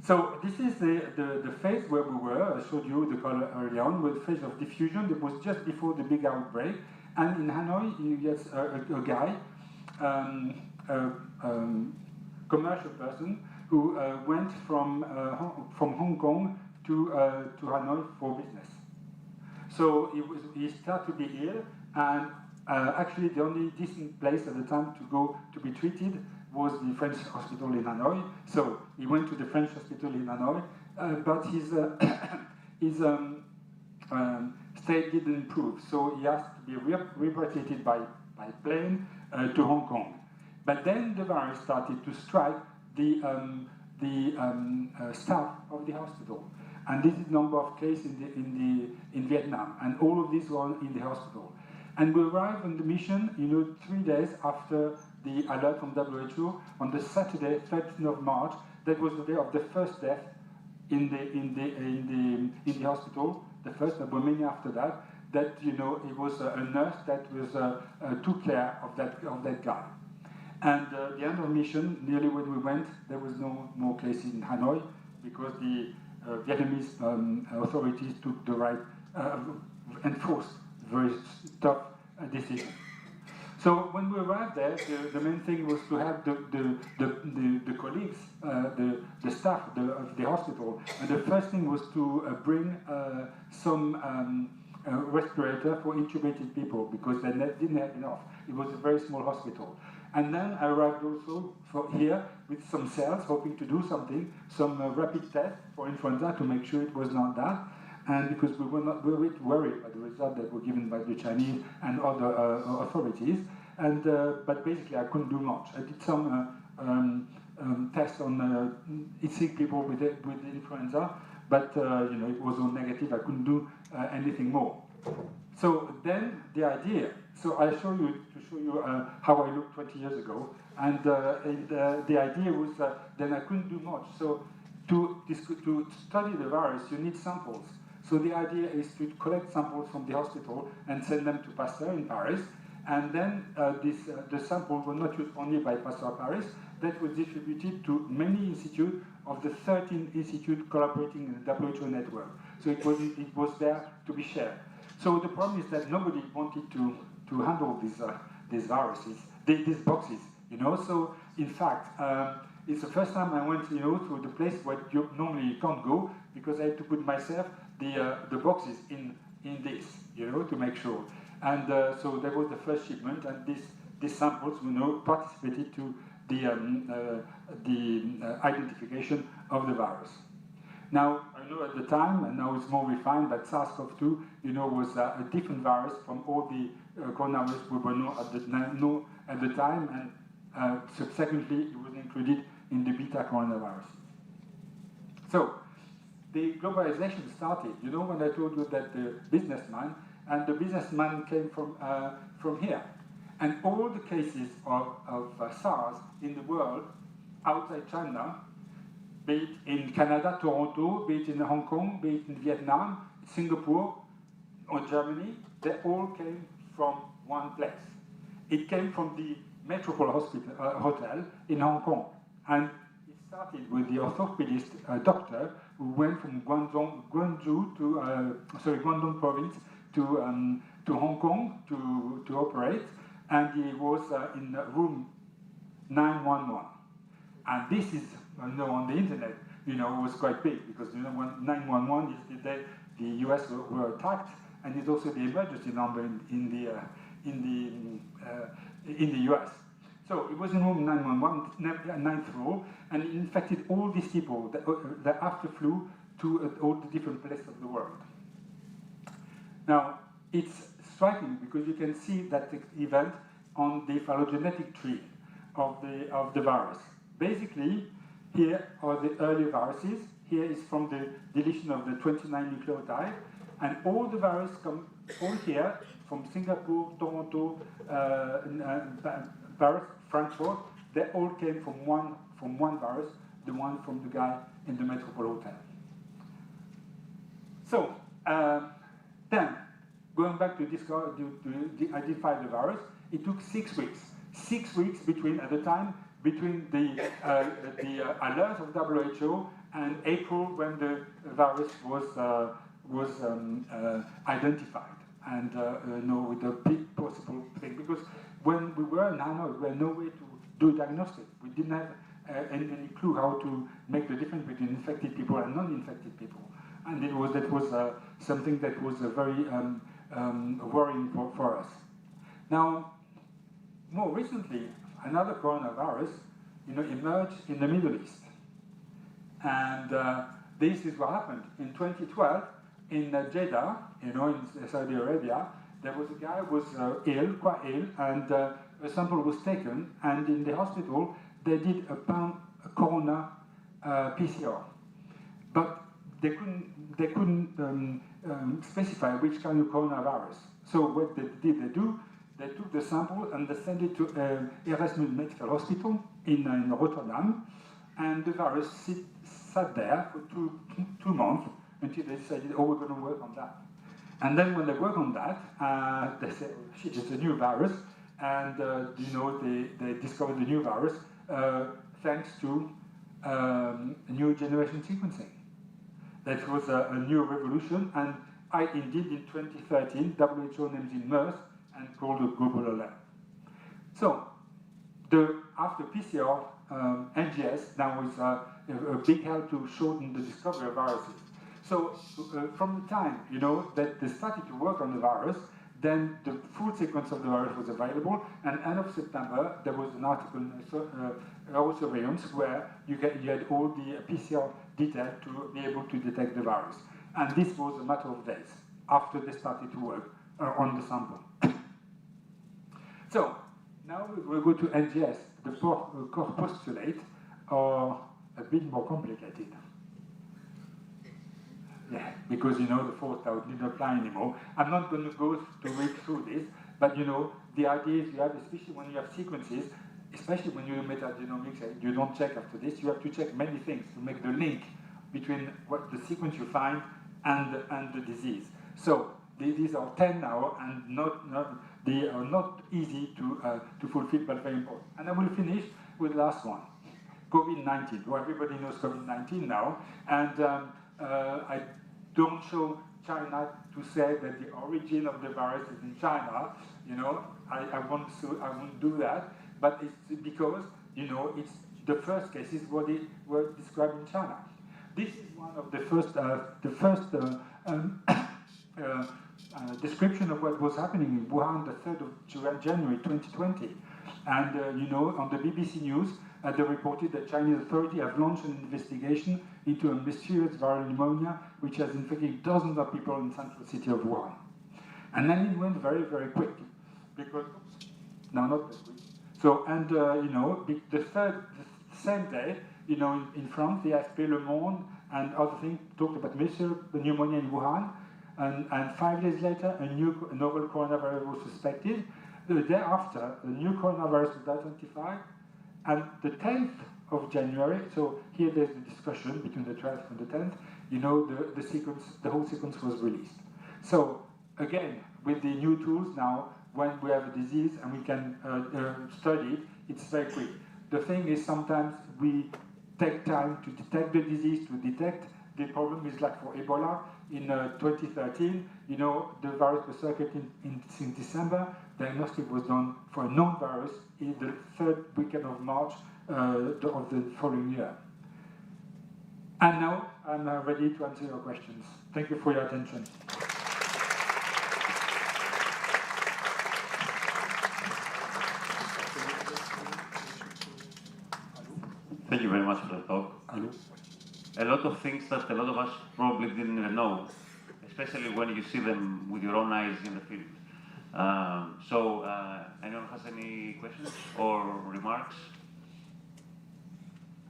So this is the phase where we were. I showed you the color early on, with the phase of diffusion. That was just before the big outbreak. And in Hanoi, you get a guy, commercial person, who went from Hong Kong to Hanoi for business. So he started to be ill, and actually the only decent place at the time to go to be treated was the French hospital in Hanoi. So he went to the French hospital in Hanoi, but his state didn't improve. So he asked to be repatriated by plane to Hong Kong. But then the virus started to strike the staff of the hospital. And this is the number of cases in Vietnam, and all of these were in the hospital. And we arrived on the mission, you know, 3 days after the alert from WHO on the Saturday, 13th of March. That was the day of the first death in the hospital. The first, there were many after that. That you know, it was a nurse that was took care of that guy. And the end of mission, nearly when we went, there was no more cases in Hanoi because the Vietnamese authorities took the right, enforced very tough decision. So when we arrived there, the main thing was to have the colleagues, the staff of the hospital, and the first thing was to bring some respirator for intubated people because they didn't have enough. It was a very small hospital. And then I arrived also here with some cells, hoping to do something, some rapid tests for influenza to make sure it was not that. And because we were worried about the result that were given by the Chinese and other authorities. And but basically, I couldn't do much. I did some tests on sick people with influenza, but you know, it was all negative. I couldn't do anything more. So then the idea. So I show you to show you how I looked 20 years ago, and the idea was then I couldn't do much. So to study the virus, you need samples. So the idea is to collect samples from the hospital and send them to Pasteur in Paris. And then the samples were not used only by Pasteur Paris, that was distributed to many institutes of the 13 institutes collaborating in the WHO network. So it was there to be shared. So the problem is that nobody wanted to handle these viruses, these boxes, you know. So in fact, it's the first time I went, you know, to the place where you normally can't go because I had to put myself the boxes in this, you know, to make sure. And so that was the first shipment, and these samples, you know, participated to the identification of the virus. Now, I know at the time, and now it's more refined, that SARS-CoV-2, you know, was a different virus from all the coronavirus we were known at the time, and subsequently it was included in the beta coronavirus. So, the globalization started. You know, when I told you that the businessman, and the businessman came from here. And all the cases of SARS in the world, outside China, be it in Canada, Toronto, be it in Hong Kong, be it in Vietnam, Singapore, or Germany, they all came from one place. it came from the Metropole Hotel in Hong Kong. And it started with the orthopedist doctor who went from Guangdong province to Hong Kong to operate, and he was in room 911. And this is, on the internet, was quite big, because when 911 is the day the US were attacked, and it's also the emergency number in the US. So it was in room 911, ninth floor, and it infected all these people that after flew to all the different places of the world. Now, it's striking because you can see that event on the phylogenetic tree of the virus. Basically, here are the early viruses. Here is from the deletion of the 29 nucleotide, and all the viruses come all here from Singapore, Toronto, Paris, Frankfurt. They all came from one virus, the one from the guy in the Metropole Hotel. So then, going back to identify the virus, it took 6 weeks. 6 weeks between the alert of WHO and April, when the virus was identified, and with a big possible thing, because when we were in Hanoi, we had no way to do diagnostic. We didn't have any clue how to make the difference between infected people and non-infected people, and that was something that was very worrying for us. Now, more recently, another coronavirus, emerged in the Middle East, and this is what happened in 2012 in Jeddah, in Saudi Arabia. There was a guy who was quite ill, and a sample was taken, and in the hospital they did a corona PCR, but they couldn't specify which kind of coronavirus. So what they took the sample and they sent it to Erasmus Medical Hospital in Rotterdam, and the virus sat there for two months until they decided, we're going to work on that. And then when they work on that, they say, oh, shit, it's a new virus, and they discovered the new virus thanks to new generation sequencing. That was a new revolution, and indeed in 2013, WHO named it MERS and called it global alert. So, after PCR, NGS now is a big help to shorten the discovery of viruses. So, from the time that they started to work on the virus, then the full sequence of the virus was available, and end of September there was an article in Surveillance where you had all the PCR data to be able to detect the virus. And this was a matter of days after they started to work on the sample. So, now we'll go to NGS. The core postulates are a bit more complicated. Yeah, because the fourth out didn't apply anymore. I'm not going to go to read through this, but the idea is you have, especially when you have sequences, especially when you do metagenomics, you don't check after this, you have to check many things to make the link between what the sequence you find and the disease. So these are 10 now, and they are not easy to fulfill, but very important. And I will finish with the last one, COVID-19. Well, everybody knows COVID-19 now, and I don't show China to say that the origin of the virus is in China. I won't do that, but it's because it's the first cases were described in China. This is one of the first description of what was happening in Wuhan, the 3rd of January 2020, and on the BBC News. They reported that Chinese authorities have launched an investigation into a mysterious viral pneumonia which has infected dozens of people in the central city of Wuhan. And then it went very, very quick, because, no, not that quick. So, and the same day, in France, the AFP, Le Monde, and other things talked about mysterious pneumonia in Wuhan, and 5 days later, a novel coronavirus was suspected. The day after, a new coronavirus was identified. And the 10th of January, so here there's the discussion between the 12th and the 10th, the whole sequence was released. So again, with the new tools now, when we have a disease and we can study it, it's very quick. The thing is sometimes we take time to detect the disease, to detect the problem. Is like for Ebola in 2013, you know, the virus was circulating in December. Diagnostic was done for a known virus in the third weekend of March of the following year. And now I'm ready to answer your questions. Thank you for your attention. Thank you very much for the talk. A lot of things that a lot of us probably didn't even know, especially when you see them with your own eyes in the field. Anyone has any questions or remarks?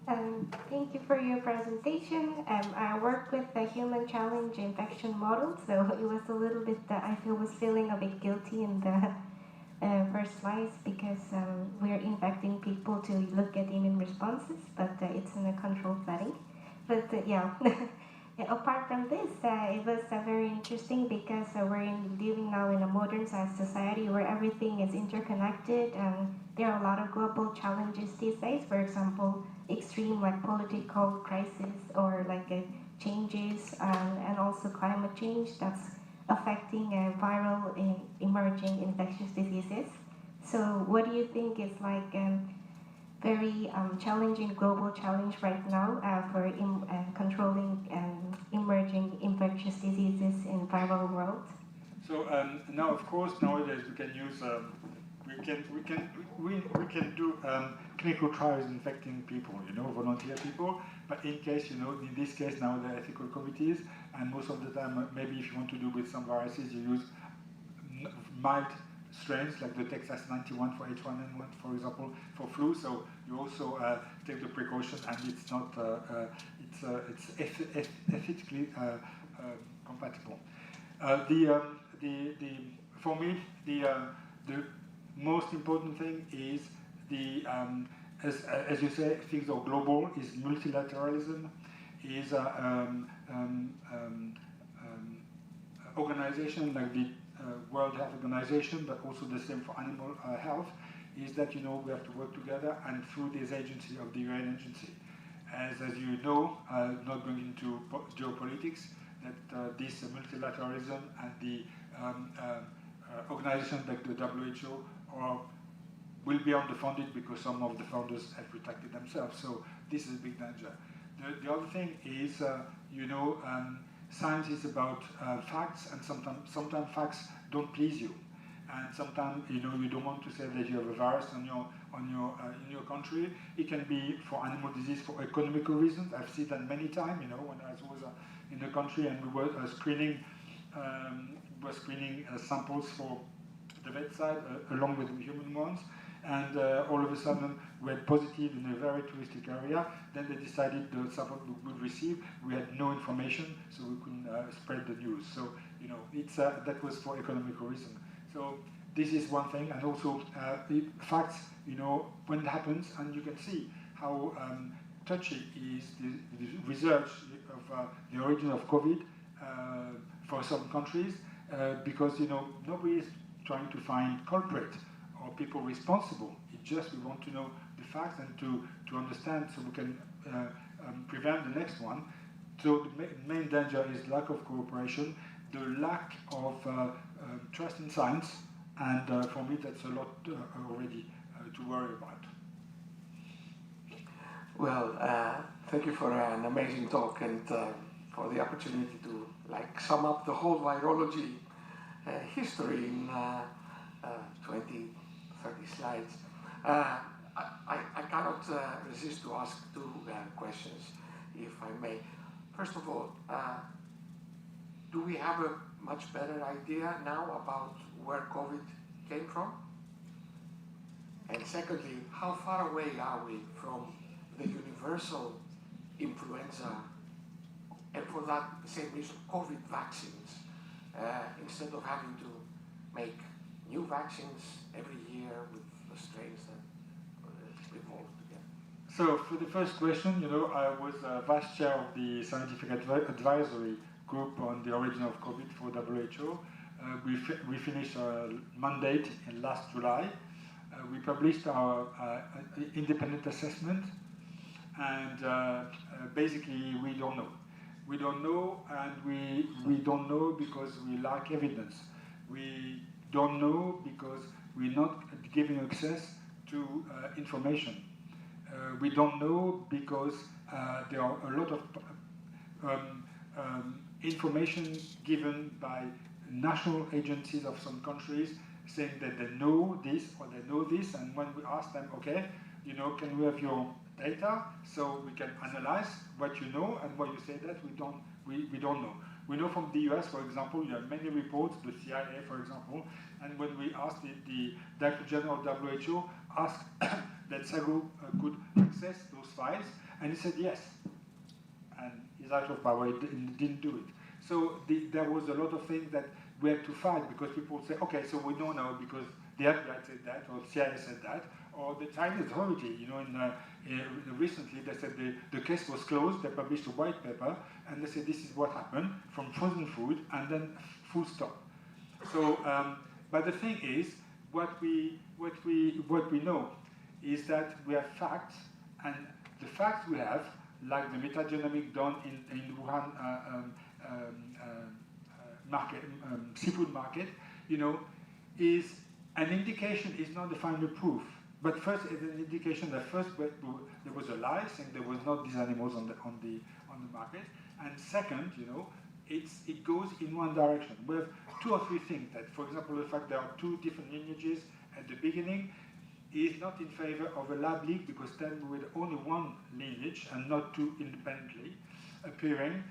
Thank you for your presentation. I work with the human challenge infection model, so it was a little bit that I was feeling a bit guilty in the first slides because we're infecting people to look at immune responses, but it's in a controlled setting. But yeah, apart from this, it was very interesting because we're living now in a modern society where everything is interconnected and there are a lot of global challenges these days. For example, extreme like political crisis or like changes and also climate change that's affecting viral emerging infectious diseases. So what do you think is like very challenging global challenge right now for controlling emerging infectious diseases in viral world? So now, of course, nowadays we can use we can do clinical trials infecting people, you know, volunteer people. But in case, you know, in this case now there are ethical committees, and most of the time, maybe if you want to do with some viruses, you use mild strains like the Texas 91 for H1N1, for example, for flu. So you also take the precaution, and it's not it's ethically compatible. For me, the most important thing is as you say, things are global. Is multilateralism, is organization like the World Health Organization, but also the same for animal health, is that, you know, we have to work together and through this agency of the UN agency. As you know, not going into geopolitics, that this multilateralism and the organizations like the WHO will be underfunded because some of the founders have retracted themselves. So this is a big danger. The other thing is, you know, science is about facts, and sometimes facts don't please you, and sometimes, you know, you don't want to say that you have a virus in your country. It can be for animal disease for economical reasons. I've seen that many times. You know, when I was in the country and we were screening samples for the vet side along with the human ones. And all of a sudden we had positive in a very touristic area. Then they decided the sample we would receive. We had no information, so we couldn't spread the news. So, you know, it's that was for economical reason. So this is one thing, and also facts. You know, when it happens, and you can see how touchy is the research of the origin of COVID for some countries, because, you know, nobody is trying to find culprit or people responsible. It's just we want to know the facts and to understand so we can prevent the next one. So the main danger is lack of cooperation, the lack of trust in science, and for me that's a lot already to worry about. Well, thank you for an amazing talk and for the opportunity to sum up the whole virology history in 20, 30 slides. I cannot resist to ask two questions, if I may. First of all, do we have a much better idea now about where COVID came from? And secondly, how far away are we from the universal influenza, and for that same reason, COVID vaccines, instead of having to make new vaccines every year with the strains that evolve together? So for the first question, you know, I was vice chair of the scientific advisory group on the origin of COVID for WHO. we finished our mandate in last July. We published our independent assessment, and basically we don't know. We don't know, and we don't know because we lack evidence. We don't know because we're not giving access to information. We don't know because there are a lot of information given by national agencies of some countries saying that they know this or they know this, and when we ask them, okay, you know, can we have your data so we can analyze what you know, and what you say that we don't know. We know from the US, for example, you have many reports, the CIA, for example, and when we asked the Director General of WHO, asked that SAGO could access those files, and he said yes. And he's out of power, he didn't do it. So there was a lot of things that we had to fight, because people say, okay, so we know now because the FBI said that, or CIA said that, or the Chinese authority, you know, recently they said the case was closed, they published a white paper, and they said this is what happened from frozen food, and then full stop. So, but the thing is, what we know is that we have facts, and the facts we have, like the metagenomic done in Wuhan market, seafood market, you know, is an indication, is not the final proof. But first, it's an indication that first there was a lie, saying there was not these animals on the market, and second, you know, it goes in one direction. We have two or three things that, for example, the fact there are two different lineages at the beginning is not in favor of a lab leak, because then with only one lineage and not two independently appearing.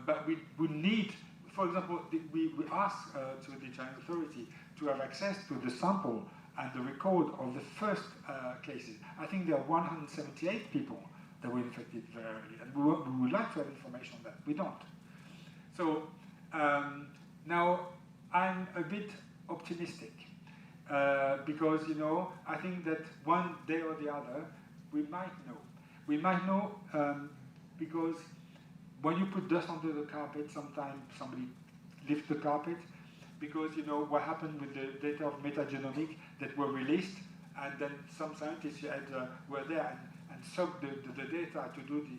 But we need, for example, we asked to the Chinese authority to have access to the sample and the record of the first cases. I think there are 178 people that were infected very early, and we would like to have information on that. We don't. So now I'm a bit optimistic because, you know, I think that one day or the other we might know. We might know because when you put dust under the carpet, sometimes somebody lifts the carpet, because, you know, what happened with the data of metagenomic that were released, and then some scientists were there and sucked the data to do the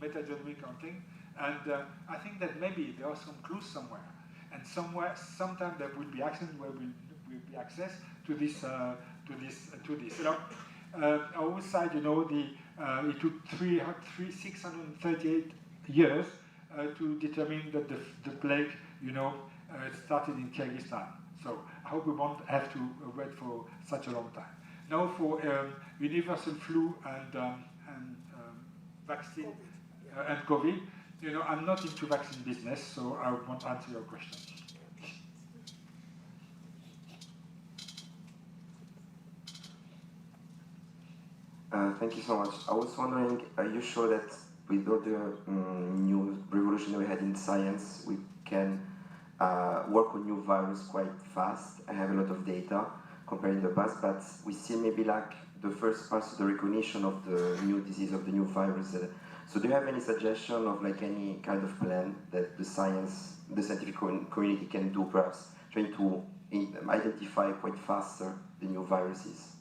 metagenomic counting. And I think that maybe there are some clues somewhere, and sometime there will be actions where will be access to this. So, outside, you know, it took 638 years to determine that the plague, you know, started in Kyrgyzstan. So I hope we won't have to wait for such a long time. Now for universal flu and vaccine and COVID, you know, I'm not into vaccine business, so I won't answer your question. Thank you so much. I was wondering, are you sure that with all the new revolution we had in science, we can work on new virus quite fast? I have a lot of data compared to the past, but we still maybe lack the first parts of the recognition of the new disease, of the new virus. So do you have any suggestion of like any kind of plan that the scientific community can do, perhaps trying to identify quite faster the new viruses?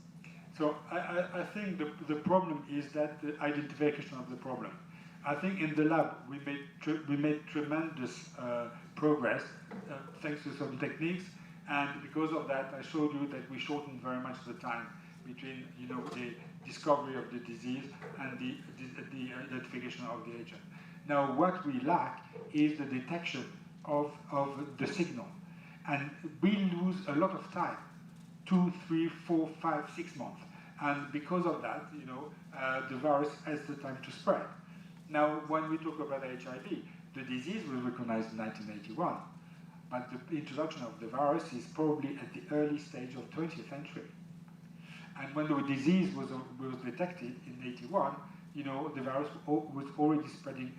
So I think the problem is that the identification of the problem. I think in the lab we made tremendous progress thanks to some techniques, and because of that I showed you that we shortened very much the time between, you know, the discovery of the disease and the identification of the agent. Now what we lack is the detection of the signal, and we lose a lot of time, 2, 3, 4, 5, 6 months, and because of that, you know, the virus has the time to spread. Now, when we talk about HIV, the disease was recognized in 1981, but the introduction of the virus is probably at the early stage of 20th century. And when the disease was detected in 81, you know, the virus was already spread in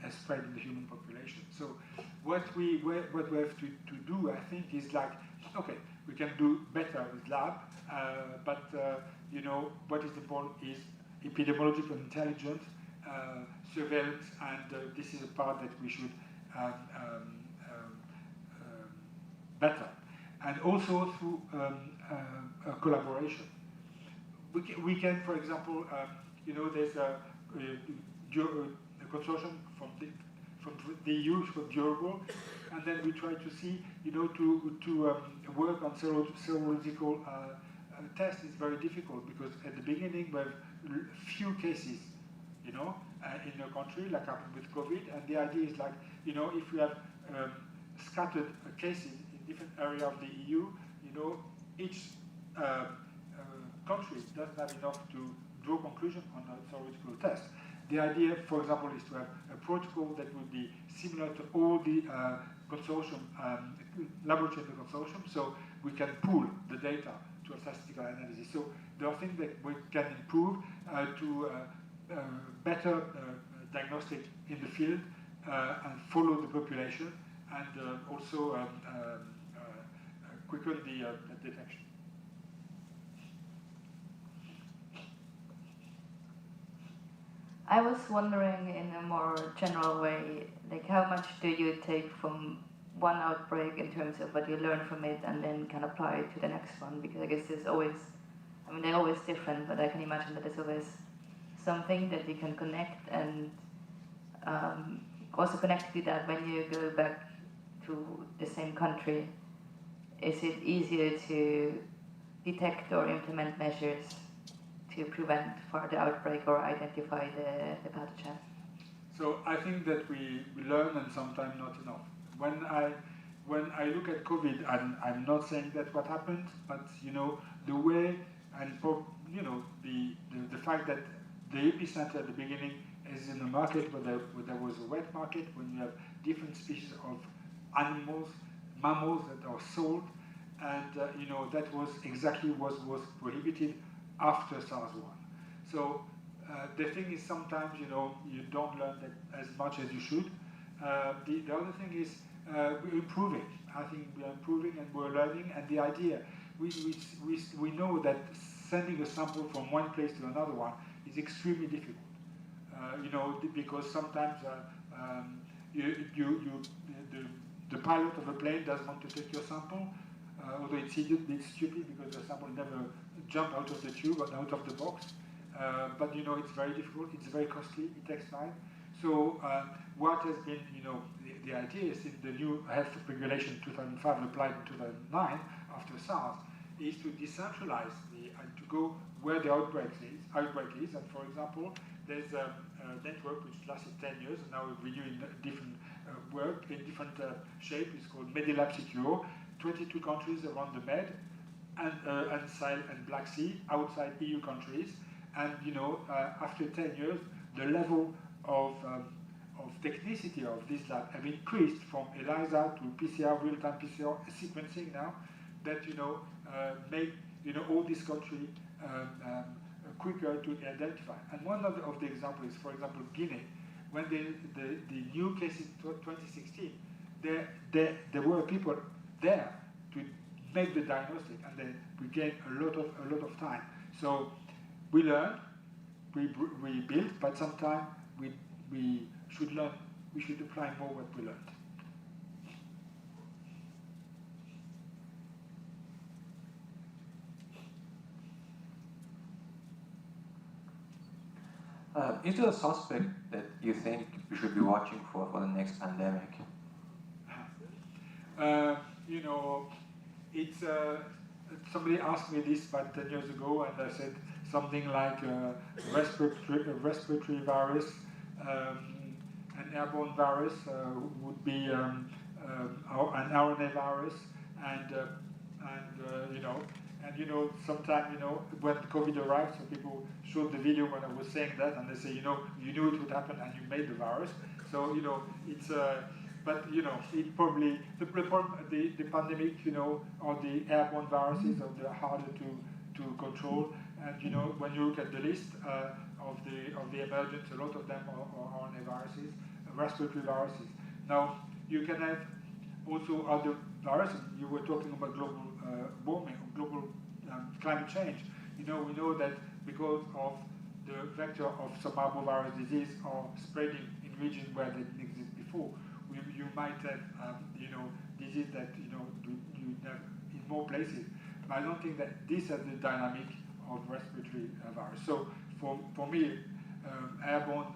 the human population. So what we have to do, I think, is like, okay, we can do better with lab, but you know, what is important is epidemiological intelligence, surveillance, and this is a part that we should better. and also through collaboration. We can, for example, there's a consortium from the EU for durable, and then we try to see, to work on serological tests is very difficult because at the beginning we have few cases, in a country, like happened with COVID, and the idea is like, if we have scattered cases in different areas of the EU, each country doesn't have enough to draw conclusion on a serological test. The idea, for example, is to have a protocol that would be similar to all the consortium, laboratory in the consortium, so we can pool the data to a statistical analysis. So there are things that we can improve to better diagnostic in the field and follow the population, and also quicken the detection. I was wondering in a more general way, like how much do you take from one outbreak in terms of what you learn from it and then can apply it to the next one? Because I guess there's always, they're always different, but I can imagine that there's always something that you can connect, and also connected to that, when you go back to the same country, is it easier to detect or implement measures to prevent further outbreak or identify the pathogen? So I think that we learn, and sometimes not enough. When I look at COVID, I'm not saying that what happened, but the way, and the fact that the epicenter at the beginning is in a market where there was a wet market, when you have different species of animals, mammals that are sold, and that was exactly what was prohibited after SARS-1. So the thing is, sometimes you don't learn that as much as you should. The other thing is we're improving. I think we are improving and we're learning. And the idea, we know that sending a sample from one place to another one is extremely difficult. Because sometimes the pilot of a plane doesn't want to take your sample, although it's stupid because the sample never jump out of the tube or out of the box. But it's very difficult, it's very costly, it takes time. So what has been, the idea is in the new health regulation 2005 applied in 2009 after SARS, is to decentralize and to go where the outbreak is. And for example, there's a network which lasted 10 years, and now we're renewing different work in different shape. It's called Medilab Secure. 22 countries around the Med, and Sahel and Black Sea, outside EU countries. And after 10 years, the level of technicity of this lab have increased from ELISA to PCR, real-time PCR sequencing now, that make all these countries quicker to identify. And one of the examples is, for example, Guinea. When the new case in 2016, there were people there to make the diagnostic, and then we gained a lot of time. So we learn, we build, but sometimes we should learn. We should apply more what we learned. Is there a suspect that you think we should be watching for the next pandemic? It's somebody asked me this about 10 years ago, and I said something like respiratory virus, an airborne virus would be an RNA virus, and sometimes when COVID arrived, so people showed the video when I was saying that, and they say, you knew it would happen, and you made the virus. So it's. But it probably the pandemic, or the airborne viruses, are harder to control. And when you look at the list of the emergence, a lot of them are RNA viruses, respiratory viruses. Now you can have also other viruses. You were talking about global warming, global climate change. We know that because of the vector of some arbovirus disease are spreading in regions where they didn't exist before. You might have, disease that you never more places. But I don't think that this has the dynamic of respiratory virus. So for me, airborne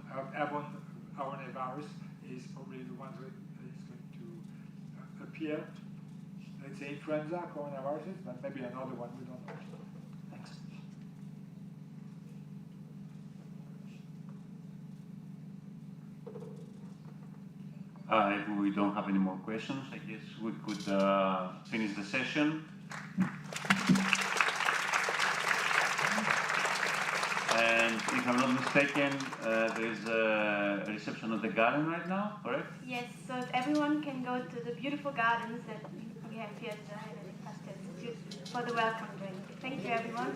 RNA virus is probably the one that is going to appear. Let's say influenza, coronaviruses, but maybe another one, we don't know. Thanks. If we don't have any more questions, I guess we could finish the session. And if I'm not mistaken, there's a reception of the garden right now, correct? Yes, so everyone can go to the beautiful gardens that we have here at the Hellenic Pasteur Institute for the welcome drink. Thank you, everyone.